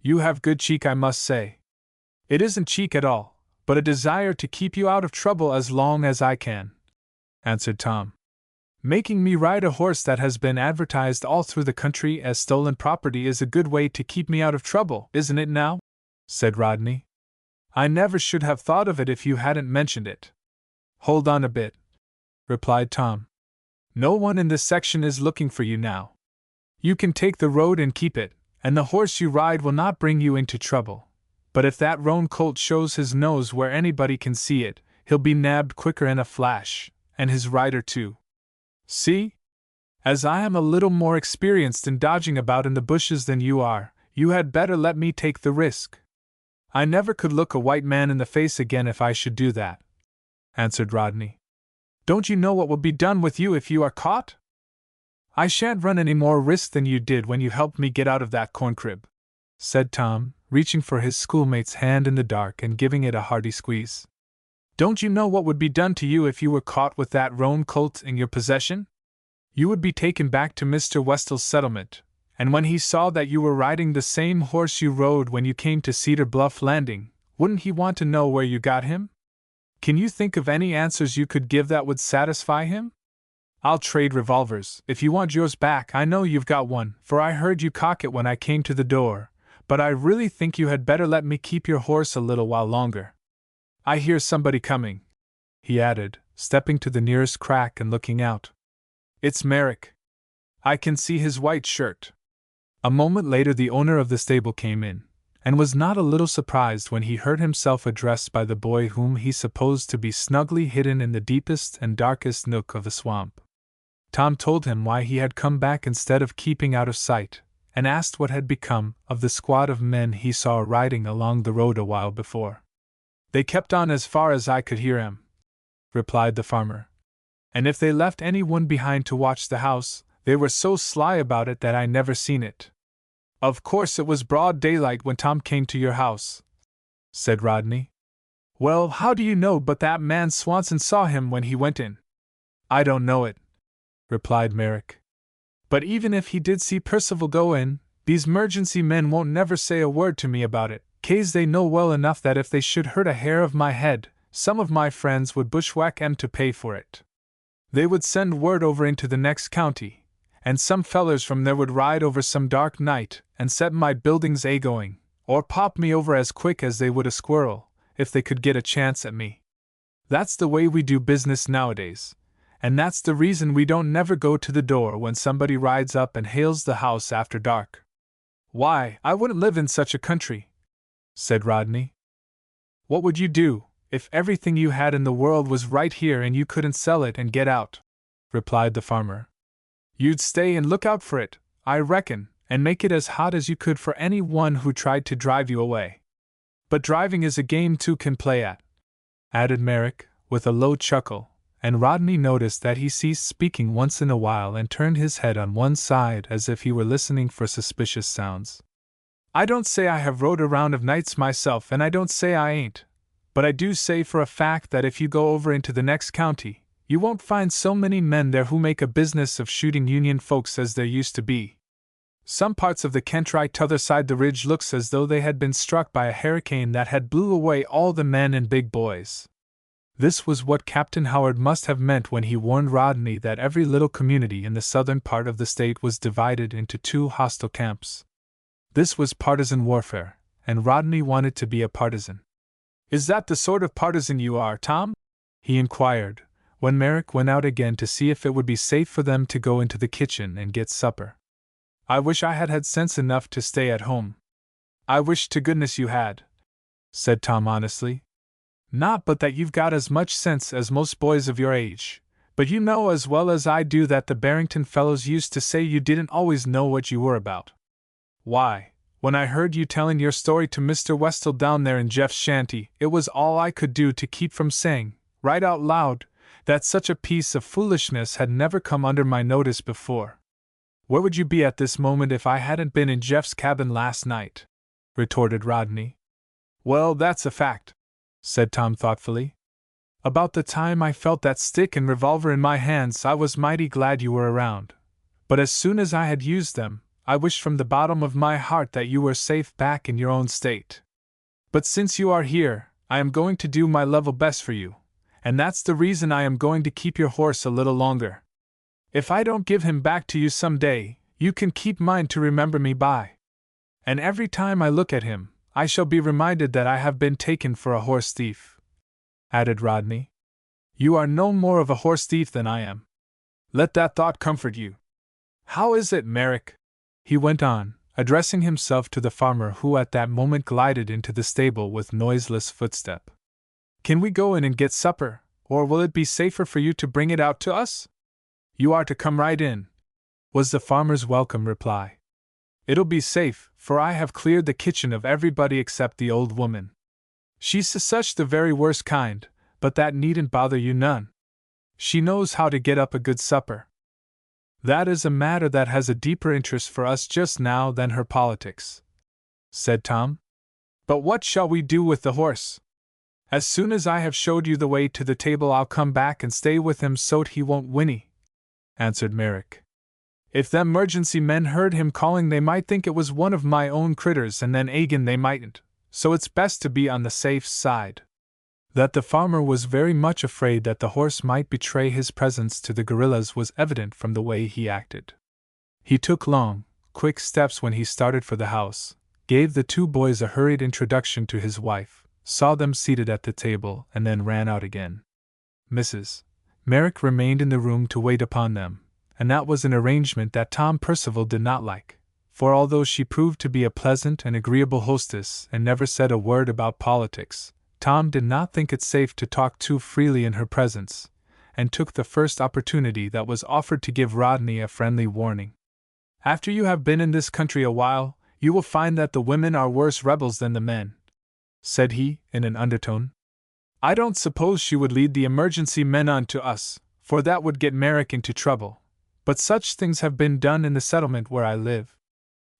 S1: "You have good cheek, I must say." "It isn't cheek at all, but a desire to keep you out of trouble as long as I can," answered Tom. "Making me ride a horse that has been advertised all through the country as stolen property is a good way to keep me out of trouble, isn't it now?" said Rodney. "I never should have thought of it if you hadn't mentioned it." "Hold on a bit," replied Tom. "No one in this section is looking for you now. You can take the road and keep it, and the horse you ride will not bring you into trouble. But if that roan colt shows his nose where anybody can see it, he'll be nabbed quicker in a flash, and his rider too. See? As I am a little more experienced in dodging about in the bushes than you are, you had better let me take the risk." "I never could look a white man in the face again if I should do that," answered Rodney. "Don't you know what will be done with you if you are caught?" "I shan't run any more risk than you did when you helped me get out of that corn crib," said Tom, reaching for his schoolmate's hand in the dark and giving it a hearty squeeze. "Don't you know what would be done to you if you were caught with that roan colt in your possession? You would be taken back to Mr. Westel's settlement, and when he saw that you were riding the same horse you rode when you came to Cedar Bluff Landing, wouldn't he want to know where you got him? Can you think of any answers you could give that would satisfy him? I'll trade revolvers, if you want yours back. I know you've got one, for I heard you cock it when I came to the door, but I really think you had better let me keep your horse a little while longer. I hear somebody coming," he added, stepping to the nearest crack and looking out. "It's Merrick. I can see his white shirt." A moment later the owner of the stable came in, and was not a little surprised when he heard himself addressed by the boy whom he supposed to be snugly hidden in the deepest and darkest nook of the swamp. Tom told him why he had come back instead of keeping out of sight, and asked what had become of the squad of men he saw riding along the road a while before. "They kept on as far as I could hear 'em," replied the farmer. "And if they left anyone behind to watch the house, they were so sly about it that I never seen it." "Of course it was broad daylight when Tom came to your house," said Rodney. "Well, how do you know but that man Swanson saw him when he went in?" "I don't know it," replied Merrick. "But even if he did see Percival go in, these emergency men won't never say a word to me about it, 'case they know well enough that if they should hurt a hair of my head, some of my friends would bushwhack 'em to pay for it. They would send word over into the next county, and some fellers from there would ride over some dark night and set my buildings a-going, or pop me over as quick as they would a squirrel, if they could get a chance at me. That's the way we do business nowadays, and that's the reason we don't never go to the door when somebody rides up and hails the house after dark." "Why, I wouldn't live in such a country," said Rodney. "What would you do, if everything you had in the world was right here and you couldn't sell it and get out?" replied the farmer. "You'd stay and look out for it, I reckon, and make it as hot as you could for any one who tried to drive you away. But driving is a game two can play at," added Merrick, with a low chuckle, and Rodney noticed that he ceased speaking once in a while and turned his head on one side as if he were listening for suspicious sounds. "I don't say I have rode around of nights myself, and I don't say I ain't, but I do say for a fact that if you go over into the next county, you won't find so many men there who make a business of shooting Union folks as there used to be. Some parts of the Kent right t'other side the ridge looks as though they had been struck by a hurricane that had blew away all the men and big boys." This was what Captain Howard must have meant when he warned Rodney that every little community in the southern part of the state was divided into two hostile camps. This was partisan warfare, and Rodney wanted to be a partisan. "Is that the sort of partisan you are, Tom?" he inquired, when Merrick went out again to see if it would be safe for them to go into the kitchen and get supper. "I wish I had had sense enough to stay at home." "I wish to goodness you had," said Tom honestly. "Not but that you've got as much sense as most boys of your age, but you know as well as I do that the Barrington fellows used to say you didn't always know what you were about. Why, when I heard you telling your story to Mr. Westel down there in Jeff's shanty, it was all I could do to keep from saying, right out loud, that such a piece of foolishness had never come under my notice before. Where would you be at this moment if I hadn't been in Jeff's cabin last night?" retorted Rodney. Well, that's a fact, said Tom thoughtfully. About the time I felt that stick and revolver in my hands, I was mighty glad you were around. But as soon as I had used them, I wished from the bottom of my heart that you were safe back in your own state. But since you are here, I am going to do my level best for you, and that's the reason I am going to keep your horse a little longer. If I don't give him back to you some day, you can keep mine to remember me by. And every time I look at him, I shall be reminded that I have been taken for a horse thief," added Rodney. "You are no more of a horse thief than I am. Let that thought comfort you. How is it, Merrick?" he went on, addressing himself to the farmer who at that moment glided into the stable with noiseless footstep. "Can we go in and get supper, or will it be safer for you to bring it out to us?" "You are to come right in," was the farmer's welcome reply. "It'll be safe, for I have cleared the kitchen of everybody except the old woman. She's such the very worst kind, but that needn't bother you none. She knows how to get up a good supper. That is a matter that has a deeper interest for us just now than her politics," said Tom. "But what shall we do with the horse?" "As soon as I have showed you the way to the table, I'll come back and stay with him so't he won't whinny," answered Merrick. "If them 'mergency men heard him calling, they might think it was one of my own critters, and then agin they mightn't, so it's best to be on the safe side." That the farmer was very much afraid that the horse might betray his presence to the guerrillas was evident from the way he acted. He took long, quick steps when he started for the house, gave the two boys a hurried introduction to his wife, saw them seated at the table, and then ran out again. Mrs. Merrick remained in the room to wait upon them, and that was an arrangement that Tom Percival did not like, for although she proved to be a pleasant and agreeable hostess and never said a word about politics, Tom did not think it safe to talk too freely in her presence, and took the first opportunity that was offered to give Rodney a friendly warning. "After you have been in this country a while, you will find that the women are worse rebels than the men," said he, in an undertone. "I don't suppose she would lead the emergency men on to us, for that would get Merrick into trouble, but such things have been done in the settlement where I live.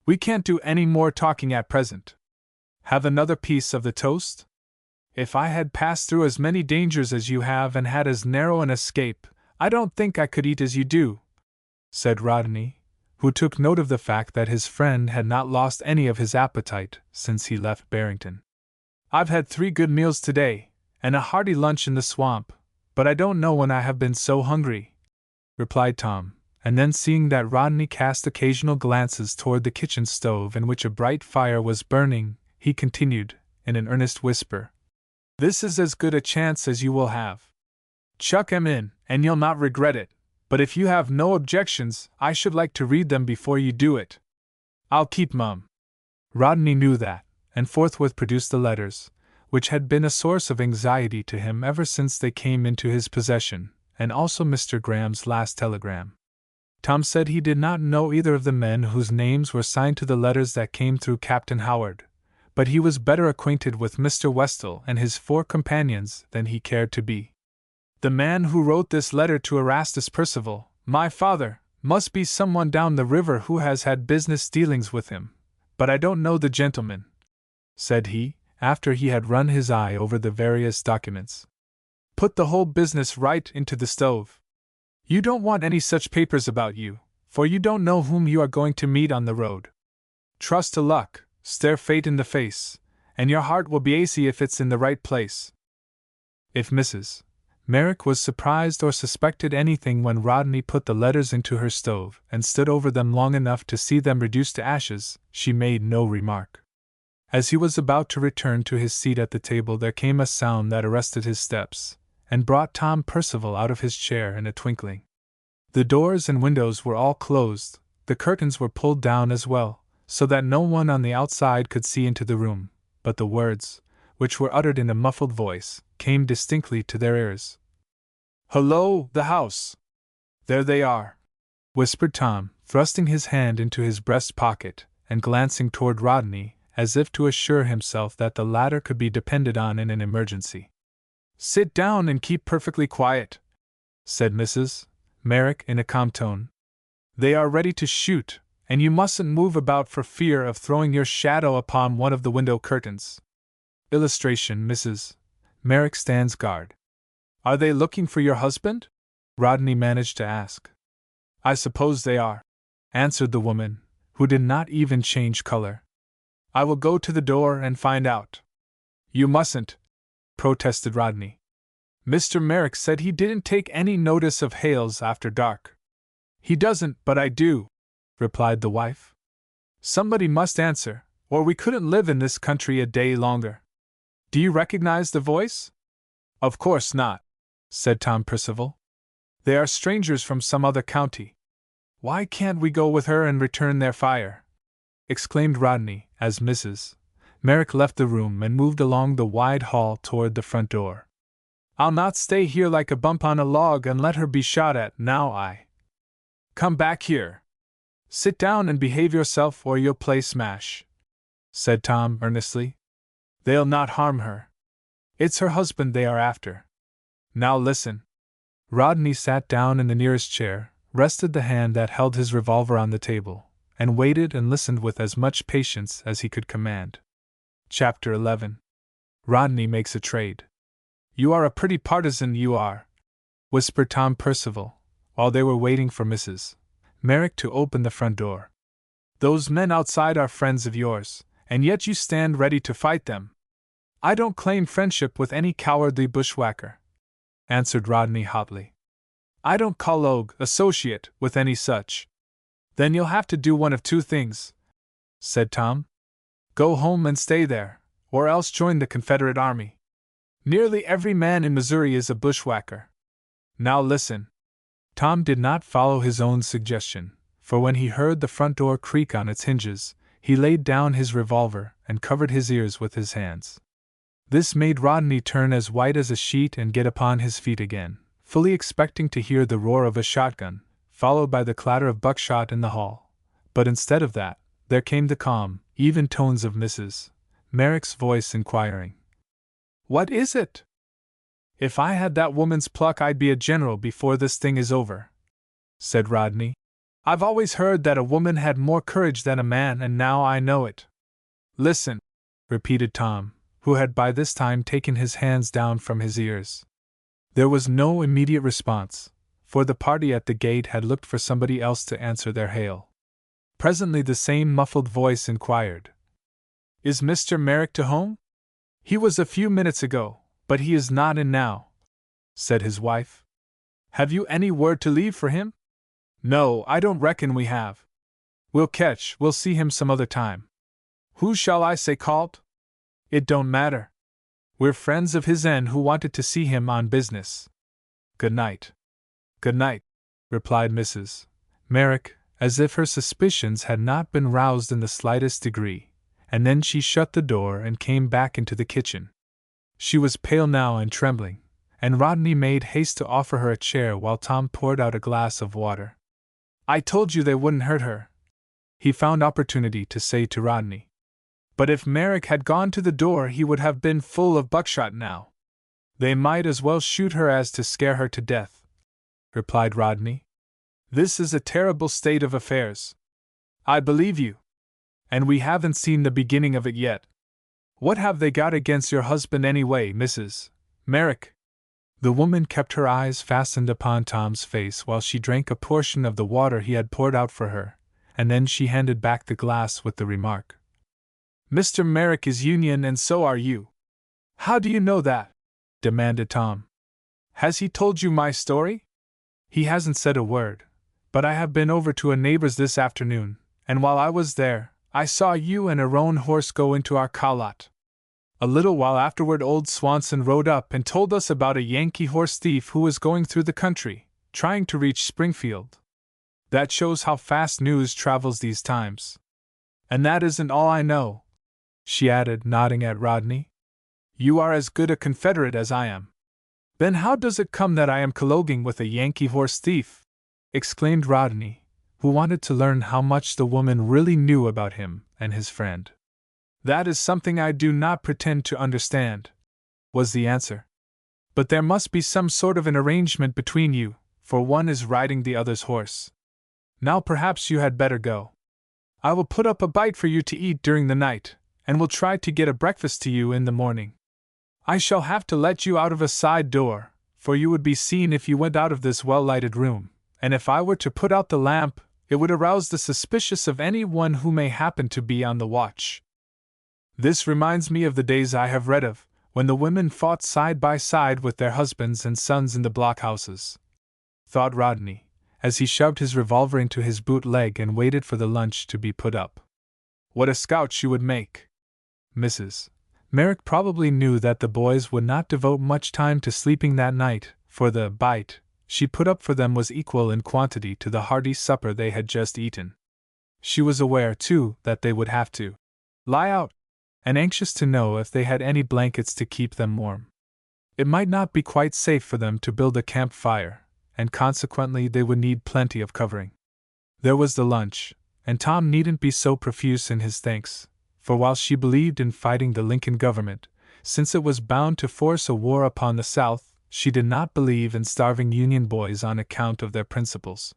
S1: We can't do any more talking at present. Have another piece of the toast? If I had passed through as many dangers as you have and had as narrow an escape, I don't think I could eat as you do," said Rodney, who took note of the fact that his friend had not lost any of his appetite since he left Barrington. "I've had 3 good meals today, and a hearty lunch in the swamp, but I don't know when I have been so hungry," replied Tom, and then seeing that Rodney cast occasional glances toward the kitchen stove in which a bright fire was burning, he continued, in an earnest whisper, "This is as good a chance as you will have. Chuck 'em in, and you'll not regret it, but if you have no objections, I should like to read them before you do it." "I'll keep mum." Rodney knew that, and forthwith produced the letters, which had been a source of anxiety to him ever since they came into his possession, and also Mr. Graham's last telegram. Tom said he did not know either of the men whose names were signed to the letters that came through Captain Howard, but he was better acquainted with Mr. Westall and his 4 companions than he cared to be. "The man who wrote this letter to Erastus Percival, my father, must be someone down the river who has had business dealings with him, but I don't know the gentleman," said he, after he had run his eye over the various documents. "Put the whole business right into the stove. You don't want any such papers about you, for you don't know whom you are going to meet on the road. Trust to luck, stare fate in the face, and your heart will be easy if it's in the right place." If Mrs. Merrick was surprised or suspected anything when Rodney put the letters into her stove and stood over them long enough to see them reduced to ashes, she made no remark. As he was about to return to his seat at the table, there came a sound that arrested his steps, and brought Tom Percival out of his chair in a twinkling. The doors and windows were all closed, the curtains were pulled down as well, so that no one on the outside could see into the room, but the words, which were uttered in a muffled voice, came distinctly to their ears. "Hullo, the house! There they are," whispered Tom, thrusting his hand into his breast pocket, and glancing toward Rodney, as if to assure himself that the latter could be depended on in an emergency. "Sit down and keep perfectly quiet," said Mrs. Merrick in a calm tone. "They are ready to shoot, and you mustn't move about for fear of throwing your shadow upon one of the window curtains. Illustration: Mrs. Merrick stands guard. Are they looking for your husband? Rodney managed to ask. I suppose they are, answered the woman, who did not even change color. I will go to the door and find out. You mustn't, protested Rodney. Mr. Merrick said he didn't take any notice of Hales after dark. He doesn't, but I do, replied the wife. Somebody must answer, or we couldn't live in this country a day longer. Do you recognize the voice? Of course not, said Tom Percival. They are strangers from some other county. Why can't we go with her and return their fire? Exclaimed Rodney, as Mrs. Merrick left the room and moved along the wide hall toward the front door. I'll not stay here like a bump on a log and let her be shot at, now. Come back here. Sit down and behave yourself or you'll play smash, said Tom earnestly. They'll not harm her. It's her husband they are after. Now listen. Rodney sat down in the nearest chair, rested the hand that held his revolver on the table, and waited and listened with as much patience as he could command. Chapter 11. Rodney makes a trade. You are a pretty partisan, you are, whispered Tom Percival, while they were waiting for Mrs. Merrick to open the front door. Those men outside are friends of yours, and yet you stand ready to fight them. I don't claim friendship with any cowardly bushwhacker, answered Rodney hotly. I don't collogue, associate, with any such. Then you'll have to do one of two things, said Tom. Go home and stay there, or else join the Confederate Army. Nearly every man in Missouri is a bushwhacker. Now listen. Tom did not follow his own suggestion, for when he heard the front door creak on its hinges, he laid down his revolver and covered his ears with his hands. This made Rodney turn as white as a sheet and get upon his feet again, fully expecting to hear the roar of a shotgun, followed by the clatter of buckshot in the hall. But instead of that, there came the calm, even tones of Mrs. Merrick's voice inquiring, "What is it?" "If I had that woman's pluck, I'd be a general before this thing is over," said Rodney. "I've always heard that a woman had more courage than a man, and now I know it." "Listen," repeated Tom, who had by this time taken his hands down from his ears. There was no immediate response, for the party at the gate had looked for somebody else to answer their hail. Presently the same muffled voice inquired, "Is Mr. Merrick to home?" "He was a few minutes ago, but he is not in now," said his wife. "Have you any word to leave for him?" "No, I don't reckon we have. We'll see him some other time." "Who shall I say called?" "It don't matter. We're friends of his who wanted to see him on business." "Good night." "Good night," replied Mrs. Merrick, as if her suspicions had not been roused in the slightest degree, and then she shut the door and came back into the kitchen. She was pale now and trembling, and Rodney made haste to offer her a chair while Tom poured out a glass of water. "I told you they wouldn't hurt her," he found opportunity to say to Rodney. "But if Merrick had gone to the door, he would have been full of buckshot now." "They might as well shoot her as to scare her to death," replied Rodney. "This is a terrible state of affairs." "I believe you. And we haven't seen the beginning of it yet. What have they got against your husband anyway, Mrs. Merrick?" The woman kept her eyes fastened upon Tom's face while she drank a portion of the water he had poured out for her, and then she handed back the glass with the remark, "Mr. Merrick is Union and so are you." "How do you know that?" demanded Tom. "Has he told you my story?" "He hasn't said a word, but I have been over to a neighbor's this afternoon, and while I was there, I saw you and a roan horse go into our cow lot. A little while afterward old Swanson rode up and told us about a Yankee horse thief who was going through the country, trying to reach Springfield. That shows how fast news travels these times. And that isn't all I know," she added, nodding at Rodney. "You are as good a Confederate as I am." "Then how does it come that I am colloguing with a Yankee horse thief?" exclaimed Rodney, who wanted to learn how much the woman really knew about him and his friend. "That is something I do not pretend to understand," was the answer. "But there must be some sort of an arrangement between you, for one is riding the other's horse. Now perhaps you had better go." I will put up a bite for you to eat during the night, and will try to get a breakfast to you in the morning. I shall have to let you out of a side door, for you would be seen if you went out of this well-lighted room, and if I were to put out the lamp, it would arouse the suspicion of any one who may happen to be on the watch. This reminds me of the days I have read of, when the women fought side by side with their husbands and sons in the blockhouses," thought Rodney, as he shoved his revolver into his boot leg and waited for the lunch to be put up. What a scout she would make! Mrs. Merrick probably knew that the boys would not devote much time to sleeping that night, for the bite she put up for them was equal in quantity to the hearty supper they had just eaten. She was aware, too, that they would have to lie out, and anxious to know if they had any blankets to keep them warm. It might not be quite safe for them to build a campfire, and consequently they would need plenty of covering. There was the lunch, and Tom needn't be so profuse in his thanks, for while she believed in fighting the Lincoln government, since it was bound to force a war upon the South, she did not believe in starving Union boys on account of their principles.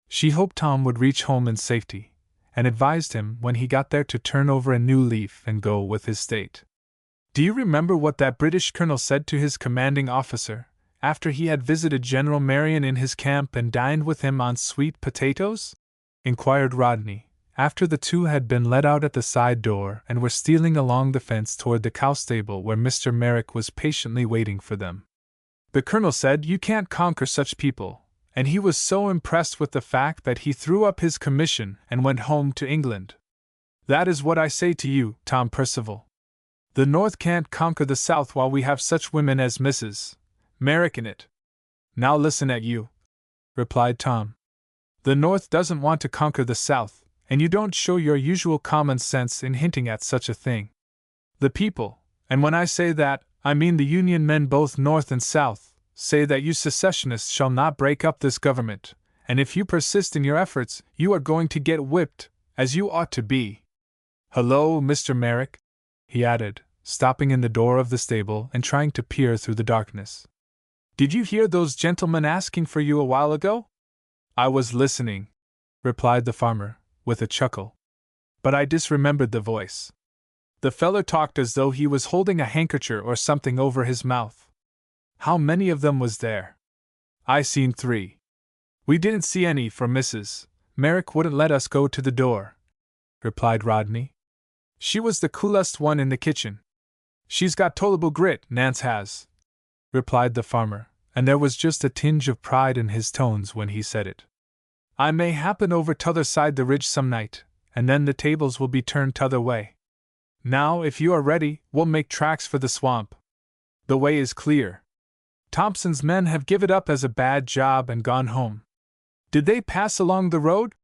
S1: She hoped Tom would reach home in safety, and advised him when he got there to turn over a new leaf and go with his state. "Do you remember what that British colonel said to his commanding officer, after he had visited General Marion in his camp and dined with him on sweet potatoes?" inquired Rodney, after the two had been let out at the side door and were stealing along the fence toward the cow stable where Mr. Merrick was patiently waiting for them. "The colonel said you can't conquer such people, and he was so impressed with the fact that he threw up his commission and went home to England. That is what I say to you, Tom Percival. The North can't conquer the South while we have such women as Mrs. Merrick in it." "Now listen at you," replied Tom. "The North doesn't want to conquer the South, and you don't show your usual common sense in hinting at such a thing. The people, and when I say that, I mean the Union men both North and South, say that you secessionists shall not break up this government, and if you persist in your efforts, you are going to get whipped, as you ought to be. Hello, Mr. Merrick," he added, stopping in the door of the stable and trying to peer through the darkness. "Did you hear those gentlemen asking for you a while ago?" "I was listening," replied the farmer, with a chuckle. "But I disremembered the voice. The feller talked as though he was holding a handkerchief or something over his mouth. How many of them was there?" "I seen 3. We didn't see any, for Mrs. Merrick wouldn't let us go to the door," replied Rodney. "She was the coolest one in the kitchen. She's got tolerable grit, Nance has," replied the farmer, and there was just a tinge of pride in his tones when he said it. "I may happen over t'other side the ridge some night, and then the tables will be turned t'other way. Now, if you are ready, we'll make tracks for the swamp. The way is clear. Thompson's men have give it up as a bad job and gone home." "Did they pass along the road?"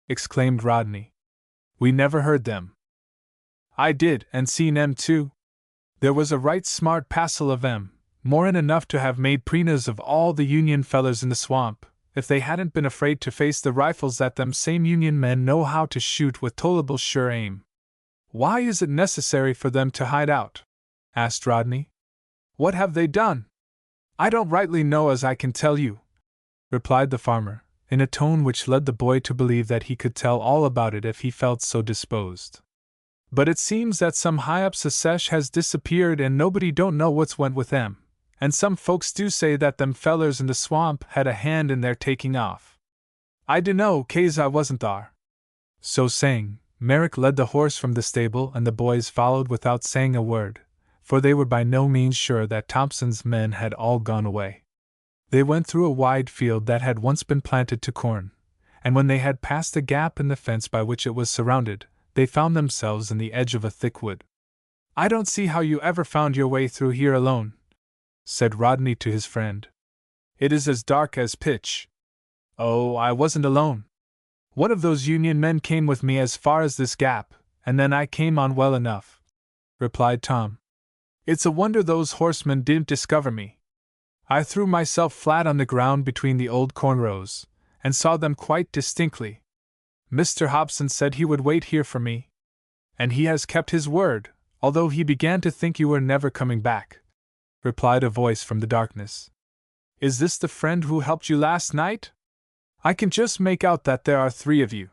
S1: exclaimed Rodney. "We never heard them." "I did, and seen 'em too. There was a right smart passel of 'em, more'n enough to have made preeners of all the Union fellers in the swamp, if they hadn't been afraid to face the rifles that them same Union men know how to shoot with tolerable sure aim." "Why is it necessary for them to hide out?" asked Rodney. "What have they done?" "I don't rightly know as I can tell you," replied the farmer, in a tone which led the boy to believe that he could tell all about it if he felt so disposed. "But it seems that some high-up Secesh has disappeared and nobody don't know what's went with them, and some folks do say that them fellers in the swamp had a hand in their taking off. I dunno, 'case I wasn't thar." So saying, Merrick led the horse from the stable and the boys followed without saying a word, for they were by no means sure that Thompson's men had all gone away. They went through a wide field that had once been planted to corn, and when they had passed a gap in the fence by which it was surrounded, they found themselves in the edge of a thick wood. "I don't see how you ever found your way through here alone," said Rodney to his friend. "It is as dark as pitch." "Oh, I wasn't alone. One of those Union men came with me as far as this gap, and then I came on well enough," replied Tom. "It's a wonder those horsemen didn't discover me. I threw myself flat on the ground between the old corn rows, and saw them quite distinctly. Mr. Hobson said he would wait here for me. And he has kept his word, although he began to think you were never coming back," replied a voice from the darkness. "Is this the friend who helped you last night? I can just make out that there are 3 of you."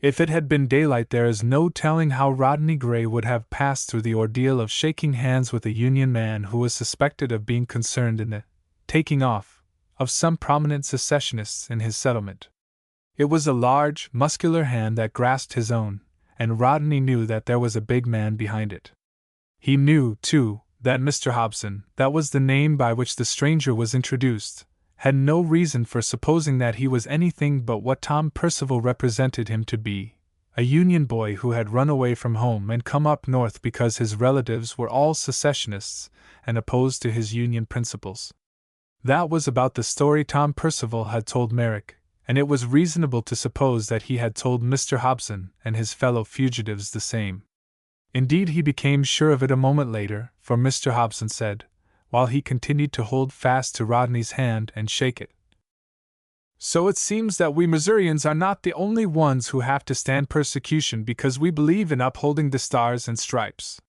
S1: If it had been daylight, there is no telling how Rodney Gray would have passed through the ordeal of shaking hands with a Union man who was suspected of being concerned in the taking off of some prominent secessionists in his settlement. It was a large, muscular hand that grasped his own, and Rodney knew that there was a big man behind it. He knew, too, that Mr. Hobson, that was the name by which the stranger was introduced, had no reason for supposing that he was anything but what Tom Percival represented him to be, a Union boy who had run away from home and come up north because his relatives were all secessionists and opposed to his Union principles. That was about the story Tom Percival had told Merrick, and it was reasonable to suppose that he had told Mr. Hobson and his fellow fugitives the same. Indeed, he became sure of it a moment later, for Mr. Hobson said, while he continued to hold fast to Rodney's hand and shake it, "So it seems that we Missourians are not the only ones who have to stand persecution because we believe in upholding the stars and stripes.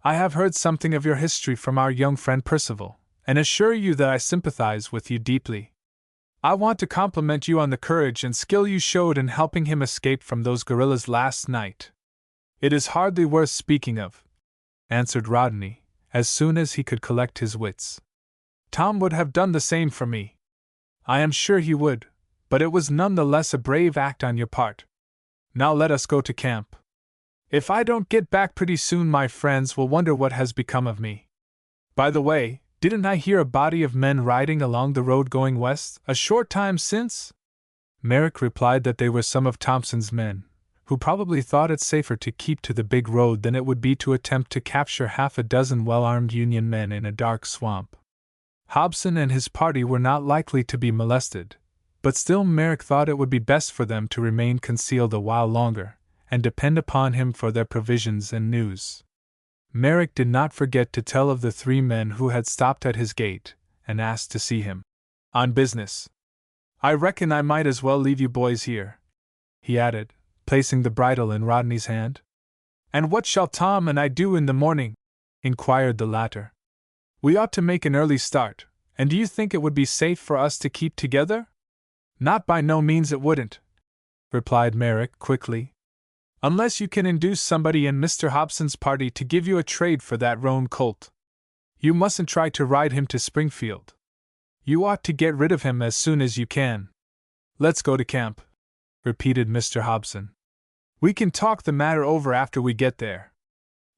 S1: I have heard something of your history from our young friend Percival, and assure you that I sympathize with you deeply. I want to compliment you on the courage and skill you showed in helping him escape from those guerrillas last night." "It is hardly worth speaking of," answered Rodney, as soon as he could collect his wits. "Tom would have done the same for me. I am sure he would, but it was none the less a brave act on your part. Now let us go to camp. If I don't get back pretty soon, my friends will wonder what has become of me. By the way, didn't I hear a body of men riding along the road going west a short time since?" Merrick replied that they were some of Thompson's men, who probably thought it safer to keep to the big road than it would be to attempt to capture half a dozen well-armed Union men in a dark swamp. Hobson and his party were not likely to be molested, but still Merrick thought it would be best for them to remain concealed a while longer, and depend upon him for their provisions and news. Merrick did not forget to tell of the 3 men who had stopped at his gate and asked to see him. "On business. I reckon I might as well leave you boys here," he added, placing the bridle in Rodney's hand. "And what shall Tom and I do in the morning?" inquired the latter. "We ought to make an early start, and do you think it would be safe for us to keep together?" "Not by no means it wouldn't," replied Merrick quickly. "Unless you can induce somebody in Mr. Hobson's party to give you a trade for that roan colt. You mustn't try to ride him to Springfield. You ought to get rid of him as soon as you can. Let's go to camp," repeated Mr. Hobson. "We can talk the matter over after we get there.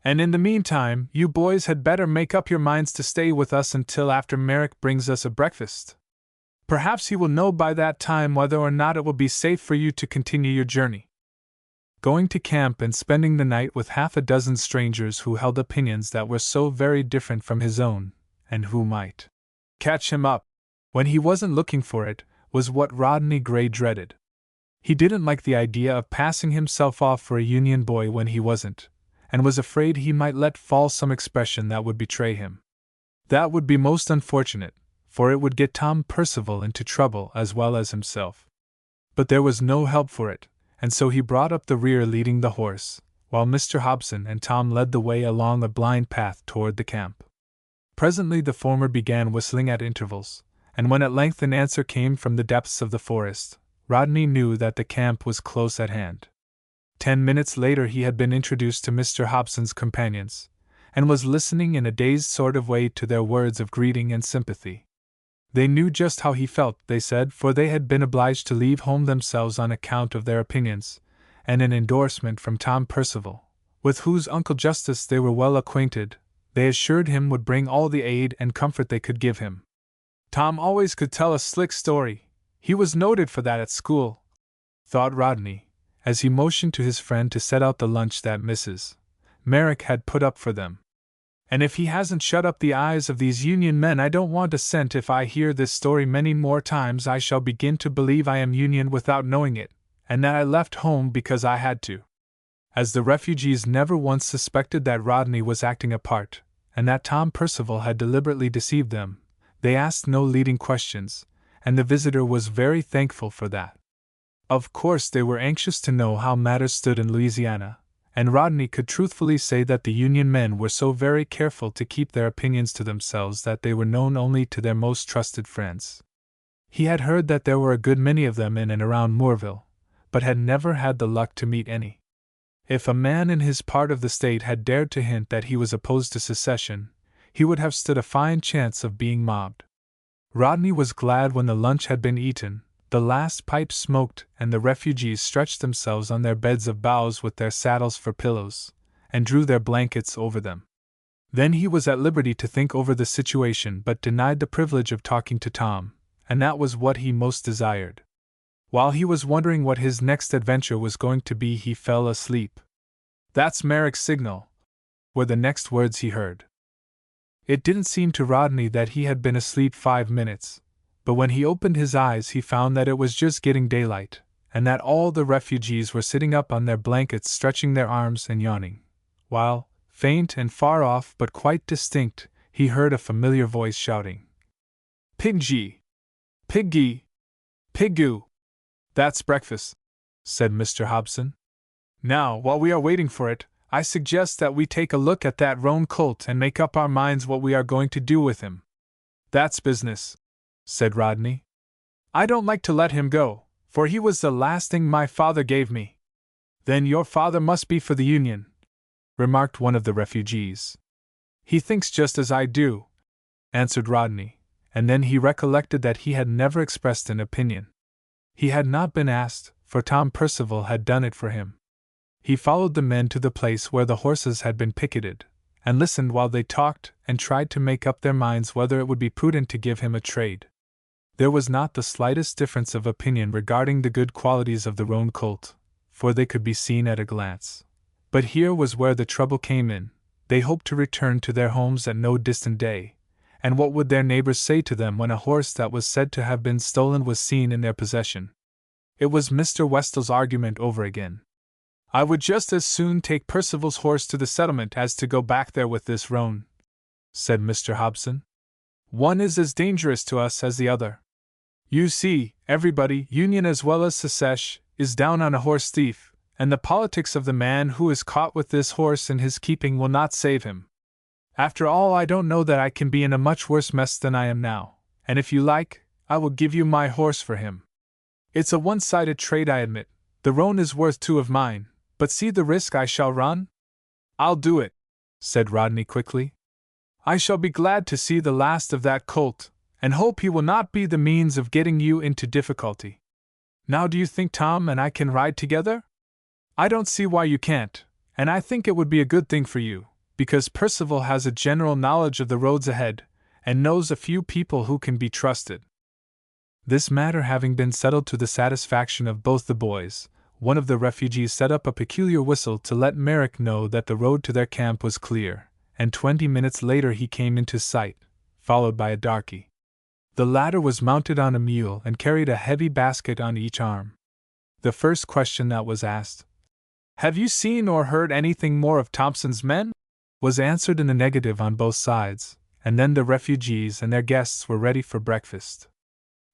S1: And in the meantime, you boys had better make up your minds to stay with us until after Merrick brings us a breakfast. Perhaps he will know by that time whether or not it will be safe for you to continue your journey." Going to camp and spending the night with half a dozen strangers who held opinions that were so very different from his own, and who might catch him up when he wasn't looking for it, was what Rodney Gray dreaded. He didn't like the idea of passing himself off for a Union boy when he wasn't, and was afraid he might let fall some expression that would betray him. That would be most unfortunate, for it would get Tom Percival into trouble as well as himself. But there was no help for it, and so he brought up the rear leading the horse, while Mr. Hobson and Tom led the way along a blind path toward the camp. Presently the former began whistling at intervals, and when at length an answer came from the depths of the forest, Rodney knew that the camp was close at hand. 10 minutes later he had been introduced to Mr. Hobson's companions, and was listening in a dazed sort of way to their words of greeting and sympathy. They knew just how he felt, they said, for they had been obliged to leave home themselves on account of their opinions, and an endorsement from Tom Percival, with whose Uncle Justice they were well acquainted, they assured him would bring all the aid and comfort they could give him. Tom always could tell a slick story. He was noted for that at school, thought Rodney, as he motioned to his friend to set out the lunch that Mrs. Merrick had put up for them. "And if he hasn't shut up the eyes of these Union men, I don't want a cent. If I hear this story many more times, I shall begin to believe I am Union without knowing it, and that I left home because I had to." As the refugees never once suspected that Rodney was acting a part, and that Tom Percival had deliberately deceived them, they asked no leading questions, and the visitor was very thankful for that. Of course they were anxious to know how matters stood in Louisiana, and Rodney could truthfully say that the Union men were so very careful to keep their opinions to themselves that they were known only to their most trusted friends. He had heard that there were a good many of them in and around Moorville, but had never had the luck to meet any. If a man in his part of the state had dared to hint that he was opposed to secession, he would have stood a fine chance of being mobbed. Rodney was glad when the lunch had been eaten, the last pipe smoked, and the refugees stretched themselves on their beds of boughs with their saddles for pillows, and drew their blankets over them. Then he was at liberty to think over the situation, but denied the privilege of talking to Tom, and that was what he most desired. While he was wondering what his next adventure was going to be, he fell asleep. "That's Merrick's signal," were the next words he heard. It didn't seem to Rodney that he had been asleep 5 minutes, but when he opened his eyes he found that it was just getting daylight, and that all the refugees were sitting up on their blankets stretching their arms and yawning, while, faint and far off but quite distinct, he heard a familiar voice shouting, "Piggy! Piggy! Pigu! That's breakfast," said Mr. Hobson. "Now, while we are waiting for it, I suggest that we take a look at that roan colt and make up our minds what we are going to do with him." "That's business," said Rodney. "I don't like to let him go, for he was the last thing my father gave me." "Then your father must be for the Union," remarked one of the refugees. "He thinks just as I do," answered Rodney, and then he recollected that he had never expressed an opinion. He had not been asked, for Tom Percival had done it for him. He followed the men to the place where the horses had been picketed, and listened while they talked and tried to make up their minds whether it would be prudent to give him a trade. There was not the slightest difference of opinion regarding the good qualities of the roan colt, for they could be seen at a glance. But here was where the trouble came in. They hoped to return to their homes at no distant day, and what would their neighbors say to them when a horse that was said to have been stolen was seen in their possession? It was Mr. Westel's argument over again. "I would just as soon take Percival's horse to the settlement as to go back there with this roan," said Mr. Hobson. "One is as dangerous to us as the other. You see, everybody, Union as well as Secesh, is down on a horse thief, and the politics of the man who is caught with this horse in his keeping will not save him. After all, I don't know that I can be in a much worse mess than I am now, and if you like, I will give you my horse for him. It's a one-sided trade, I admit. The roan is worth 2 of mine, but see the risk I shall run?" "I'll do it," said Rodney quickly. "I shall be glad to see the last of that colt, and hope he will not be the means of getting you into difficulty. Now, do you think Tom and I can ride together?" "I don't see why you can't, and I think it would be a good thing for you, because Percival has a general knowledge of the roads ahead, and knows a few people who can be trusted." This matter having been settled to the satisfaction of both the boys, one of the refugees set up a peculiar whistle to let Merrick know that the road to their camp was clear, and 20 minutes later he came into sight, followed by a darky. The latter was mounted on a mule and carried a heavy basket on each arm. The first question that was asked, "Have you seen or heard anything more of Thompson's men?" was answered in the negative on both sides, and then the refugees and their guests were ready for breakfast.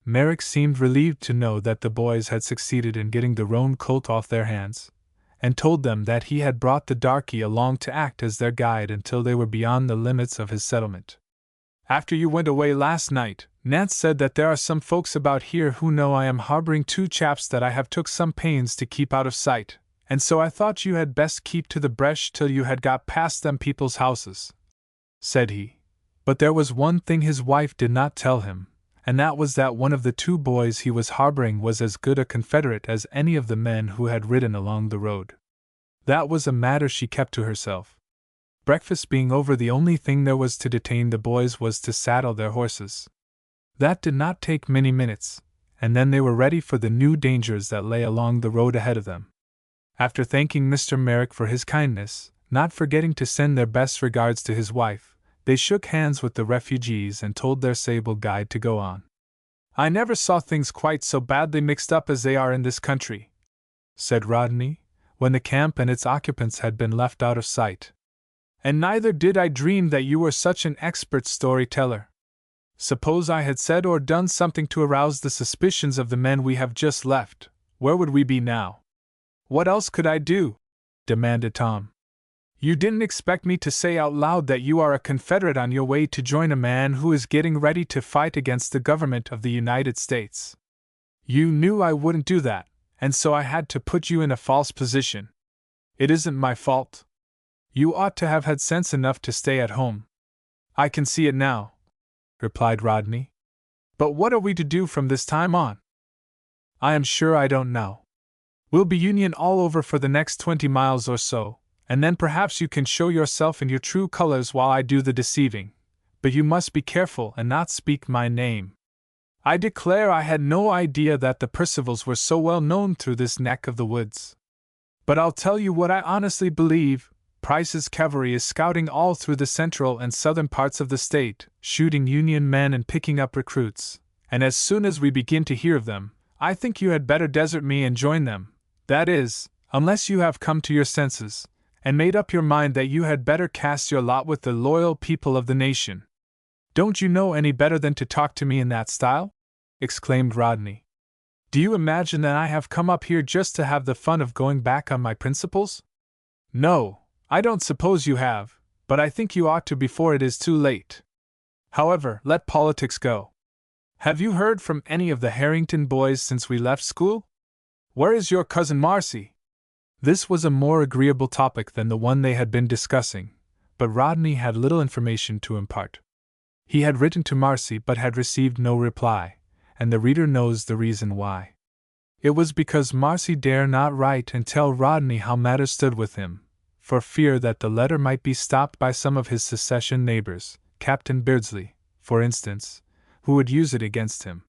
S1: Merrick seemed relieved to know that the boys had succeeded in getting the roan colt off their hands, and told them that he had brought the darky along to act as their guide until they were beyond the limits of his settlement. "After you went away last night, Nance said that there are some folks about here who know I am harboring 2 chaps that I have took some pains to keep out of sight, and so I thought you had best keep to the bresh till you had got past them people's houses," said he. But there was one thing his wife did not tell him, and that was that one of the 2 boys he was harboring was as good a Confederate as any of the men who had ridden along the road. That was a matter she kept to herself. Breakfast being over, the only thing there was to detain the boys was to saddle their horses. That did not take many minutes, and then they were ready for the new dangers that lay along the road ahead of them. After thanking Mr. Merrick for his kindness, not forgetting to send their best regards to his wife, they shook hands with the refugees and told their sable guide to go on. "I never saw things quite so badly mixed up as they are in this country," said Rodney, when the camp and its occupants had been left out of sight. "And neither did I dream that you were such an expert storyteller. Suppose I had said or done something to arouse the suspicions of the men we have just left, where would we be now?" "What else could I do?" demanded Tom. "You didn't expect me to say out loud that you are a Confederate on your way to join a man who is getting ready to fight against the government of the United States. You knew I wouldn't do that, and so I had to put you in a false position. It isn't my fault. You ought to have had sense enough to stay at home." "I can see it now," replied Rodney. "But what are we to do from this time on?" "I am sure I don't know. We'll be Union all over for the next 20 miles or so, and then perhaps you can show yourself in your true colors while I do the deceiving. But you must be careful and not speak my name. I declare I had no idea that the Percivals were so well known through this neck of the woods. But I'll tell you what I honestly believe. Price's cavalry is scouting all through the central and southern parts of the state, shooting Union men and picking up recruits, and as soon as we begin to hear of them, I think you had better desert me and join them. That is, unless you have come to your senses, and made up your mind that you had better cast your lot with the loyal people of the nation." "Don't you know any better than to talk to me in that style?" exclaimed Rodney. "Do you imagine that I have come up here just to have the fun of going back on my principles? No, I don't suppose you have, but I think you ought to before it is too late. However, let politics go. Have you heard from any of the Harrington boys since we left school? Where is your cousin Marcy?" This was a more agreeable topic than the one they had been discussing, but Rodney had little information to impart. He had written to Marcy but had received no reply, and the reader knows the reason why. It was because Marcy dare not write and tell Rodney how matters stood with him, for fear that the letter might be stopped by some of his secession neighbors, Captain Beardsley, for instance, who would use it against him.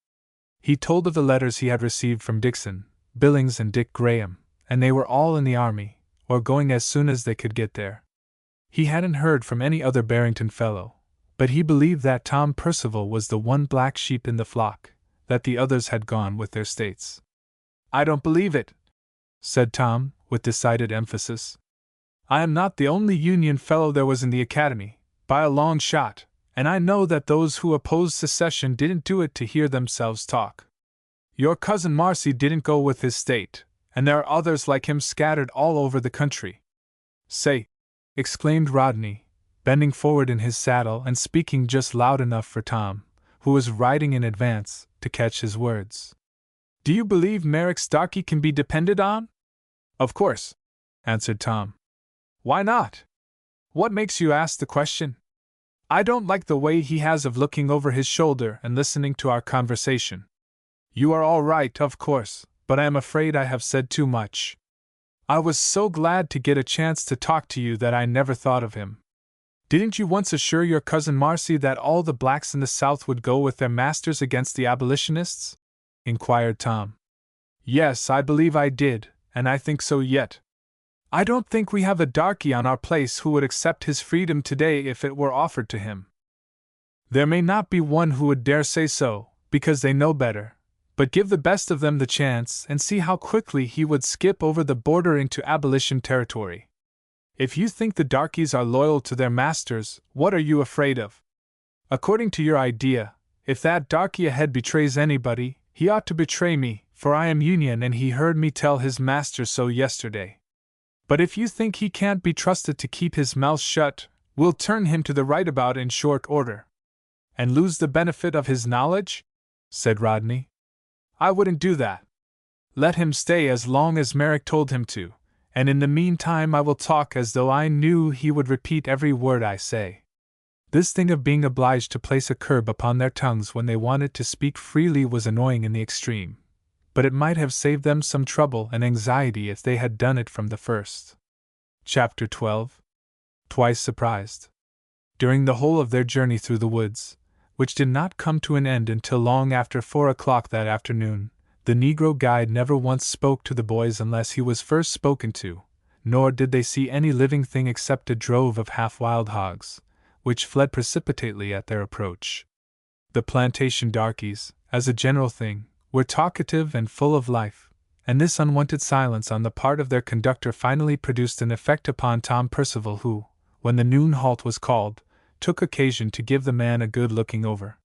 S1: He told of the letters he had received from Dixon, Billings, and Dick Graham, and they were all in the army, or going as soon as they could get there. He hadn't heard from any other Barrington fellow, but he believed that Tom Percival was the one black sheep in the flock, that the others had gone with their states. "I don't believe it," said Tom, with decided emphasis. "I am not the only Union fellow there was in the academy, by a long shot, and I know that those who opposed secession didn't do it to hear themselves talk. Your cousin Marcy didn't go with his state, and there are others like him scattered all over the country." "Say!" exclaimed Rodney, bending forward in his saddle and speaking just loud enough for Tom, who was riding in advance, to catch his words. "Do you believe Merrick's darky can be depended on?" "Of course," answered Tom. "Why not? What makes you ask the question?" "I don't like the way he has of looking over his shoulder and listening to our conversation." "You are all right, of course, but I am afraid I have said too much. I was so glad to get a chance to talk to you that I never thought of him." "Didn't you once assure your cousin Marcy that all the blacks in the South would go with their masters against the abolitionists?" inquired Tom. "Yes, I believe I did, and I think so yet. I don't think we have a darky on our place who would accept his freedom today if it were offered to him. There may not be one who would dare say so, because they know better, but give the best of them the chance and see how quickly he would skip over the border into abolition territory. If you think the darkies are loyal to their masters, what are you afraid of? According to your idea, if that darky ahead betrays anybody, he ought to betray me, for I am Union and he heard me tell his master so yesterday. But if you think he can't be trusted to keep his mouth shut, we'll turn him to the right about in short order." "And lose the benefit of his knowledge?" said Rodney. "I wouldn't do that. Let him stay as long as Merrick told him to, and in the meantime I will talk as though I knew he would repeat every word I say." This thing of being obliged to place a curb upon their tongues when they wanted to speak freely was annoying in the extreme, but it might have saved them some trouble and anxiety if they had done it from the first. Chapter 12. Twice Surprised. During the whole of their journey through the woods, which did not come to an end until long after 4 o'clock that afternoon, the Negro guide never once spoke to the boys unless he was first spoken to, nor did they see any living thing except a drove of half-wild hogs, which fled precipitately at their approach. The plantation darkies, as a general thing, were talkative and full of life, and this unwonted silence on the part of their conductor finally produced an effect upon Tom Percival, who, when the noon halt was called, took occasion to give the man a good looking over.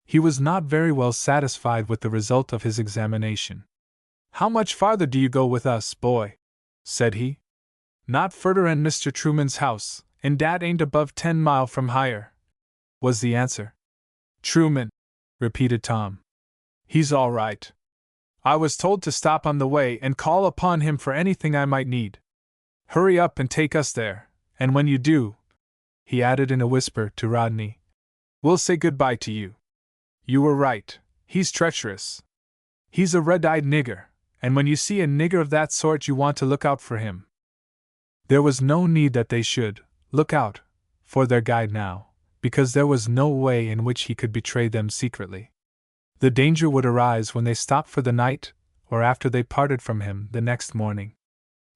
S1: He was not very well satisfied with the result of his examination. "How much farther do you go with us, boy?" said he. "Not furder'n Mr. Truman's house, and dat ain't above 10 mile from higher," was the answer. "Truman," repeated Tom. "He's all right." I was told to stop on the way and call upon him for anything I might need. Hurry up and take us there, and when you do," he added in a whisper to Rodney, "we'll say goodbye to you. You were right, he's treacherous. He's a red-eyed nigger, and when you see a nigger of that sort you want to look out for him." There was no need that they should look out for their guide now, because there was no way in which he could betray them secretly. The danger would arise when they stopped for the night, or after they parted from him the next morning.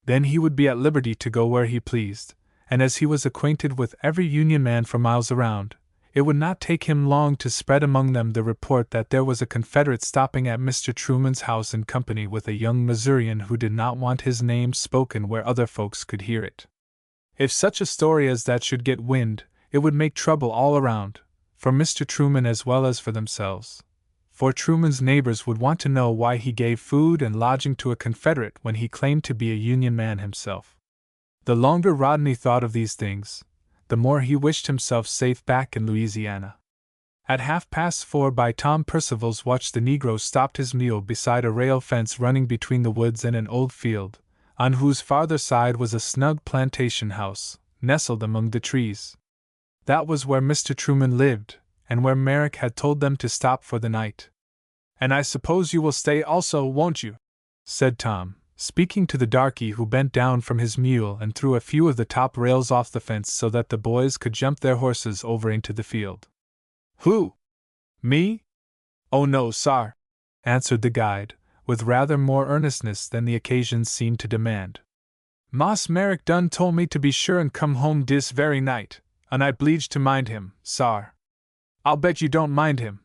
S1: Then he would be at liberty to go where he pleased, and as he was acquainted with every Union man for miles around, it would not take him long to spread among them the report that there was a Confederate stopping at Mr. Truman's house in company with a young Missourian who did not want his name spoken where other folks could hear it. If such a story as that should get wind, it would make trouble all around, for Mr. Truman as well as for themselves. For Truman's neighbors would want to know why he gave food and lodging to a Confederate when he claimed to be a Union man himself. The longer Rodney thought of these things, the more he wished himself safe back in Louisiana. At 4:30 by Tom Percival's watch the Negro stopped his mule beside a rail fence running between the woods and an old field, on whose farther side was a snug plantation house, nestled among the trees. That was where Mr. Truman lived, and where Merrick had told them to stop for the night. "And I suppose you will stay also, won't you?" said Tom, speaking to the darky who bent down from his mule and threw a few of the top rails off the fence so that the boys could jump their horses over into the field. "Who? Me? Oh no, sar," answered the guide, with rather more earnestness than the occasion seemed to demand. "Moss Merrick done told me to be sure and come home dis very night, and I 'bleeged to mind him, sar." "I'll bet you don't mind him,"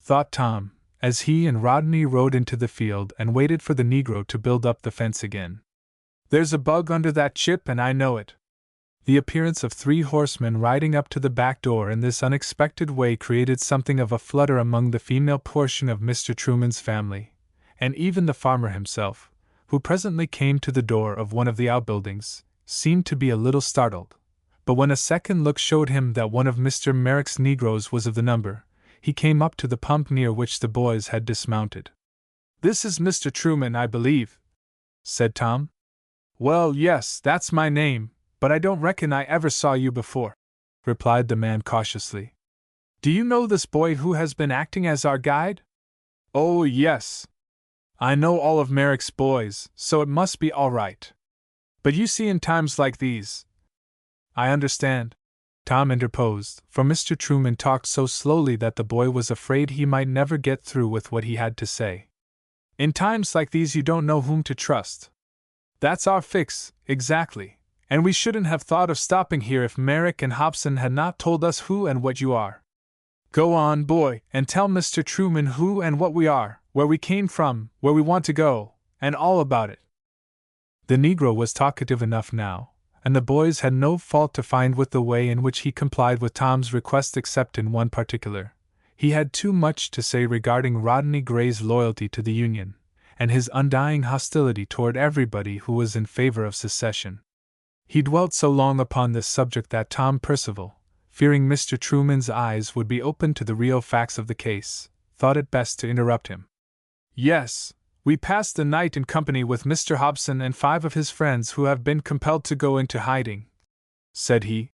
S1: thought Tom, as he and Rodney rode into the field and waited for the Negro to build up the fence again. "There's a bug under that chip and I know it." The appearance of 3 horsemen riding up to the back door in this unexpected way created something of a flutter among the female portion of Mr. Truman's family, and even the farmer himself, who presently came to the door of one of the outbuildings, seemed to be a little startled. But when a second look showed him that one of Mr. Merrick's Negroes was of the number, he came up to the pump near which the boys had dismounted. "This is Mr. Truman, I believe," said Tom. "Well, yes, that's my name, but I don't reckon I ever saw you before," replied the man cautiously. "Do you know this boy who has been acting as our guide?" "Oh, yes. I know all of Merrick's boys, so it must be all right. But you see, in times like these—" "I understand," Tom interposed, for Mr. Truman talked so slowly that the boy was afraid he might never get through with what he had to say. "In times like these you don't know whom to trust. That's our fix, exactly, and we shouldn't have thought of stopping here if Merrick and Hobson had not told us who and what you are. Go on, boy, and tell Mr. Truman who and what we are, where we came from, where we want to go, and all about it." The Negro was talkative enough now, and the boys had no fault to find with the way in which he complied with Tom's request except in one particular. He had too much to say regarding Rodney Gray's loyalty to the Union, and his undying hostility toward everybody who was in favor of secession. He dwelt so long upon this subject that Tom Percival, fearing Mr. Truman's eyes would be opened to the real facts of the case, thought it best to interrupt him. "Yes, we passed the night in company with Mr. Hobson and 5 of his friends who have been compelled to go into hiding," said he,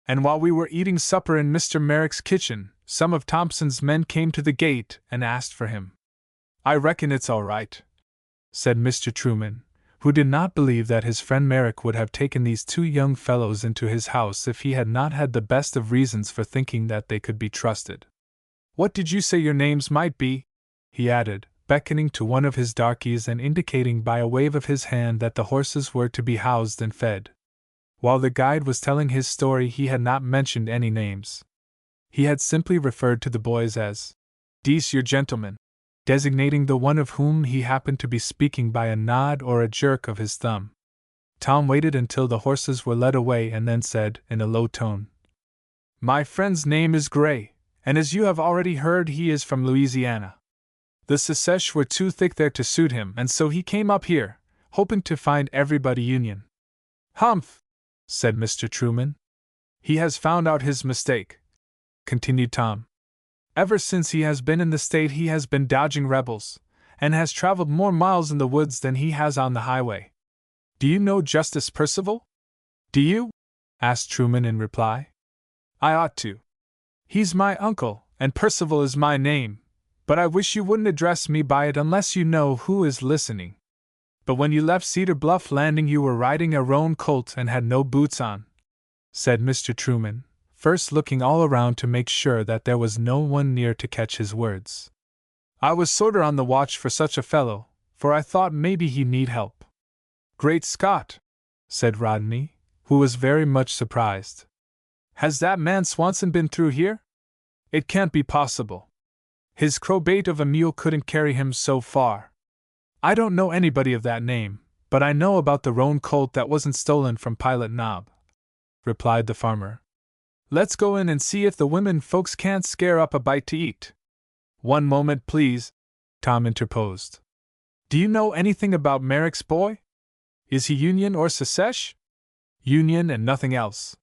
S1: "and while we were eating supper in Mr. Merrick's kitchen, some of Thompson's men came to the gate and asked for him." "I reckon it's all right," said Mr. Truman, who did not believe that his friend Merrick would have taken these 2 young fellows into his house if he had not had the best of reasons for thinking that they could be trusted. "What did you say your names might be?" he added, beckoning to one of his darkies and indicating by a wave of his hand that the horses were to be housed and fed. While the guide was telling his story he had not mentioned any names. He had simply referred to the boys as "Dese your gentlemen," designating the one of whom he happened to be speaking by a nod or a jerk of his thumb. Tom waited until the horses were led away and then said, in a low tone, "My friend's name is Gray, and as you have already heard he is from Louisiana. The Secesh were too thick there to suit him, and so he came up here, hoping to find everybody Union." "Humph!" said Mr. Truman. "He has found out his mistake," continued Tom. "Ever since he has been in the state he has been dodging rebels, and has traveled more miles in the woods than he has on the highway. Do you know Justice Percival? Do you? Asked Truman in reply. I ought to. He's my uncle, and Percival is my name, but I wish you wouldn't address me by it unless you know who is listening. But when you left Cedar Bluff Landing you were riding a roan colt and had no boots on, said Mr. Truman, first looking all around to make sure that there was no one near to catch his words. I was sorter on the watch for such a fellow, for I thought maybe he'd need help. Great Scott! Said Rodney, who was very much surprised. Has that man Swanson been through here? It can't be possible. His crowbait of a mule couldn't carry him so far. I don't know anybody of that name, but I know about the roan colt that wasn't stolen from Pilot Knob, replied the farmer. Let's go in and see if the women folks can't scare up a bite to eat. One moment, please, Tom interposed. Do you know anything about Merrick's boy? Is he Union or Secesh? Union and nothing else.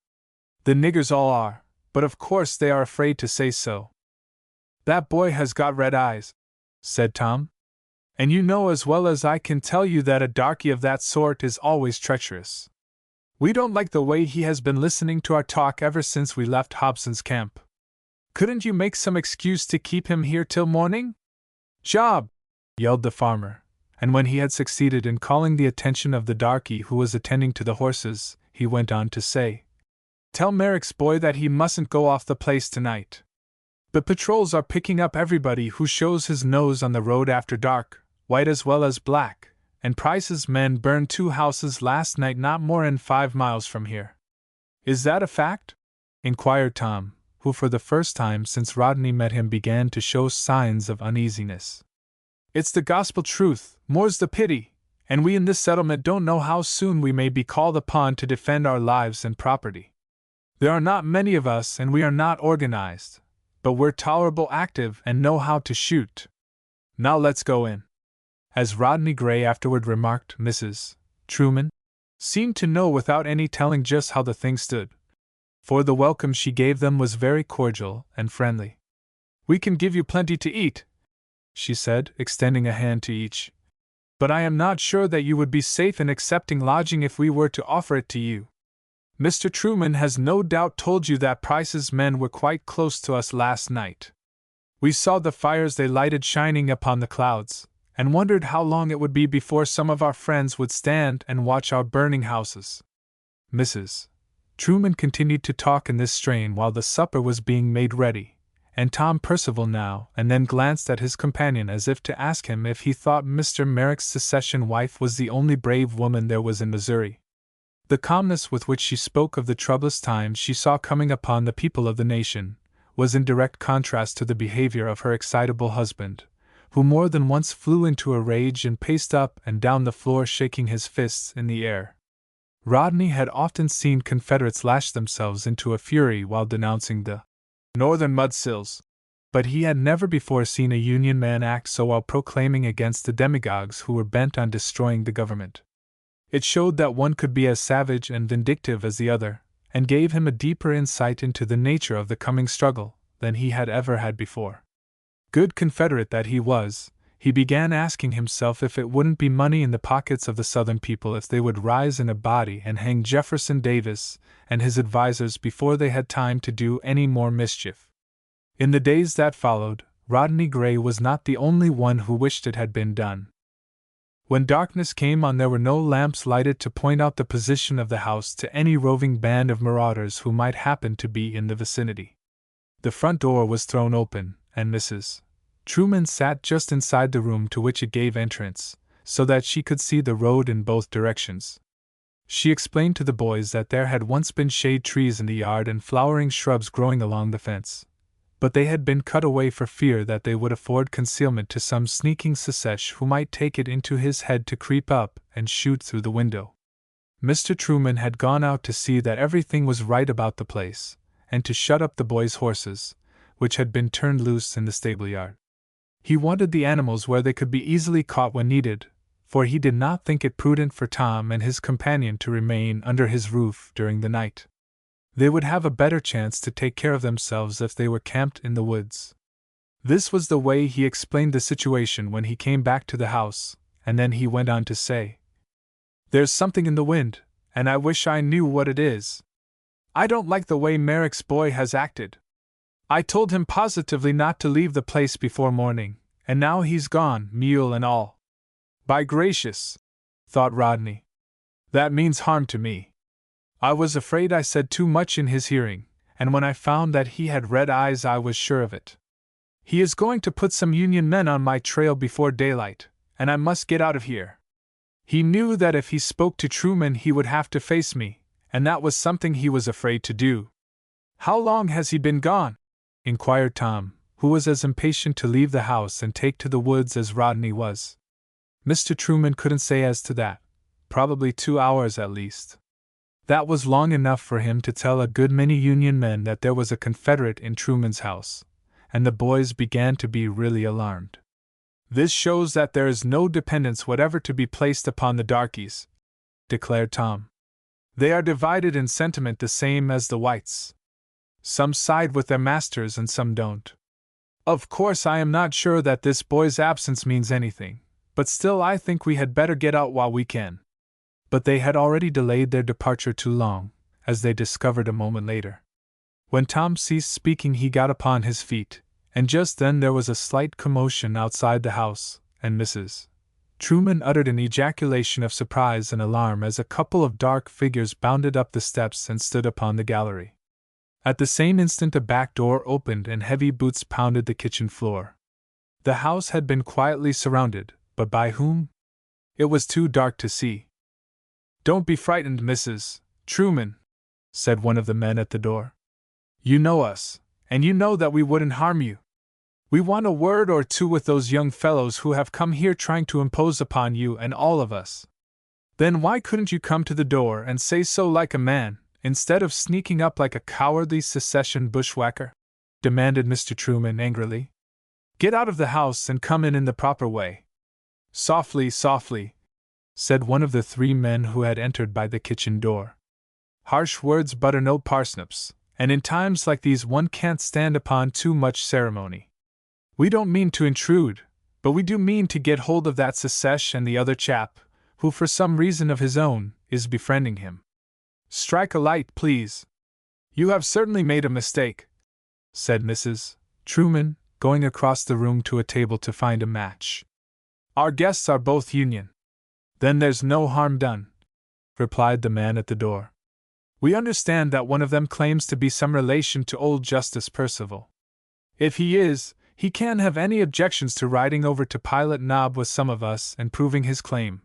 S1: The niggers all are, but of course they are afraid to say so. That boy has got red eyes, said Tom. And you know as well as I can tell you that a darky of that sort is always treacherous. We don't like the way he has been listening to our talk ever since we left Hobson's camp. Couldn't you make some excuse to keep him here till morning? Job! Yelled the farmer, and when he had succeeded in calling the attention of the darky who was attending to the horses, he went on to say, Tell Merrick's boy that he mustn't go off the place tonight. The patrols are picking up everybody who shows his nose on the road after dark, white as well as black, and Price's men burned 2 houses last night not more'n 5 miles from here. Is that a fact? Inquired Tom, who for the first time since Rodney met him began to show signs of uneasiness. It's the gospel truth, more's the pity, and we in this settlement don't know how soon we may be called upon to defend our lives and property. There are not many of us and we are not organized, but we're tolerable active and know how to shoot. Now let's go in. As Rodney Gray afterward remarked, Mrs. Truman seemed to know without any telling just how the thing stood, for the welcome she gave them was very cordial and friendly. We can give you plenty to eat, she said, extending a hand to each, but I am not sure that you would be safe in accepting lodging if we were to offer it to you. Mr. Truman has no doubt told you that Price's men were quite close to us last night. We saw the fires they lighted shining upon the clouds, and wondered how long it would be before some of our friends would stand and watch our burning houses. Mrs. Truman continued to talk in this strain while the supper was being made ready, and Tom Percival now and then glanced at his companion as if to ask him if he thought Mr. Merrick's secession wife was the only brave woman there was in Missouri. The calmness with which she spoke of the troublous times she saw coming upon the people of the nation was in direct contrast to the behavior of her excitable husband, who more than once flew into a rage and paced up and down the floor shaking his fists in the air. Rodney had often seen Confederates lash themselves into a fury while denouncing the Northern mudsills, but he had never before seen a Union man act so while proclaiming against the demagogues who were bent on destroying the government. It showed that one could be as savage and vindictive as the other, and gave him a deeper insight into the nature of the coming struggle than he had ever had before. Good Confederate that he was, he began asking himself if it wouldn't be money in the pockets of the Southern people if they would rise in a body and hang Jefferson Davis and his advisers before they had time to do any more mischief. In the days that followed, Rodney Gray was not the only one who wished it had been done. When darkness came on, there were no lamps lighted to point out the position of the house to any roving band of marauders who might happen to be in the vicinity. The front door was thrown open, and Mrs. Truman sat just inside the room to which it gave entrance, so that she could see the road in both directions. She explained to the boys that there had once been shade trees in the yard and flowering shrubs growing along the fence, but they had been cut away for fear that they would afford concealment to some sneaking secesh who might take it into his head to creep up and shoot through the window. Mr. Truman had gone out to see that everything was right about the place, and to shut up the boys' horses, which had been turned loose in the stable-yard. He wanted the animals where they could be easily caught when needed, for he did not think it prudent for Tom and his companion to remain under his roof during the night. They would have a better chance to take care of themselves if they were camped in the woods. This was the way he explained the situation when he came back to the house, and then he went on to say, "There's something in the wind, and I wish I knew what it is. I don't like the way Merrick's boy has acted. I told him positively not to leave the place before morning, and now he's gone, mule and all. By gracious," thought Rodney, "that means harm to me. I was afraid I said too much in his hearing, and when I found that he had red eyes I was sure of it. He is going to put some Union men on my trail before daylight, and I must get out of here." He knew that if he spoke to Truman he would have to face me, and that was something he was afraid to do. "How long has he been gone?" inquired Tom, who was as impatient to leave the house and take to the woods as Rodney was. Mr. Truman couldn't say as to that. Probably 2 hours at least. That was long enough for him to tell a good many Union men that there was a Confederate in Truman's house, and the boys began to be really alarmed. "This shows that there is no dependence whatever to be placed upon the darkies," declared Tom. "They are divided in sentiment the same as the whites. Some side with their masters and some don't. Of course I am not sure that this boy's absence means anything, but still I think we had better get out while we can." But they had already delayed their departure too long, as they discovered a moment later. When Tom ceased speaking he got upon his feet, and just then there was a slight commotion outside the house, and Mrs. Truman uttered an ejaculation of surprise and alarm as a couple of dark figures bounded up the steps and stood upon the gallery. At the same instant a back door opened and heavy boots pounded the kitchen floor. The house had been quietly surrounded, but by whom? It was too dark to see. "Don't be frightened, Mrs. Truman," said one of the men at the door. "You know us, and you know that we wouldn't harm you. We want a word or two with those young fellows who have come here trying to impose upon you and all of us." "Then why couldn't you come to the door and say so like a man, instead of sneaking up like a cowardly secession bushwhacker?" demanded Mr. Truman angrily. "Get out of the house and come in the proper way." "Softly, softly," said one of the 3 men who had entered by the kitchen door. "Harsh words butter no parsnips, and in times like these one can't stand upon too much ceremony. We don't mean to intrude, but we do mean to get hold of that secesh and the other chap, who for some reason of his own, is befriending him. Strike a light, please." "You have certainly made a mistake," said Mrs. Truman, going across the room to a table to find a match. "Our guests are both Union." "Then there's no harm done," replied the man at the door. "We understand that one of them claims to be some relation to old Justice Percival. If he is, he can't have any objections to riding over to Pilot Knob with some of us and proving his claim."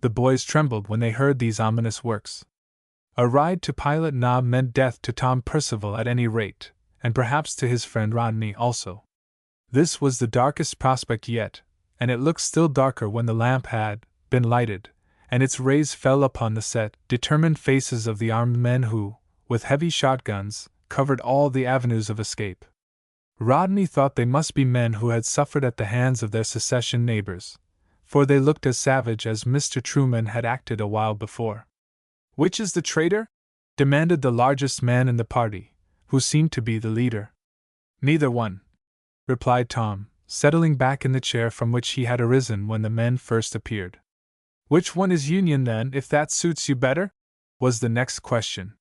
S1: The boys trembled when they heard these ominous words. A ride to Pilot Knob meant death to Tom Percival at any rate, and perhaps to his friend Rodney also. This was the darkest prospect yet, and it looked still darker when the lamp had been lighted, and its rays fell upon the set, determined faces of the armed men who, with heavy shotguns, covered all the avenues of escape. Rodney thought they must be men who had suffered at the hands of their secession neighbors, for they looked as savage as Mr. Truman had acted a while before. "Which is the traitor?" demanded the largest man in the party, who seemed to be the leader. "Neither one," replied Tom, settling back in the chair from which he had arisen when the men first appeared. "Which one is Union, then, if that suits you better?" was the next question.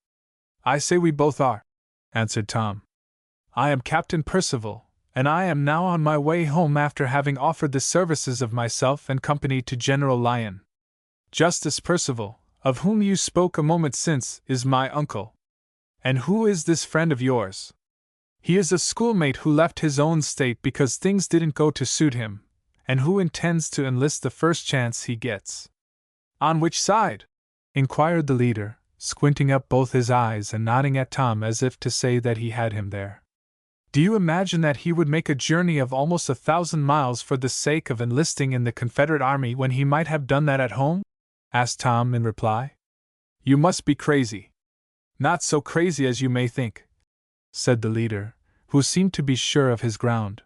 S1: "I say we both are," answered Tom. "I am Captain Percival, and I am now on my way home after having offered the services of myself and company to General Lyon. Justice Percival, of whom you spoke a moment since, is my uncle." "And who is this friend of yours?" "He is a schoolmate who left his own state because things didn't go to suit him, and who intends to enlist the first chance he gets." "On which side?" inquired the leader, squinting up both his eyes and nodding at Tom as if to say that he had him there. "Do you imagine that he would make a journey of almost 1,000 miles for the sake of enlisting in the Confederate Army when he might have done that at home?" asked Tom in reply. "You must be crazy." "Not so crazy as you may think," said the leader, who seemed to be sure of his ground.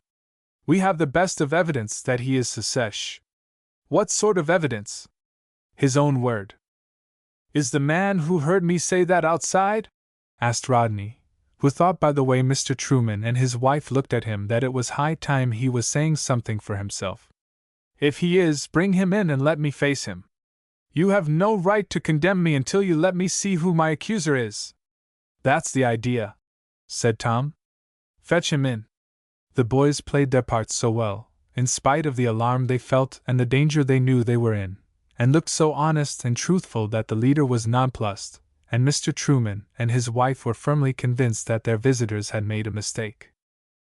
S1: "We have the best of evidence that he is secesh." "What sort of evidence?" "His own word." "Is the man who heard me say that outside?" asked Rodney, who thought by the way Mr. Truman and his wife looked at him that it was high time he was saying something for himself. "If he is, bring him in and let me face him. You have no right to condemn me until you let me see who my accuser is." "That's the idea," said Tom. "Fetch him in." The boys played their parts so well, in spite of the alarm they felt and the danger they knew they were in, and looked so honest and truthful that the leader was nonplussed, and Mr. Truman and his wife were firmly convinced that their visitors had made a mistake.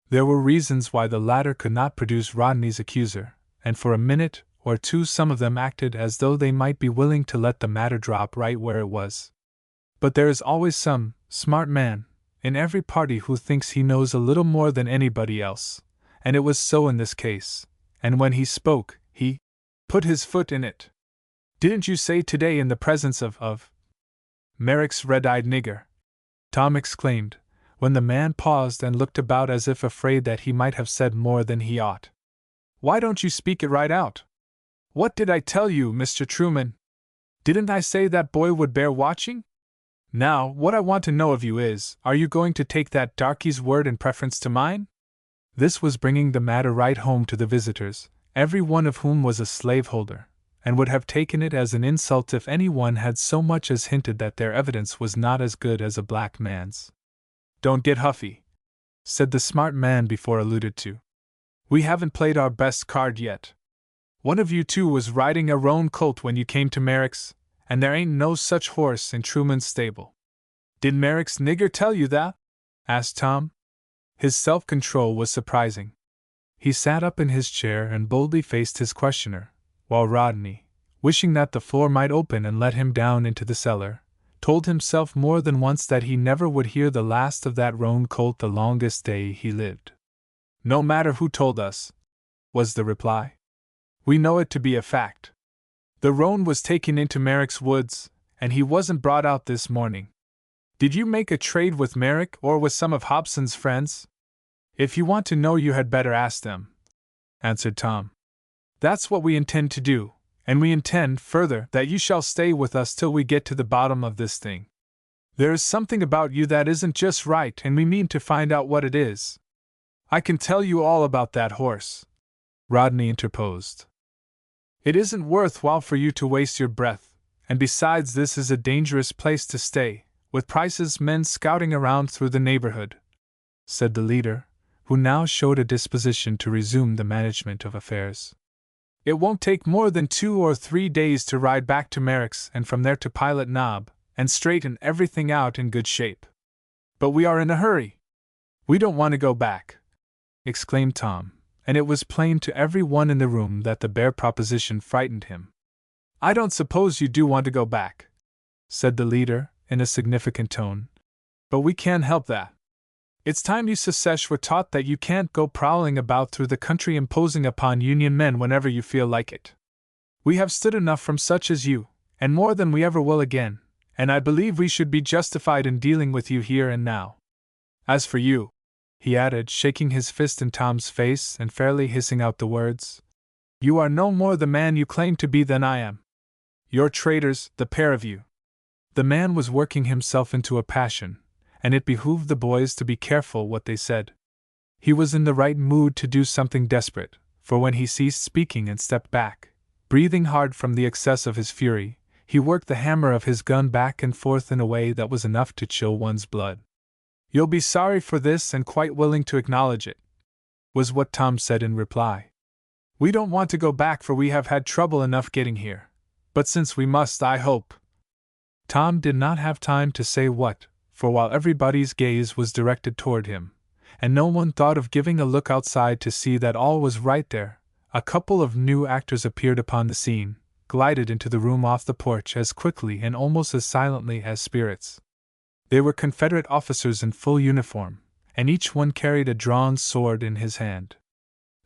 S1: There were reasons why the latter could not produce Rodney's accuser, and for a minute or two some of them acted as though they might be willing to let the matter drop right where it was. But there is always some smart man in every party who thinks he knows a little more than anybody else, and it was so in this case, and when he spoke, he put his foot in it. "Didn't you say today in the presence of Merrick's red-eyed nigger?" Tom exclaimed, when the man paused and looked about as if afraid that he might have said more than he ought. "Why don't you speak it right out? What did I tell you, Mr. Truman? Didn't I say that boy would bear watching? Now, what I want to know of you is, are you going to take that darky's word in preference to mine?" This was bringing the matter right home to the visitors, every one of whom was a slaveholder, and would have taken it as an insult if any one had so much as hinted that their evidence was not as good as a black man's. "Don't get huffy," said the smart man before alluded to. "We haven't played our best card yet. One of you two was riding a roan colt when you came to Merrick's, and there ain't no such horse in Truman's stable." "Did Merrick's nigger tell you that?" asked Tom. His self-control was surprising. He sat up in his chair and boldly faced his questioner, while Rodney, wishing that the floor might open and let him down into the cellar, told himself more than once that he never would hear the last of that roan colt the longest day he lived. "No matter who told us," was the reply. "We know it to be a fact. The roan was taken into Merrick's woods, and he wasn't brought out this morning. Did you make a trade with Merrick or with some of Hobson's friends?" "If you want to know, you had better ask them," answered Tom. "That's what we intend to do, and we intend, further, that you shall stay with us till we get to the bottom of this thing. There is something about you that isn't just right, and we mean to find out what it is." "I can tell you all about that horse," Rodney interposed. "It isn't worthwhile for you to waste your breath, and besides, this is a dangerous place to stay, with Price's men scouting around through the neighborhood," said the leader, who now showed a disposition to resume the management of affairs. "It won't take more than 2 or 3 days to ride back to Merrick's and from there to Pilot Knob, and straighten everything out in good shape. But we are in a hurry. We don't want to go back," exclaimed Tom, and it was plain to every one in the room that the bare proposition frightened him. "I don't suppose you do want to go back," said the leader, in a significant tone. "But we can't help that. It's time you Secesh were taught that you can't go prowling about through the country imposing upon Union men whenever you feel like it. We have stood enough from such as you, and more than we ever will again, and I believe we should be justified in dealing with you here and now. As for you," he added, shaking his fist in Tom's face and fairly hissing out the words, "you are no more the man you claim to be than I am. You're traitors, the pair of you." The man was working himself into a passion, and it behooved the boys to be careful what they said. He was in the right mood to do something desperate, for when he ceased speaking and stepped back, breathing hard from the excess of his fury, he worked the hammer of his gun back and forth in a way that was enough to chill one's blood. "You'll be sorry for this and quite willing to acknowledge it," was what Tom said in reply. "We don't want to go back, for we have had trouble enough getting here. But since we must, I hope—" Tom did not have time to say what, for while everybody's gaze was directed toward him, and no one thought of giving a look outside to see that all was right there, a couple of new actors appeared upon the scene, glided into the room off the porch as quickly and almost as silently as spirits. They were Confederate officers in full uniform, and each one carried a drawn sword in his hand.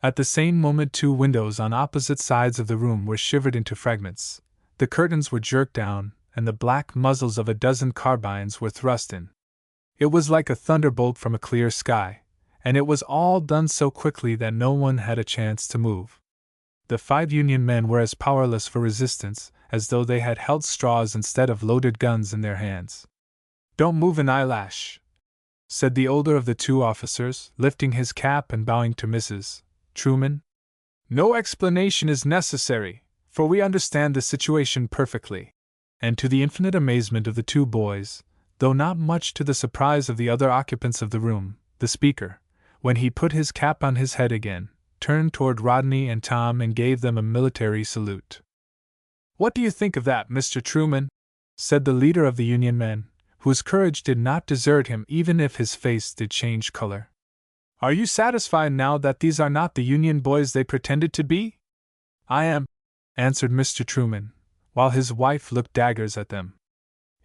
S1: At the same moment 2 windows on opposite sides of the room were shivered into fragments, the curtains were jerked down, and the black muzzles of a dozen carbines were thrust in. It was like a thunderbolt from a clear sky, and it was all done so quickly that no one had a chance to move. The 5 Union men were as powerless for resistance as though they had held straws instead of loaded guns in their hands. "Don't move an eyelash," said the older of the two officers, lifting his cap and bowing to Mrs. Truman. No explanation is necessary, for we understand the situation perfectly. And to the infinite amazement of the two boys, though not much to the surprise of the other occupants of the room, the speaker, when he put his cap on his head again, turned toward Rodney and Tom and gave them a military salute. "What do you think of that, Mr. Truman?" said the leader of the Union men, whose courage did not desert him even if his face did change color. "Are you satisfied now that these are not the Union boys they pretended to be?" "I am," answered Mr. Truman, while his wife looked daggers at them.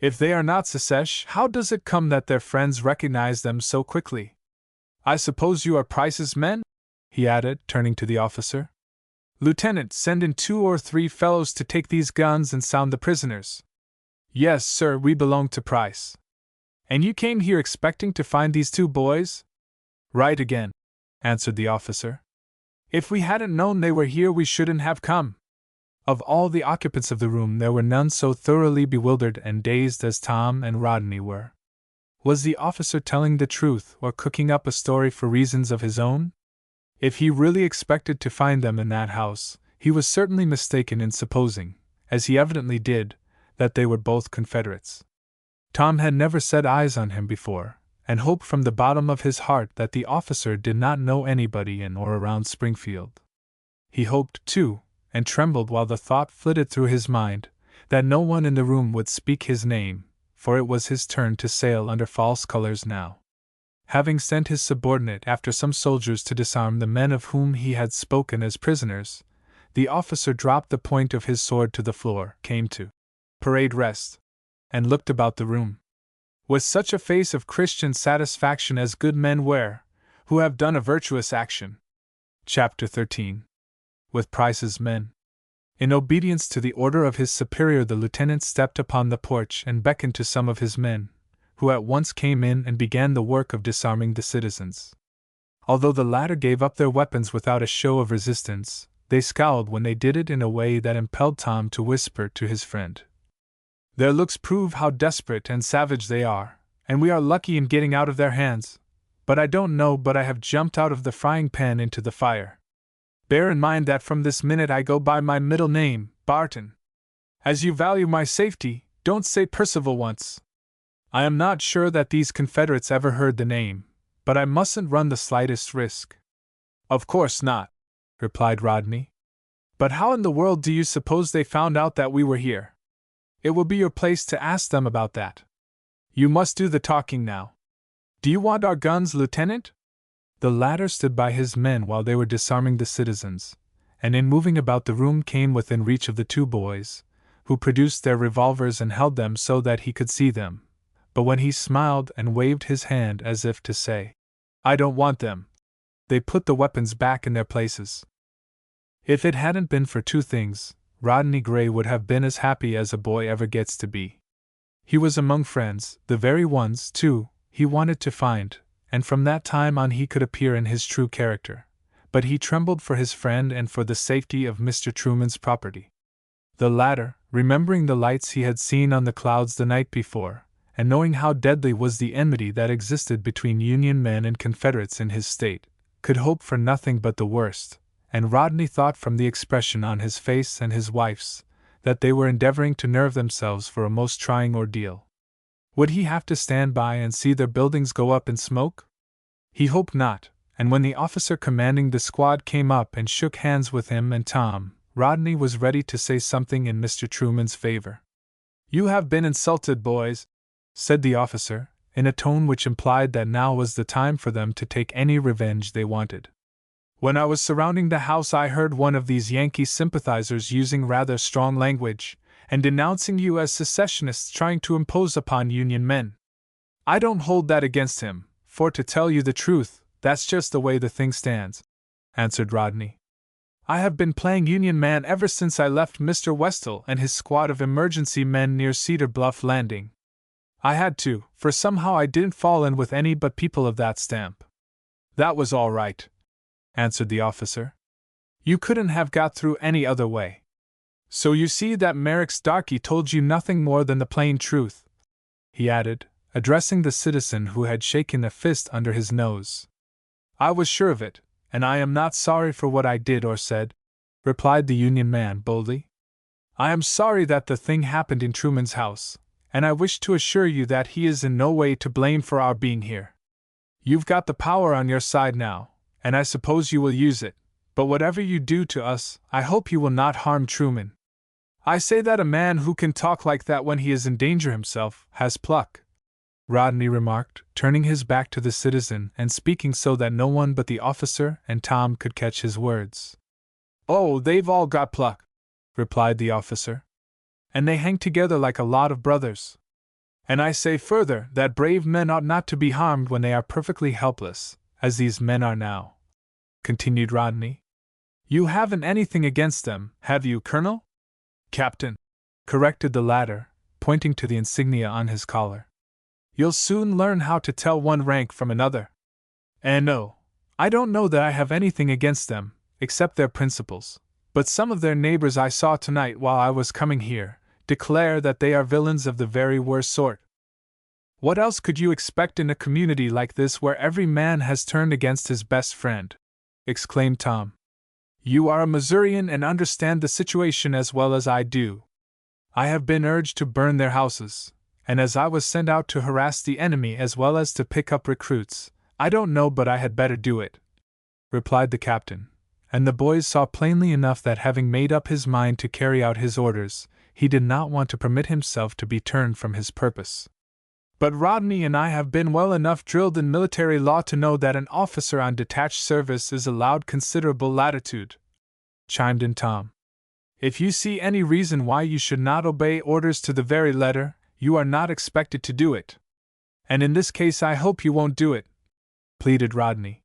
S1: "If they are not secesh, how does it come that their friends recognize them so quickly? I suppose you are Price's men?" he added, turning to the officer. "Lieutenant, send in 2 or 3 fellows to take these guns and sound the prisoners." "Yes, sir, we belong to Price." "And you came here expecting to find these 2 boys?" "Right again," answered the officer. "If we hadn't known they were here, we shouldn't have come." Of all the occupants of the room, there were none so thoroughly bewildered and dazed as Tom and Rodney were. Was the officer telling the truth or cooking up a story for reasons of his own? If he really expected to find them in that house, he was certainly mistaken in supposing, as he evidently did, that they were both Confederates. Tom had never set eyes on him before, and hoped from the bottom of his heart that the officer did not know anybody in or around Springfield. He hoped, too, and trembled while the thought flitted through his mind, that no one in the room would speak his name, for it was his turn to sail under false colors now. Having sent his subordinate after some soldiers to disarm the men of whom he had spoken as prisoners, the officer dropped the point of his sword to the floor, came to parade rest, and looked about the room with such a face of Christian satisfaction as good men wear, who have done a virtuous action. Chapter 13. With Price's men. In obedience to the order of his superior, the lieutenant stepped upon the porch and beckoned to some of his men, who at once came in and began the work of disarming the citizens. Although the latter gave up their weapons without a show of resistance, they scowled when they did it in a way that impelled Tom to whisper to his friend, "Their looks prove how desperate and savage they are, and we are lucky in getting out of their hands, but I don't know but I have jumped out of the frying pan into the fire. Bear in mind that from this minute I go by my middle name, Barton. As you value my safety, don't say Percival once. I am not sure that these Confederates ever heard the name, but I mustn't run the slightest risk." "Of course not," replied Rodney. "But how in the world do you suppose they found out that we were here? It will be your place to ask them about that. You must do the talking now. Do you want our guns, Lieutenant?" The latter stood by his men while they were disarming the citizens, and in moving about the room came within reach of the 2 boys, who produced their revolvers and held them so that he could see them. But when he smiled and waved his hand as if to say, "I don't want them," they put the weapons back in their places. If it hadn't been for 2 things, Rodney Gray would have been as happy as a boy ever gets to be. He was among friends, the very ones, too, he wanted to find, and from that time on he could appear in his true character. But he trembled for his friend and for the safety of Mr. Truman's property. The latter, remembering the lights he had seen on the clouds the night before, and knowing how deadly was the enmity that existed between Union men and Confederates in his state, could hope for nothing but the worst, and Rodney thought from the expression on his face and his wife's that they were endeavoring to nerve themselves for a most trying ordeal. Would he have to stand by and see their buildings go up in smoke? He hoped not, and when the officer commanding the squad came up and shook hands with him and Tom, Rodney was ready to say something in Mr. Truman's favor. "You have been insulted, boys," said the officer, in a tone which implied that now was the time for them to take any revenge they wanted. "When I was surrounding the house I heard one of these Yankee sympathizers using rather strong language, and denouncing you as secessionists trying to impose upon Union men. I don't hold that against him, for to tell you the truth, that's just the way the thing stands," answered Rodney. "I have been playing Union man ever since I left Mr. Westall and his squad of emergency men near Cedar Bluff Landing. I had to, for somehow I didn't fall in with any but people of that stamp." "That was all right," answered the officer. "You couldn't have got through any other way. So you see that Merrick's darky told you nothing more than the plain truth," he added, addressing the citizen who had shaken a fist under his nose. "I was sure of it, and I am not sorry for what I did or said," replied the Union man boldly. "I am sorry that the thing happened in Truman's house, and I wish to assure you that he is in no way to blame for our being here. You've got the power on your side now, and I suppose you will use it, but whatever you do to us, I hope you will not harm Truman. I say that a man who can talk like that when he is in danger himself has pluck," Rodney remarked, turning his back to the citizen and speaking so that no one but the officer and Tom could catch his words. "Oh, they've all got pluck," replied the officer. "And they hang together like a lot of brothers. And I say further that brave men ought not to be harmed when they are perfectly helpless, as these men are now," continued Rodney. "You haven't anything against them, have you, Colonel?" "Captain," corrected the latter, pointing to the insignia on his collar. "You'll soon learn how to tell one rank from another. And no, I don't know that I have anything against them, except their principles, but some of their neighbors I saw tonight while I was coming here declare that they are villains of the very worst sort." "What else could you expect in a community like this where every man has turned against his best friend?" exclaimed Tom. "You are a Missourian and understand the situation as well as I do. I have been urged to burn their houses, and as I was sent out to harass the enemy as well as to pick up recruits, I don't know but I had better do it," replied the captain, and the boys saw plainly enough that having made up his mind to carry out his orders, he did not want to permit himself to be turned from his purpose. "But Rodney and I have been well enough drilled in military law to know that an officer on detached service is allowed considerable latitude," chimed in Tom. "If you see any reason why you should not obey orders to the very letter, you are not expected to do it. And in this case I hope you won't do it," pleaded Rodney.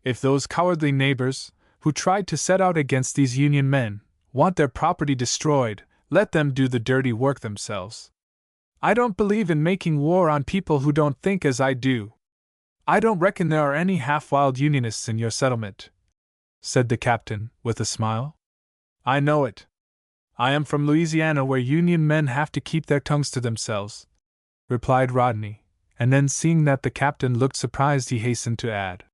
S1: "If those cowardly neighbors, who tried to set out against these Union men, want their property destroyed, let them do the dirty work themselves. I don't believe in making war on people who don't think as I do. I don't reckon there are any half-wild Unionists in your settlement," said the captain, with a smile. "I know it. I am from Louisiana, where Union men have to keep their tongues to themselves," replied Rodney, and then seeing that the captain looked surprised he hastened to add,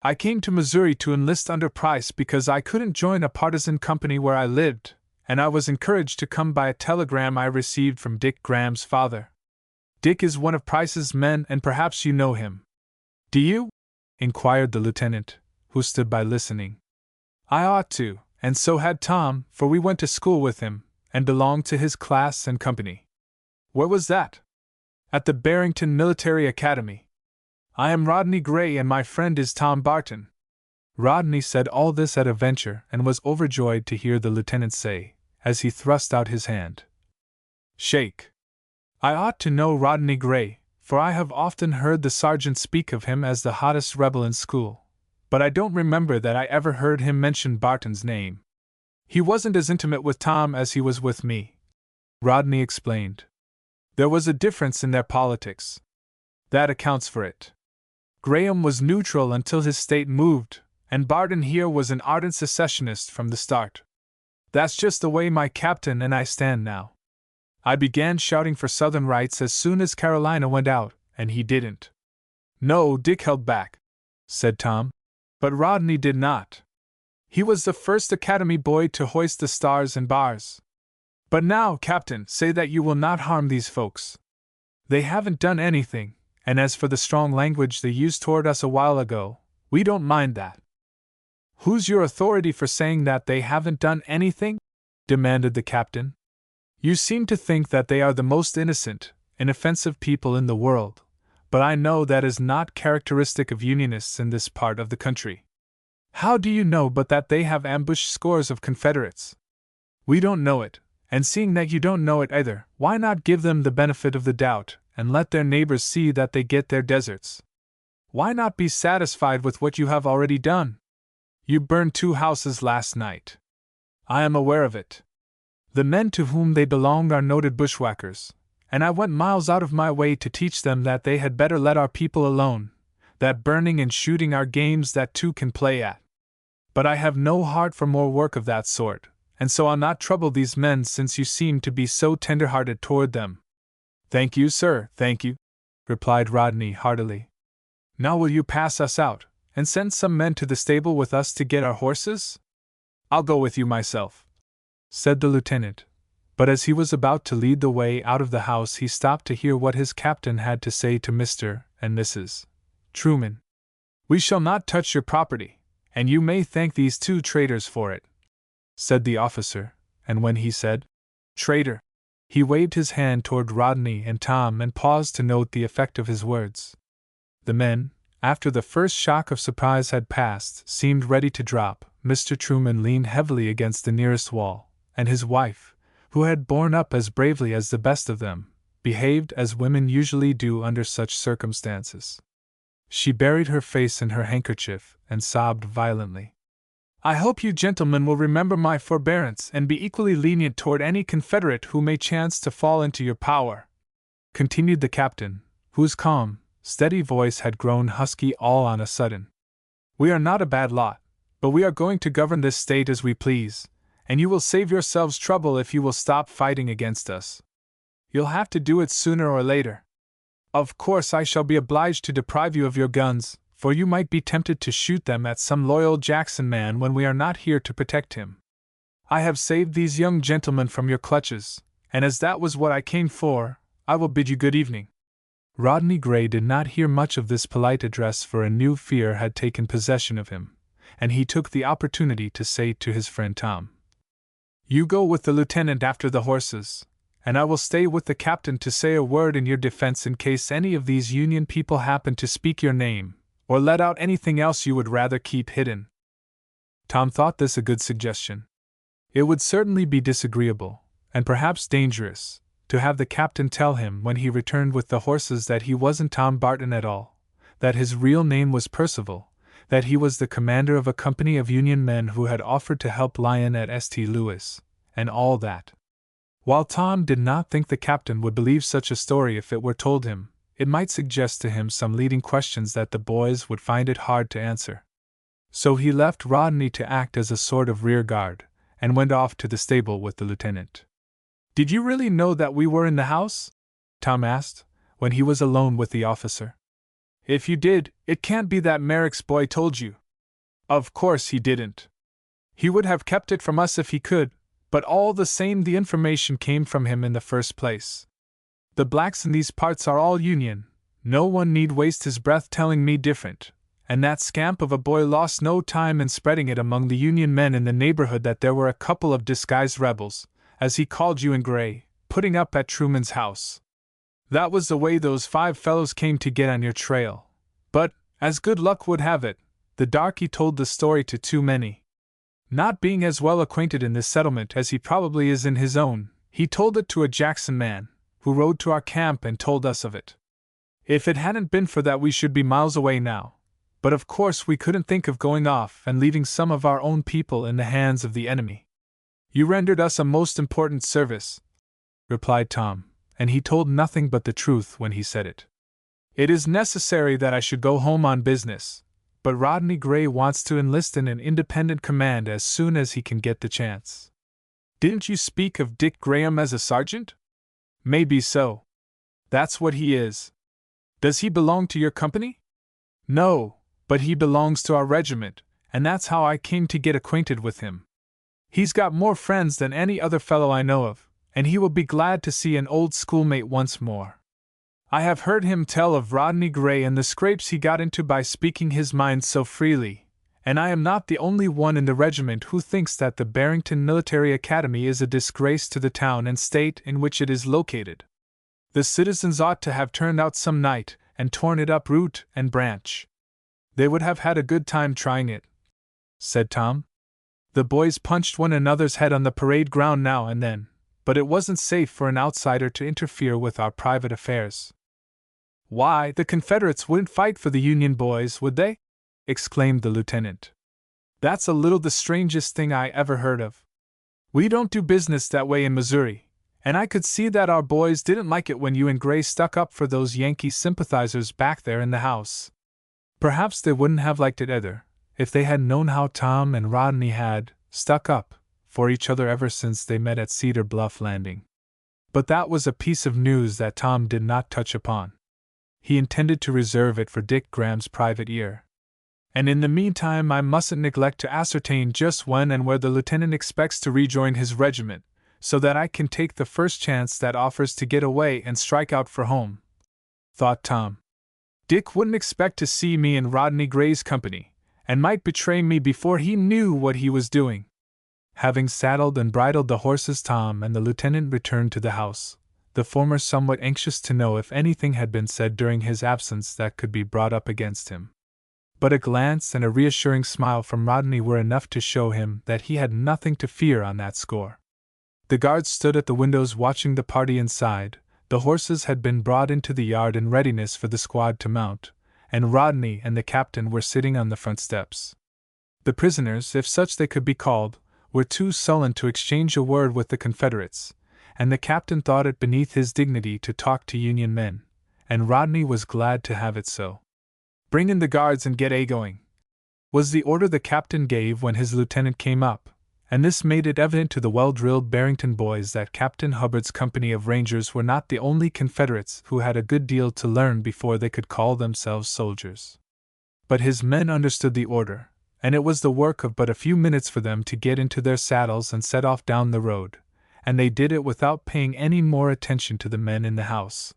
S1: "I came to Missouri to enlist under Price because I couldn't join a partisan company where I lived, and I was encouraged to come by a telegram I received from Dick Graham's father. Dick is one of Price's men, and perhaps you know him." "Do you?" inquired the lieutenant, who stood by listening. "I ought to, and so had Tom, for we went to school with him, and belonged to his class and company." "Where was that?" "At the Barrington Military Academy. I am Rodney Gray, and my friend is Tom Barton." Rodney said all this at a venture and was overjoyed to hear the lieutenant say, as he thrust out his hand, "Shake. I ought to know Rodney Gray, for I have often heard the sergeant speak of him as the hottest rebel in school, but I don't remember that I ever heard him mention Barton's name. He wasn't as intimate with Tom as he was with me," Rodney explained. "There was a difference in their politics. That accounts for it. Graham was neutral until his state moved, and Barton here was an ardent secessionist from the start. That's just the way my captain and I stand now. I began shouting for Southern rights as soon as Carolina went out, and he didn't." "No, Dick held back," said Tom. "But Rodney did not. He was the first academy boy to hoist the stars and bars. But now, Captain, say that you will not harm these folks. They haven't done anything, and as for the strong language they used toward us a while ago, we don't mind that." "Who's your authority for saying that they haven't done anything?" demanded the captain. "You seem to think that they are the most innocent, inoffensive people in the world, but I know that is not characteristic of Unionists in this part of the country. How do you know but that they have ambushed scores of Confederates? We don't know it, and seeing that you don't know it either, why not give them the benefit of the doubt, and let their neighbors see that they get their deserts? Why not be satisfied with what you have already done? You burned 2 houses last night. I am aware of it. The men to whom they belonged are noted bushwhackers, and I went miles out of my way to teach them that they had better let our people alone, that burning and shooting are games that 2 can play at. But I have no heart for more work of that sort, and so I'll not trouble these men since you seem to be so tender-hearted toward them." "Thank you, sir, thank you," replied Rodney heartily. Now will you pass us out, and send some men to the stable with us to get our horses? I'll go with you myself, said the lieutenant, but as he was about to lead the way out of the house he stopped to hear what his captain had to say to Mr. and Mrs. Truman. We shall not touch your property, and you may thank these two traitors for it, said the officer, and when he said, traitor, he waved his hand toward Rodney and Tom and paused to note the effect of his words. The men, after the first shock of surprise had passed, seemed ready to drop. Mr. Truman leaned heavily against the nearest wall, and his wife, who had borne up as bravely as the best of them, behaved as women usually do under such circumstances. She buried her face in her handkerchief and sobbed violently. I hope you gentlemen will remember my forbearance and be equally lenient toward any Confederate who may chance to fall into your power, continued the captain, whose calm, steady voice had grown husky all on a sudden. We are not a bad lot, but we are going to govern this state as we please, and you will save yourselves trouble if you will stop fighting against us. You'll have to do it sooner or later. Of course I shall be obliged to deprive you of your guns, for you might be tempted to shoot them at some loyal Jackson man when we are not here to protect him. I have saved these young gentlemen from your clutches, and as that was what I came for, I will bid you good evening. Rodney Gray did not hear much of this polite address, for a new fear had taken possession of him, and he took the opportunity to say to his friend Tom, You go with the lieutenant after the horses, and I will stay with the captain to say a word in your defense in case any of these Union people happen to speak your name, or let out anything else you would rather keep hidden. Tom thought this a good suggestion. It would certainly be disagreeable, and perhaps dangerous, to have the captain tell him when he returned with the horses that he wasn't Tom Barton at all, that his real name was Percival, that he was the commander of a company of Union men who had offered to help Lyon at St. Louis, and all that. While Tom did not think the captain would believe such a story if it were told him, it might suggest to him some leading questions that the boys would find it hard to answer. So he left Rodney to act as a sort of rear guard, and went off to the stable with the lieutenant. Did you really know that we were in the house? Tom asked, when he was alone with the officer. If you did, it can't be that Merrick's boy told you. Of course he didn't. He would have kept it from us if he could, but all the same the information came from him in the first place. The blacks in these parts are all Union, no one need waste his breath telling me different, and that scamp of a boy lost no time in spreading it among the Union men in the neighborhood that there were a couple of disguised rebels, as he called you in gray, putting up at Truman's house. That was the way those 5 fellows came to get on your trail. But, as good luck would have it, the darky told the story to too many. Not being as well acquainted in this settlement as he probably is in his own, he told it to a Jackson man, who rode to our camp and told us of it. If it hadn't been for that we should be miles away now, but of course we couldn't think of going off and leaving some of our own people in the hands of the enemy. You rendered us a most important service, replied Tom, and he told nothing but the truth when he said it. It is necessary that I should go home on business, but Rodney Gray wants to enlist in an independent command as soon as he can get the chance. Didn't you speak of Dick Graham as a sergeant? Maybe so. That's what he is. Does he belong to your company? No, but he belongs to our regiment, and that's how I came to get acquainted with him. He's got more friends than any other fellow I know of, and he will be glad to see an old schoolmate once more. I have heard him tell of Rodney Gray and the scrapes he got into by speaking his mind so freely, and I am not the only one in the regiment who thinks that the Barrington Military Academy is a disgrace to the town and state in which it is located. The citizens ought to have turned out some night and torn it up root and branch. They would have had a good time trying it, said Tom. The boys punched one another's head on the parade ground now and then, but it wasn't safe for an outsider to interfere with our private affairs. Why, the Confederates wouldn't fight for the Union boys, would they? Exclaimed the lieutenant. That's a little the strangest thing I ever heard of. We don't do business that way in Missouri, and I could see that our boys didn't like it when you and Gray stuck up for those Yankee sympathizers back there in the house. Perhaps they wouldn't have liked it either, if they had known how Tom and Rodney had stuck up for each other ever since they met at Cedar Bluff Landing. But that was a piece of news that Tom did not touch upon. he intended to reserve it for Dick Graham's private ear. And in the meantime I mustn't neglect to ascertain just when and where the lieutenant expects to rejoin his regiment, so that I can take the first chance that offers to get away and strike out for home," thought Tom. "Dick wouldn't expect to see me in Rodney Gray's company, and might betray me before he knew what he was doing." Having saddled and bridled the horses, Tom and the lieutenant returned to the house, the former somewhat anxious to know if anything had been said during his absence that could be brought up against him. But a glance and a reassuring smile from Rodney were enough to show him that he had nothing to fear on that score. The guards stood at the windows watching the party inside, the horses had been brought into the yard in readiness for the squad to mount, and Rodney and the captain were sitting on the front steps. The prisoners, if such they could be called, were too sullen to exchange a word with the Confederates, and the captain thought it beneath his dignity to talk to Union men, and Rodney was glad to have it so. "Bring in the guards and get a-going," was the order the captain gave when his lieutenant came up, and this made it evident to the well-drilled Barrington boys that Captain Hubbard's company of Rangers were not the only Confederates who had a good deal to learn before they could call themselves soldiers. But his men understood the order, and it was the work of but a few minutes for them to get into their saddles and set off down the road, and they did it without paying any more attention to the men in the house.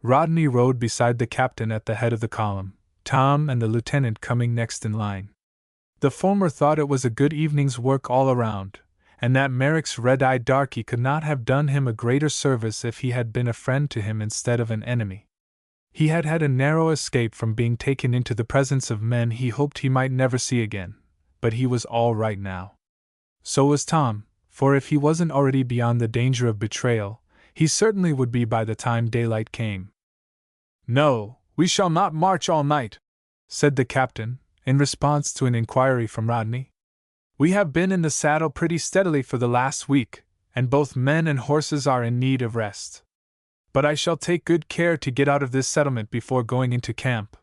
S1: Rodney rode beside the captain at the head of the column, Tom and the lieutenant coming next in line. The former thought it was a good evening's work all around, and that Merrick's red-eyed darky could not have done him a greater service if he had been a friend to him instead of an enemy. He had had a narrow escape from being taken into the presence of men he hoped he might never see again, but he was all right now. So was Tom, for if he wasn't already beyond the danger of betrayal, he certainly would be by the time daylight came. "No, we shall not march all night," said the captain, in response to an inquiry from Rodney. "We have been in the saddle pretty steadily for the last week, and both men and horses are in need of rest. But I shall take good care to get out of this settlement before going into camp.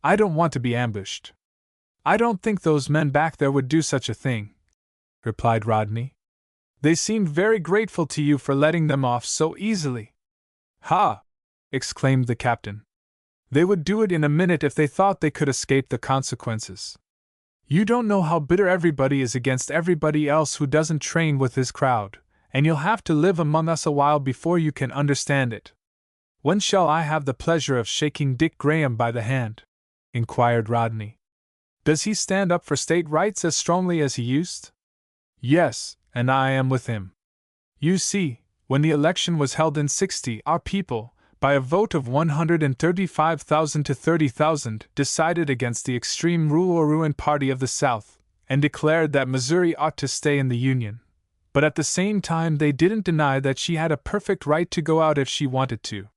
S1: I don't want to be ambushed." "I don't think those men back there would do such a thing," replied Rodney. "They seemed very grateful to you for letting them off so easily." "Ha!" exclaimed the captain. "They would do it in a minute if they thought they could escape the consequences. You don't know how bitter everybody is against everybody else who doesn't train with his crowd, and you'll have to live among us a while before you can understand it." "When shall I have the pleasure of shaking Dick Graham by the hand?" inquired Rodney. "Does he stand up for state rights as strongly as he used?" "Yes, and I am with him. You see, when the election was held in '60, our people, by a vote of 135,000 to 30,000, decided against the extreme rule or ruin party of the South, and declared that Missouri ought to stay in the Union. But at the same time they didn't deny that she had a perfect right to go out if she wanted to.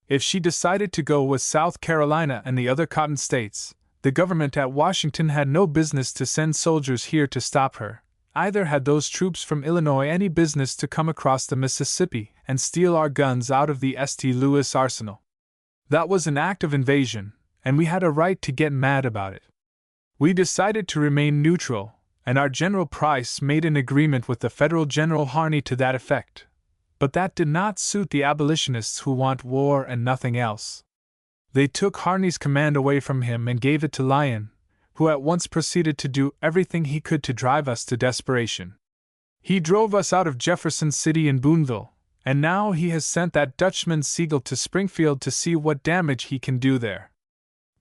S1: If she decided to go with South Carolina and the other Cotton states, the government at Washington had no business to send soldiers here to stop her. Either had those troops from Illinois any business to come across the Mississippi and steal our guns out of the St. Louis arsenal. That was an act of invasion, and we had a right to get mad about it. We decided to remain neutral, and our General Price made an agreement with the Federal General Harney to that effect. But that did not suit the abolitionists who want war and nothing else. They took Harney's command away from him and gave it to Lyon, who at once proceeded to do everything he could to drive us to desperation. He drove us out of Jefferson City in Boonville, and now he has sent that Dutchman Siegel to Springfield to see what damage he can do there."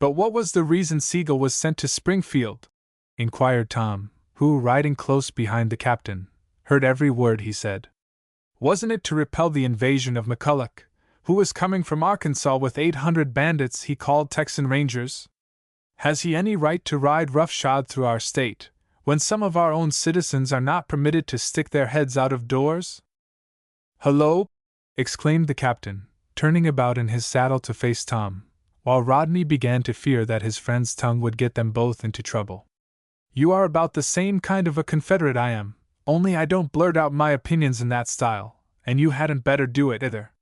S1: "But what was the reason Siegel was sent to Springfield?" inquired Tom, who, riding close behind the captain, heard every word he said. "Wasn't it to repel the invasion of McCulloch, who was coming from Arkansas with 800 bandits he called Texan Rangers? Has he any right to ride roughshod through our state, when some of our own citizens are not permitted to stick their heads out of doors?" "Hullo!" exclaimed the captain, turning about in his saddle to face Tom, while Rodney began to fear that his friend's tongue would get them both into trouble. "You are about the same kind of a Confederate I am, only I don't blurt out my opinions in that style, and you hadn't better do it either.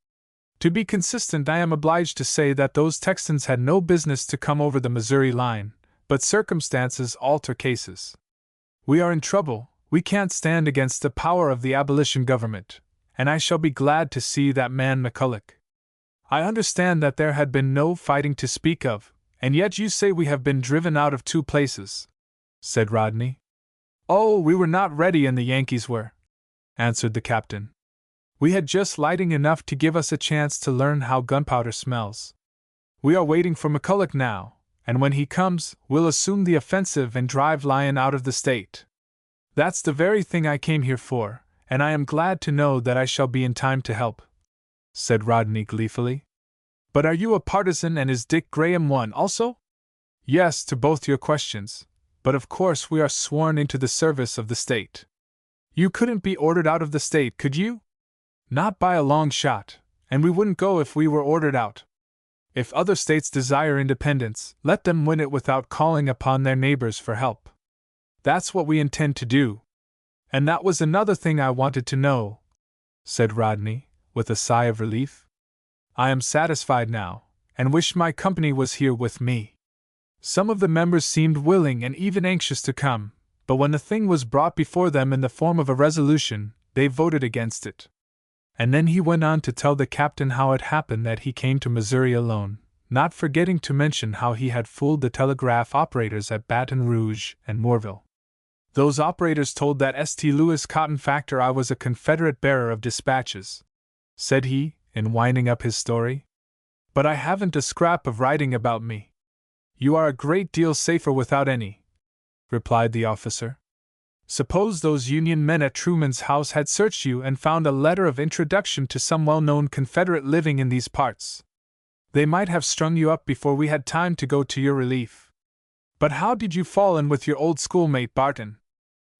S1: To be consistent, I am obliged to say that those Texans had no business to come over the Missouri line, but circumstances alter cases. We are in trouble, we can't stand against the power of the abolition government, and I shall be glad to see that man McCulloch. I understand that there had been no fighting to speak of, and yet you say we have been driven out of 2 places," said Rodney. "Oh, we were not ready and the Yankees were," answered the captain. "We had just lighting enough to give us a chance to learn how gunpowder smells. We are waiting for McCulloch now, and when he comes, we'll assume the offensive and drive Lyon out of the state. That's the very thing I came here for, and I am glad to know that I shall be in time to help," said Rodney gleefully. "But are you a partisan and is Dick Graham one also?" "Yes, to both your questions, but of course we are sworn into the service of the state." "You couldn't be ordered out of the state, could you?" "Not by a long shot, and we wouldn't go if we were ordered out. If other states desire independence, let them win it without calling upon their neighbors for help. That's what we intend to do. And that was another thing I wanted to know," said Rodney, with a sigh of relief. "I am satisfied now, and wish my company was here with me." Some of the members seemed willing and even anxious to come, but when the thing was brought before them in the form of a resolution, they voted against it. And then he went on to tell the captain how it happened that he came to Missouri alone, not forgetting to mention how he had fooled the telegraph operators at Baton Rouge and Moorville. "Those operators told that St. Louis cotton factor I was a Confederate bearer of dispatches," said he, in winding up his story. "But I haven't a scrap of writing about me." "You are a great deal safer without any," replied the officer. "Suppose those Union men at Truman's house had searched you and found a letter of introduction to some well-known Confederate living in these parts. They might have strung you up before we had time to go to your relief. But how did you fall in with your old schoolmate Barton?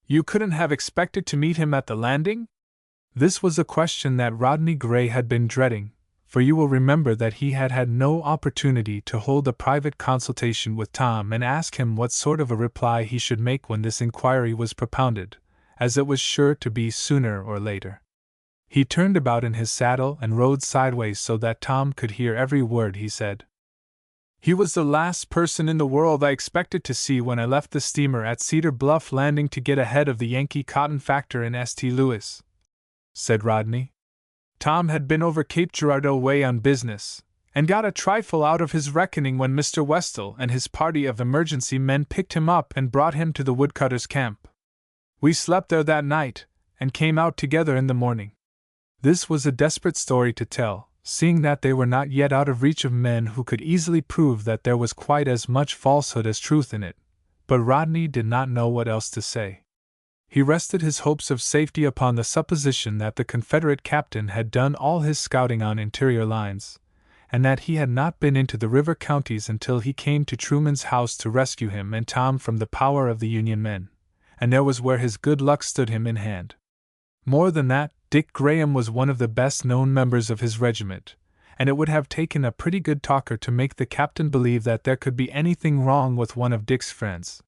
S1: You couldn't have expected to meet him at the landing?" This was a question that Rodney Gray had been dreading, for you will remember that he had had no opportunity to hold a private consultation with Tom and ask him what sort of a reply he should make when this inquiry was propounded, as it was sure to be sooner or later. He turned about in his saddle and rode sideways so that Tom could hear every word he said. "He was the last person in the world I expected to see when I left the steamer at Cedar Bluff Landing to get ahead of the Yankee cotton factor in St. Louis," said Rodney. "Tom had been over Cape Girardeau way on business, and got a trifle out of his reckoning when Mr. Westall and his party of emergency men picked him up and brought him to the woodcutters' camp. We slept there that night, and came out together in the morning." This was a desperate story to tell, seeing that they were not yet out of reach of men who could easily prove that there was quite as much falsehood as truth in it, but Rodney did not know what else to say. He rested his hopes of safety upon the supposition that the Confederate captain had done all his scouting on interior lines, and that he had not been into the river counties until he came to Truman's house to rescue him and Tom from the power of the Union men, and there was where his good luck stood him in hand. More than that, Dick Graham was one of the best-known members of his regiment, and it would have taken a pretty good talker to make the captain believe that there could be anything wrong with one of Dick's friends.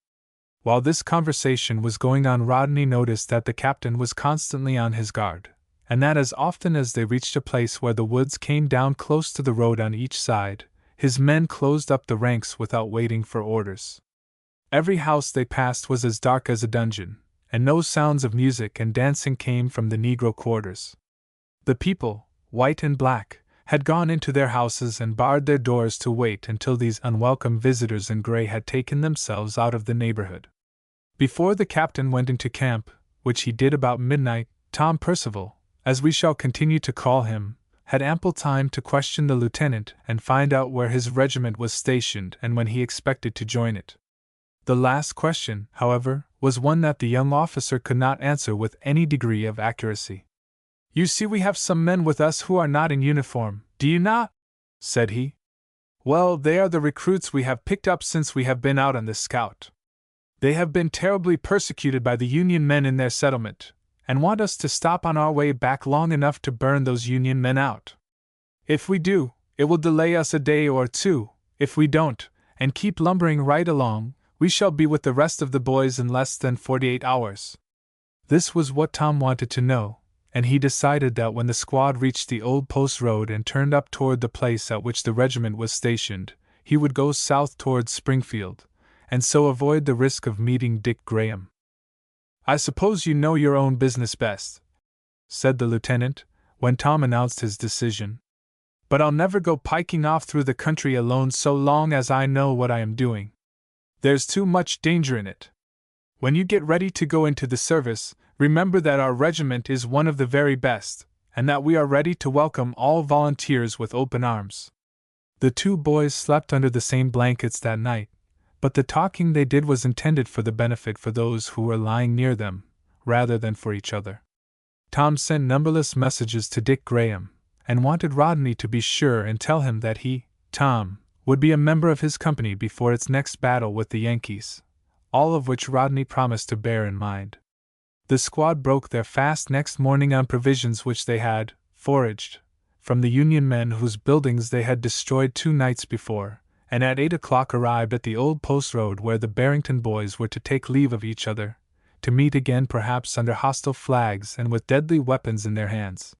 S1: While this conversation was going on, Rodney noticed that the captain was constantly on his guard, and that as often as they reached a place where the woods came down close to the road on each side, his men closed up the ranks without waiting for orders. Every house they passed was as dark as a dungeon, and no sounds of music and dancing came from the negro quarters. The people, white and black, had gone into their houses and barred their doors to wait until these unwelcome visitors in gray had taken themselves out of the neighborhood. Before the captain went into camp, which he did about midnight, Tom Percival, as we shall continue to call him, had ample time to question the lieutenant and find out where his regiment was stationed and when he expected to join it. The last question, however, was one that the young officer could not answer with any degree of accuracy. "You see we have some men with us who are not in uniform, do you not?" said he. "Well, they are the recruits we have picked up since we have been out on this scout. They have been terribly persecuted by the Union men in their settlement, and want us to stop on our way back long enough to burn those Union men out. If we do, it will delay us a day or two. If we don't, and keep lumbering right along, we shall be with the rest of the boys in less than 48 hours. This was what Tom wanted to know, and he decided that when the squad reached the old post road and turned up toward the place at which the regiment was stationed, he would go south towards Springfield, and so avoid the risk of meeting Dick Graham. "I suppose you know your own business best," said the lieutenant, when Tom announced his decision. But I'll never go piking off through the country alone so long as I know what I am doing. There's too much danger in it. When you get ready to go into the service, remember that our regiment is one of the very best, and that we are ready to welcome all volunteers with open arms." The two boys slept under the same blankets that night, but the talking they did was intended for the benefit for those who were lying near them, rather than for each other. Tom sent numberless messages to Dick Graham, and wanted Rodney to be sure and tell him that he, Tom, would be a member of his company before its next battle with the Yankees, all of which Rodney promised to bear in mind. The squad broke their fast next morning on provisions which they had foraged from the Union men whose buildings they had destroyed 2 nights before, and at 8 o'clock arrived at the old post road where the Barrington boys were to take leave of each other, to meet again perhaps under hostile flags and with deadly weapons in their hands.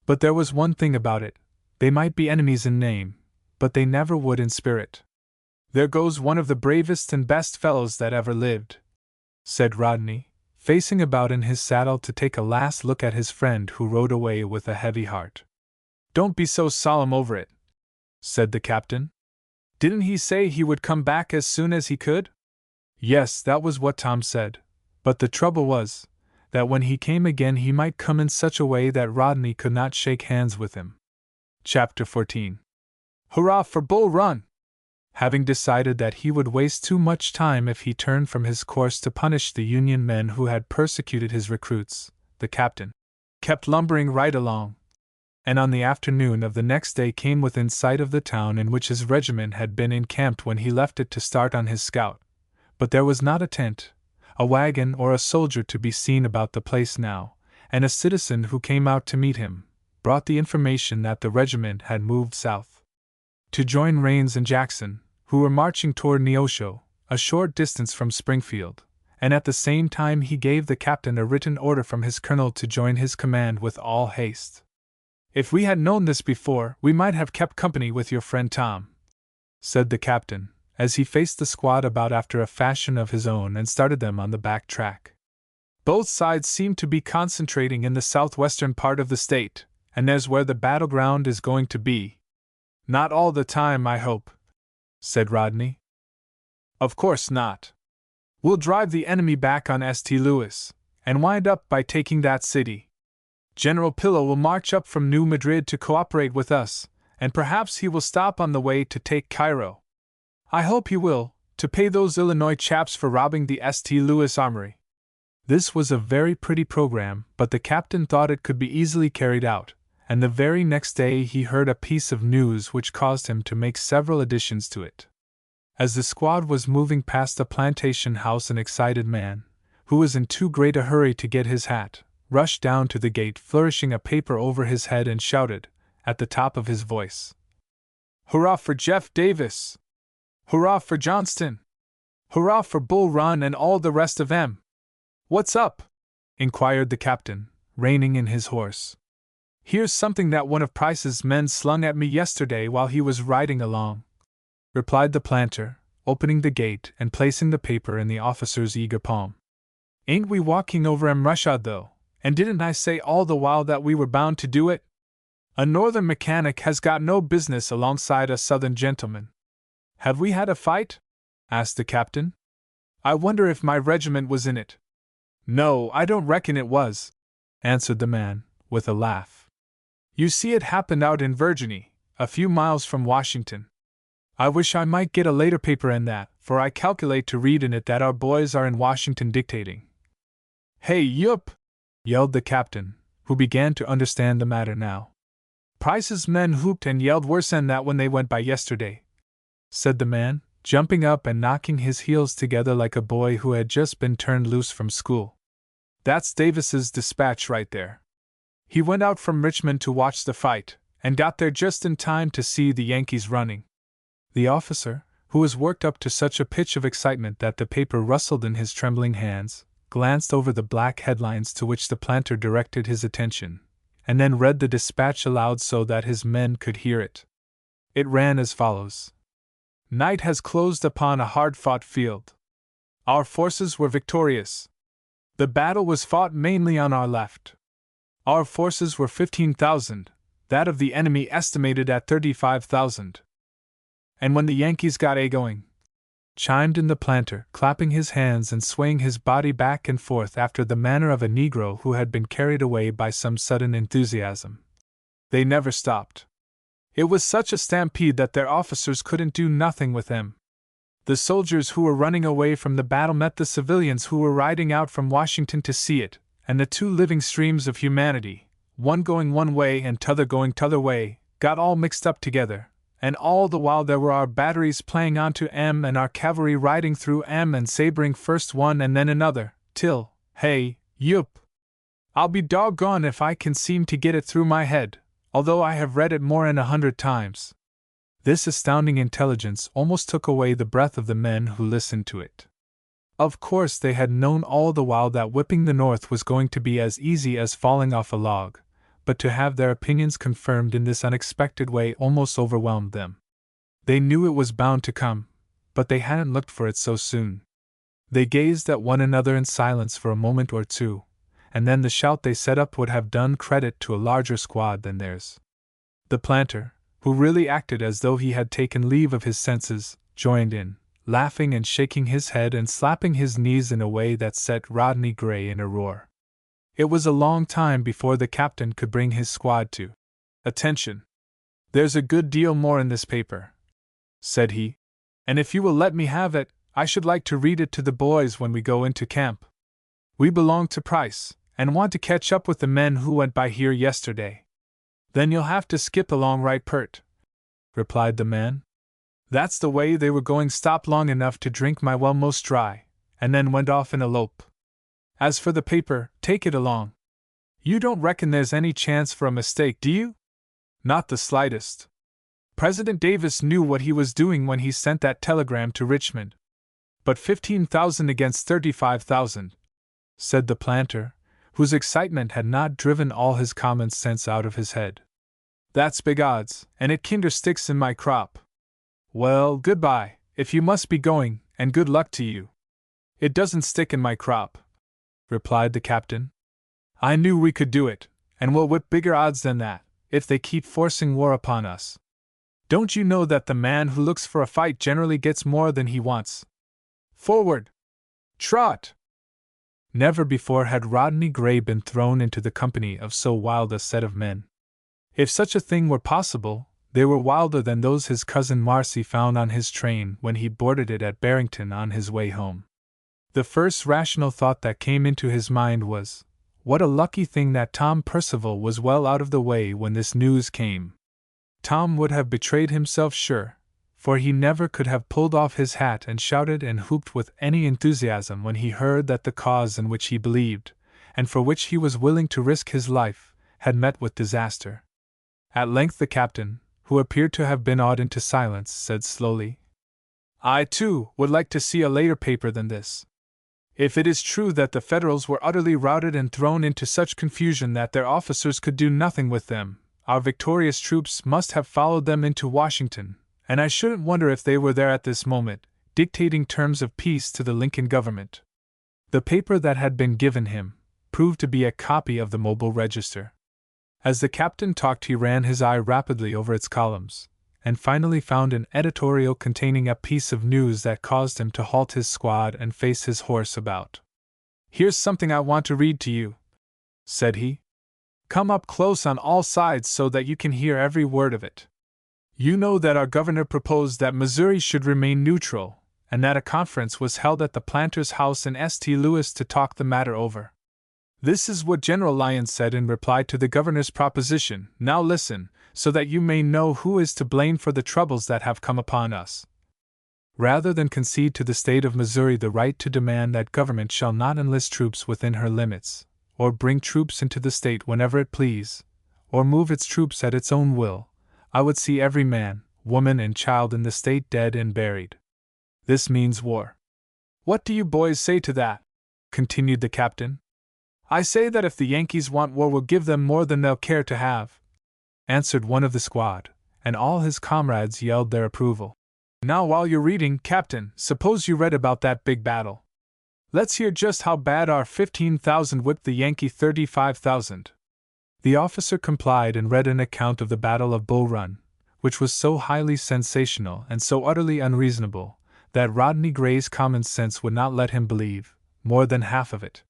S1: But there was one thing about it: they might be enemies in name, but they never would in spirit. "There goes one of the bravest and best fellows that ever lived," said Rodney, facing about in his saddle to take a last look at his friend who rode away with a heavy heart. "Don't be so solemn over it," said the captain. "Didn't he say he would come back as soon as he could?" Yes, that was what Tom said, but the trouble was that when he came again he might come in such a way that Rodney could not shake hands with him. Chapter 14. Hurrah for Bull Run! Having decided that he would waste too much time if he turned from his course to punish the Union men who had persecuted his recruits, the captain kept lumbering right along, and on the afternoon of the next day came within sight of the town in which his regiment had been encamped when he left it to start on his scout. But there was not a tent, a wagon, or a soldier to be seen about the place now, and a citizen who came out to meet him brought the information that the regiment had moved south to join Rains and Jackson, who were marching toward Neosho, a short distance from Springfield, and at the same time he gave the captain a written order from his colonel to join his command with all haste. "If we had known this before, we might have kept company with your friend Tom," said the captain, as he faced the squad about after a fashion of his own and started them on the back track. "Both sides seem to be concentrating in the southwestern part of the state, and there's where the battleground is going to be." "Not all the time, I hope," said Rodney. "Of course not. We'll drive the enemy back on St. Louis, and wind up by taking that city. General Pillow will march up from New Madrid to cooperate with us, and perhaps he will stop on the way to take Cairo. I hope he will, to pay those Illinois chaps for robbing the St. Louis armory." This was a very pretty program, but the captain thought it could be easily carried out, and the very next day he heard a piece of news which caused him to make several additions to it. As the squad was moving past the plantation house, an excited man, who was in too great a hurry to get his hat, rushed down to the gate flourishing a paper over his head and shouted, at the top of his voice, "Hurrah for Jeff Davis! Hurrah for Johnston! Hurrah for Bull Run and all the rest of 'em!" "What's up?" inquired the captain, reining in his horse. "Here's something that one of Price's men slung at me yesterday while he was riding along," replied the planter, opening the gate and placing the paper in the officer's eager palm. "Ain't we walking over 'em rushod though, and didn't I say all the while that we were bound to do it? A northern mechanic has got no business alongside a southern gentleman." "Have we had a fight?" asked the captain. "I wonder if my regiment was in it." "No, I don't reckon it was," answered the man, with a laugh. "You see, it happened out in Virginia, a few miles from Washington. I wish I might get a later paper in that, for I calculate to read in it that our boys are in Washington dictating." "Hey, yup!" yelled the captain, who began to understand the matter now. "Price's men whooped and yelled worse than that when they went by yesterday," said the man, jumping up and knocking his heels together like a boy who had just been turned loose from school. "That's Davis's dispatch right there. He went out from Richmond to watch the fight, and got there just in time to see the Yankees running." The officer, who was worked up to such a pitch of excitement that the paper rustled in his trembling hands, glanced over the black headlines to which the planter directed his attention, and then read the dispatch aloud so that his men could hear it. It ran as follows: "Night has closed upon a hard-fought field. Our forces were victorious. The battle was fought mainly on our left. Our forces were 15,000, that of the enemy estimated at 35,000. And when the Yankees got a-going, chimed in the planter, clapping his hands and swaying his body back and forth after the manner of a Negro who had been carried away by some sudden enthusiasm. They never stopped. It was such a stampede that their officers couldn't do nothing with them. The soldiers who were running away from the battle met the civilians who were riding out from Washington to see it, and the two living streams of humanity, one going one way and t'other going t'other way, got all mixed up together, and all the while there were our batteries playing on to M and our cavalry riding through M and sabering first one and then another, till, hey, yup! I'll be doggone if I can seem to get it through my head, although I have read it more than 100 times. This astounding intelligence almost took away the breath of the men who listened to it. Of course they had known all the while that whipping the North was going to be as easy as falling off a log, but to have their opinions confirmed in this unexpected way almost overwhelmed them. They knew it was bound to come, but they hadn't looked for it so soon. They gazed at one another in silence for a moment or two, and then the shout they set up would have done credit to a larger squad than theirs. The planter, who really acted as though he had taken leave of his senses, joined in, laughing and shaking his head and slapping his knees in a way that set Rodney Gray in a roar. It was a long time before the captain could bring his squad to attention. "There's a good deal more in this paper," said he, "and if you will let me have it, I should like to read it to the boys when we go into camp. We belong to Price, and want to catch up with the men who went by here yesterday." "Then you'll have to skip along right pert," replied the man. "That's the way they were going. Stop long enough to drink my well most dry, and then went off in a lope. As for the paper, take it along. You don't reckon there's any chance for a mistake, do you?" "Not the slightest. President Davis knew what he was doing when he sent that telegram to Richmond." "But 15,000 against 35,000, said the planter, whose excitement had not driven all his common sense out of his head. "That's big odds, and it kinder sticks in my crop." "Well, goodbye, if you must be going, and good luck to you." "It doesn't stick in my crop," replied the captain. "I knew we could do it, and we'll whip bigger odds than that, if they keep forcing war upon us. Don't you know that the man who looks for a fight generally gets more than he wants? Forward! Trot!" Never before had Rodney Gray been thrown into the company of so wild a set of men. If such a thing were possible, they were wilder than those his cousin Marcy found on his train when he boarded it at Barrington on his way home. The first rational thought that came into his mind was, what a lucky thing that Tom Percival was well out of the way when this news came. Tom would have betrayed himself sure, for he never could have pulled off his hat and shouted and whooped with any enthusiasm when he heard that the cause in which he believed, and for which he was willing to risk his life, had met with disaster. At length the captain, who appeared to have been awed into silence, said slowly, "I, too, would like to see a later paper than this. If it is true that the Federals were utterly routed and thrown into such confusion that their officers could do nothing with them, our victorious troops must have followed them into Washington, and I shouldn't wonder if they were there at this moment, dictating terms of peace to the Lincoln government." The paper that had been given him proved to be a copy of the Mobile Register. As the captain talked, he ran his eye rapidly over its columns, and finally found an editorial containing a piece of news that caused him to halt his squad and face his horse about. "Here's something I want to read to you," said he. "Come up close on all sides so that you can hear every word of it. You know that our governor proposed that Missouri should remain neutral, and that a conference was held at the planter's house in St. Louis to talk the matter over. This is what General Lyons said in reply to the governor's proposition. Now listen, so that you may know who is to blame for the troubles that have come upon us. Rather than concede to the state of Missouri the right to demand that government shall not enlist troops within her limits, or bring troops into the state whenever it please, or move its troops at its own will, I would see every man, woman, and child in the state dead and buried. This means war. What do you boys say to that?" continued the captain. "I say that if the Yankees want war, we'll give them more than they'll care to have," answered one of the squad, and all his comrades yelled their approval. "Now, while you're reading, Captain, suppose you read about that big battle. Let's hear just how bad our 15,000 whipped the Yankee 35,000. The officer complied and read an account of the Battle of Bull Run, which was so highly sensational and so utterly unreasonable that Rodney Gray's common sense would not let him believe more than half of it.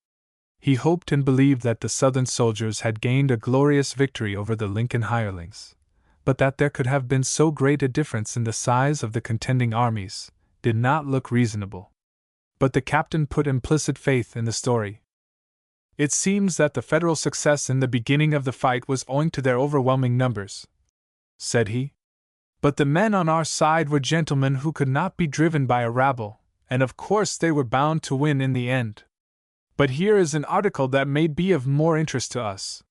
S1: He hoped and believed that the Southern soldiers had gained a glorious victory over the Lincoln hirelings, but that there could have been so great a difference in the size of the contending armies did not look reasonable. But the captain put implicit faith in the story. It seems that the Federal success in the beginning of the fight was owing to their overwhelming numbers, said he. But the men on our side were gentlemen who could not be driven by a rabble, and of course they were bound to win in the end. But here is an article that may be of more interest to us.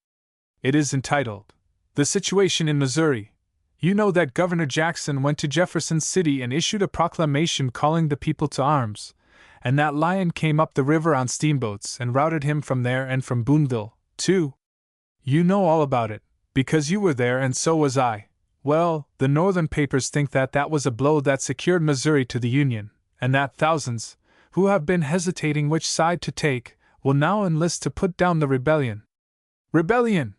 S1: It is entitled, "The Situation in Missouri." You know that Governor Jackson went to Jefferson City and issued a proclamation calling the people to arms, and that Lyon came up the river on steamboats and routed him from there and from Boonville, too. You know all about it, because you were there and so was I. Well, the Northern papers think that that was a blow that secured Missouri to the Union, and that thousands, who have been hesitating which side to take, will now enlist to put down the rebellion. Rebellion!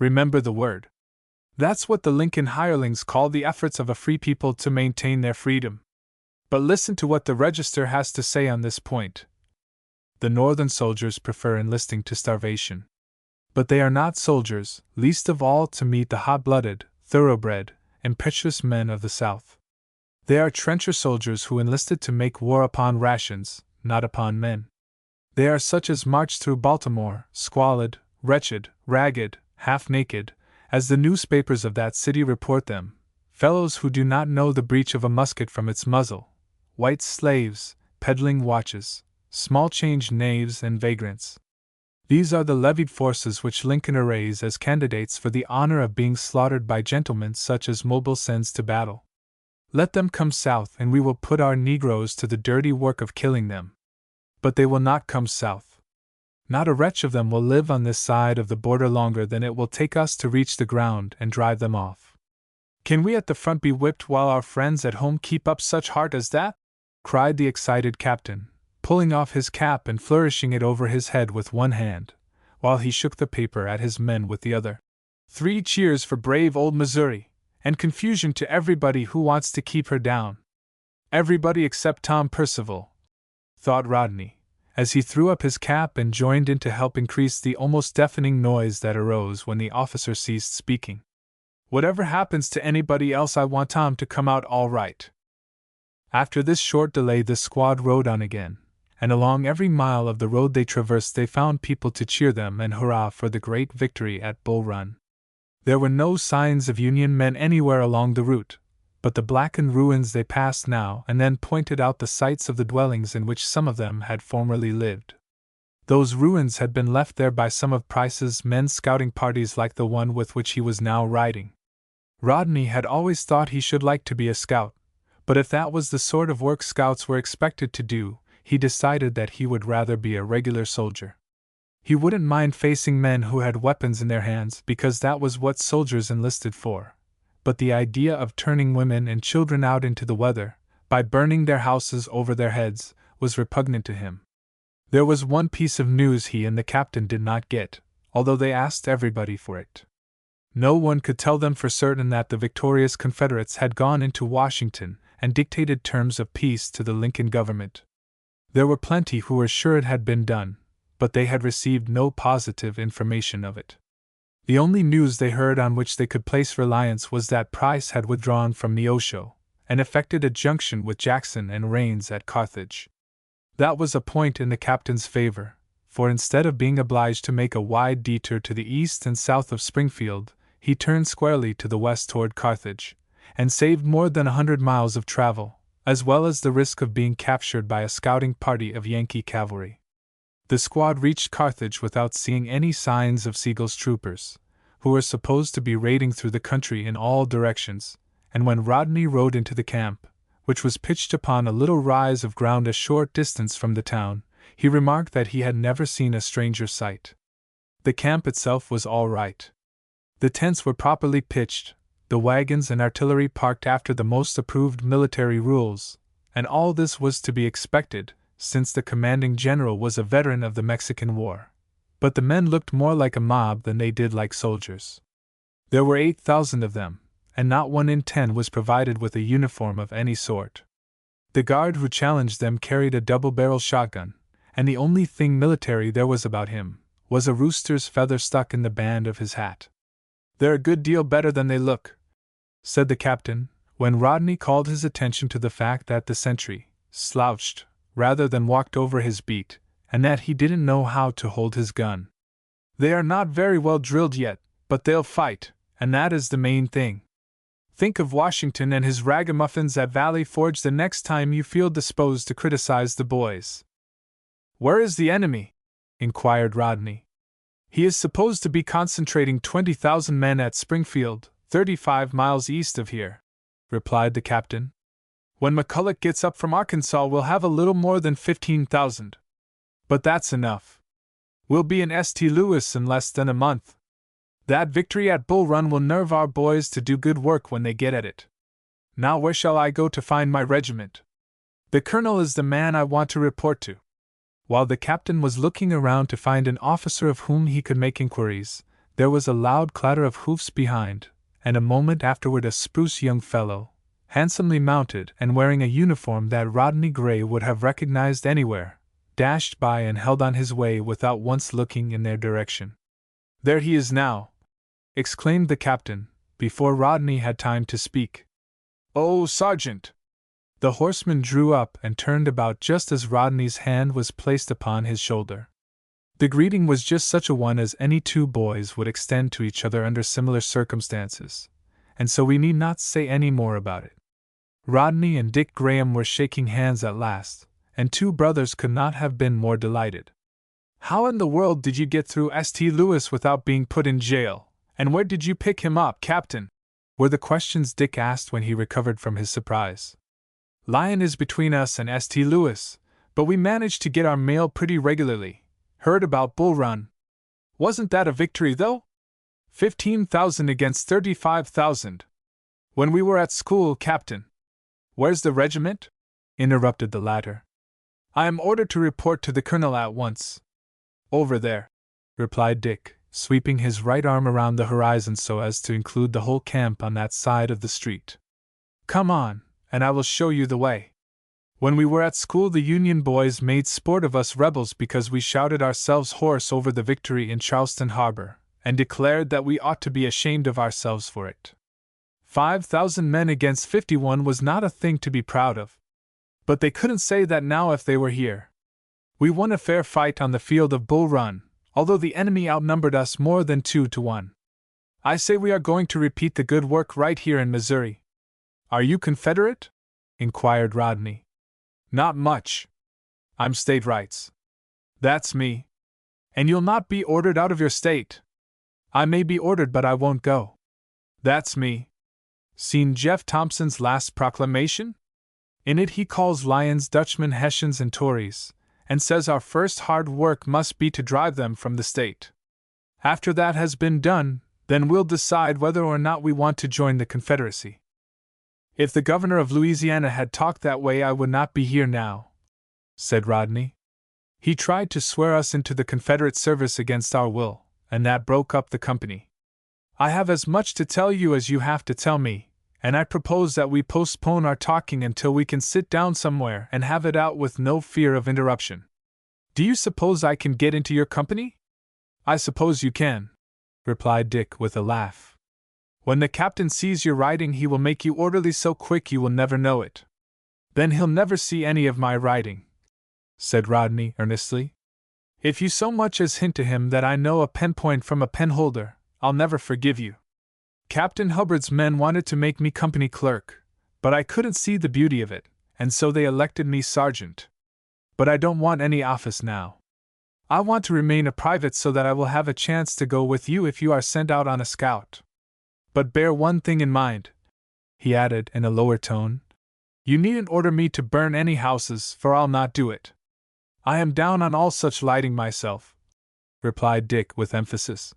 S1: Remember the word. That's what the Lincoln hirelings call the efforts of a free people to maintain their freedom. But listen to what the Register has to say on this point. The Northern soldiers prefer enlisting to starvation. But they are not soldiers, least of all to meet the hot-blooded, thoroughbred, impetuous men of the South. They are trencher soldiers who enlisted to make war upon rations, not upon men. They are such as march through Baltimore, squalid, wretched, ragged, half-naked, as the newspapers of that city report them, fellows who do not know the breech of a musket from its muzzle, white slaves, peddling watches, small-change knaves and vagrants. These are the levied forces which Lincoln arrays as candidates for the honor of being slaughtered by gentlemen such as Mobile sends to battle. Let them come south and we will put our Negroes to the dirty work of killing them. But they will not come south. Not a wretch of them will live on this side of the border longer than it will take us to reach the ground and drive them off. Can we at the front be whipped while our friends at home keep up such heart as that? Cried the excited captain, pulling off his cap and flourishing it over his head with one hand, while he shook the paper at his men with the other. 3 cheers for brave old Missouri, and confusion to everybody who wants to keep her down. Everybody except Tom Percival, thought Rodney, as he threw up his cap and joined in to help increase the almost deafening noise that arose when the officer ceased speaking. Whatever happens to anybody else, I want Tom to come out all right. After this short delay the squad rode on again, and along every mile of the road they traversed they found people to cheer them and hurrah for the great victory at Bull Run. There were no signs of Union men anywhere along the route, but the blackened ruins they passed now and then pointed out the sites of the dwellings in which some of them had formerly lived. Those ruins had been left there by some of Price's men's scouting parties like the one with which he was now riding. Rodney had always thought he should like to be a scout, but if that was the sort of work scouts were expected to do, he decided that he would rather be a regular soldier. He wouldn't mind facing men who had weapons in their hands because that was what soldiers enlisted for. But the idea of turning women and children out into the weather, by burning their houses over their heads, was repugnant to him. There was one piece of news he and the captain did not get, although they asked everybody for it. No one could tell them for certain that the victorious Confederates had gone into Washington and dictated terms of peace to the Lincoln government. There were plenty who were sure it had been done, but they had received no positive information of it. The only news they heard on which they could place reliance was that Price had withdrawn from Neosho, and effected a junction with Jackson and Rains at Carthage. That was a point in the captain's favor, for instead of being obliged to make a wide detour to the east and south of Springfield, he turned squarely to the west toward Carthage, and saved more than 100 miles of travel, as well as the risk of being captured by a scouting party of Yankee cavalry. The squad reached Carthage without seeing any signs of Sigel's troopers, who were supposed to be raiding through the country in all directions, and when Rodney rode into the camp, which was pitched upon a little rise of ground a short distance from the town, he remarked that he had never seen a stranger sight. The camp itself was all right. The tents were properly pitched, the wagons and artillery parked after the most approved military rules, and all this was to be expected, since the commanding general was a veteran of the Mexican War. but the men looked more like a mob than they did like soldiers. There were 8,000 of them, and not 1 in 10 was provided with a uniform of any sort. The guard who challenged them carried a double-barrel shotgun, and the only thing military there was about him was a rooster's feather stuck in the band of his hat. "They're a good deal better than they look," said the captain, when Rodney called his attention to the fact that the sentry slouched rather than walked over his beat, and that he didn't know how to hold his gun. "They are not very well drilled yet, but they'll fight, and that is the main thing. Think of Washington and his ragamuffins at Valley Forge the next time you feel disposed to criticize the boys." "Where is the enemy?" inquired Rodney. "He is supposed to be concentrating 20,000 men at Springfield, 35 miles east of here," replied the captain. "When McCulloch gets up from Arkansas, we'll have a little more than 15,000. But that's enough. We'll be in St. Louis in less than a month. That victory at Bull Run will nerve our boys to do good work when they get at it. Now where shall I go to find my regiment? The colonel is the man I want to report to." While the captain was looking around to find an officer of whom he could make inquiries, there was a loud clatter of hoofs behind, and a moment afterward a spruce young fellow, handsomely mounted and wearing a uniform that Rodney Gray would have recognized anywhere, dashed by and held on his way without once looking in their direction. "There he is now!" exclaimed the captain, before Rodney had time to speak. "Oh, Sergeant!" The horseman drew up and turned about just as Rodney's hand was placed upon his shoulder. The greeting was just such a one as any two boys would extend to each other under similar circumstances, and so we need not say any more about it. Rodney and Dick Graham were shaking hands at last, and two brothers could not have been more delighted. "How in the world did you get through St. Louis without being put in jail, and where did you pick him up, Captain?" were the questions Dick asked when he recovered from his surprise. "Lyon is between us and St. Louis, but we managed to get our mail pretty regularly. Heard about Bull Run. Wasn't that a victory, though? 15,000 against 35,000. When we were at school, Captain." "Where's the regiment?" interrupted the latter. "I am ordered to report to the colonel at once." "Over there," replied Dick, sweeping his right arm around the horizon so as to include the whole camp on that side of the street. "Come on, and I will show you the way. When we were at school, the Union boys made sport of us rebels because we shouted ourselves hoarse over the victory in Charleston Harbor, and declared that we ought to be ashamed of ourselves for it. 5,000 men against 51 was not a thing to be proud of. But they couldn't say that now if they were here. We won a fair fight on the field of Bull Run, although the enemy outnumbered us more than 2 to 1. I say we are going to repeat the good work right here in Missouri." "Are you Confederate?" inquired Rodney. "Not much. I'm state rights." "That's me. And you'll not be ordered out of your state?" "I may be ordered, but I won't go." "That's me. Seen Jeff Thompson's last proclamation? In it he calls Lyons Dutchmen Hessians and Tories, and says our first hard work must be to drive them from the state. After that has been done, then we'll decide whether or not we want to join the Confederacy. If the governor of Louisiana had talked that way, I would not be here now," said Rodney. "He tried to swear us into the Confederate service against our will, and that broke up the company. I have as much to tell you as you have to tell me, and I propose that we postpone our talking until we can sit down somewhere and have it out with no fear of interruption. Do you suppose I can get into your company?" "I suppose you can," replied Dick with a laugh. "When the captain sees your writing, he will make you orderly so quick you will never know it." "Then he'll never see any of my writing," said Rodney earnestly. "If you so much as hint to him that I know a pen point from a penholder, I'll never forgive you. Captain Hubbard's men wanted to make me company clerk, but I couldn't see the beauty of it, and so they elected me sergeant. But I don't want any office now. I want to remain a private so that I will have a chance to go with you if you are sent out on a scout. But bear one thing in mind," he added in a lower tone. "You needn't order me to burn any houses, for I'll not do it. I am down on all such lighting myself," replied Dick with emphasis.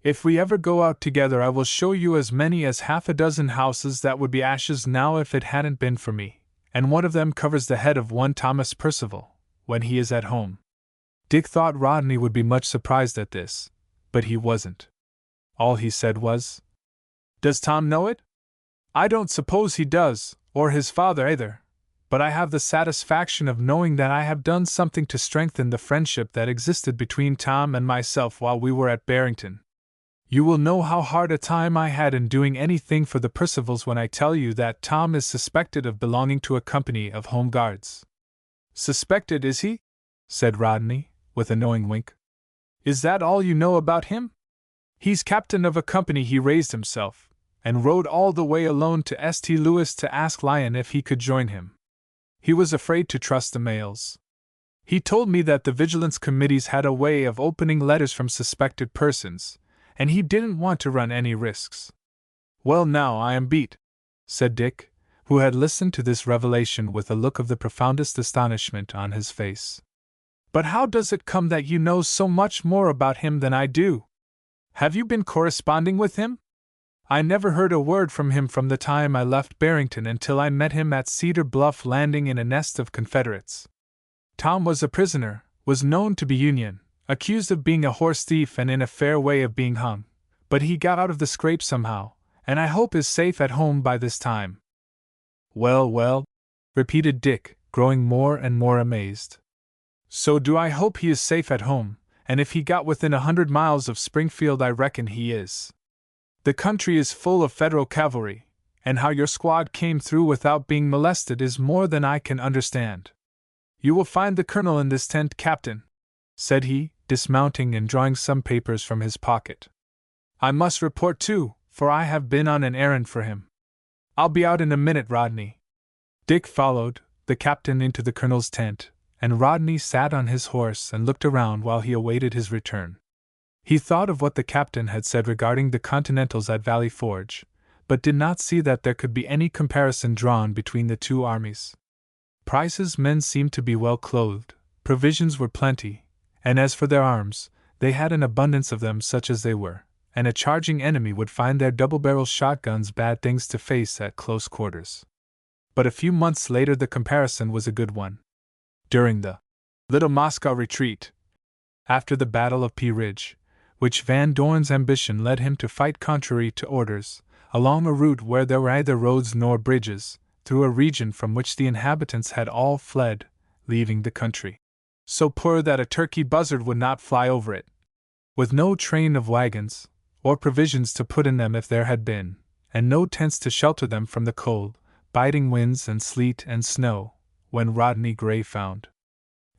S1: "If we ever go out together, I will show you as many as half a dozen houses that would be ashes now if it hadn't been for me, and one of them covers the head of one Thomas Percival, when he is at home." Dick thought Rodney would be much surprised at this, but he wasn't. All he said was, "Does Tom know it?" "I don't suppose he does, or his father either, but I have the satisfaction of knowing that I have done something to strengthen the friendship that existed between Tom and myself while we were at Barrington. You will know how hard a time I had in doing anything for the Percivals when I tell you that Tom is suspected of belonging to a company of Home Guards." "Suspected, is he?" said Rodney, with a knowing wink. "Is that all you know about him?" "He's captain of a company he raised himself, and rode all the way alone to St. Louis to ask Lyon if he could join him. He was afraid to trust the mails. He told me that the vigilance committees had a way of opening letters from suspected persons, and he didn't want to run any risks." "Well, now I am beat," said Dick, who had listened to this revelation with a look of the profoundest astonishment on his face. "But how does it come that you know so much more about him than I do? Have you been corresponding with him?" "I never heard a word from him from the time I left Barrington until I met him at Cedar Bluff Landing in a nest of Confederates. Tom was a prisoner, was known to be Union, accused of being a horse thief and in a fair way of being hung, but he got out of the scrape somehow, and I hope is safe at home by this time." "Well, well," repeated Dick, growing more and more amazed. "So do I hope he is safe at home, and if he got within 100 miles of Springfield I reckon he is. The country is full of Federal cavalry, and how your squad came through without being molested is more than I can understand. You will find the colonel in this tent, Captain," said he, dismounting and drawing some papers from his pocket. "I must report too, for I have been on an errand for him. I'll be out in a minute, Rodney." Dick followed the captain into the colonel's tent, and Rodney sat on his horse and looked around while he awaited his return. He thought of what the captain had said regarding the Continentals at Valley Forge, but did not see that there could be any comparison drawn between the two armies. Price's men seemed to be well clothed, provisions were plenty, and as for their arms, they had an abundance of them such as they were, and a charging enemy would find their double-barrel shotguns bad things to face at close quarters. But a few months later the comparison was a good one. During the Little Moscow retreat, after the Battle of Pea Ridge, which Van Dorn's ambition led him to fight contrary to orders, along a route where there were neither roads nor bridges, through a region from which the inhabitants had all fled, leaving the country so poor that a turkey buzzard would not fly over it, with no train of wagons, or provisions to put in them if there had been, and no tents to shelter them from the cold, biting winds and sleet and snow, when Rodney Gray found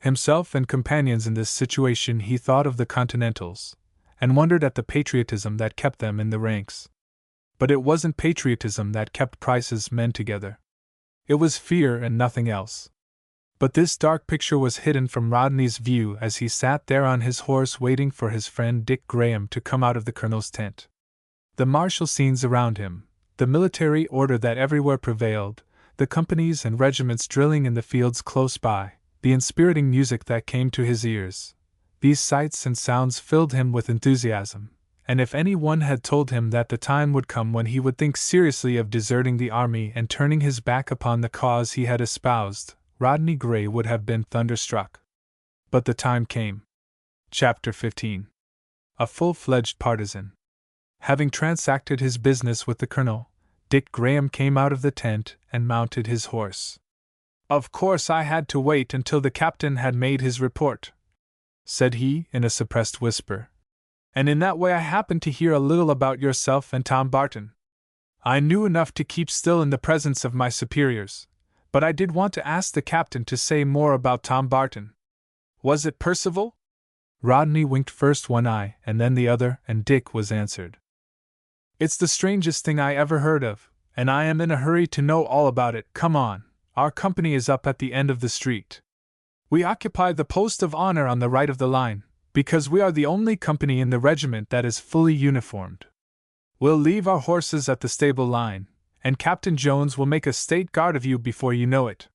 S1: himself and companions in this situation, he thought of the Continentals, and wondered at the patriotism that kept them in the ranks. But it wasn't patriotism that kept Price's men together. It was fear and nothing else. But this dark picture was hidden from Rodney's view as he sat there on his horse waiting for his friend Dick Graham to come out of the colonel's tent. The martial scenes around him, the military order that everywhere prevailed, the companies and regiments drilling in the fields close by, the inspiriting music that came to his ears, these sights and sounds filled him with enthusiasm, and if any one had told him that the time would come when he would think seriously of deserting the army and turning his back upon the cause he had espoused, Rodney Gray would have been thunderstruck. But the time came. Chapter 15. A full-fledged partisan. Having transacted his business with the colonel, Dick Graham came out of the tent and mounted his horse. "Of course I had to wait until the captain had made his report," said he in a suppressed whisper, "and in that way I happened to hear a little about yourself and Tom Barton. I knew enough to keep still in the presence of my superiors, but I did want to ask the captain to say more about Tom Barton. Was it Percival?" Rodney winked first one eye and then the other, and Dick was answered. "It's the strangest thing I ever heard of, and I am in a hurry to know all about it. Come on, our company is up at the end of the street. We occupy the post of honor on the right of the line, because we are the only company in the regiment that is fully uniformed. We'll leave our horses at the stable line, and Captain Jones will make a state guard of you before you know it."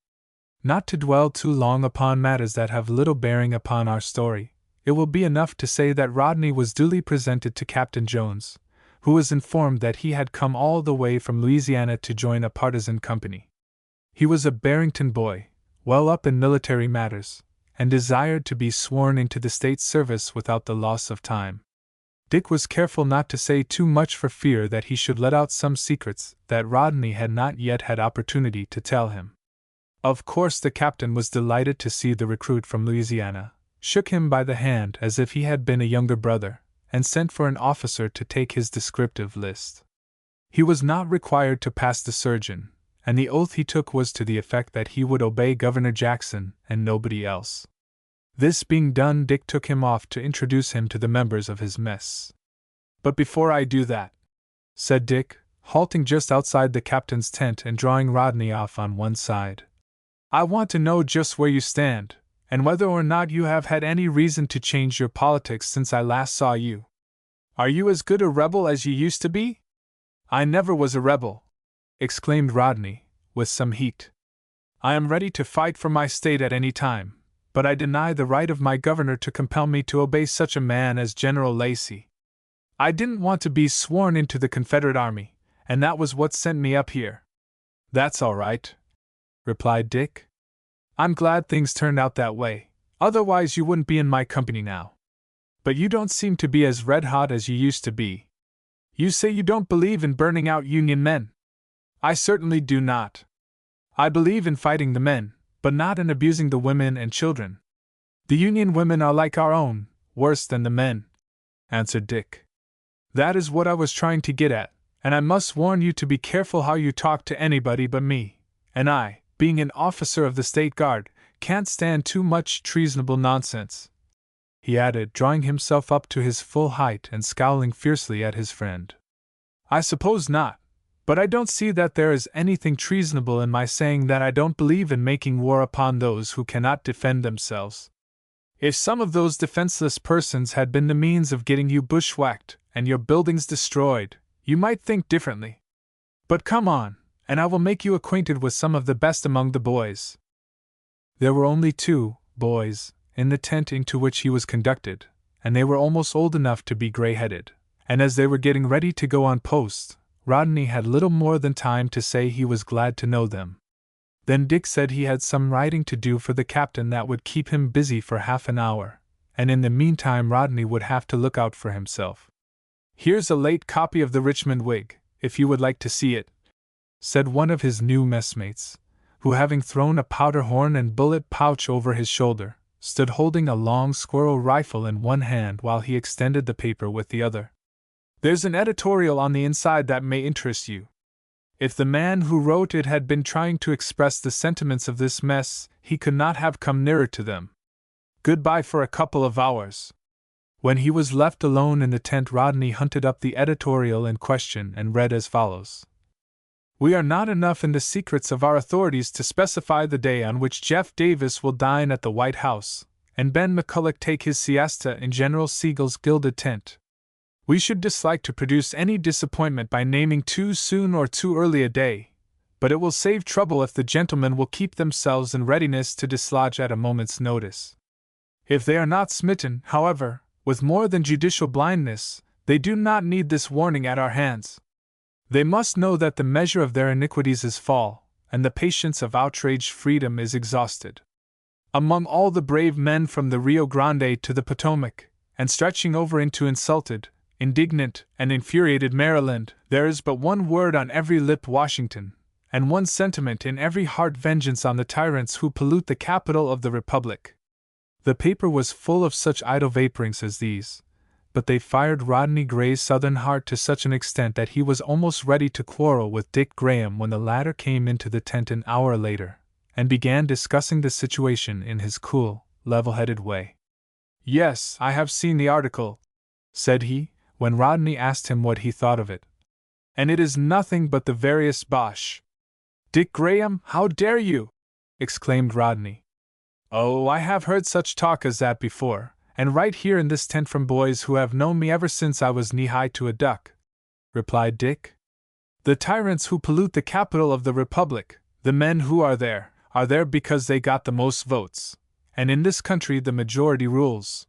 S1: Not to dwell too long upon matters that have little bearing upon our story, it will be enough to say that Rodney was duly presented to Captain Jones, who was informed that he had come all the way from Louisiana to join a partisan company. He was a Barrington boy, well up in military matters, and desired to be sworn into the state service without the loss of time. Dick was careful not to say too much for fear that he should let out some secrets that Rodney had not yet had opportunity to tell him. Of course, the captain was delighted to see the recruit from Louisiana, shook him by the hand as if he had been a younger brother, and sent for an officer to take his descriptive list. He was not required to pass the surgeon, and the oath he took was to the effect that he would obey Governor Jackson and nobody else. This being done, Dick took him off to introduce him to the members of his mess. "But before I do that," said Dick, halting just outside the captain's tent and drawing Rodney off on one side, "I want to know just where you stand, and whether or not you have had any reason to change your politics since I last saw you. Are you as good a rebel as you used to be?" "I never was a rebel," exclaimed Rodney, with some heat. "I am ready to fight for my state at any time, but I deny the right of my governor to compel me to obey such a man as General Lacey. I didn't want to be sworn into the Confederate Army, and that was what sent me up here." "That's all right," replied Dick. "I'm glad things turned out that way, otherwise you wouldn't be in my company now. But you don't seem to be as red-hot as you used to be. You say you don't believe in burning out Union men. I certainly do not. I believe in fighting the men, but not in abusing the women and children. The Union women are like our own, worse than the men," answered Dick. "That is what I was trying to get at, and I must warn you to be careful how you talk to anybody but me, and I, being an officer of the State Guard, can't stand too much treasonable nonsense," he added, drawing himself up to his full height and scowling fiercely at his friend. "I suppose not, but I don't see that there is anything treasonable in my saying that I don't believe in making war upon those who cannot defend themselves. If some of those defenseless persons had been the means of getting you bushwhacked and your buildings destroyed, you might think differently. But come on, and I will make you acquainted with some of the best among the boys." There were only 2 boys in the tent into which he was conducted, and they were almost old enough to be gray-headed, and as they were getting ready to go on post, Rodney had little more than time to say he was glad to know them. Then Dick said he had some writing to do for the captain that would keep him busy for half an hour, and in the meantime Rodney would have to look out for himself. "Here's a late copy of the Richmond Whig, if you would like to see it," said one of his new messmates, who, having thrown a powder horn and bullet pouch over his shoulder, stood holding a long squirrel rifle in one hand while he extended the paper with the other. "There's an editorial on the inside that may interest you. If the man who wrote it had been trying to express the sentiments of this mess, he could not have come nearer to them. Goodbye for a couple of hours." When he was left alone in the tent, Rodney hunted up the editorial in question and read as follows: "We are not enough in the secrets of our authorities to specify the day on which Jeff Davis will dine at the White House, and Ben McCulloch take his siesta in General Sigel's gilded tent. We should dislike to produce any disappointment by naming too soon or too early a day, but it will save trouble if the gentlemen will keep themselves in readiness to dislodge at a moment's notice. If they are not smitten, however, with more than judicial blindness, they do not need this warning at our hands. They must know that the measure of their iniquities is fall, and the patience of outraged freedom is exhausted. Among all the brave men from the Rio Grande to the Potomac, and stretching over into insulted, indignant, and infuriated Maryland, there is but one word on every lip: Washington, and one sentiment in every heart: vengeance on the tyrants who pollute the capital of the Republic." The paper was full of such idle vaporings as these, but they fired Rodney Gray's Southern heart to such an extent that he was almost ready to quarrel with Dick Graham when the latter came into the tent an hour later, and began discussing the situation in his cool, level-headed way. "Yes, I have seen the article," said he, when Rodney asked him what he thought of it. "And it is nothing but the veriest bosh." "Dick Graham, how dare you!" exclaimed Rodney. "Oh, I have heard such talk as that before, and right here in this tent from boys who have known me ever since I was knee-high to a duck," replied Dick. "The tyrants who pollute the capital of the Republic, the men who are there because they got the most votes, and in this country the majority rules.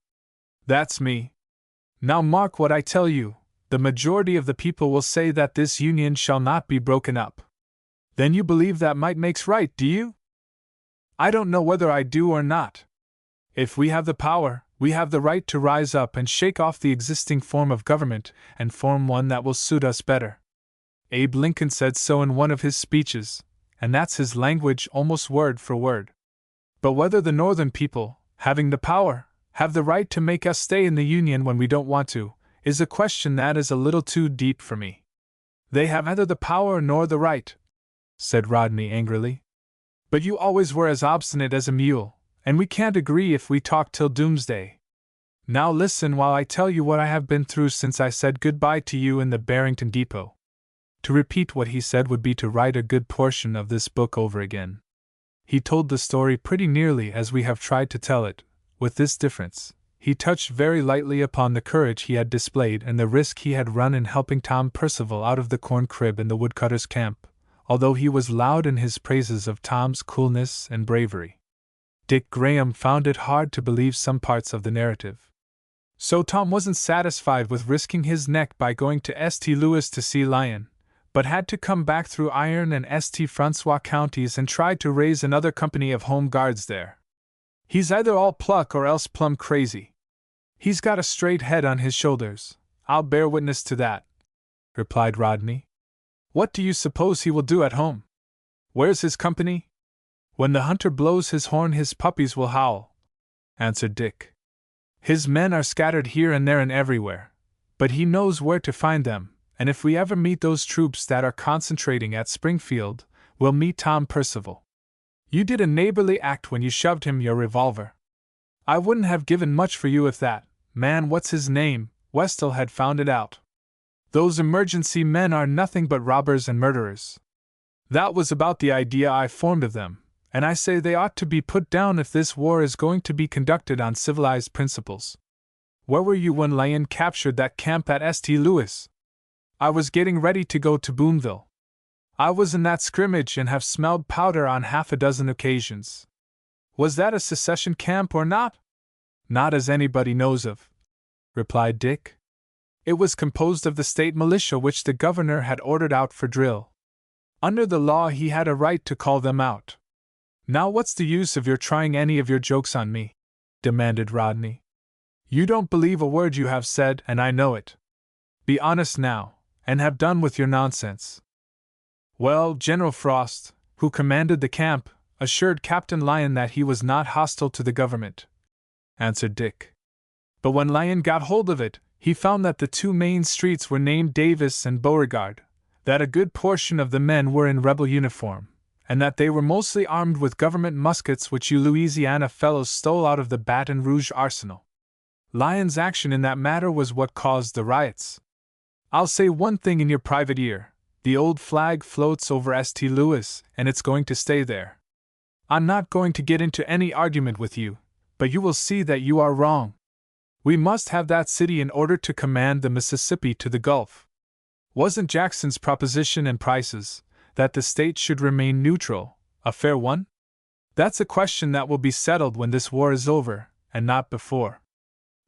S1: That's me. Now mark what I tell you, the majority of the people will say that this union shall not be broken up. Then you believe that might makes right, do you?" "I don't know whether I do or not," If we have the power, we have the right to rise up and shake off the existing form of government and form one that will suit us better. Abe Lincoln said so in one of his speeches, and that's his language almost word for word. But whether the Northern people, having the power, have the right to make us stay in the Union when we don't want to, is a question that is a little too deep for me. They have neither the power nor the right, said Rodney angrily. But you always were as obstinate as a mule, and we can't agree if we talk till doomsday. Now listen while I tell you what I have been through since I said goodbye to you in the Barrington Depot. To repeat what he said would be to write a good portion of this book over again. He told the story pretty nearly as we have tried to tell it, with this difference. He touched very lightly upon the courage he had displayed and the risk he had run in helping Tom Percival out of the corn crib in the woodcutter's camp, although he was loud in his praises of Tom's coolness and bravery. Dick Graham found it hard to believe some parts of the narrative. So Tom wasn't satisfied with risking his neck by going to St. Louis to see Lyon, but had to come back through Iron and St. Francois counties and try to raise another company of home guards there. He's either all pluck or else plumb crazy. He's got a straight head on his shoulders, I'll bear witness to that, replied Rodney. What do you suppose he will do at home? Where's his company? When the hunter blows his horn, his puppies will howl, answered Dick. His men are scattered here and there and everywhere, but he knows where to find them, and if we ever meet those troops that are concentrating at Springfield, we'll meet Tom Percival. You did a neighborly act when you shoved him your revolver. I wouldn't have given much for you if that man, what's his name, Westall, had found it out. Those emergency men are nothing but robbers and murderers. That was about the idea I formed of them, and I say they ought to be put down if this war is going to be conducted on civilized principles. Where were you when Lyon captured that camp at St. Louis? I was getting ready to go to Boonville. I was in that scrimmage and have smelled powder on half a dozen occasions. Was that a secession camp or not? Not as anybody knows of, replied Dick. It was composed of the state militia which the governor had ordered out for drill. Under the law he had a right to call them out. Now what's the use of your trying any of your jokes on me? Demanded Rodney. You don't believe a word you have said, and I know it. Be honest now, and have done with your nonsense. Well, General Frost, who commanded the camp, assured Captain Lyon that he was not hostile to the government, answered Dick. But when Lyon got hold of it, he found that the two main streets were named Davis and Beauregard, that a good portion of the men were in rebel uniform, and that they were mostly armed with government muskets which you Louisiana fellows stole out of the Baton Rouge arsenal. Lyon's action in that matter was what caused the riots. I'll say one thing in your private ear. The old flag floats over St. Louis, and it's going to stay there. I'm not going to get into any argument with you, but you will see that you are wrong. We must have that city in order to command the Mississippi to the Gulf. Wasn't Jackson's proposition and Price's, that the state should remain neutral, a fair one? That's a question that will be settled when this war is over, and not before.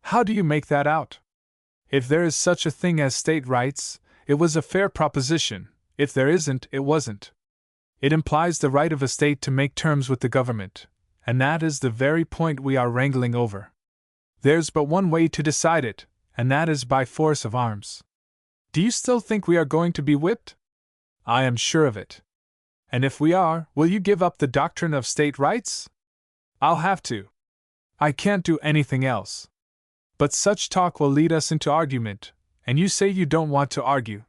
S1: How do you make that out? If there is such a thing as state rights, it was a fair proposition. If there isn't, it wasn't. It implies the right of a state to make terms with the government, and that is the very point we are wrangling over. There's but one way to decide it, and that is by force of arms. Do you still think we are going to be whipped? I am sure of it. And if we are, will you give up the doctrine of state rights? I'll have to. I can't do anything else. But such talk will lead us into argument, and you say you don't want to argue.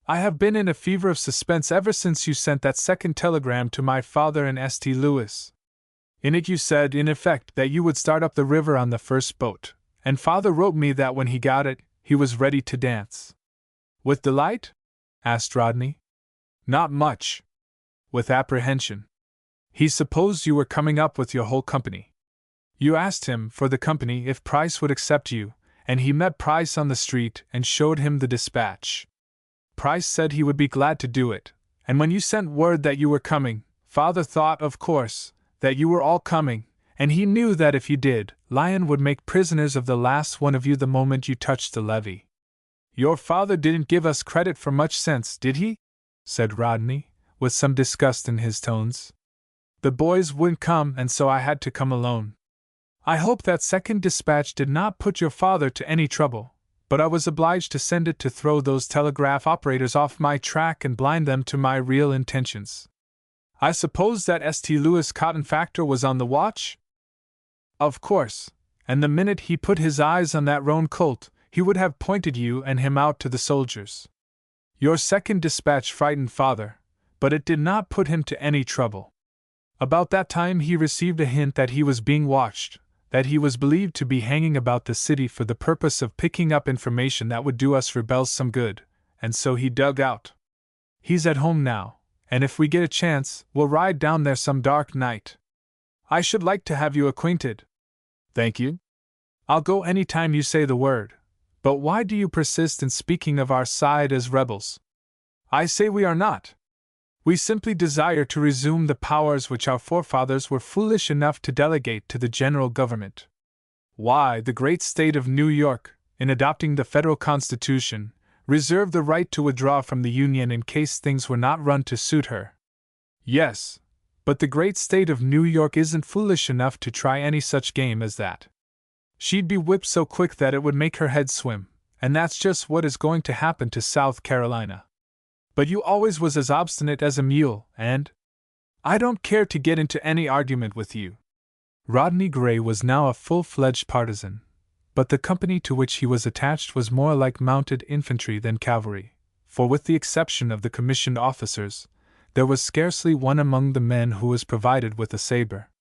S1: I have been in a fever of suspense ever since you sent that second telegram to my father in St. Louis. In it you said, in effect, that you would start up the river on the first boat, and father wrote me that when he got it, he was ready to dance. With delight? Asked Rodney. Not much. With apprehension. He supposed you were coming up with your whole company. You asked him, for the company, if Price would accept you, and he met Price on the street and showed him the dispatch. Price said he would be glad to do it, and when you sent word that you were coming, father thought, of course, that you were all coming, and he knew that if you did, Lyon would make prisoners of the last one of you the moment you touched the levee. Your father didn't give us credit for much sense, did he? Said Rodney, with some disgust in his tones. The boys wouldn't come, and so I had to come alone. I hope that second dispatch did not put your father to any trouble, but I was obliged to send it to throw those telegraph operators off my track and blind them to my real intentions. I suppose that St. Louis cotton factor was on the watch? Of course, and the minute he put his eyes on that roan colt, he would have pointed you and him out to the soldiers. Your second dispatch frightened father, but it did not put him to any trouble. About that time he received a hint that he was being watched, that he was believed to be hanging about the city for the purpose of picking up information that would do us rebels some good, and so he dug out. He's at home now, and if we get a chance, we'll ride down there some dark night. I should like to have you acquainted. Thank you. I'll go any time you say the word. But why do you persist in speaking of our side as rebels? I say we are not. We simply desire to resume the powers which our forefathers were foolish enough to delegate to the general government. Why, the great state of New York, in adopting the federal constitution, reserved the right to withdraw from the Union in case things were not run to suit her. Yes, but the great state of New York isn't foolish enough to try any such game as that. She'd be whipped so quick that it would make her head swim, and that's just what is going to happen to South Carolina. But you always was as obstinate as a mule, and I don't care to get into any argument with you. Rodney Gray was now a full-fledged partisan, but the company to which he was attached was more like mounted infantry than cavalry, for with the exception of the commissioned officers, there was scarcely one among the men who was provided with a saber.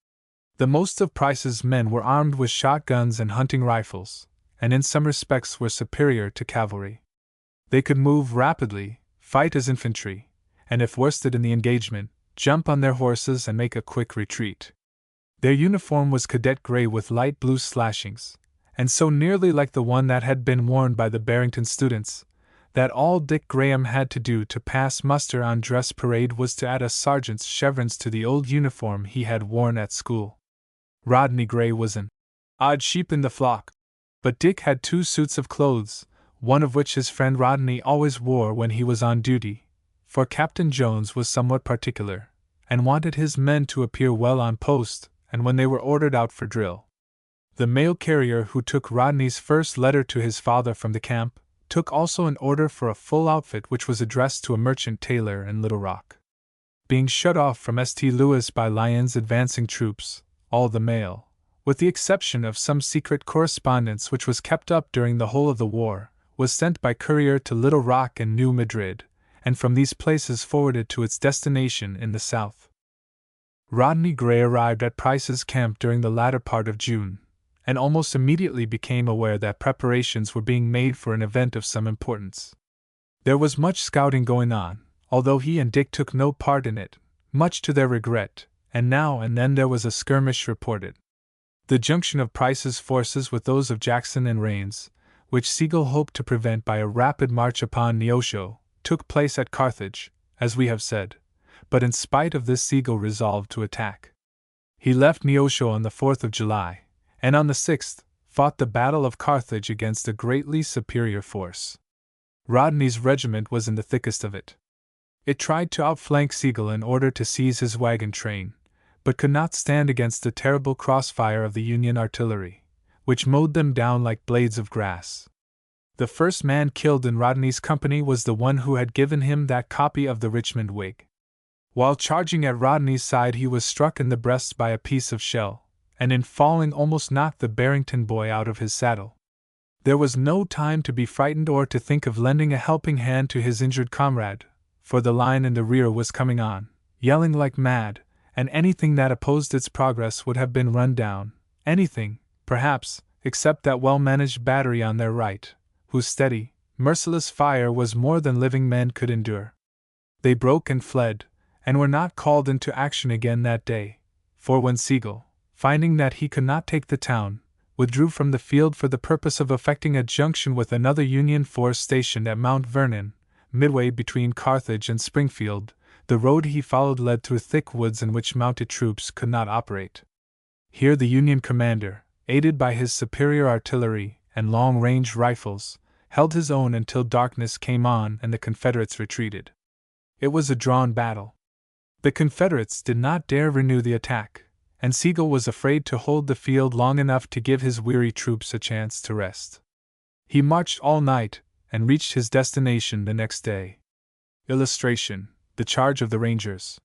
S1: The most of Price's men were armed with shotguns and hunting rifles, and in some respects were superior to cavalry. They could move rapidly, fight as infantry, and if worsted in the engagement, jump on their horses and make a quick retreat. Their uniform was cadet gray with light blue slashings, and so nearly like the one that had been worn by the Barrington students, that all Dick Graham had to do to pass muster on dress parade was to add a sergeant's chevrons to the old uniform he had worn at school. Rodney Gray was an odd sheep in the flock, but Dick had two suits of clothes, one of which his friend Rodney always wore when he was on duty, for Captain Jones was somewhat particular, and wanted his men to appear well on post, and when they were ordered out for drill. The mail carrier who took Rodney's first letter to his father from the camp, took also an order for a full outfit which was addressed to a merchant tailor in Little Rock. Being shut off from St. Louis by Lyon's advancing troops, all the mail, with the exception of some secret correspondence which was kept up during the whole of the war, was sent by courier to Little Rock and New Madrid, and from these places forwarded to its destination in the south. Rodney Gray arrived at Price's camp during the latter part of June, and almost immediately became aware that preparations were being made for an event of some importance. There was much scouting going on, although he and Dick took no part in it, much to their regret, and now and then there was a skirmish reported. The junction of Price's forces with those of Jackson and Rains, which Sigel hoped to prevent by a rapid march upon Neosho, took place at Carthage, as we have said, but in spite of this Sigel resolved to attack. He left Neosho on the 4th of July, and on the 6th, fought the Battle of Carthage against a greatly superior force. Rodney's regiment was in the thickest of it. It tried to outflank Sigel in order to seize his wagon train, but could not stand against the terrible crossfire of the Union artillery, which mowed them down like blades of grass. The first man killed in Rodney's company was the one who had given him that copy of the Richmond Whig. While charging at Rodney's side he was struck in the breast by a piece of shell, and in falling almost knocked the Barrington boy out of his saddle. There was no time to be frightened or to think of lending a helping hand to his injured comrade, for the line in the rear was coming on, yelling like mad, and anything that opposed its progress would have been run down, anything, perhaps, except that well-managed battery on their right, whose steady, merciless fire was more than living men could endure. They broke and fled, and were not called into action again that day, for when Sigel, finding that he could not take the town, withdrew from the field for the purpose of effecting a junction with another Union force stationed at Mount Vernon, midway between Carthage and Springfield, the road he followed led through thick woods in which mounted troops could not operate. Here the Union commander, aided by his superior artillery and long-range rifles, held his own until darkness came on and the Confederates retreated. It was a drawn battle. The Confederates did not dare renew the attack, and Sigel was afraid to hold the field long enough to give his weary troops a chance to rest. He marched all night, and reached his destination the next day. Illustration: The Charge of the Rangers.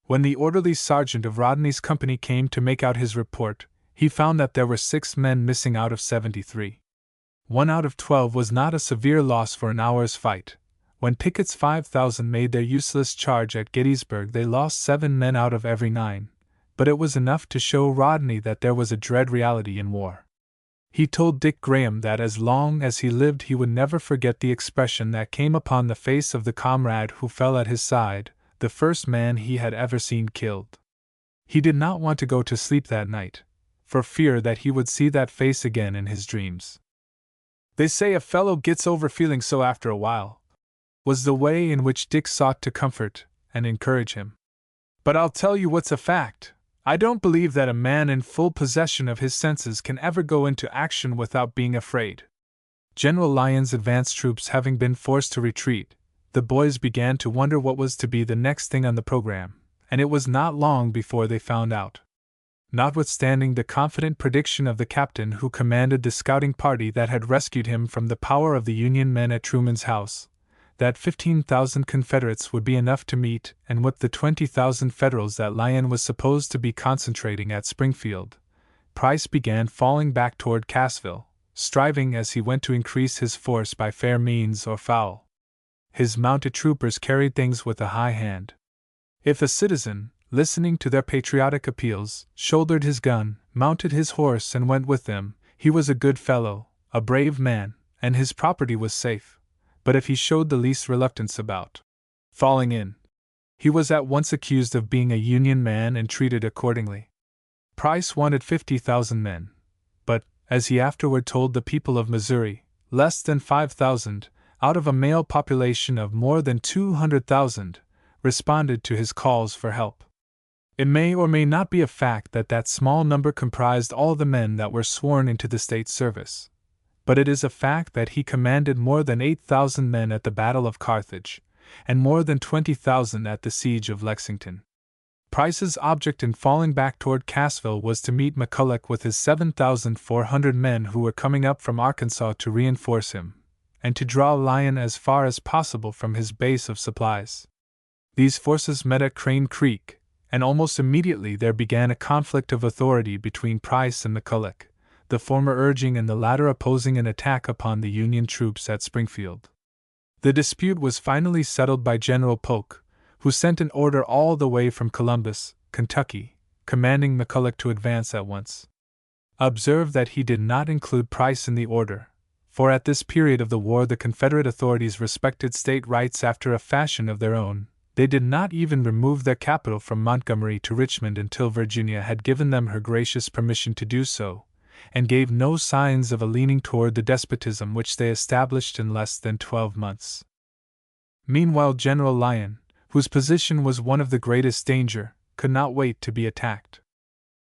S1: When the orderly sergeant of Rodney's company came to make out his report, he found that there were 6 men missing out of 73. 1 out of 12 was not a severe loss for an hour's fight. When Pickett's 5,000 made their useless charge at Gettysburg, they lost 7 men out of every 9, but it was enough to show Rodney that there was a dread reality in war. He told Dick Graham that as long as he lived he would never forget the expression that came upon the face of the comrade who fell at his side, the first man he had ever seen killed. He did not want to go to sleep that night, for fear that he would see that face again in his dreams. "They say a fellow gets over feeling so after a while," was the way in which Dick sought to comfort and encourage him. "But I'll tell you what's a fact. I don't believe that a man in full possession of his senses can ever go into action without being afraid." General Lyon's advance troops having been forced to retreat, the boys began to wonder what was to be the next thing on the program, and it was not long before they found out. Notwithstanding the confident prediction of the captain who commanded the scouting party that had rescued him from the power of the Union men at Truman's house, that 15,000 Confederates would be enough to meet and whip the 20,000 Federals that Lyon was supposed to be concentrating at Springfield, Price began falling back toward Cassville, striving as he went to increase his force by fair means or foul. His mounted troopers carried things with a high hand. If a citizen, listening to their patriotic appeals, shouldered his gun, mounted his horse and went with them, he was a good fellow, a brave man, and his property was safe. But if he showed the least reluctance about falling in, he was at once accused of being a Union man and treated accordingly. Price wanted 50,000 men, but, as he afterward told the people of Missouri, less than 5,000, out of a male population of more than 200,000, responded to his calls for help. It may or may not be a fact that that small number comprised all the men that were sworn into the state service, but it is a fact that he commanded more than 8,000 men at the Battle of Carthage, and more than 20,000 at the Siege of Lexington. Price's object in falling back toward Cassville was to meet McCulloch with his 7,400 men who were coming up from Arkansas to reinforce him, and to draw Lyon as far as possible from his base of supplies. These forces met at Crane Creek, and almost immediately there began a conflict of authority between Price and McCulloch, the former urging and the latter opposing an attack upon the Union troops at Springfield. The dispute was finally settled by General Polk, who sent an order all the way from Columbus, Kentucky, commanding McCulloch to advance at once. Observe that he did not include Price in the order, for at this period of the war the Confederate authorities respected state rights after a fashion of their own. They did not even remove their capital from Montgomery to Richmond until Virginia had given them her gracious permission to do so, and gave no signs of a leaning toward the despotism which they established in less than 12 months. Meanwhile General Lyon, whose position was one of the greatest danger, could not wait to be attacked.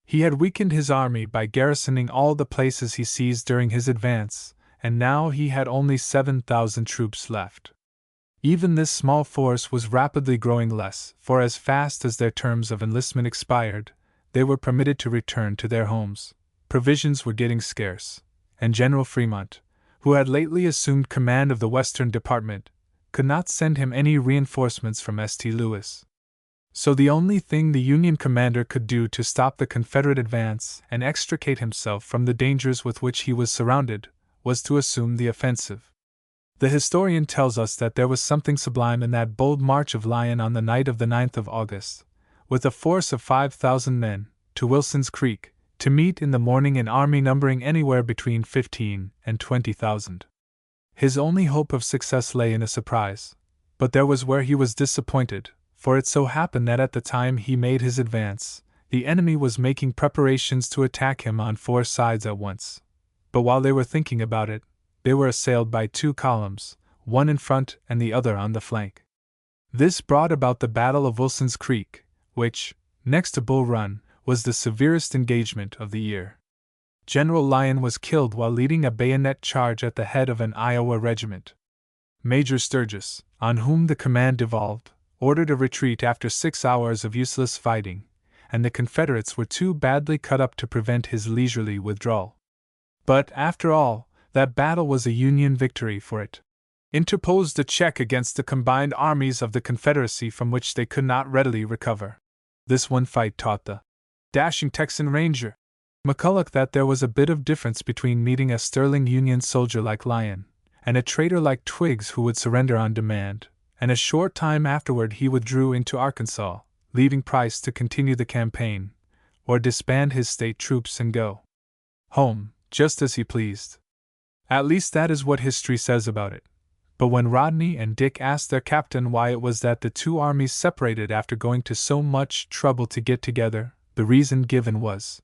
S1: He had weakened his army by garrisoning all the places he seized during his advance, and now he had only 7,000 troops left. Even this small force was rapidly growing less, for as fast as their terms of enlistment expired, they were permitted to return to their homes. Provisions were getting scarce, and General Fremont, who had lately assumed command of the Western Department, could not send him any reinforcements from St. Louis. So the only thing the Union commander could do to stop the Confederate advance and extricate himself from the dangers with which he was surrounded was to assume the offensive. The historian tells us that there was something sublime in that bold march of Lyon on the night of the 9th of August, with a force of 5,000 men, to Wilson's Creek, to meet in the morning an army numbering anywhere between 15,000 and 20,000. His only hope of success lay in a surprise, but there was where he was disappointed, for it so happened that at the time he made his advance, the enemy was making preparations to attack him on 4 sides at once. But while they were thinking about it, they were assailed by 2 columns, one in front and the other on the flank. This brought about the Battle of Wilson's Creek, which, next to Bull Run, was the severest engagement of the year. General Lyon was killed while leading a bayonet charge at the head of an Iowa regiment. Major Sturgis, on whom the command devolved, ordered a retreat after 6 hours of useless fighting, and the Confederates were too badly cut up to prevent his leisurely withdrawal. But, after all, that battle was a Union victory, for it interposed a check against the combined armies of the Confederacy from which they could not readily recover. This one fight taught the dashing Texan Ranger McCulloch that there was a bit of difference between meeting a sterling Union soldier like Lyon and a traitor like Twiggs who would surrender on demand, and a short time afterward he withdrew into Arkansas, leaving Price to continue the campaign, or disband his state troops and go home, just as he pleased. At least that is what history says about it. But when Rodney and Dick asked their captain why it was that the two armies separated after going to so much trouble to get together, the reason given was,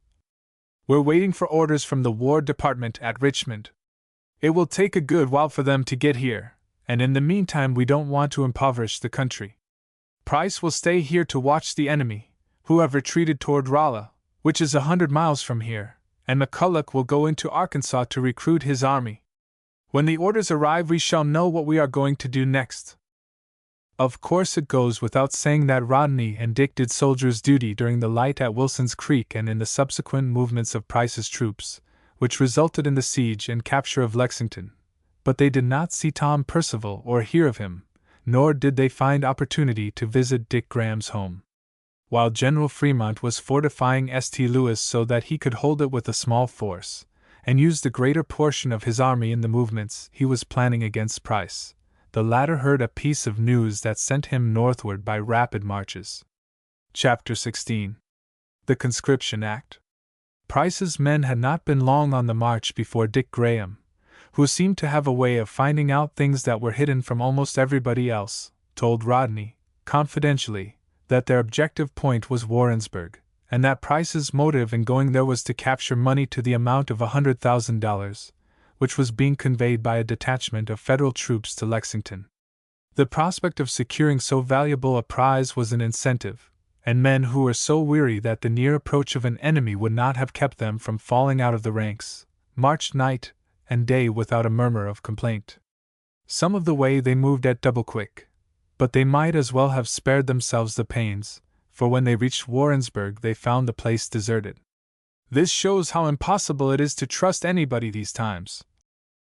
S1: "We're waiting for orders from the War Department at Richmond. It will take a good while for them to get here, and in the meantime we don't want to impoverish the country. Price will stay here to watch the enemy, who have retreated toward Rolla, which is 100 miles from here, and McCulloch will go into Arkansas to recruit his army. When the orders arrive we shall know what we are going to do next." Of course it goes without saying that Rodney and Dick did soldier's duty during the light at Wilson's Creek and in the subsequent movements of Price's troops, which resulted in the siege and capture of Lexington, but they did not see Tom Percival or hear of him, nor did they find opportunity to visit Dick Graham's home. While General Fremont was fortifying St. Louis so that he could hold it with a small force, and use the greater portion of his army in the movements he was planning against Price, the latter heard a piece of news that sent him northward by rapid marches. Chapter 16. The Conscription Act. Price's men had not been long on the march before Dick Graham, who seemed to have a way of finding out things that were hidden from almost everybody else, told Rodney, confidentially, that their objective point was Warrensburg, and that Price's motive in going there was to capture money to the amount of $100,000, which was being conveyed by a detachment of Federal troops to Lexington. The prospect of securing so valuable a prize was an incentive, and men who were so weary that the near approach of an enemy would not have kept them from falling out of the ranks, marched night and day without a murmur of complaint. Some of the way they moved at double quick, but they might as well have spared themselves the pains, for when they reached Warrensburg they found the place deserted. "This shows how impossible it is to trust anybody these times,"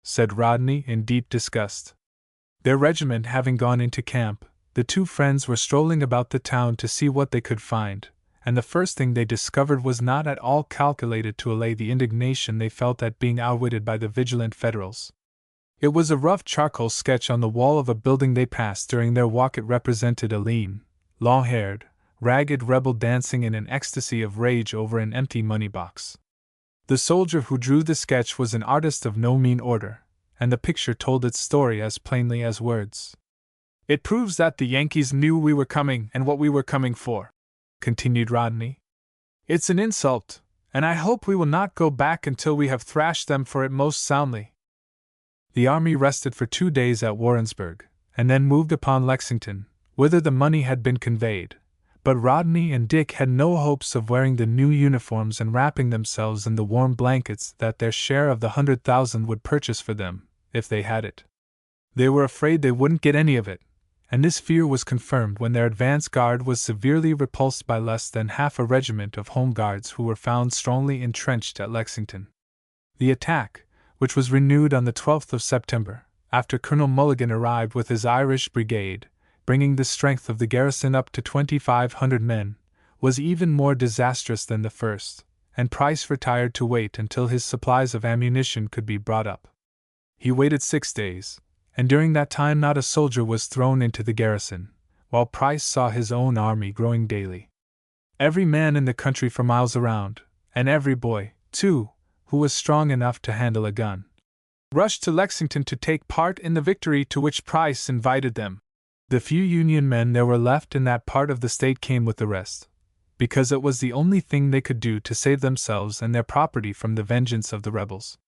S1: said Rodney in deep disgust. Their regiment having gone into camp, the two friends were strolling about the town to see what they could find, and the first thing they discovered was not at all calculated to allay the indignation they felt at being outwitted by the vigilant Federals. It was a rough charcoal sketch on the wall of a building they passed during their walk. It represented a lean, long-haired, ragged rebel dancing in an ecstasy of rage over an empty money box. The soldier who drew the sketch was an artist of no mean order, and the picture told its story as plainly as words. "It proves that the Yankees knew we were coming and what we were coming for," continued Rodney. "It's an insult, and I hope we will not go back until we have thrashed them for it most soundly." The army rested for 2 days at Warrensburg, and then moved upon Lexington, whither the money had been conveyed. But Rodney and Dick had no hopes of wearing the new uniforms and wrapping themselves in the warm blankets that their share of the 100,000 would purchase for them, if they had it. They were afraid they wouldn't get any of it, and this fear was confirmed when their advance guard was severely repulsed by less than half a regiment of Home Guards who were found strongly entrenched at Lexington. The attack, which was renewed on the 12th of September, after Colonel Mulligan arrived with his Irish brigade, bringing the strength of the garrison up to 2,500 men, was even more disastrous than the first, and Price retired to wait until his supplies of ammunition could be brought up. He waited 6 days, and during that time not a soldier was thrown into the garrison, while Price saw his own army growing daily. Every man in the country for miles around, and every boy, too, who was strong enough to handle a gun, rushed to Lexington to take part in the victory to which Price invited them. The few Union men there were left in that part of the state came with the rest, because it was the only thing they could do to save themselves and their property from the vengeance of the rebels.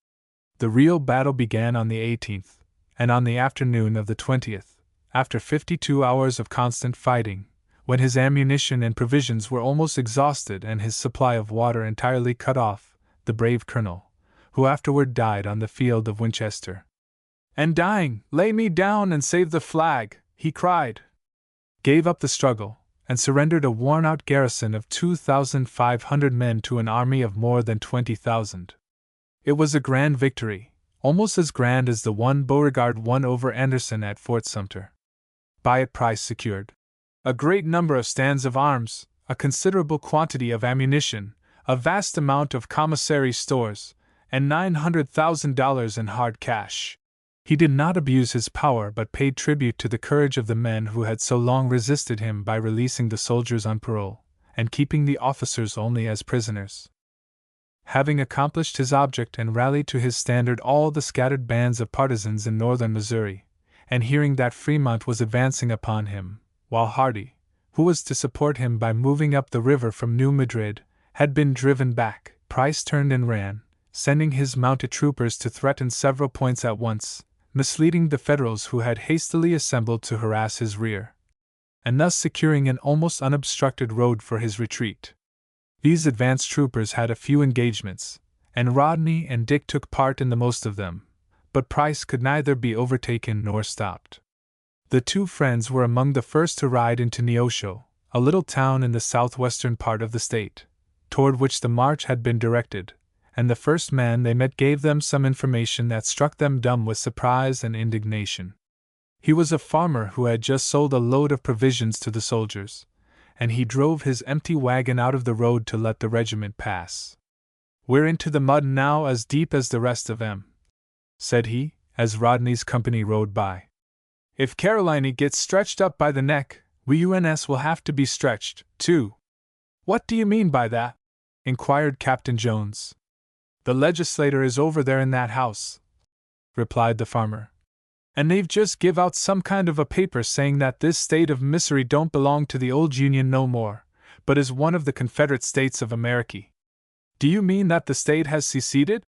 S1: The real battle began on the 18th, and on the afternoon of the 20th, after 52 hours of constant fighting, when his ammunition and provisions were almost exhausted and his supply of water entirely cut off, the brave colonel, who afterward died on the field of Winchester. "And dying, lay me down and save the flag," he cried, gave up the struggle, and surrendered a worn-out garrison of 2,500 men to an army of more than 20,000. It was a grand victory, almost as grand as the one Beauregard won over Anderson at Fort Sumter. By it Price secured a great number of stands of arms, a considerable quantity of ammunition, a vast amount of commissary stores, and $900,000 in hard cash. He did not abuse his power but paid tribute to the courage of the men who had so long resisted him by releasing the soldiers on parole, and keeping the officers only as prisoners. Having accomplished his object and rallied to his standard all the scattered bands of partisans in northern Missouri, and hearing that Fremont was advancing upon him, while Hardee, who was to support him by moving up the river from New Madrid, had been driven back, Price turned and ran, sending his mounted troopers to threaten several points at once, misleading the Federals who had hastily assembled to harass his rear, and thus securing an almost unobstructed road for his retreat. These advanced troopers had a few engagements, and Rodney and Dick took part in the most of them, but Price could neither be overtaken nor stopped. The two friends were among the first to ride into Neosho, a little town in the southwestern part of the state, toward which the march had been directed, and the first man they met gave them some information that struck them dumb with surprise and indignation. He was a farmer who had just sold a load of provisions to the soldiers, and he drove his empty wagon out of the road to let the regiment pass. "We're into the mud now as deep as the rest of 'em," said he, as Rodney's company rode by. "If Carolina gets stretched up by the neck, we UNS will have to be stretched, too." "What do you mean by that?" inquired Captain Jones. "The legislator is over there in that house," replied the farmer. "And they've just give out some kind of a paper saying that this state of Missouri don't belong to the old Union no more, but is one of the Confederate States of America." "Do you mean that the state has seceded?"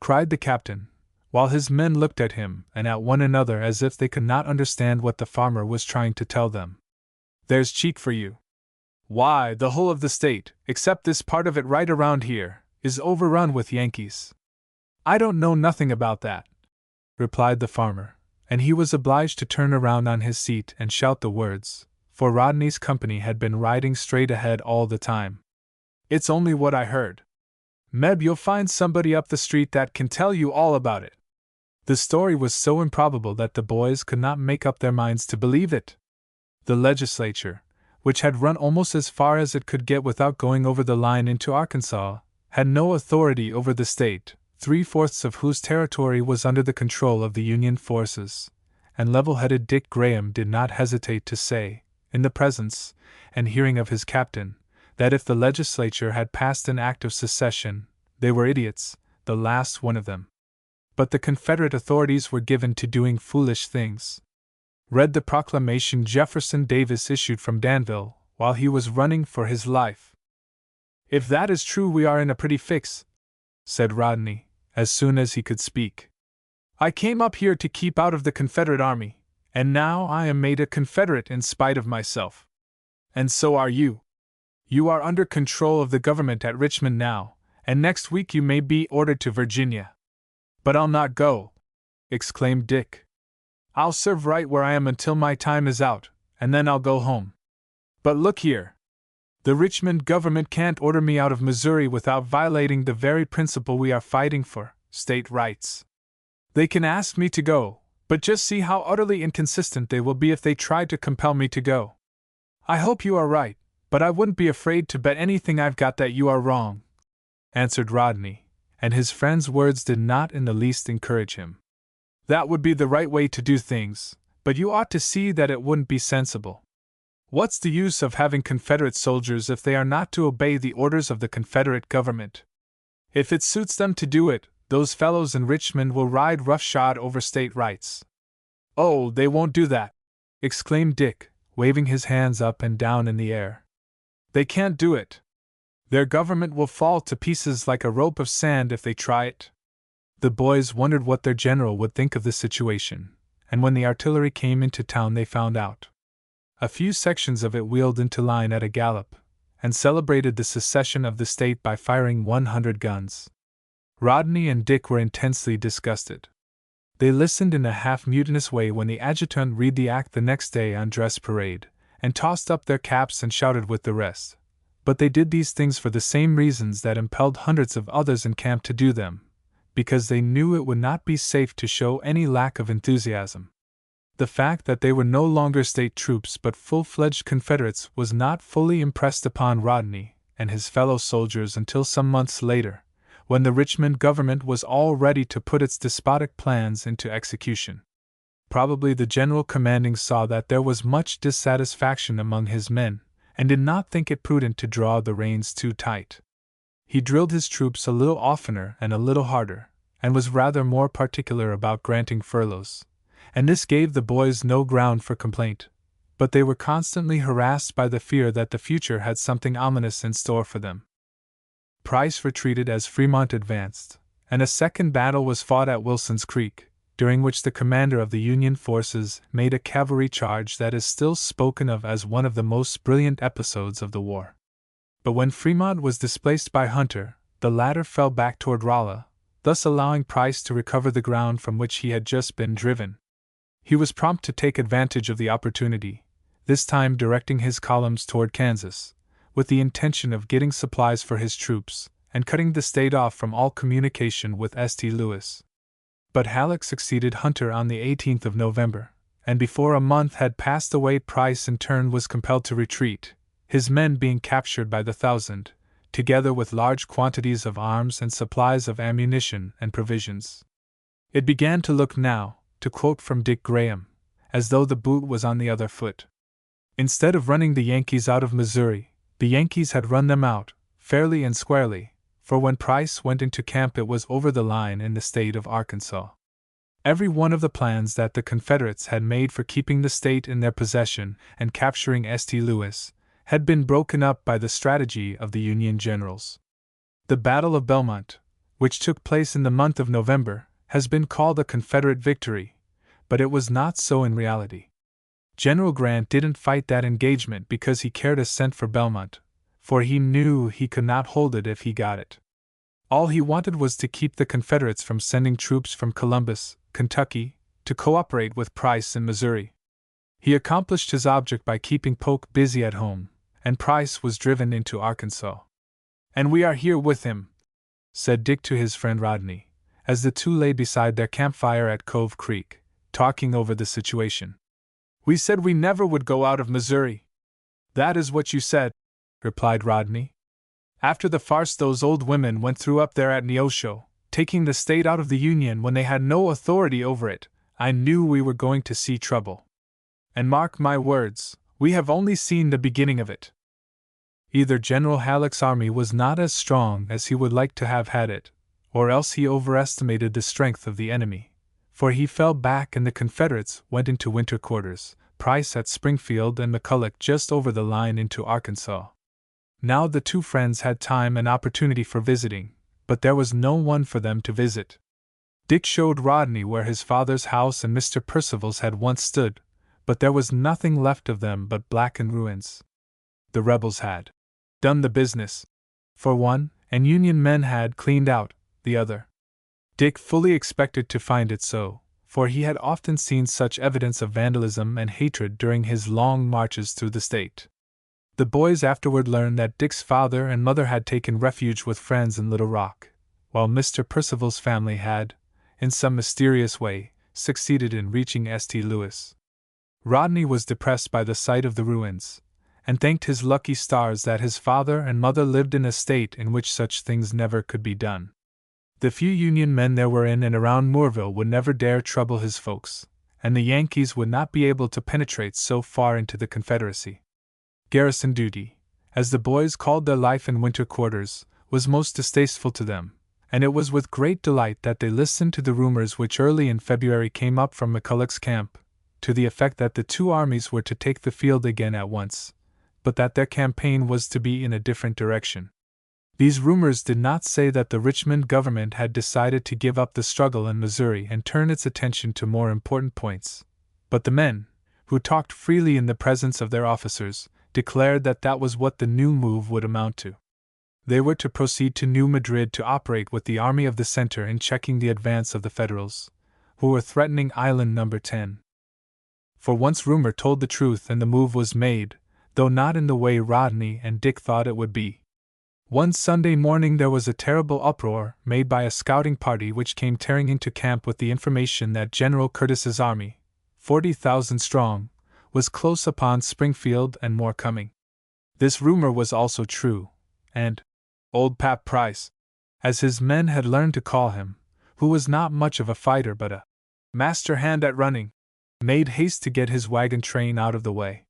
S1: cried the captain, while his men looked at him and at one another as if they could not understand what the farmer was trying to tell them. "There's cheek for you. Why, the whole of the state, except this part of it right around here, is overrun with Yankees." "I don't know nothing about that," replied the farmer, and he was obliged to turn around on his seat and shout the words, for Rodney's company had been riding straight ahead all the time. "It's only what I heard. Meb, you'll find somebody up the street that can tell you all about it." The story was so improbable that the boys could not make up their minds to believe it. The legislature, which had run almost as far as it could get without going over the line into Arkansas, had no authority over the state, 3/4 of whose territory was under the control of the Union forces, and level-headed Dick Graham did not hesitate to say, in the presence and hearing of his captain, that if the legislature had passed an act of secession, they were idiots, the last one of them. But the Confederate authorities were given to doing foolish things. Read the proclamation Jefferson Davis issued from Danville while he was running for his life. "If that is true, we are in a pretty fix," said Rodney, as soon as he could speak. "I came up here to keep out of the Confederate army, and now I am made a Confederate in spite of myself. And so are you. You are under control of the government at Richmond now, and next week you may be ordered to Virginia." "But I'll not go," exclaimed Dick. "I'll serve right where I am until my time is out, and then I'll go home. But look here. The Richmond government can't order me out of Missouri without violating the very principle we are fighting for, state rights. They can ask me to go, but just see how utterly inconsistent they will be if they try to compel me to go. I hope you are right, but I wouldn't be afraid to bet anything I've got that you are wrong," answered Rodney, and his friend's words did not in the least encourage him. "That would be the right way to do things, but you ought to see that it wouldn't be sensible. What's the use of having Confederate soldiers if they are not to obey the orders of the Confederate government? If it suits them to do it, those fellows in Richmond will ride roughshod over state rights." "Oh, they won't do that," exclaimed Dick, waving his hands up and down in the air. "They can't do it. Their government will fall to pieces like a rope of sand if they try it." The boys wondered what their general would think of the situation, and when the artillery came into town they found out. A few sections of it wheeled into line at a gallop, and celebrated the secession of the state by firing 100 guns. Rodney and Dick were intensely disgusted. They listened in a half-mutinous way when the adjutant read the act the next day on dress parade, and tossed up their caps and shouted with the rest. But they did these things for the same reasons that impelled hundreds of others in camp to do them, because they knew it would not be safe to show any lack of enthusiasm. The fact that they were no longer state troops but full-fledged Confederates was not fully impressed upon Rodney and his fellow soldiers until some months later, when the Richmond government was all ready to put its despotic plans into execution. Probably the general commanding saw that there was much dissatisfaction among his men, and did not think it prudent to draw the reins too tight. He drilled his troops a little oftener and a little harder, and was rather more particular about granting furloughs, and this gave the boys no ground for complaint, but they were constantly harassed by the fear that the future had something ominous in store for them. Price retreated as Fremont advanced, and a second battle was fought at Wilson's Creek, during which the commander of the Union forces made a cavalry charge that is still spoken of as one of the most brilliant episodes of the war. But when Fremont was displaced by Hunter, the latter fell back toward Rolla, thus allowing Price to recover the ground from which he had just been driven. He was prompt to take advantage of the opportunity, this time directing his columns toward Kansas, with the intention of getting supplies for his troops, and cutting the state off from all communication with St. Louis. But Halleck succeeded Hunter on the 18th of November, and before a month had passed away Price in turn was compelled to retreat, his men being captured by the thousand, together with large quantities of arms and supplies of ammunition and provisions. It began to look now, to quote from Dick Graham, as though the boot was on the other foot. Instead of running the Yankees out of Missouri, the Yankees had run them out, fairly and squarely, for when Price went into camp it was over the line in the state of Arkansas. Every one of the plans that the Confederates had made for keeping the state in their possession and capturing St. Louis had been broken up by the strategy of the Union generals. The Battle of Belmont, which took place in the month of November, has been called a Confederate victory, but it was not so in reality. General Grant didn't fight that engagement because he cared a cent for Belmont, for he knew he could not hold it if he got it. All he wanted was to keep the Confederates from sending troops from Columbus, Kentucky, to cooperate with Price in Missouri. He accomplished his object by keeping Polk busy at home, and Price was driven into Arkansas. "And we are here with him," said Dick to his friend Rodney, as the two lay beside their campfire at Cove Creek, talking over the situation. "We said we never would go out of Missouri." "That is what you said," replied Rodney. "After the farce those old women went through up there at Neosho, taking the state out of the Union when they had no authority over it, I knew we were going to see trouble. And mark my words, we have only seen the beginning of it." Either General Halleck's army was not as strong as he would like to have had it, or else he overestimated the strength of the enemy, for he fell back and the Confederates went into winter quarters, Price at Springfield and McCulloch just over the line into Arkansas. Now the two friends had time and opportunity for visiting, but there was no one for them to visit. Dick showed Rodney where his father's house and Mr. Percival's had once stood, but there was nothing left of them but blackened ruins. The rebels had done the business, for one, and Union men had cleaned out the other. Dick fully expected to find it so, for he had often seen such evidence of vandalism and hatred during his long marches through the state. The boys afterward learned that Dick's father and mother had taken refuge with friends in Little Rock, while Mr. Percival's family had, in some mysterious way, succeeded in reaching St. Louis. Rodney was depressed by the sight of the ruins, and thanked his lucky stars that his father and mother lived in a state in which such things never could be done. The few Union men there were in and around Moorville would never dare trouble his folks, and the Yankees would not be able to penetrate so far into the Confederacy. Garrison duty, as the boys called their life in winter quarters, was most distasteful to them, and it was with great delight that they listened to the rumors which early in February came up from McCulloch's camp, to the effect that the two armies were to take the field again at once, but that their campaign was to be in a different direction. These rumors did not say that the Richmond government had decided to give up the struggle in Missouri and turn its attention to more important points, but the men, who talked freely in the presence of their officers, declared that that was what the new move would amount to. They were to proceed to New Madrid to operate with the Army of the Center in checking the advance of the Federals, who were threatening Island No. 10. For once rumor told the truth and the move was made, though not in the way Rodney and Dick thought it would be. One Sunday morning there was a terrible uproar made by a scouting party which came tearing into camp with the information that General Curtis's army, 40,000 strong, was close upon Springfield and more coming. This rumor was also true, and Old Pap Price, as his men had learned to call him, who was not much of a fighter but a master hand at running, made haste to get his wagon train out of the way.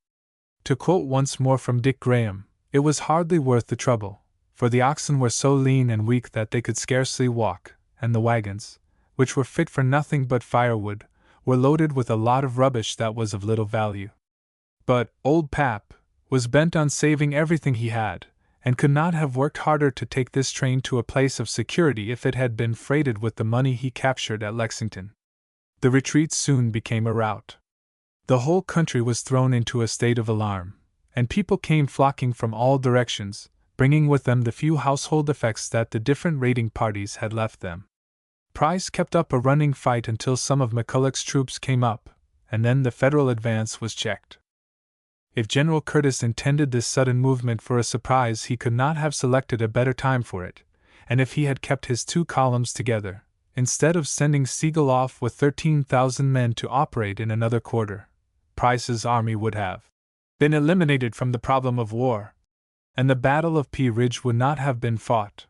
S1: To quote once more from Dick Graham, it was hardly worth the trouble, for the oxen were so lean and weak that they could scarcely walk, and the wagons, which were fit for nothing but firewood, were loaded with a lot of rubbish that was of little value. But Old Pap was bent on saving everything he had, and could not have worked harder to take this train to a place of security if it had been freighted with the money he captured at Lexington. The retreat soon became a rout. The whole country was thrown into a state of alarm, and people came flocking from all directions, bringing with them the few household effects that the different raiding parties had left them. Price kept up a running fight until some of McCulloch's troops came up, and then the Federal advance was checked. If General Curtis intended this sudden movement for a surprise, he could not have selected a better time for it, and if he had kept his two columns together, instead of sending Sigel off with 13,000 men to operate in another quarter, Price's army would have been eliminated from the problem of war, and the Battle of Pea Ridge would not have been fought.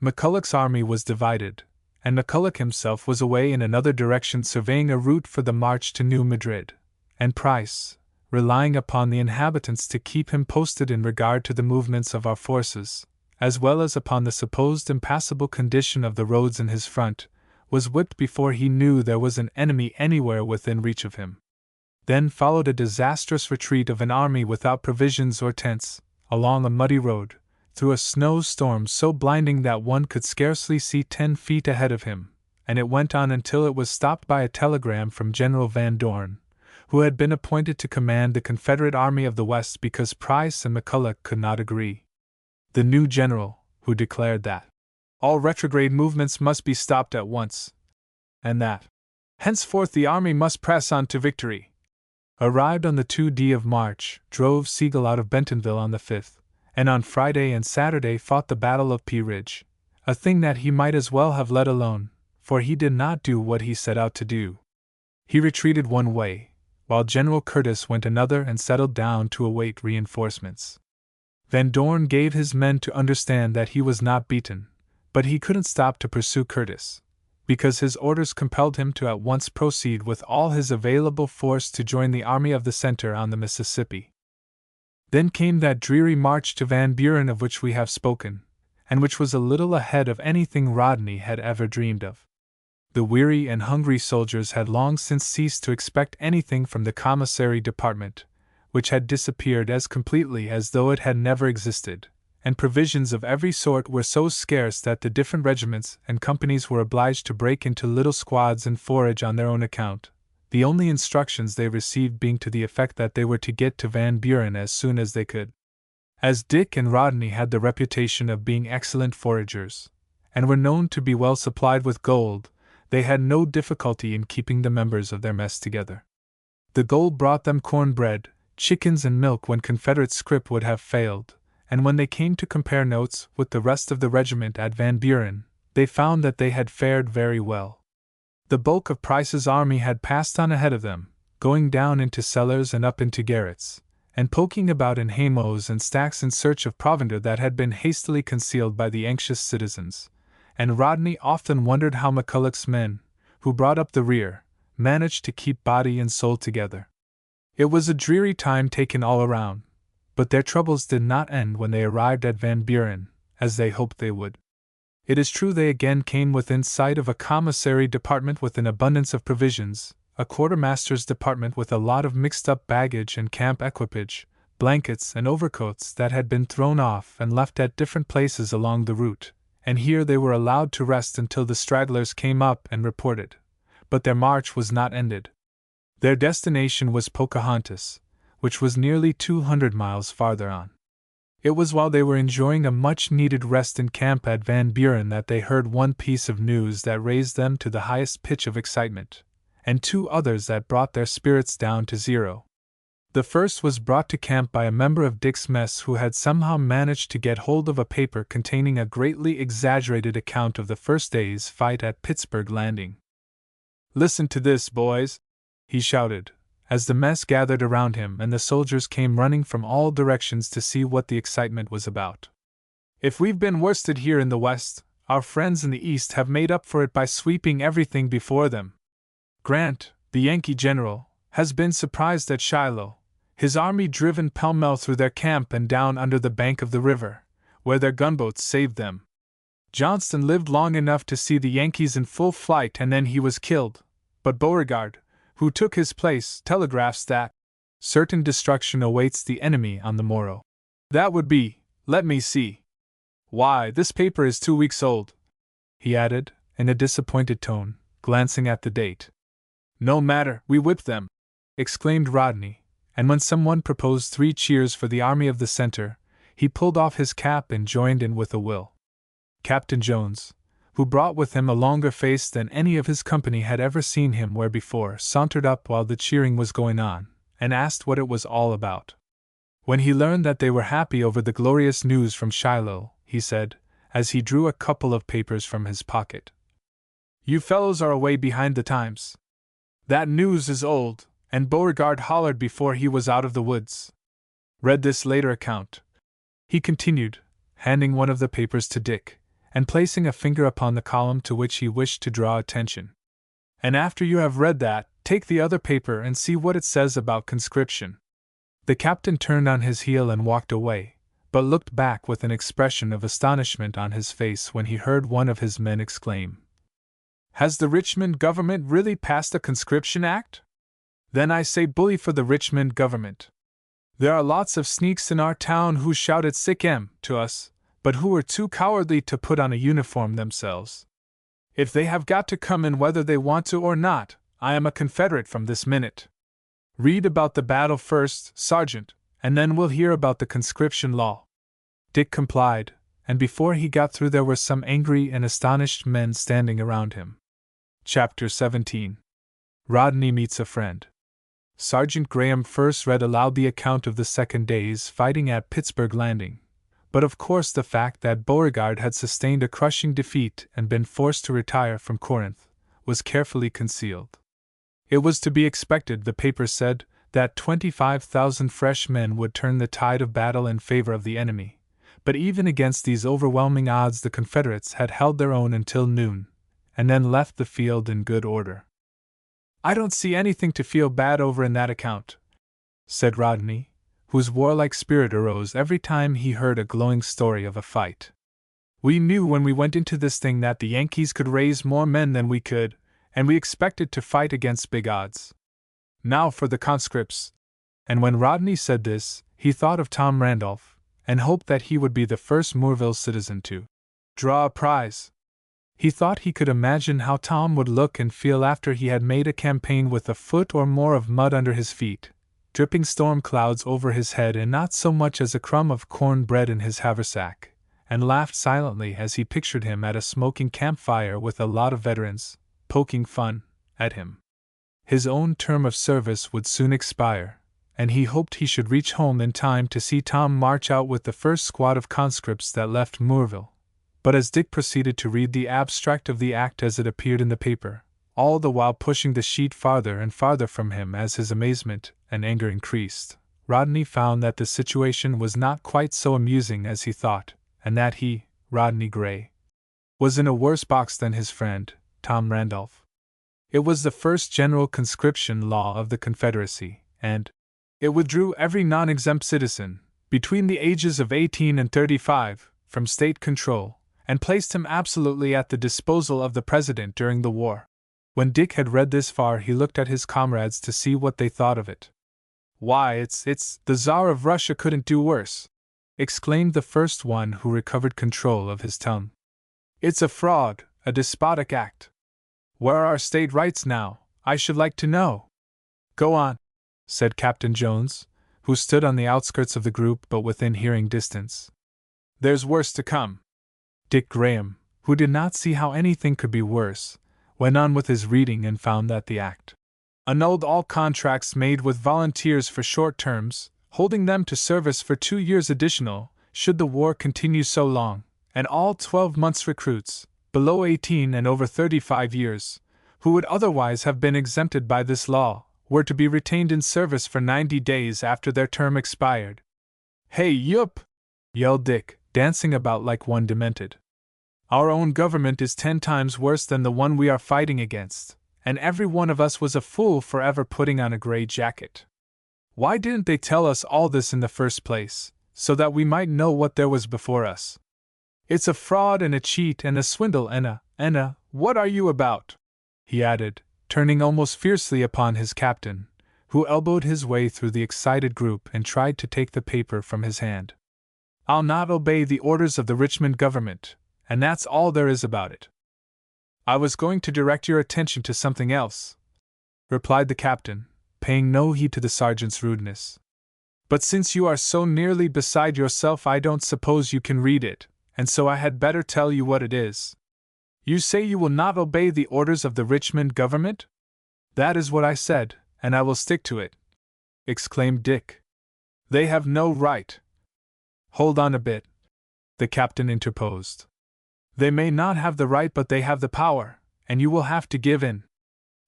S1: McCulloch's army was divided, and McCulloch himself was away in another direction surveying a route for the march to New Madrid, and Price, relying upon the inhabitants to keep him posted in regard to the movements of our forces, as well as upon the supposed impassable condition of the roads in his front, was whipped before he knew there was an enemy anywhere within reach of him. Then followed a disastrous retreat of an army without provisions or tents, along a muddy road, through a snowstorm so blinding that one could scarcely see 10 feet ahead of him, and it went on until it was stopped by a telegram from General Van Dorn, who had been appointed to command the Confederate Army of the West because Price and McCulloch could not agree. The new general, who declared that all retrograde movements must be stopped at once, and that henceforth the army must press on to victory, arrived on the 2d of March, drove Sigel out of Bentonville on the 5th, and on Friday and Saturday fought the Battle of Pea Ridge, a thing that he might as well have let alone, for he did not do what he set out to do. He retreated one way, while General Curtis went another and settled down to await reinforcements. Van Dorn gave his men to understand that he was not beaten, but he couldn't stop to pursue Curtis, because his orders compelled him to at once proceed with all his available force to join the Army of the Center on the Mississippi. Then came that dreary march to Van Buren of which we have spoken, and which was a little ahead of anything Rodney had ever dreamed of. The weary and hungry soldiers had long since ceased to expect anything from the commissary department, which had disappeared as completely as though it had never existed, and provisions of every sort were so scarce that the different regiments and companies were obliged to break into little squads and forage on their own account, the only instructions they received being to the effect that they were to get to Van Buren as soon as they could. As Dick and Rodney had the reputation of being excellent foragers, and were known to be well supplied with gold, they had no difficulty in keeping the members of their mess together. The gold brought them cornbread, chickens, and milk when Confederate scrip would have failed, and when they came to compare notes with the rest of the regiment at Van Buren, they found that they had fared very well. The bulk of Price's army had passed on ahead of them, going down into cellars and up into garrets, and poking about in haymows and stacks in search of provender that had been hastily concealed by the anxious citizens, and Rodney often wondered how McCulloch's men, who brought up the rear, managed to keep body and soul together. It was a dreary time taken all around, but their troubles did not end when they arrived at Van Buren, as they hoped they would. It is true they again came within sight of a commissary department with an abundance of provisions, a quartermaster's department with a lot of mixed-up baggage and camp equipage, blankets and overcoats that had been thrown off and left at different places along the route, and here they were allowed to rest until the stragglers came up and reported. But their march was not ended. Their destination was Pocahontas, which was nearly 200 miles farther on. It was while they were enjoying a much-needed rest in camp at Van Buren that they heard one piece of news that raised them to the highest pitch of excitement, and 2 others that brought their spirits down to 0. The first was brought to camp by a member of Dick's mess who had somehow managed to get hold of a paper containing a greatly exaggerated account of the first day's fight at Pittsburgh Landing. "Listen to this, boys," he shouted, as the mess gathered around him and the soldiers came running from all directions to see what the excitement was about. "If we've been worsted here in the West, our friends in the East have made up for it by sweeping everything before them. Grant, the Yankee general, has been surprised at Shiloh, his army driven pell-mell through their camp and down under the bank of the river, where their gunboats saved them. Johnston lived long enough to see the Yankees in full flight and then he was killed, but Beauregard, who took his place, telegraphs that certain destruction awaits the enemy on the morrow. That would be, let me see. Why, this paper is 2 weeks old," he added, in a disappointed tone, glancing at the date. "No matter, we whipped them," exclaimed Rodney, and when someone proposed 3 cheers for the Army of the Center, he pulled off his cap and joined in with a will. Captain Jones, who brought with him a longer face than any of his company had ever seen him wear before, sauntered up while the cheering was going on, and asked what it was all about. When he learned that they were happy over the glorious news from Shiloh, he said, as he drew a couple of papers from his pocket, "You fellows are away behind the times. That news is old, and Beauregard hollered before he was out of the woods. Read this later account," he continued, handing one of the papers to Dick, and placing a finger upon the column to which he wished to draw attention. "And after you have read that, take the other paper and see what it says about conscription." The captain turned on his heel and walked away, but looked back with an expression of astonishment on his face when he heard one of his men exclaim, "Has the Richmond government really passed a conscription act? Then I say bully for the Richmond government. There are lots of sneaks in our town who shouted sic 'em to us, but who were too cowardly to put on a uniform themselves. If they have got to come in whether they want to or not, I am a Confederate from this minute. Read about the battle first, Sergeant, and then we'll hear about the conscription law." Dick complied, and before he got through there were some angry and astonished men standing around him. Chapter 17. Rodney Meets a Friend. Sergeant Graham first read aloud the account of the second day's fighting at Pittsburgh Landing, but of course the fact that Beauregard had sustained a crushing defeat and been forced to retire from Corinth was carefully concealed. It was to be expected, the paper said, that 25,000 fresh men would turn the tide of battle in favor of the enemy, but even against these overwhelming odds the Confederates had held their own until noon, and then left the field in good order. "I don't see anything to feel bad over in that account," said Rodney, whose warlike spirit arose every time he heard a glowing story of a fight. "We knew when we went into this thing that the Yankees could raise more men than we could, and we expected to fight against big odds. Now for the conscripts." And when Rodney said this, he thought of Tom Randolph, and hoped that he would be the first Moorville citizen to draw a prize. He thought he could imagine how Tom would look and feel after he had made a campaign with a foot or more of mud under his feet, dripping storm clouds over his head and not so much as a crumb of corn bread in his haversack, and laughed silently as he pictured him at a smoking campfire with a lot of veterans, poking fun at him. His own term of service would soon expire, and he hoped he should reach home in time to see Tom march out with the first squad of conscripts that left Moorville. But as Dick proceeded to read the abstract of the act as it appeared in the paper, all the while pushing the sheet farther and farther from him as his amazement and anger increased, Rodney found that the situation was not quite so amusing as he thought, and that he, Rodney Gray, was in a worse box than his friend, Tom Randolph. It was the first general conscription law of the Confederacy, and it withdrew every non-exempt citizen, between the ages of 18 and 35, from state control, and placed him absolutely at the disposal of the President during the war. When Dick had read this far, he looked at his comrades to see what they thought of it. "Why, it's the Tsar of Russia couldn't do worse," exclaimed the first one who recovered control of his tongue. "It's a fraud, a despotic act. Where are our state rights now, I should like to know?" "Go on," said Captain Jones, who stood on the outskirts of the group but within hearing distance. "There's worse to come." Dick Graham, who did not see how anything could be worse, went on with his reading and found that the Act annulled all contracts made with volunteers for short terms, holding them to service for 2 years additional, should the war continue so long, and all 12 months recruits, below 18 and over 35 years, who would otherwise have been exempted by this law, were to be retained in service for 90 days after their term expired. Hey, yup! Yelled Dick, dancing about like one demented. Our own government is 10 times worse than the one we are fighting against, and every one of us was a fool for ever putting on a gray jacket. Why didn't they tell us all this in the first place, so that we might know what there was before us? It's a fraud and a cheat and a swindle and a, what are you about? He added, turning almost fiercely upon his captain, who elbowed his way through the excited group and tried to take the paper from his hand. I'll not obey the orders of the Richmond government, and that's all there is about it. I was going to direct your attention to something else, replied the captain, paying no heed to the sergeant's rudeness. But since you are so nearly beside yourself, I don't suppose you can read it, and so I had better tell you what it is. You say you will not obey the orders of the Richmond government? That is what I said, and I will stick to it, exclaimed Dick. They have no right. Hold on a bit, the captain interposed. They may not have the right, but they have the power, and you will have to give in.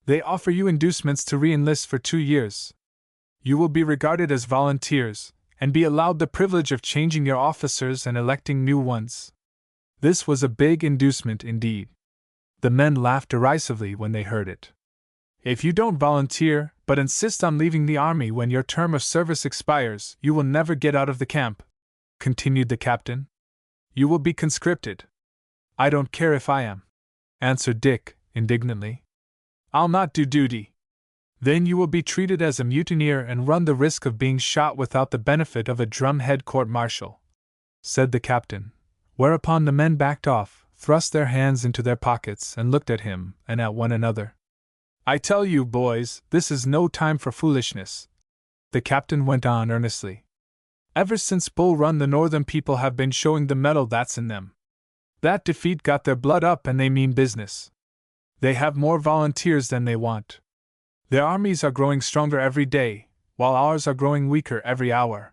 S1: They offer you inducements to re-enlist for 2 years. You will be regarded as volunteers, and be allowed the privilege of changing your officers and electing new ones. This was a big inducement indeed. The men laughed derisively when they heard it. If you don't volunteer, but insist on leaving the army when your term of service expires, you will never get out of the camp, continued the captain. You will be conscripted. I don't care if I am, answered Dick, indignantly. I'll not do duty. Then you will be treated as a mutineer and run the risk of being shot without the benefit of a drumhead court-martial, said the captain, whereupon the men backed off, thrust their hands into their pockets and looked at him and at one another. I tell you, boys, this is no time for foolishness, the captain went on earnestly. Ever since Bull Run the northern people have been showing the mettle that's in them. That defeat got their blood up and they mean business. They have more volunteers than they want. Their armies are growing stronger every day, while ours are growing weaker every hour.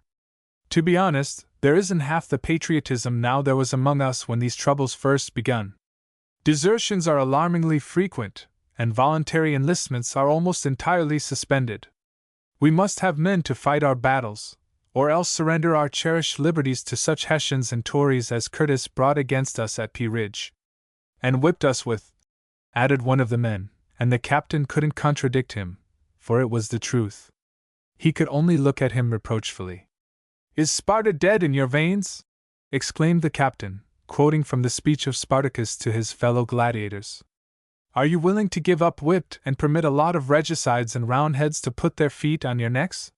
S1: To be honest, there isn't half the patriotism now there was among us when these troubles first begun. Desertions are alarmingly frequent, and voluntary enlistments are almost entirely suspended. We must have men to fight our battles, or else surrender our cherished liberties to such Hessians and Tories as Curtis brought against us at Pea Ridge. And whipped us with, added one of the men, and the captain couldn't contradict him, for it was the truth. He could only look at him reproachfully. Is Sparta dead in your veins? Exclaimed the captain, quoting from the speech of Spartacus to his fellow gladiators. Are you willing to give up whipped and permit a lot of regicides and roundheads to put their feet on your necks?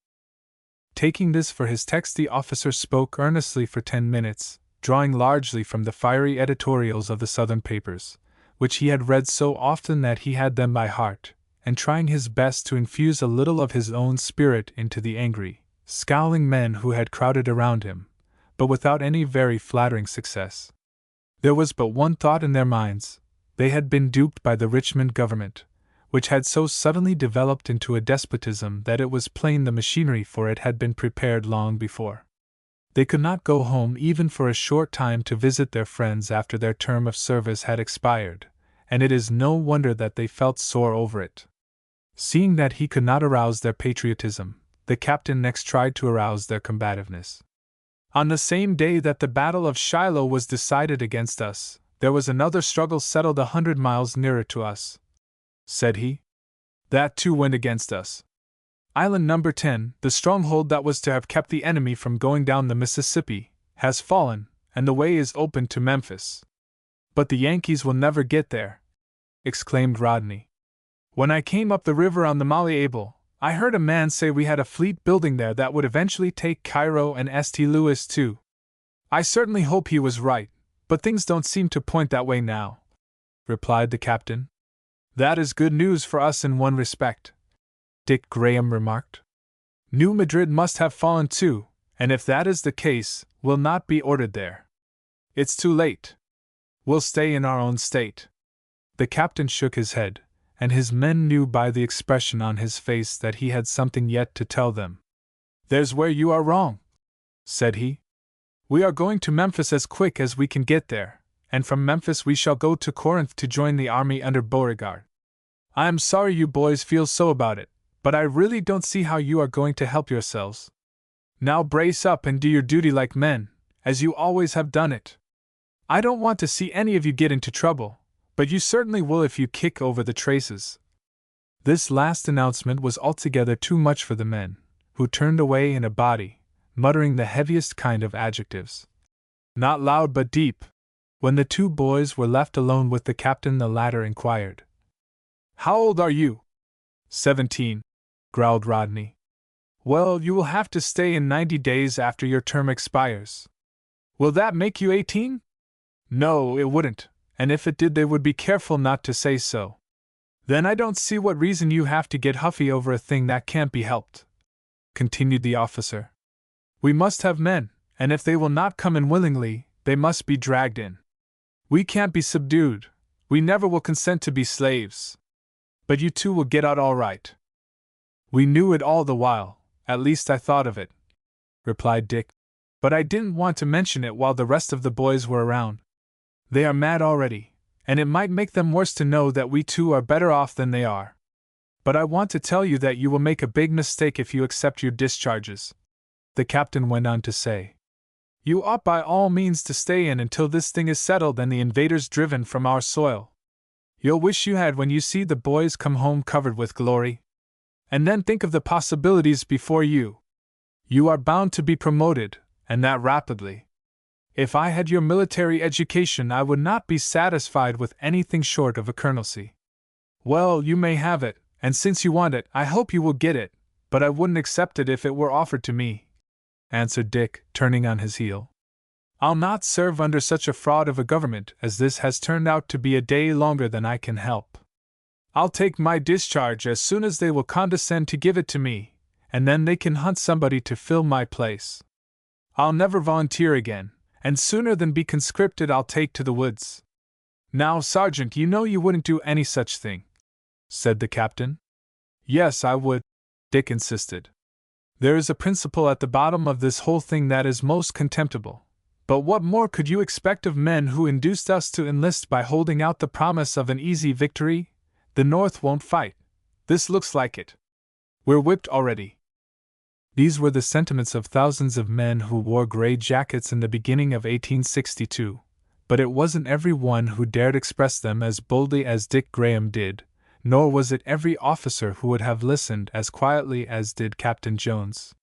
S1: Taking this for his text, the officer spoke earnestly for 10 minutes, drawing largely from the fiery editorials of the Southern papers, which he had read so often that he had them by heart, and trying his best to infuse a little of his own spirit into the angry, scowling men who had crowded around him, but without any very flattering success. There was but one thought in their minds: they had been duped by the Richmond government, which had so suddenly developed into a despotism that it was plain the machinery for it had been prepared long before. They could not go home even for a short time to visit their friends after their term of service had expired, and it is no wonder that they felt sore over it. Seeing that he could not arouse their patriotism, the captain next tried to arouse their combativeness. On the same day that the Battle of Shiloh was decided against us, there was another struggle settled 100 miles nearer to us, said he. That too went against us. Island number 10, the stronghold that was to have kept the enemy from going down the Mississippi, has fallen, and the way is open to Memphis. But the Yankees will never get there, exclaimed Rodney. When I came up the river on the Malleable, I heard a man say we had a fleet building there that would eventually take Cairo and St. Louis too. I certainly hope he was right, but things don't seem to point that way now, replied the captain. That is good news for us in one respect, Dick Graham remarked. New Madrid must have fallen too, and if that is the case, we'll not be ordered there. It's too late. We'll stay in our own state. The captain shook his head, and his men knew by the expression on his face that he had something yet to tell them. "There's where you are wrong," said he. "We are going to Memphis as quick as we can get there, and from Memphis we shall go to Corinth to join the army under Beauregard. I am sorry you boys feel so about it, but I really don't see how you are going to help yourselves. Now brace up and do your duty like men, as you always have done it. I don't want to see any of you get into trouble, but you certainly will if you kick over the traces." This last announcement was altogether too much for the men, who turned away in a body, muttering the heaviest kind of adjectives. Not loud but deep. When the two boys were left alone with the captain, the latter inquired, "How old are you?" "17, growled Rodney. "Well, you will have to stay in 90 days after your term expires." "Will that make you 18? "No, it wouldn't, and if it did they would be careful not to say so." "Then I don't see what reason you have to get huffy over a thing that can't be helped," continued the officer. "We must have men, and if they will not come in willingly, they must be dragged in. We can't be subdued, we never will consent to be slaves. But you two will get out all right." "We knew it all the while, at least I thought of it," replied Dick. "But I didn't want to mention it while the rest of the boys were around. They are mad already, and it might make them worse to know that we two are better off than they are. But I want to tell you that you will make a big mistake if you accept your discharges," the captain went on to say. "You ought by all means to stay in until this thing is settled and the invaders driven from our soil. You'll wish you had when you see the boys come home covered with glory. And then think of the possibilities before you. You are bound to be promoted, and that rapidly. If I had your military education, I would not be satisfied with anything short of a colonelcy." "Well, you may have it, and since you want it, I hope you will get it, but I wouldn't accept it if it were offered to me," answered Dick, turning on his heel. "I'll not serve under such a fraud of a government as this has turned out to be a day longer than I can help. I'll take my discharge as soon as they will condescend to give it to me, and then they can hunt somebody to fill my place. I'll never volunteer again, and sooner than be conscripted I'll take to the woods." "Now, Sergeant, you know you wouldn't do any such thing," said the captain. "Yes, I would," Dick insisted. "There is a principle at the bottom of this whole thing that is most contemptible. But what more could you expect of men who induced us to enlist by holding out the promise of an easy victory? The North won't fight. This looks like it. We're whipped already." These were the sentiments of thousands of men who wore gray jackets in the beginning of 1862, but it wasn't every one who dared express them as boldly as Dick Graham did, nor was it every officer who would have listened as quietly as did Captain Jones.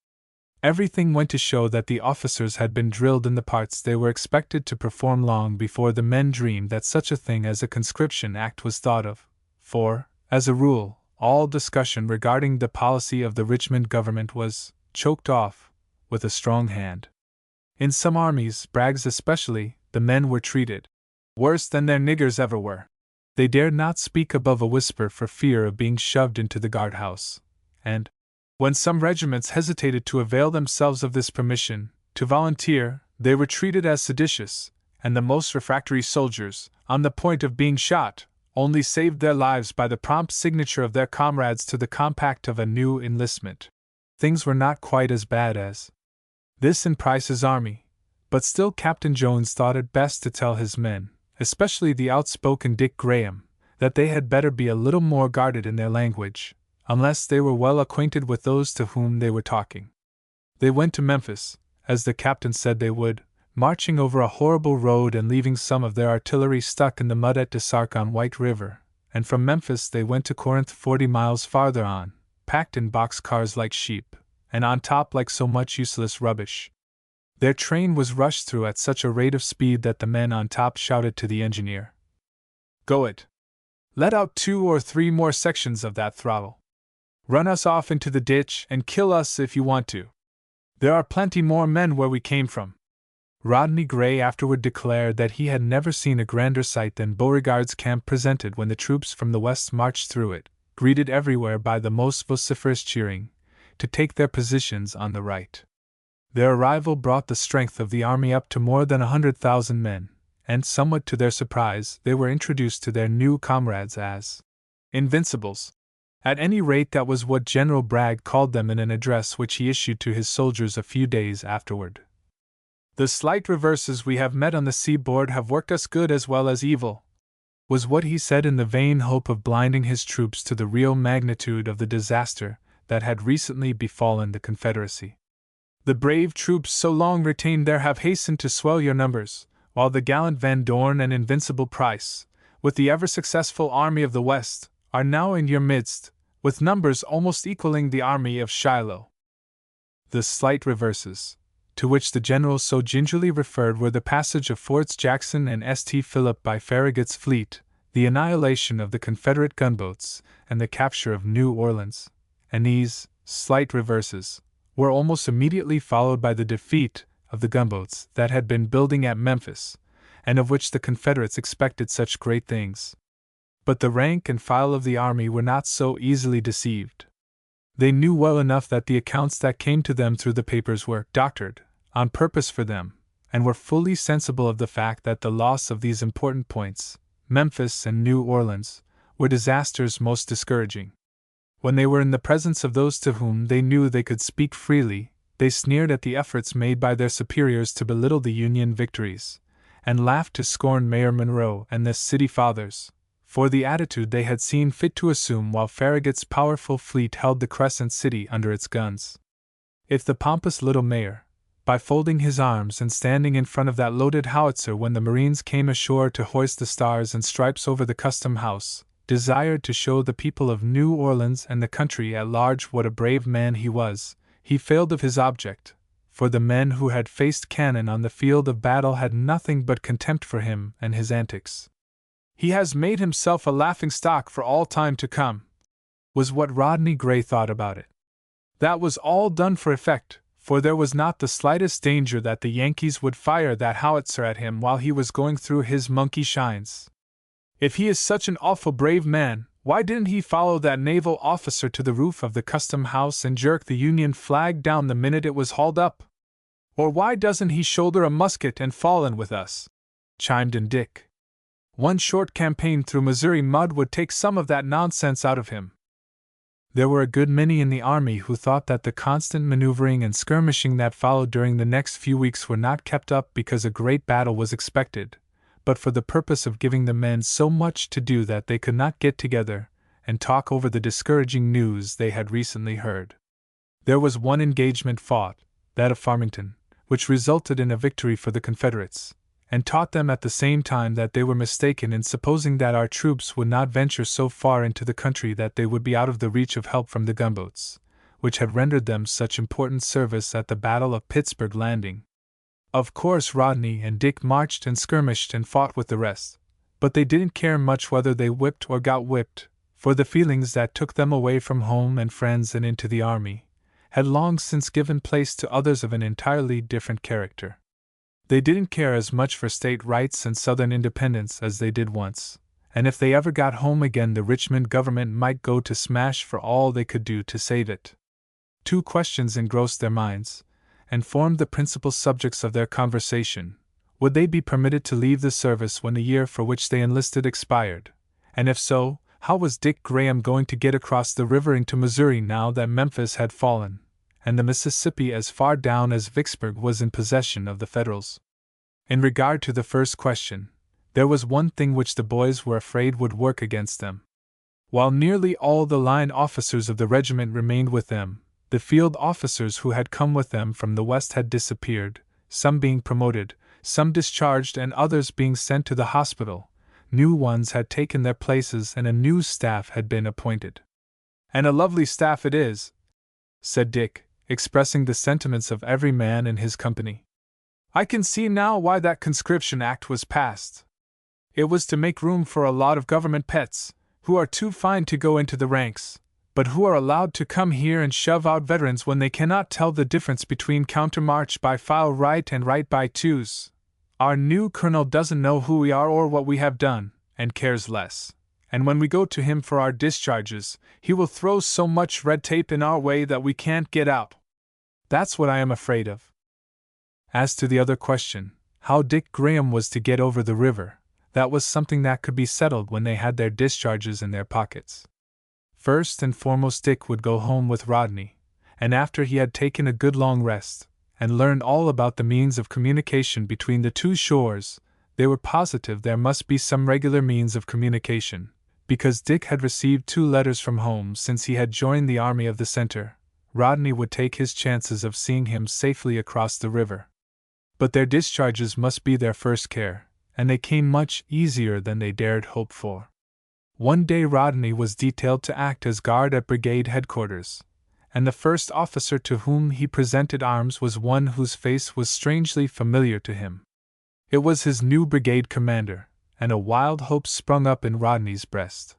S1: Everything went to show that the officers had been drilled in the parts they were expected to perform long before the men dreamed that such a thing as a conscription act was thought of, for, as a rule, all discussion regarding the policy of the Richmond government was choked off with a strong hand. In some armies, Bragg's especially, the men were treated worse than their niggers ever were. They dared not speak above a whisper for fear of being shoved into the guardhouse, and, when some regiments hesitated to avail themselves of this permission to volunteer, they were treated as seditious, and the most refractory soldiers, on the point of being shot, only saved their lives by the prompt signature of their comrades to the compact of a new enlistment. Things were not quite as bad as this in Price's army, but still Captain Jones thought it best to tell his men, especially the outspoken Dick Graham, that they had better be a little more guarded in their language, unless they were well acquainted with those to whom they were talking. They went to Memphis, as the captain said they would, marching over a horrible road and leaving some of their artillery stuck in the mud at Desark on White River, and from Memphis they went to Corinth 40 miles farther on, packed in boxcars like sheep, and on top like so much useless rubbish. Their train was rushed through at such a rate of speed that the men on top shouted to the engineer, "Go it! Let out 2 or 3 more sections of that throttle. Run us off into the ditch and kill us if you want to. There are plenty more men where we came from." Rodney Gray afterward declared that he had never seen a grander sight than Beauregard's camp presented when the troops from the west marched through it, greeted everywhere by the most vociferous cheering, to take their positions on the right. Their arrival brought the strength of the army up to more than 100,000 men, and somewhat to their surprise, they were introduced to their new comrades as Invincibles. At any rate, that was what General Bragg called them in an address which he issued to his soldiers a few days afterward. "The slight reverses we have met on the seaboard have worked us good as well as evil," was what he said in the vain hope of blinding his troops to the real magnitude of the disaster that had recently befallen the Confederacy. "The brave troops so long retained there have hastened to swell your numbers, while the gallant Van Dorn and invincible Price, with the ever-successful Army of the West, are now in your midst, with numbers almost equaling the Army of Shiloh." The slight reverses, to which the general so gingerly referred, were the passage of Forts Jackson and St. Philip by Farragut's fleet, the annihilation of the Confederate gunboats, and the capture of New Orleans, and these slight reverses were almost immediately followed by the defeat of the gunboats that had been building at Memphis, and of which the Confederates expected such great things. But the rank and file of the army were not so easily deceived. They knew well enough that the accounts that came to them through the papers were doctored on purpose for them, and were fully sensible of the fact that the loss of these important points, Memphis and New Orleans, were disasters most discouraging. When they were in the presence of those to whom they knew they could speak freely, they sneered at the efforts made by their superiors to belittle the Union victories, and laughed to scorn Mayor Monroe and the City Fathers, for the attitude they had seen fit to assume while Farragut's powerful fleet held the Crescent City under its guns. If the pompous little mayor, by folding his arms and standing in front of that loaded howitzer when the Marines came ashore to hoist the stars and stripes over the Custom House, desired to show the people of New Orleans and the country at large what a brave man he was, he failed of his object, for the men who had faced cannon on the field of battle had nothing but contempt for him and his antics. "He has made himself a laughing-stock for all time to come," was what Rodney Gray thought about it. That was all done for effect, for there was not the slightest danger that the Yankees would fire that howitzer at him while he was going through his monkey shines. If he is such an awful brave man, why didn't he follow that naval officer to the roof of the Custom House and jerk the Union flag down the minute it was hauled up? Or why doesn't he shoulder a musket and fall in with us?" chimed in Dick. "One short campaign through Missouri mud would take some of that nonsense out of him." There were a good many in the army who thought that the constant maneuvering and skirmishing that followed during the next few weeks were not kept up because a great battle was expected, but for the purpose of giving the men so much to do that they could not get together and talk over the discouraging news they had recently heard. There was one engagement fought, that of Farmington, which resulted in a victory for the Confederates, and taught them at the same time that they were mistaken in supposing that our troops would not venture so far into the country that they would be out of the reach of help from the gunboats, which had rendered them such important service at the Battle of Pittsburgh Landing. Of course Rodney and Dick marched and skirmished and fought with the rest, but they didn't care much whether they whipped or got whipped, for the feelings that took them away from home and friends and into the army had long since given place to others of an entirely different character. They didn't care as much for state rights and Southern independence as they did once, and if they ever got home again the Richmond government might go to smash for all they could do to save it. Two questions engrossed their minds, and formed the principal subjects of their conversation. Would they be permitted to leave the service when the year for which they enlisted expired? And if so, how was Dick Graham going to get across the river into Missouri now that Memphis had fallen, and the Mississippi as far down as Vicksburg was in possession of the Federals? In regard to the first question, there was one thing which the boys were afraid would work against them. While nearly all the line officers of the regiment remained with them, the field officers who had come with them from the West had disappeared, some being promoted, some discharged, and others being sent to the hospital. New ones had taken their places and a new staff had been appointed. "And a lovely staff it is," said Dick, expressing the sentiments of every man in his company. "I can see now why that conscription act was passed. It was to make room for a lot of government pets, who are too fine to go into the ranks, but who are allowed to come here and shove out veterans when they cannot tell the difference between countermarch by file right and right by twos. Our new colonel doesn't know who we are or what we have done, and cares less, and when we go to him for our discharges, he will throw so much red tape in our way that we can't get out. That's what I am afraid of." As to the other question, How Dick Graham was to get over the river, that was something that could be settled when they had their discharges in their pockets. First and foremost, Dick would go home with Rodney, and after he had taken a good long rest, and learned all about the means of communication between the two shores, they were positive there must be some regular means of communication, because Dick had received 2 letters from home since he had joined the army of the center. Rodney would take his chances of seeing him safely across the river. But their discharges must be their first care, and they came much easier than they dared hope for. One day Rodney was detailed to act as guard at brigade headquarters, and the first officer to whom he presented arms was one whose face was strangely familiar to him. It was his new brigade commander, and a wild hope sprung up in Rodney's breast.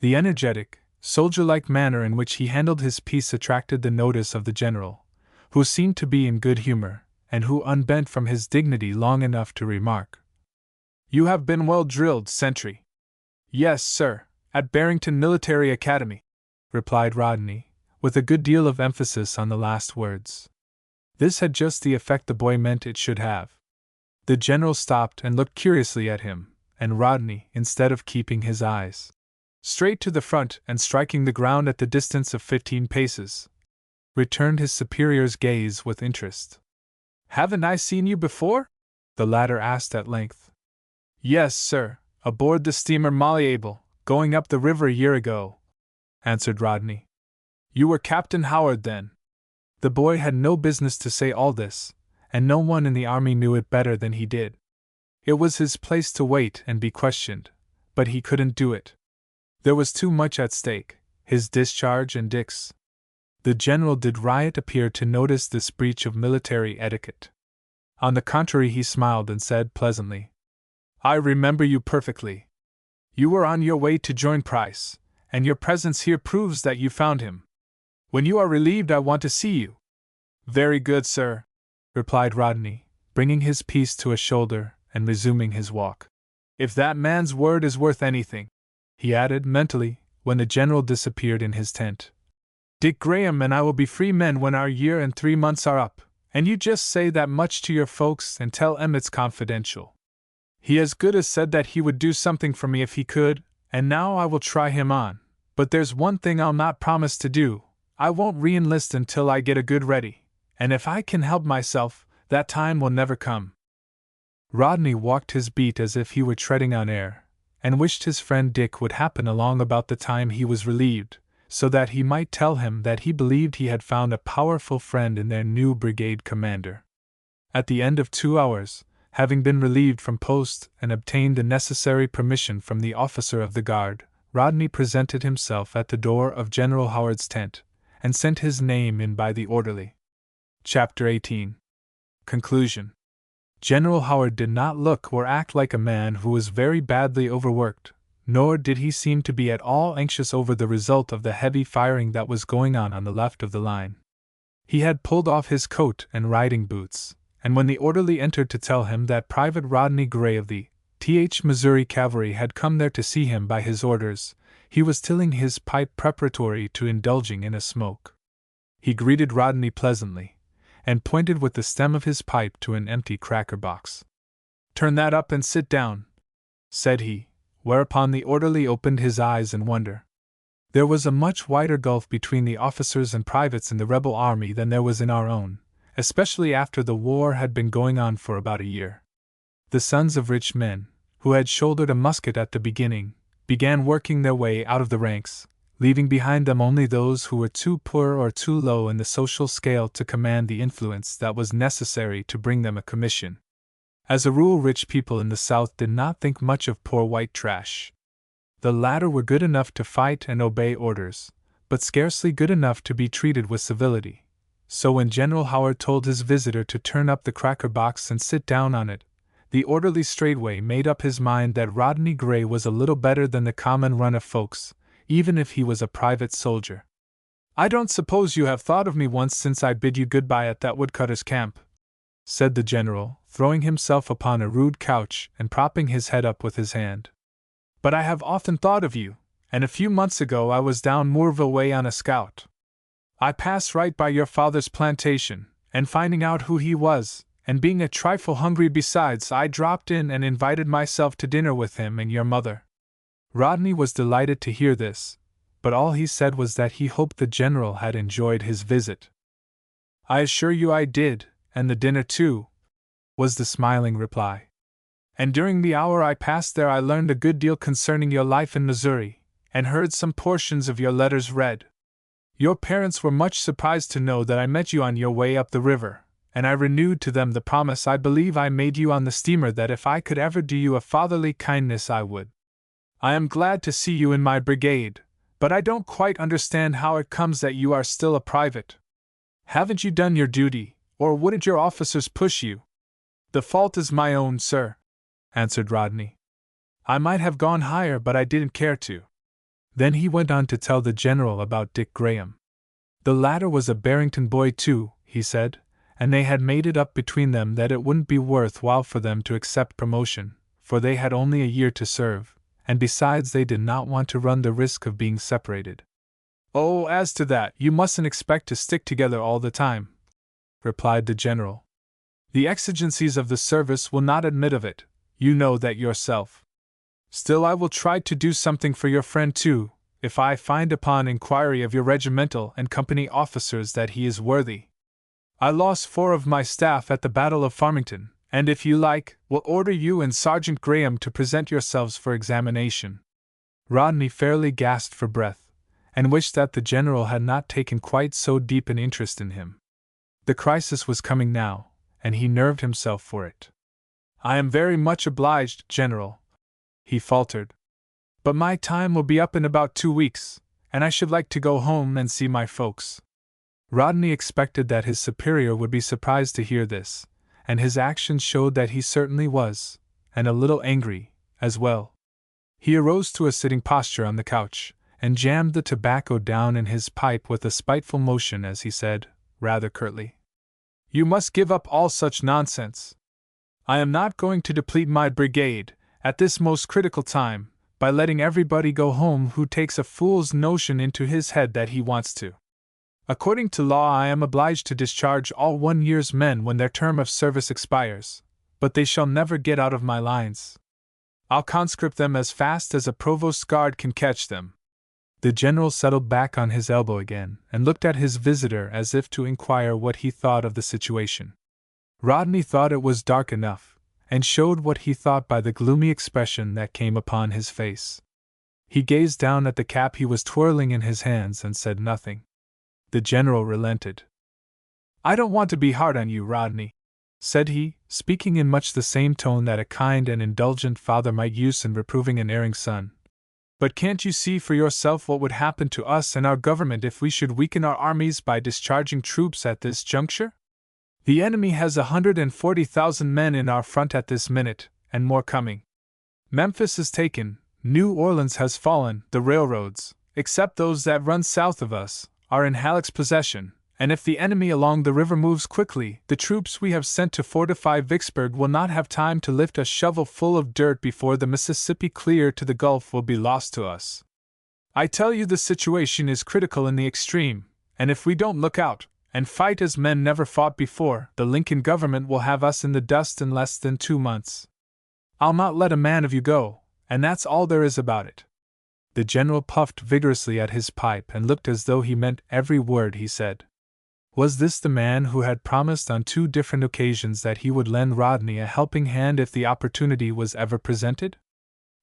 S1: The energetic, soldier-like manner in which he handled his piece attracted the notice of the general, who seemed to be in good humor, and who unbent from his dignity long enough to remark, "You have been well drilled, sentry." "Yes, sir, at Barrington Military Academy," replied Rodney, with a good deal of emphasis on the last words. This had just the effect the boy meant it should have. The general stopped and looked curiously at him, and Rodney, instead of keeping his eyes straight to the front and striking the ground at the distance of 15 paces, returned his superior's gaze with interest. "Haven't I seen you before?" the latter asked at length. "Yes, sir, aboard the steamer Malleable, going up the river a year ago," answered Rodney. "You were Captain Howard then." The boy had no business to say all this, and no one in the army knew it better than he did. It was his place to wait and be questioned, but he couldn't do it. There was too much at stake, his discharge and Dick's. The general did not appear to notice this breach of military etiquette. On the contrary, he smiled and said pleasantly, "I remember you perfectly. You were on your way to join Price, and your presence here proves that you found him. When you are relieved, I want to see you." "Very good, sir," replied Rodney, bringing his piece to a shoulder and resuming his walk. "If that man's word is worth anything," he added mentally, when the general disappeared in his tent, "Dick Graham and I will be free men when our year and 3 months are up, and you just say that much to your folks and tell Em it's confidential. He as good as said that he would do something for me if he could, and now I will try him on, but there's one thing I'll not promise to do. I won't re-enlist until I get a good ready, and if I can help myself, that time will never come." Rodney walked his beat as if he were treading on air, and wished his friend Dick would happen along about the time he was relieved, so that he might tell him that he believed he had found a powerful friend in their new brigade commander. At the end of 2 hours, having been relieved from post and obtained the necessary permission from the officer of the guard, Rodney presented himself at the door of General Howard's tent, and sent his name in by the orderly. Chapter 18. Conclusion. General Howard did not look or act like a man who was very badly overworked, nor did he seem to be at all anxious over the result of the heavy firing that was going on the left of the line. He had pulled off his coat and riding boots, and when the orderly entered to tell him that Private Rodney Gray of the Missouri Cavalry had come there to see him by his orders, he was tilling his pipe preparatory to indulging in a smoke. He greeted Rodney pleasantly, and pointed with the stem of his pipe to an empty cracker box. "Turn that up and sit down," said he, whereupon the orderly opened his eyes in wonder. There was a much wider gulf between the officers and privates in the rebel army than there was in our own, especially after the war had been going on for about a year. The sons of rich men, who had shouldered a musket at the beginning, began working their way out of the ranks, leaving behind them only those who were too poor or too low in the social scale to command the influence that was necessary to bring them a commission. As a rule, rich people in the South did not think much of poor white trash. The latter were good enough to fight and obey orders, but scarcely good enough to be treated with civility. So when General Howard told his visitor to turn up the cracker box and sit down on it, the orderly straightway made up his mind that Rodney Gray was a little better than the common run of folks, even if he was a private soldier. "I don't suppose you have thought of me once since I bid you good-bye at that woodcutter's camp," said the general, throwing himself upon a rude couch and propping his head up with his hand. "But I have often thought of you, and a few months ago I was down Moorville way on a scout. I passed right by your father's plantation, and finding out who he was, and being a trifle hungry besides, I dropped in and invited myself to dinner with him and your mother." Rodney was delighted to hear this, but all he said was that he hoped the general had enjoyed his visit. "I assure you I did, and the dinner too," was the smiling reply. "And during the hour I passed there I learned a good deal concerning your life in Missouri, and heard some portions of your letters read. Your parents were much surprised to know that I met you on your way up the river, and I renewed to them the promise I believe I made you on the steamer that if I could ever do you a fatherly kindness I would. I am glad to see you in my brigade, but I don't quite understand how it comes that you are still a private. Haven't you done your duty, or wouldn't your officers push you?" "The fault is my own, sir," answered Rodney. "I might have gone higher, but I didn't care to." Then he went on to tell the general about Dick Graham. The latter was a Barrington boy too, he said, and they had made it up between them that it wouldn't be worth while for them to accept promotion, for they had only a year to serve, and besides they did not want to run the risk of being separated. "Oh, as to that, you mustn't expect to stick together all the time," replied the general. "The exigencies of the service will not admit of it, you know that yourself. Still I will try to do something for your friend too, if I find upon inquiry of your regimental and company officers that he is worthy. I lost 4 of my staff at the Battle of Farmington, and if you like, will order you and Sergeant Graham to present yourselves for examination." Rodney fairly gasped for breath, and wished that the general had not taken quite so deep an interest in him. The crisis was coming now, and he nerved himself for it. "I am very much obliged, General," he faltered, "but my time will be up in about 2 weeks, and I should like to go home and see my folks." Rodney expected that his superior would be surprised to hear this, and his actions showed that he certainly was, and a little angry, as well. He arose to a sitting posture on the couch, and jammed the tobacco down in his pipe with a spiteful motion as he said, rather curtly, "You must give up all such nonsense. I am not going to deplete my brigade, at this most critical time, by letting everybody go home who takes a fool's notion into his head that he wants to. According to law I am obliged to discharge all 1 year's men when their term of service expires, but they shall never get out of my lines. I'll conscript them as fast as a provost's guard can catch them." The general settled back on his elbow again, and looked at his visitor as if to inquire what he thought of the situation. Rodney thought it was dark enough, and showed what he thought by the gloomy expression that came upon his face. He gazed down at the cap he was twirling in his hands and said nothing. The general relented. "I don't want to be hard on you, Rodney," said he, speaking in much the same tone that a kind and indulgent father might use in reproving an erring son. "But can't you see for yourself what would happen to us and our government if we should weaken our armies by discharging troops at this juncture? The enemy has 140,000 men in our front at this minute, and more coming. Memphis is taken, New Orleans has fallen, the railroads, except those that run south of us, are in Halleck's possession, and if the enemy along the river moves quickly, the troops we have sent to fortify Vicksburg will not have time to lift a shovel full of dirt before the Mississippi clear to the Gulf will be lost to us. I tell you the situation is critical in the extreme, and if we don't look out, and fight as men never fought before, the Lincoln government will have us in the dust in less than 2 months. I'll not let a man of you go, and that's all there is about it." The general puffed vigorously at his pipe and looked as though he meant every word he said. Was this the man who had promised on 2 different occasions that he would lend Rodney a helping hand if the opportunity was ever presented?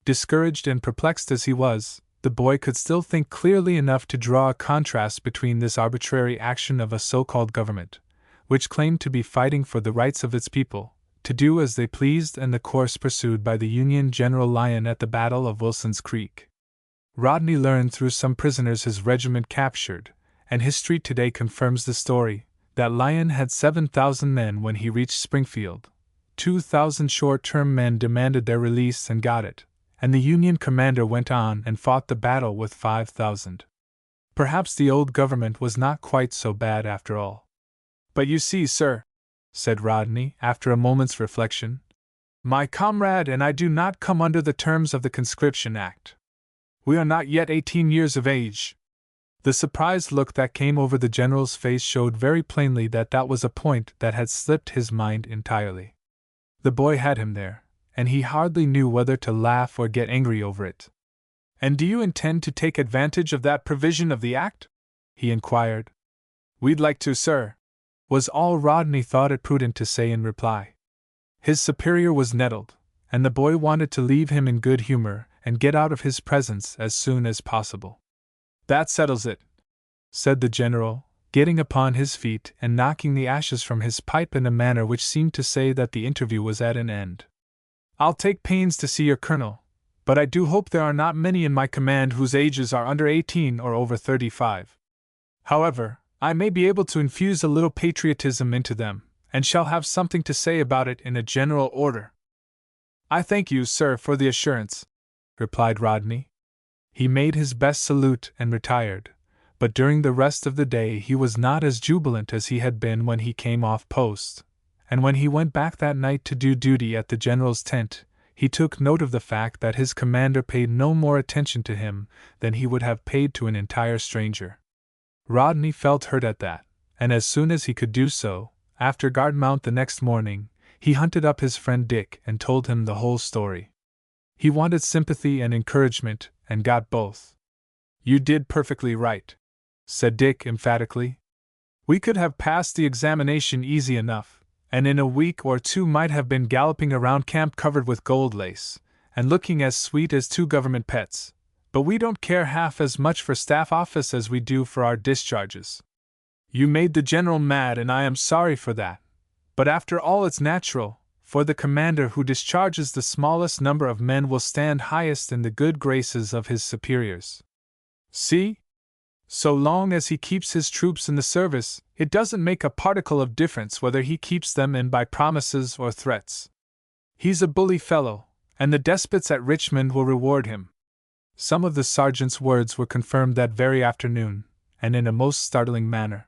S1: Discouraged and perplexed as he was, the boy could still think clearly enough to draw a contrast between this arbitrary action of a so-called government, which claimed to be fighting for the rights of its people, to do as they pleased, and the course pursued by the Union General Lyon at the Battle of Wilson's Creek. Rodney learned through some prisoners his regiment captured, and history today confirms the story, that Lyon had 7,000 men when he reached Springfield. 2,000 short-term men demanded their release and got it, and the Union commander went on and fought the battle with 5,000. Perhaps the old government was not quite so bad after all. "But you see, sir," said Rodney, after a moment's reflection, "my comrade and I do not come under the terms of the Conscription Act. We are not yet 18 years of age. The surprised look that came over the general's face showed very plainly that that was a point that had slipped his mind entirely. The boy had him there, and he hardly knew whether to laugh or get angry over it. "And do you intend to take advantage of that provision of the Act?" he inquired. "We'd like to, sir," was all Rodney thought it prudent to say in reply. His superior was nettled, and the boy wanted to leave him in good humor and get out of his presence as soon as possible. "That settles it," said the general, getting upon his feet and knocking the ashes from his pipe in a manner which seemed to say that the interview was at an end. "I'll take pains to see your colonel, but I do hope there are not many in my command whose ages are under 18 or over 35. However, I may be able to infuse a little patriotism into them, and shall have something to say about it in a general order." "I thank you, sir, for the assurance," replied Rodney. He made his best salute and retired, but during the rest of the day he was not as jubilant as he had been when he came off post, and when he went back that night to do duty at the general's tent, he took note of the fact that his commander paid no more attention to him than he would have paid to an entire stranger. Rodney felt hurt at that, and as soon as he could do so, after guard mount the next morning, he hunted up his friend Dick and told him the whole story. He wanted sympathy and encouragement, and got both. "You did perfectly right," said Dick emphatically. "We could have passed the examination easy enough, and in a week or two might have been galloping around camp covered with gold lace, and looking as sweet as two government pets, but we don't care half as much for staff office as we do for our discharges. You made the general mad, and I am sorry for that, but after all it's natural, for the commander who discharges the smallest number of men will stand highest in the good graces of his superiors. See? So long as he keeps his troops in the service, it doesn't make a particle of difference whether he keeps them in by promises or threats. He's a bully fellow, and the despots at Richmond will reward him." Some of the sergeant's words were confirmed that very afternoon, and in a most startling manner.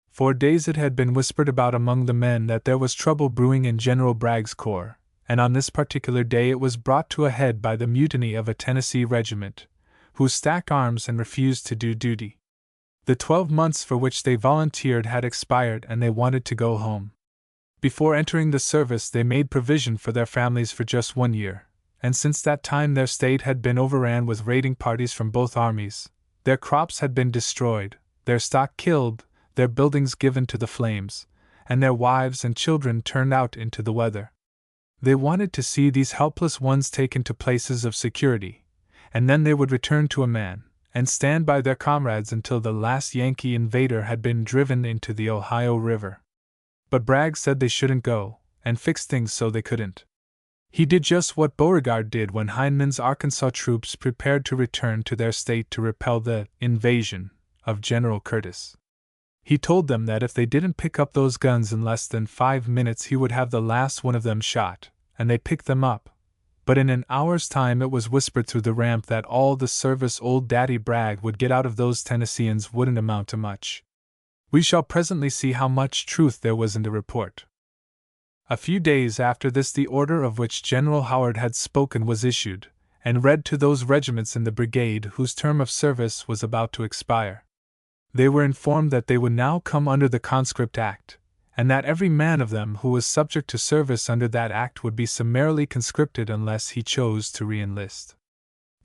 S1: For days it had been whispered about among the men that there was trouble brewing in General Bragg's corps, and on this particular day it was brought to a head by the mutiny of a Tennessee regiment, who stacked arms and refused to do duty. The 12 months for which they volunteered had expired and they wanted to go home. Before entering the service they made provision for their families for just 1 year, and since that time their state had been overran with raiding parties from both armies, their crops had been destroyed, their stock killed, their buildings given to the flames, and their wives and children turned out into the weather. They wanted to see these helpless ones taken to places of security, and then they would return to a man, and stand by their comrades until the last Yankee invader had been driven into the Ohio River. But Bragg said they shouldn't go, and fixed things so they couldn't. He did just what Beauregard did when Hindman's Arkansas troops prepared to return to their state to repel the invasion of General Curtis. He told them that if they didn't pick up those guns in less than 5 minutes he would have the last one of them shot, and they picked them up. But in an hour's time it was whispered through the ramp that all the service old Daddy Bragg would get out of those Tennesseans wouldn't amount to much. We shall presently see how much truth there was in the report. A few days after this the order of which General Howard had spoken was issued, and read to those regiments in the brigade whose term of service was about to expire. They were informed that they would now come under the Conscript Act, and that every man of them who was subject to service under that act would be summarily conscripted unless he chose to re-enlist.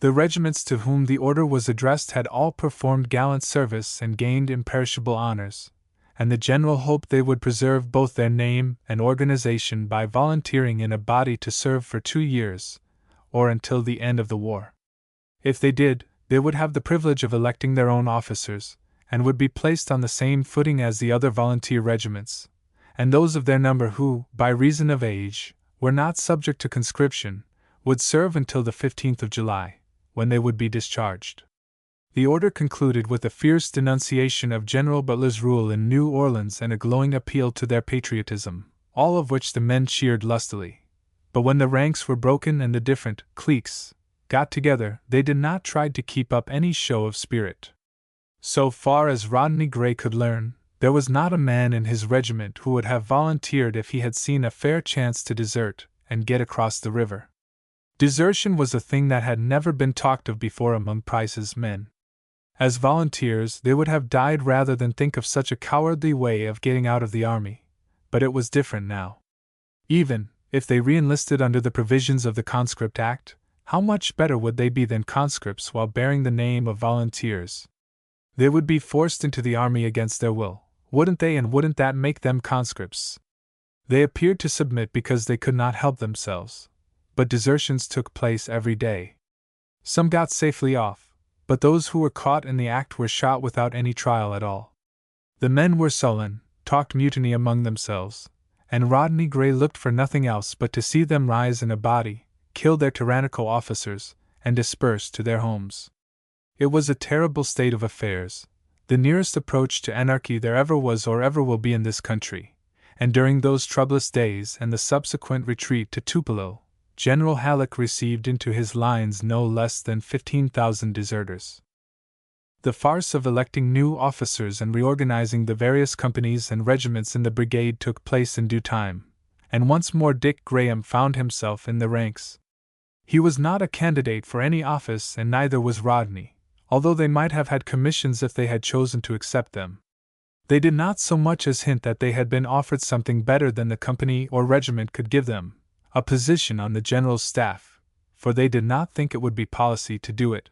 S1: The regiments to whom the order was addressed had all performed gallant service and gained imperishable honors, and the general hoped they would preserve both their name and organization by volunteering in a body to serve for 2 years, or until the end of the war. If they did, they would have the privilege of electing their own officers, and would be placed on the same footing as the other volunteer regiments, and those of their number who, by reason of age, were not subject to conscription, would serve until the 15th of July, when they would be discharged. The order concluded with a fierce denunciation of General Butler's rule in New Orleans and a glowing appeal to their patriotism, all of which the men cheered lustily. But when the ranks were broken and the different cliques got together, they did not try to keep up any show of spirit. So far as Rodney Gray could learn, there was not a man in his regiment who would have volunteered if he had seen a fair chance to desert and get across the river. Desertion was a thing that had never been talked of before among Price's men. As volunteers, they would have died rather than think of such a cowardly way of getting out of the army, but it was different now. Even if they re-enlisted under the provisions of the Conscript Act, how much better would they be than conscripts while bearing the name of volunteers? They would be forced into the army against their will, wouldn't they, and wouldn't that make them conscripts? They appeared to submit because they could not help themselves, but desertions took place every day. Some got safely off, but those who were caught in the act were shot without any trial at all. The men were sullen, talked mutiny among themselves, and Rodney Gray looked for nothing else but to see them rise in a body, kill their tyrannical officers, and disperse to their homes. It was a terrible state of affairs, the nearest approach to anarchy there ever was or ever will be in this country, and during those troublous days and the subsequent retreat to Tupelo, General Halleck received into his lines no less than 15,000 deserters. The farce of electing new officers and reorganizing the various companies and regiments in the brigade took place in due time, and once more Dick Graham found himself in the ranks. He was not a candidate for any office, and neither was Rodney, although they might have had commissions if they had chosen to accept them. They did not so much as hint that they had been offered something better than the company or regiment could give them, a position on the general's staff, for they did not think it would be policy to do it.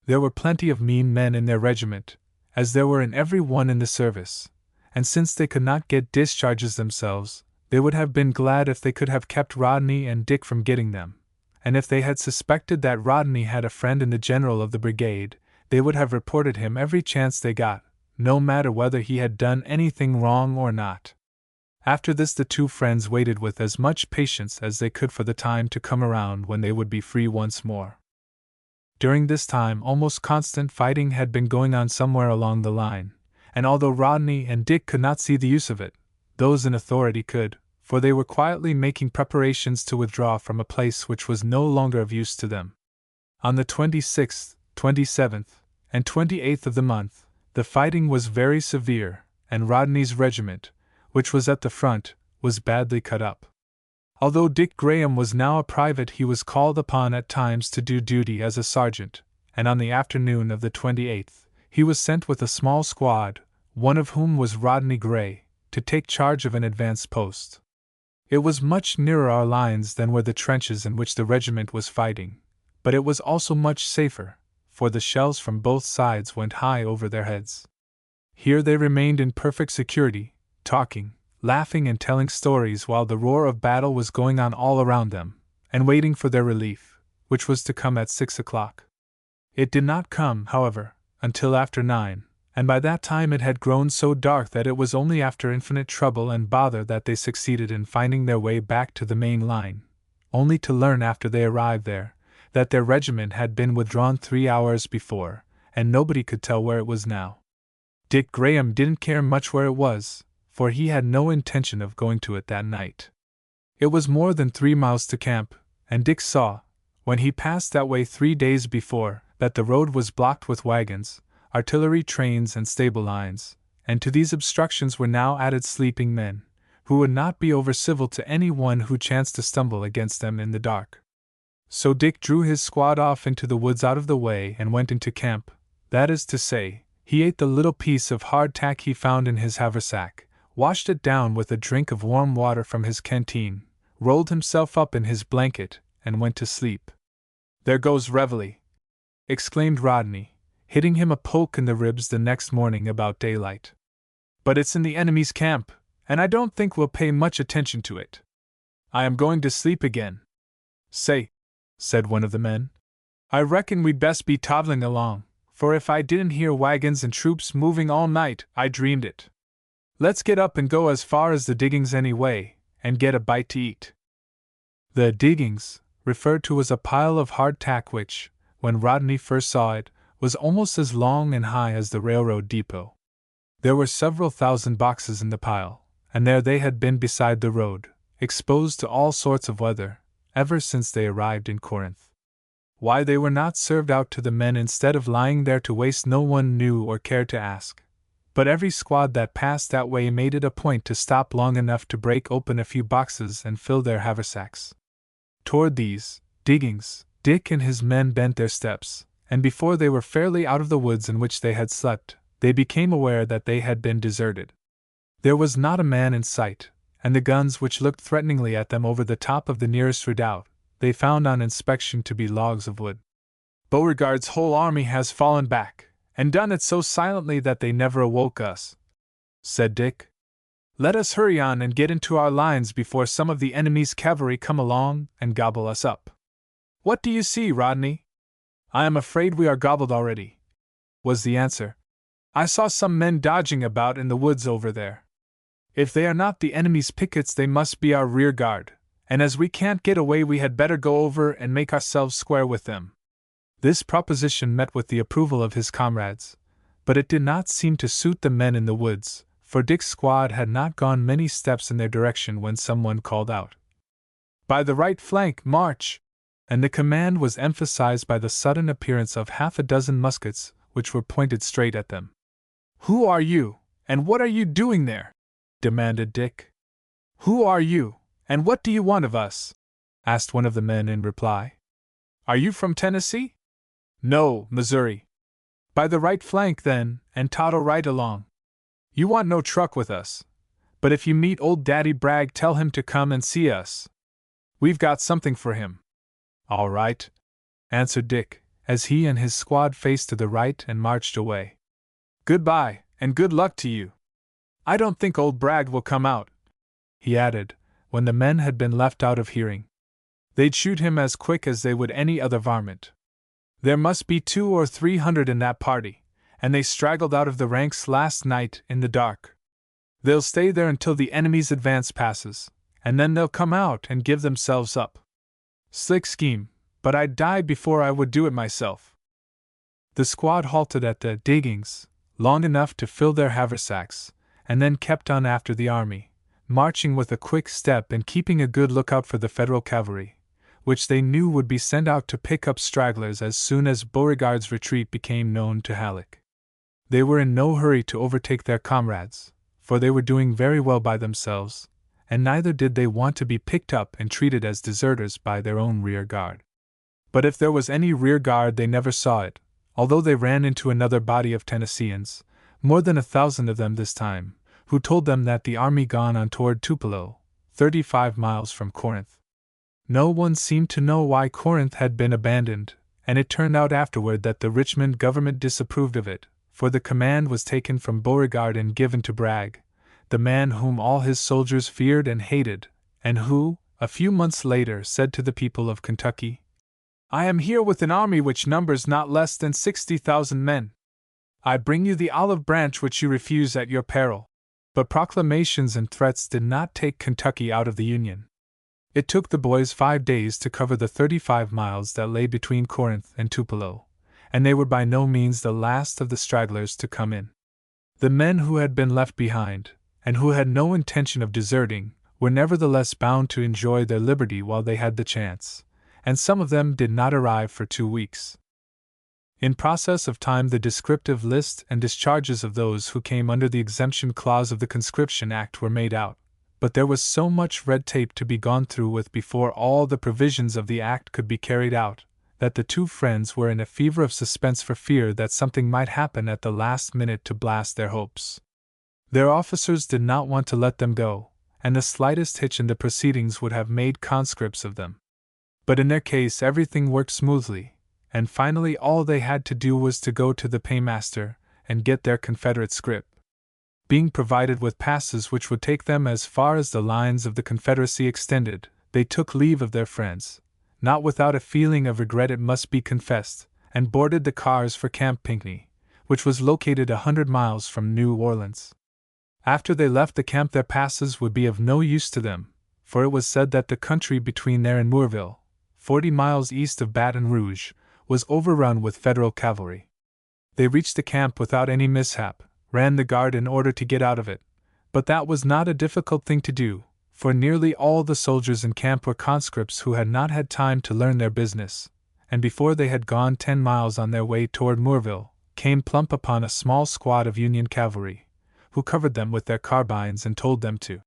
S1: There were plenty of mean men in their regiment, as there were in every one in the service, and since they could not get discharges themselves, they would have been glad if they could have kept Rodney and Dick from getting them, and if they had suspected that Rodney had a friend in the general of the brigade, they would have reported him every chance they got, no matter whether he had done anything wrong or not. After this, the two friends waited with as much patience as they could for the time to come around when they would be free once more. During this time, almost constant fighting had been going on somewhere along the line, and although Rodney and Dick could not see the use of it, those in authority could, for they were quietly making preparations to withdraw from a place which was no longer of use to them. On the 26th, 27th, and 28th of the month, the fighting was very severe, and Rodney's regiment, which was at the front, was badly cut up. Although Dick Graham was now a private, he was called upon at times to do duty as a sergeant, and on the afternoon of the 28th, he was sent with a small squad, one of whom was Rodney Gray, to take charge of an advanced post. It was much nearer our lines than were the trenches in which the regiment was fighting, but it was also much safer, for the shells from both sides went high over their heads. Here they remained in perfect security, talking, laughing and telling stories while the roar of battle was going on all around them, and waiting for their relief, which was to come at 6 o'clock. It did not come, however, until after 9, and by that time it had grown so dark that it was only after infinite trouble and bother that they succeeded in finding their way back to the main line, only to learn after they arrived there that their regiment had been withdrawn 3 hours before, and nobody could tell where it was now. Dick Graham didn't care much where it was, for he had no intention of going to it that night. It was more than 3 miles to camp, and Dick saw, when he passed that way 3 days before, that the road was blocked with wagons, artillery trains and stable lines, and to these obstructions were now added sleeping men, who would not be over-civil to any one who chanced to stumble against them in the dark. So Dick drew his squad off into the woods out of the way and went into camp, that is to say, he ate the little piece of hardtack he found in his haversack, washed it down with a drink of warm water from his canteen, rolled himself up in his blanket, and went to sleep. "There goes Reveille!" exclaimed Rodney, hitting him a poke in the ribs the next morning about daylight. "But it's in the enemy's camp, and I don't think we'll pay much attention to it. I am going to sleep again." "Say," said one of the men, "I reckon we'd best be toddling along, for if I didn't hear wagons and troops moving all night, I dreamed it. Let's get up and go as far as the diggings anyway, and get a bite to eat." The diggings, referred to as a pile of hardtack which, when Rodney first saw it, was almost as long and high as the railroad depot. There were several thousand boxes in the pile, and there they had been beside the road, exposed to all sorts of weather, ever since they arrived in Corinth. Why they were not served out to the men instead of lying there to waste no one knew or cared to ask. But every squad that passed that way made it a point to stop long enough to break open a few boxes and fill their haversacks. Toward these diggings, Dick and his men bent their steps, and before they were fairly out of the woods in which they had slept, they became aware that they had been deserted. There was not a man in sight, and the guns which looked threateningly at them over the top of the nearest redoubt, they found on inspection to be logs of wood. "Beauregard's whole army has fallen back, and done it so silently that they never awoke us," said Dick. "Let us hurry on and get into our lines before some of the enemy's cavalry come along and gobble us up." "What do you see, Rodney?" "I am afraid we are gobbled already," was the answer. "I saw some men dodging about in the woods over there. If they are not the enemy's pickets, they must be our rear guard, and as we can't get away, we had better go over and make ourselves square with them." This proposition met with the approval of his comrades, but it did not seem to suit the men in the woods, for Dick's squad had not gone many steps in their direction when someone called out, "By the right flank, march!" and the command was emphasized by the sudden appearance of half a dozen muskets, which were pointed straight at them. "Who are you, and what are you doing there?" demanded Dick. "Who are you, and what do you want of us?" asked one of the men in reply. "Are you from Tennessee?" "No, Missouri." "By the right flank, then, and toddle right along. You want no truck with us, but if you meet old Daddy Bragg, tell him to come and see us. We've got something for him." "All right," answered Dick, as he and his squad faced to the right and marched away. "Goodbye, and good luck to you. I don't think old Bragg will come out," he added, when the men had been left out of hearing. "They'd shoot him as quick as they would any other varmint. There must be 200 or 300 in that party, and they straggled out of the ranks last night in the dark. They'll stay there until the enemy's advance passes, and then they'll come out and give themselves up. Slick scheme, but I'd die before I would do it myself." The squad halted at the diggings long enough to fill their haversacks, and then kept on after the army, marching with a quick step and keeping a good lookout for the Federal cavalry, which they knew would be sent out to pick up stragglers as soon as Beauregard's retreat became known to Halleck. They were in no hurry to overtake their comrades, for they were doing very well by themselves, and neither did they want to be picked up and treated as deserters by their own rear guard. But if there was any rear guard, they never saw it, although they ran into another body of Tennesseans, more than 1,000 of them this time, who told them that the army gone on toward Tupelo, 35 miles from Corinth. No one seemed to know why Corinth had been abandoned, and it turned out afterward that the Richmond government disapproved of it, for the command was taken from Beauregard and given to Bragg, the man whom all his soldiers feared and hated, and who, a few months later, said to the people of Kentucky, "I am here with an army which numbers not less than 60,000 men. I bring you the olive branch which you refuse at your peril." But proclamations and threats did not take Kentucky out of the Union. It took the boys 5 days to cover the 35 miles that lay between Corinth and Tupelo, and they were by no means the last of the stragglers to come in. The men who had been left behind, and who had no intention of deserting, were nevertheless bound to enjoy their liberty while they had the chance, and some of them did not arrive for 2 weeks. In process of time, the descriptive list and discharges of those who came under the exemption clause of the Conscription Act were made out, but there was so much red tape to be gone through with before all the provisions of the Act could be carried out, that the two friends were in a fever of suspense for fear that something might happen at the last minute to blast their hopes. Their officers did not want to let them go, and the slightest hitch in the proceedings would have made conscripts of them. But in their case everything worked smoothly, and finally all they had to do was to go to the paymaster and get their Confederate scrip. Being provided with passes which would take them as far as the lines of the Confederacy extended, they took leave of their friends, not without a feeling of regret it must be confessed, and boarded the cars for Camp Pinckney, which was located 100 miles from New Orleans. After they left the camp, their passes would be of no use to them, for it was said that the country between there and Moorville, 40 miles east of Baton Rouge, was overrun with Federal cavalry. They reached the camp without any mishap, ran the guard in order to get out of it, but that was not a difficult thing to do, for nearly all the soldiers in camp were conscripts who had not had time to learn their business, and before they had gone 10 miles on their way toward Moorville, came plump upon a small squad of Union cavalry, who covered them with their carbines and told them to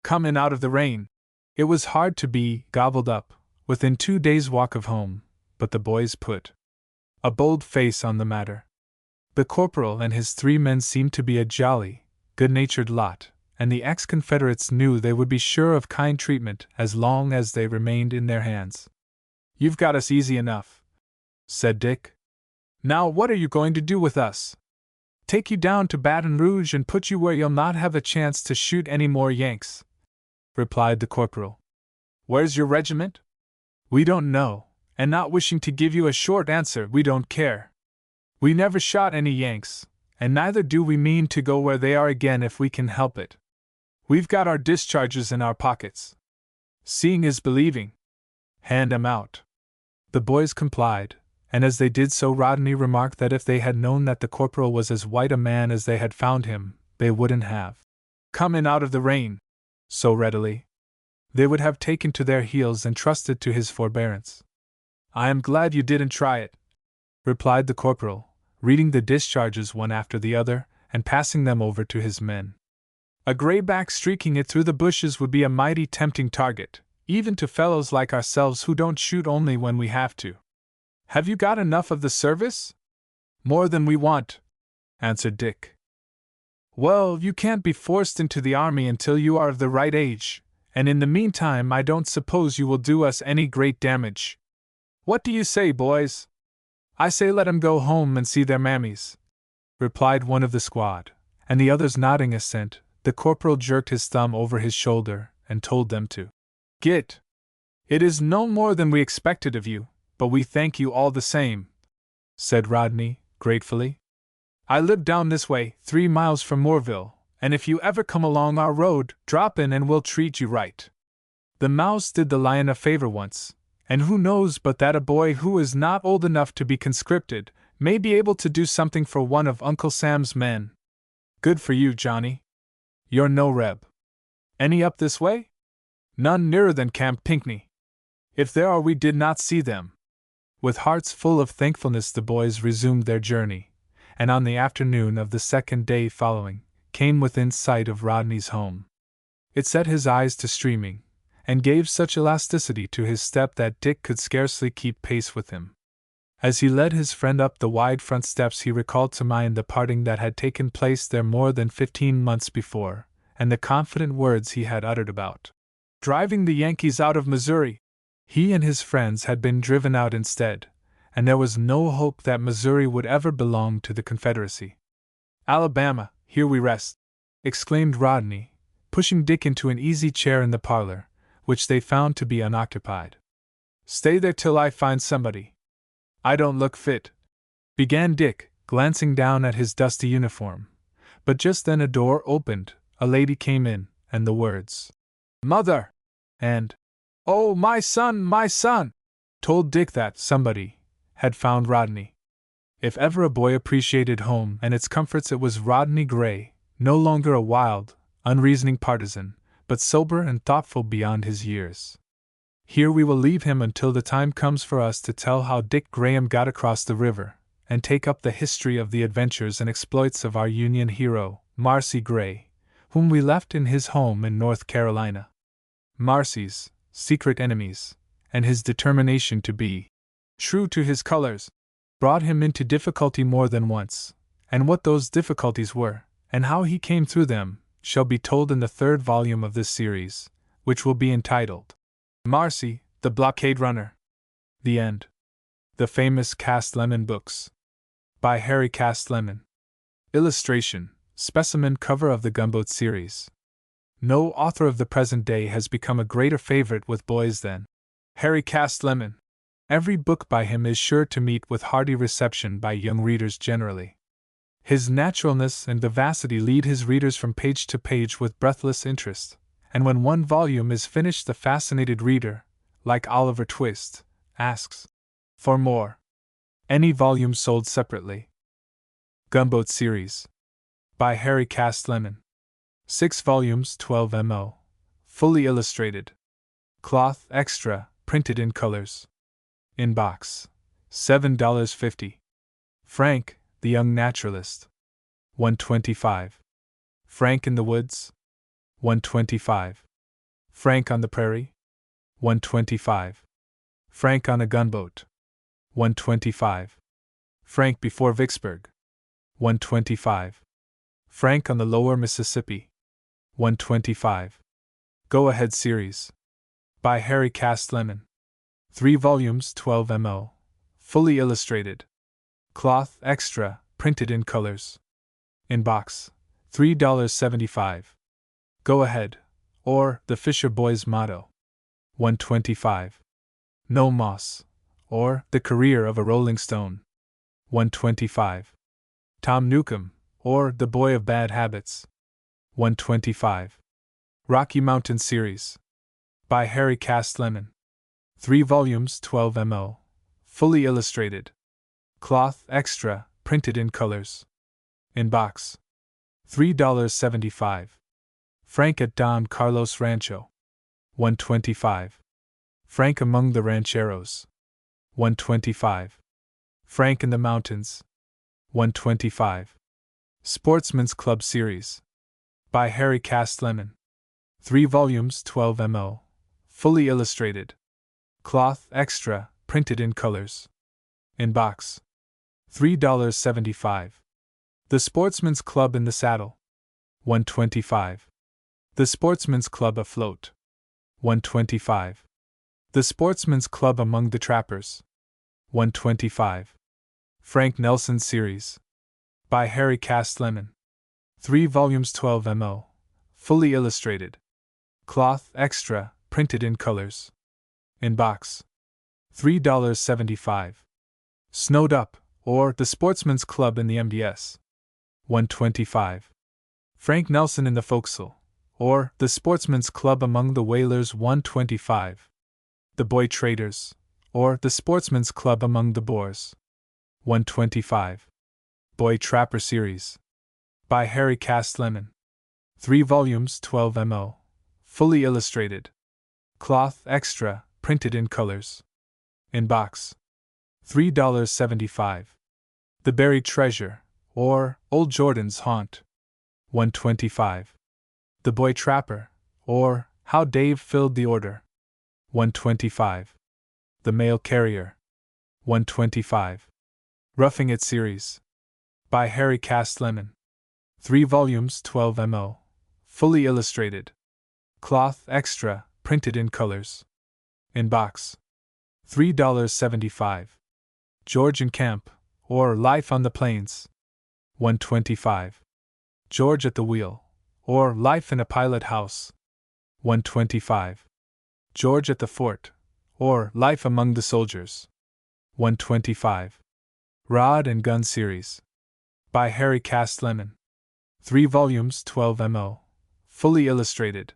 S1: come in out of the rain. It was hard to be gobbled up within 2 days' walk of home, but the boys put a bold face on the matter. The corporal and his 3 men seemed to be a jolly, good-natured lot, and the ex-Confederates knew they would be sure of kind treatment as long as they remained in their hands. "You've got us easy enough," said Dick. "Now what are you going to do with us?" "Take you down to Baton Rouge and put you where you'll not have a chance to shoot any more Yanks," replied the corporal. "Where's your regiment?" "We don't know, and not wishing to give you a short answer, we don't care. We never shot any Yanks, and neither do we mean to go where they are again if we can help it. We've got our discharges in our pockets. Seeing is believing. Hand 'em out." The boys complied, and as they did so Rodney remarked that if they had known that the corporal was as white a man as they had found him, they wouldn't have come in out of the rain so readily. They would have taken to their heels and trusted to his forbearance. "I am glad you didn't try it," replied the corporal, reading the discharges one after the other, and passing them over to his men. "A grayback streaking it through the bushes would be a mighty tempting target, even to fellows like ourselves who don't shoot only when we have to. Have you got enough of the service?" "More than we want," answered Dick. "Well, you can't be forced into the army until you are of the right age, and in the meantime I don't suppose you will do us any great damage. What do you say, boys?" "I say let 'em go home and see their mammies," replied one of the squad, and the others nodding assent, the corporal jerked his thumb over his shoulder and told them to "Git. It is no more than we expected of you, but we thank you all the same," said Rodney, gratefully. "I live down this way, 3 miles from Moorville, and if you ever come along our road, drop in and we'll treat you right. The mouse did the lion a favor once, and who knows but that a boy who is not old enough to be conscripted may be able to do something for one of Uncle Sam's men. Good for you, Johnny. You're no reb. Any up this way?" "None nearer than Camp Pinckney. If there are, we did not see them." With hearts full of thankfulness the boys resumed their journey, and on the afternoon of the second day following, came within sight of Rodney's home. It set his eyes to streaming, and gave such elasticity to his step that Dick could scarcely keep pace with him. As he led his friend up the wide front steps he recalled to mind the parting that had taken place there more than 15 months before, and the confident words he had uttered about driving the Yankees out of Missouri. He and his friends had been driven out instead, and there was no hope that Missouri would ever belong to the Confederacy. "Alabama, here we rest," exclaimed Rodney, pushing Dick into an easy chair in the parlor, which they found to be unoccupied. "Stay there till I find somebody." "I don't look fit," began Dick, glancing down at his dusty uniform, but just then a door opened, a lady came in, and the words, "Mother!" and "Oh, my son!" told Dick that somebody had found Rodney. If ever a boy appreciated home and its comforts, it was Rodney Gray, no longer a wild, unreasoning partisan, but sober and thoughtful beyond his years. Here we will leave him until the time comes for us to tell how Dick Graham got across the river, and take up the history of the adventures and exploits of our Union hero, Marcy Gray, whom we left in his home in North Carolina. Marcy's secret enemies, and his determination to be true to his colors, brought him into difficulty more than once, and what those difficulties were, and how he came through them, shall be told in the 3rd volume of this series, which will be entitled Marcy, the Blockade Runner. The End. The Famous Castlemon Books. By Harry Castlemon. Illustration, specimen cover of the Gunboat series. No author of the present day has become a greater favorite with boys than Harry Castlemon. Every book by him is sure to meet with hearty reception by young readers generally. His naturalness and vivacity lead his readers from page to page with breathless interest, and when one volume is finished the fascinated reader, like Oliver Twist, asks for more. Any volume sold separately. Gunboat Series. By Harry Castlemon. 6 volumes, 12 mo. Fully illustrated. Cloth extra, printed in colors. In box. $7.50. Frank, the Young Naturalist. $1.25. Frank in the Woods. $1.25. Frank on the Prairie. $1.25. Frank on a Gunboat. $1.25. Frank before Vicksburg. 125. Frank on the Lower Mississippi. 125. Go Ahead series. By Harry Castlemon. 3 volumes, 12 mo. Fully illustrated. Cloth extra, printed in colors. In box. $3.75. Go Ahead, or The Fisher Boy's Motto. 125. No Moss, or The Career of a Rolling Stone. 125. Tom Newcomb, or The Boy of Bad Habits. 125. Rocky Mountain series. By Harry Castlemon. 3 volumes, 12 mo. Fully illustrated. Cloth extra, printed in colors. In box. $3.75. Frank at Don Carlos Rancho. 125. Frank among the Rancheros. 125. Frank in the Mountains. 125. Sportsman's Club series. By Harry Castlemon. 3 volumes, 12 mo. Fully illustrated. Cloth extra, printed in colors. In box. $3.75. The Sportsman's Club in the Saddle. 125. The Sportsman's Club Afloat. 125. The Sportsman's Club Among the Trappers. 125. Frank Nelson series. By Harry Castlemon. 3 volumes, 12 mo. Fully illustrated. Cloth extra, printed in colors. In box. $3.75. Snowed Up, or The Sportsman's Club in the MDS. 125. Frank Nelson in the Forecastle, or The Sportsman's Club Among the Whalers. 125. The Boy Traders, or The Sportsman's Club Among the Boers. 125. Boy Trapper series. By Harry Castlemon. 3 volumes, 12 mo. Fully illustrated. Cloth extra, printed in colors. In box. $3.75. The Buried Treasure, or Old Jordan's Haunt. 125. The Boy Trapper, or How Dave Filled the Order. 125. The Mail Carrier. 125. Roughing It series. By Harry Castlemon. 3 volumes, 12 mo. Fully illustrated. Cloth extra, printed in colors. In box. $3.75. George in Camp, or Life on the Plains. 125. George at the Wheel, or Life in a Pilot House. 125. George at the Fort, or Life Among the Soldiers. 125. Rod and Gun series. By Harry Castlemon. 3 volumes, 12 mo. Fully illustrated.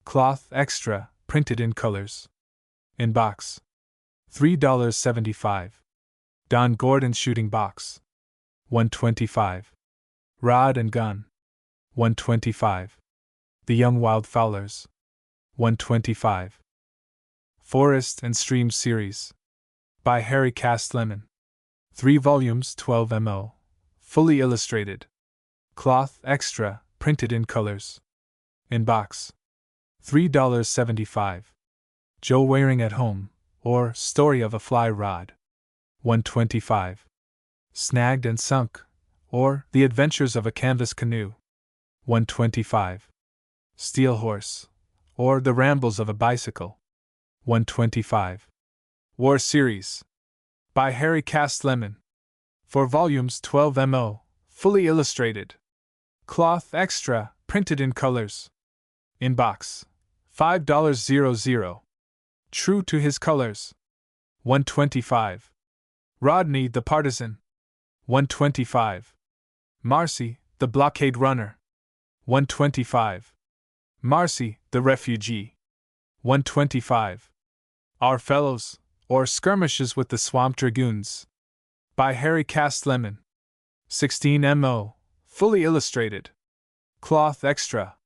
S1: Cloth extra, printed in colors. In box. $3.75. Don Gordon's Shooting Box. 125. Rod and Gun. 125. The Young Wildfowlers. 125. Forest and Stream series. By Harry Castlemon. 3 volumes, 12 mo. Fully illustrated. Cloth extra, printed in colors. In box. $3.75. Joe Waring at Home, or Story of a Fly Rod. 125. Snagged and Sunk, or The Adventures of a Canvas Canoe. 125. Steel Horse, or The Rambles of a Bicycle. 125. War Series. By Harry Castlemon. 4 volumes, 12 mo. Fully illustrated. Cloth extra, printed in colors. In box. $5.00. True to His Colors. 125. Rodney the Partisan. 125. Marcy, the Blockade Runner. 125. Marcy, the Refugee. 125. Our Fellows, or Skirmishes with the Swamp Dragoons. By Harry Castlemon. 16 mo. Fully illustrated. Cloth extra.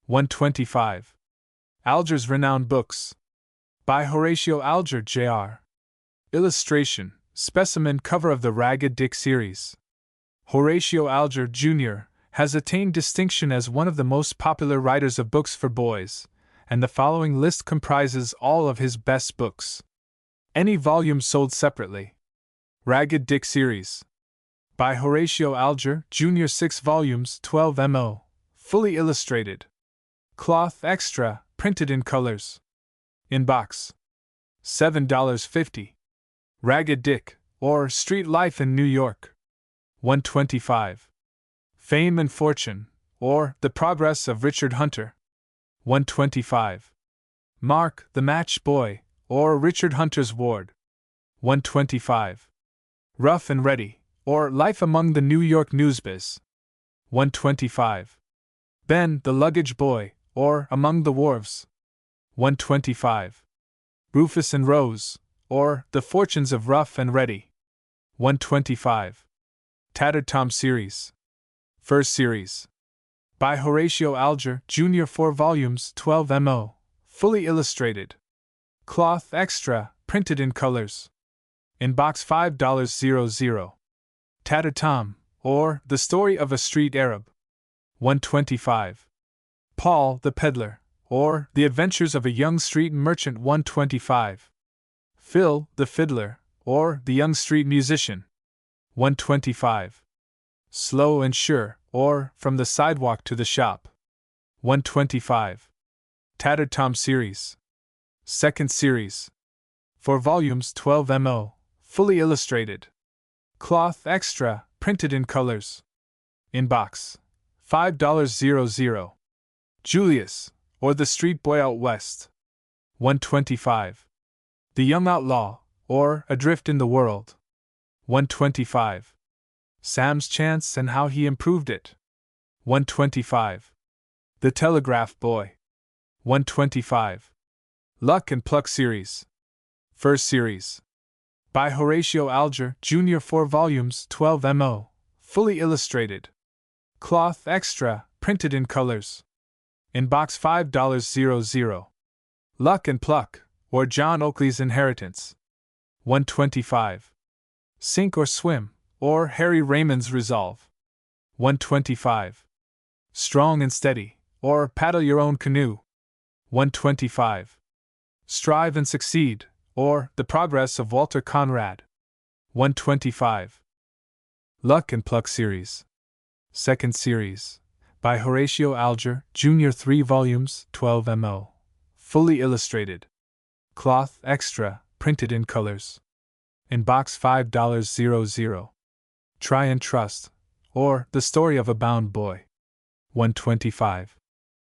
S1: 125. Alger's Renowned Books. By Horatio Alger, Jr. Illustration, specimen cover of the Ragged Dick series. Horatio Alger, Jr. has attained distinction as one of the most popular writers of books for boys, and the following list comprises all of his best books. Any volume sold separately. Ragged Dick Series. By Horatio Alger, Jr. 6 volumes, 12 mo. Fully illustrated. Cloth extra, printed in colors. In box. $7.50. Ragged Dick, or Street Life in New York. $1.25. Fame and Fortune, or The Progress of Richard Hunter. $1.25. Mark, the Match Boy, or Richard Hunter's Ward. $1.25. Rough and Ready, or Life Among the New York Newsbiz. $1.25. Ben, the Luggage Boy, or Among the Wharves. $1.25. Rufus and Rose, or The Fortunes of Rough and Ready. $1.25. Tattered Tom Series. First Series. By Horatio Alger, Jr. 4 volumes, 12 mo. Fully illustrated. Cloth extra, printed in colors. In box $5.00. Tattered Tom, or The Story of a Street Arab. $1.25. Paul, the Peddler, or The Adventures of a Young Street Merchant. $1.25. Phil, the Fiddler, or The Young Street Musician. $1.25. Slow and Sure, or From the Sidewalk to the Shop. $1.25. Tattered Tom Series. Second Series. 4 volumes, 12 mo. Fully illustrated. Cloth extra, printed in colors. In box. $5.00. Julius, or The Street Boy Out West. $1.25. The Young Outlaw, or Adrift in the World. $1.25. Sam's Chance and How He Improved It. $1.25. The Telegraph Boy. $1.25. Luck and Pluck Series. First Series. By Horatio Alger, Jr. 4 volumes, 12 mo. Fully illustrated. Cloth extra, printed in colors. In box $5.00. Luck and Pluck, or John Oakley's Inheritance. $1.25. Sink or Swim, or Harry Raymond's Resolve. $1.25. Strong and Steady, or Paddle Your Own Canoe. $1.25. Strive and Succeed, or The Progress of Walter Conrad. $1.25. Luck and Pluck Series. Second Series. By Horatio Alger, Jr. 3 volumes, 12 mo. Fully illustrated. Cloth extra, printed in colors. In box $5.00. Try and Trust, or The Story of a Bound Boy. $1.25.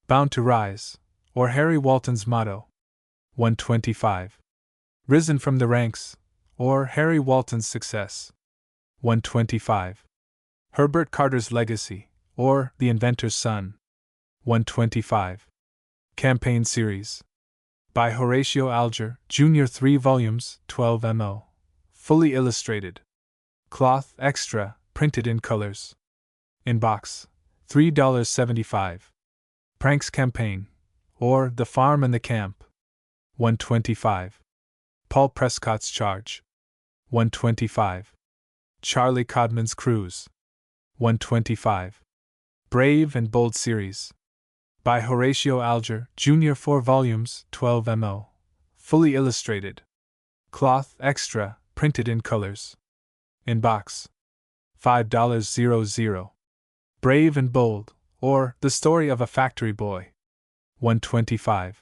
S1: Bound to Rise, or Harry Walton's Motto. $1.25. Risen from the Ranks, or Harry Walton's Success. $1.25. Herbert Carter's Legacy, or The Inventor's Son. $1.25. Campaign Series. By Horatio Alger, Jr. 3 volumes, 12 mo. Fully illustrated. Cloth extra, printed in colors. In box. $3.75. Pranks Campaign, or The Farm and the Camp. $1.25. Paul Prescott's Charge. $1.25. Charlie Codman's Cruise. $1.25. Brave and Bold Series. By Horatio Alger, Jr. 4 volumes, 12 mo. Fully illustrated. Cloth extra, printed in colors. In box. $5.00. Brave and Bold, or The Story of a Factory Boy. $1.25.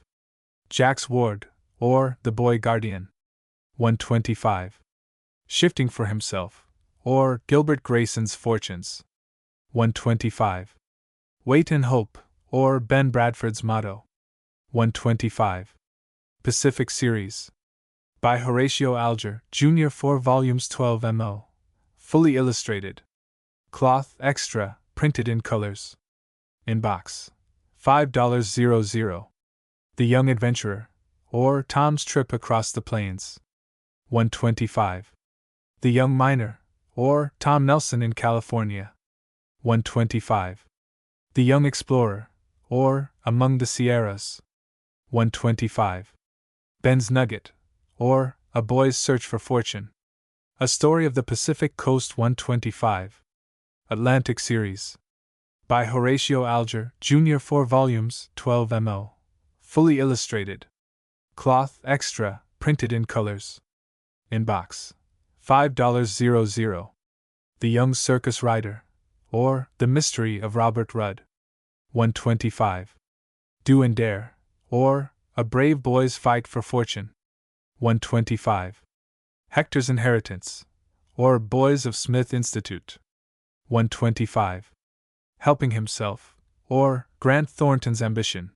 S1: Jack's Ward, or The Boy Guardian. $1.25. Shifting for Himself, or Gilbert Grayson's Fortunes. $1.25. Wait and Hope, or Ben Bradford's Motto. $1.25. Pacific Series. By Horatio Alger, Jr. 4 volumes 12 mo. Fully illustrated. Cloth extra, printed in colors. In box. $5.00. The Young Adventurer, or Tom's Trip Across the Plains. $1.25. The Young Miner, or Tom Nelson in California. $1.25. The Young Explorer, or Among the Sierras. $1.25. Ben's Nugget, or A Boy's Search for Fortune. A Story of the Pacific Coast. $1.25. Atlantic Series. By Horatio Alger, Jr. 4 volumes, 12 mo. Fully illustrated. Cloth extra, printed in colors. In box. $5.00. The Young Circus Rider, or The Mystery of Robert Rudd. $1.25. Do and Dare, or A Brave Boy's Fight for Fortune. $1.25. Hector's Inheritance, or Boys of Smith Institute. $1.25. Helping Himself, or Grant Thornton's Ambition.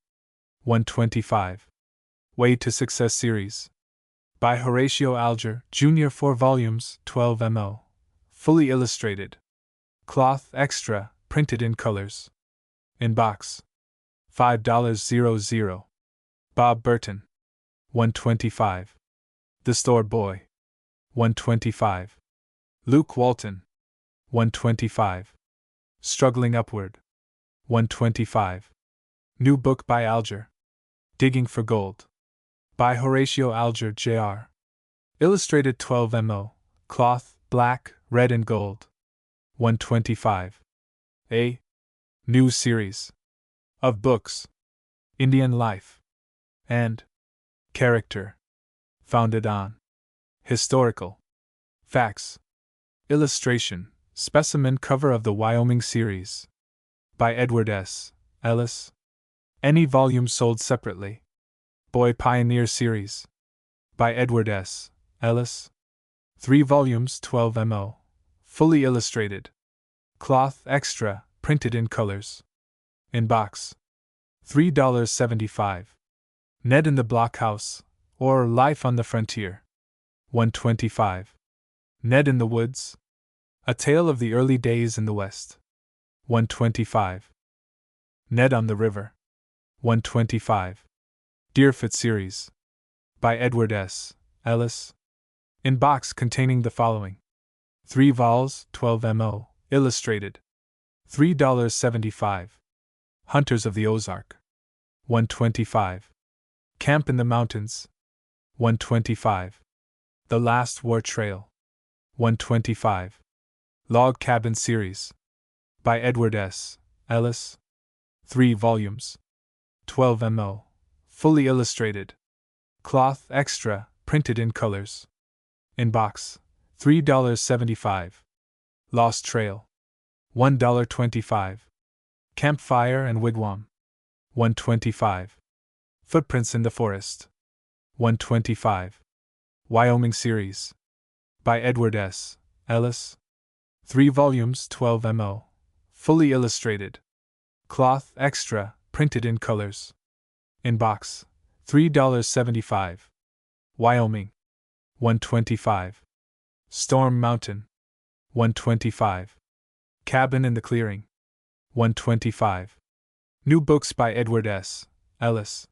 S1: $1.25. Way to Success Series. By Horatio Alger, Jr. 4 volumes, 12 mo. Fully illustrated. Cloth extra, printed in colors. In box. $5.00. Bob Burton. $1.25. The Store Boy. $1.25. Luke Walton. $1.25. Struggling Upward. $1.25. New book by Alger. Digging for Gold. By Horatio Alger, Jr. Illustrated 12 mo. Cloth, black, red and gold. $1.25. A new series of books. Indian life and character, founded on historical facts. Illustration, specimen cover of the Wyoming series. By Edward S. Ellis. Any volume sold separately. Boy Pioneer series. By Edward S. Ellis. 3 volumes, 12 mo. Fully illustrated. Cloth extra, printed in colors. In box. $3.75. Ned in the Blockhouse, or Life on the Frontier. $1.25. Ned in the Woods. A Tale of the Early Days in the West. $1.25. Ned on the River. $1.25. Deerfoot series. By Edward S. Ellis. In box containing the following: 3 vols, 12 mo, illustrated. $3.75. Hunters of the Ozark. $1.25. Camp in the Mountains. $1.25. The Last War Trail. $1.25. Log Cabin series. By Edward S. Ellis. 3 volumes. 12 mo. Fully illustrated. Cloth extra, printed in colors. In box. $3.75. Lost Trail. $1.25. Campfire and Wigwam. $1.25. Footprints in the Forest. $1.25. Wyoming series. By Edward S. Ellis. 3 volumes, 12 mo. Fully illustrated. Cloth extra, printed in colors. In box. $3.75. Wyoming. $1.25. Storm Mountain. $1.25. Cabin in the Clearing. $1.25. New books by Edward S. Ellis.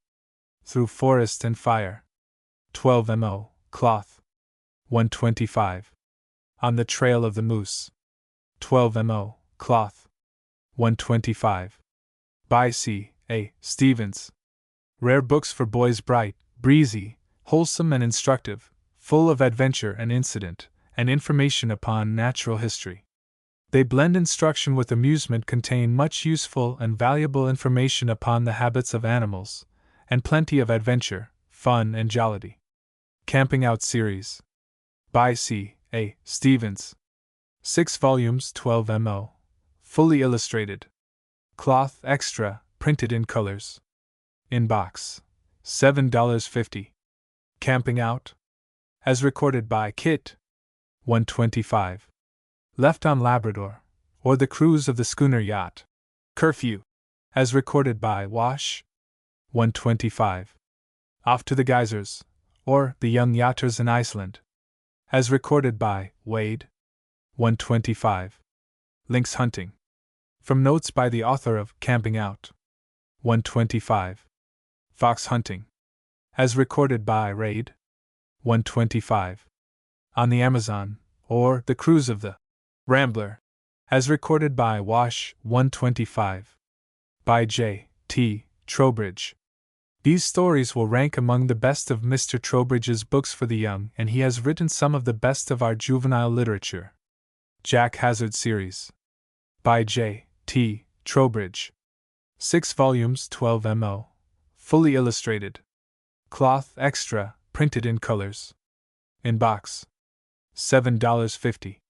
S1: Through Forest and Fire. 12 mo. Cloth. $1.25. On the Trail of the Moose. 12 mo. Cloth. $1.25. By C. A. Stevens. Rare books for boys, bright, breezy, wholesome and instructive, full of adventure and incident, and information upon natural history. They blend instruction with amusement, contain much useful and valuable information upon the habits of animals, and plenty of adventure, fun and jollity. Camping Out series. By C. A. Stevens. 6 volumes, 12 mo. Fully illustrated. Cloth extra, printed in colors. In box. $7.50. Camping Out. As recorded by Kit. $1.25. Left on Labrador, or The Cruise of the Schooner Yacht. Curfew. As recorded by Wash. $1.25. Off to the Geysers, or The Young Yachters in Iceland. As recorded by Wade. $1.25. Lynx Hunting. From notes by the author of Camping Out. $1.25. Fox Hunting. As recorded by Raid. $1.25. On the Amazon, or The Cruise of the Rambler. As recorded by Wash. $1.25. By J. T. Trowbridge. These stories will rank among the best of Mr. Trowbridge's books for the young, and he has written some of the best of our juvenile literature. Jack Hazard series. By J. T. Trowbridge. 6 volumes, 12 mo. Fully illustrated. Cloth extra, printed in colors. In box. $7.50.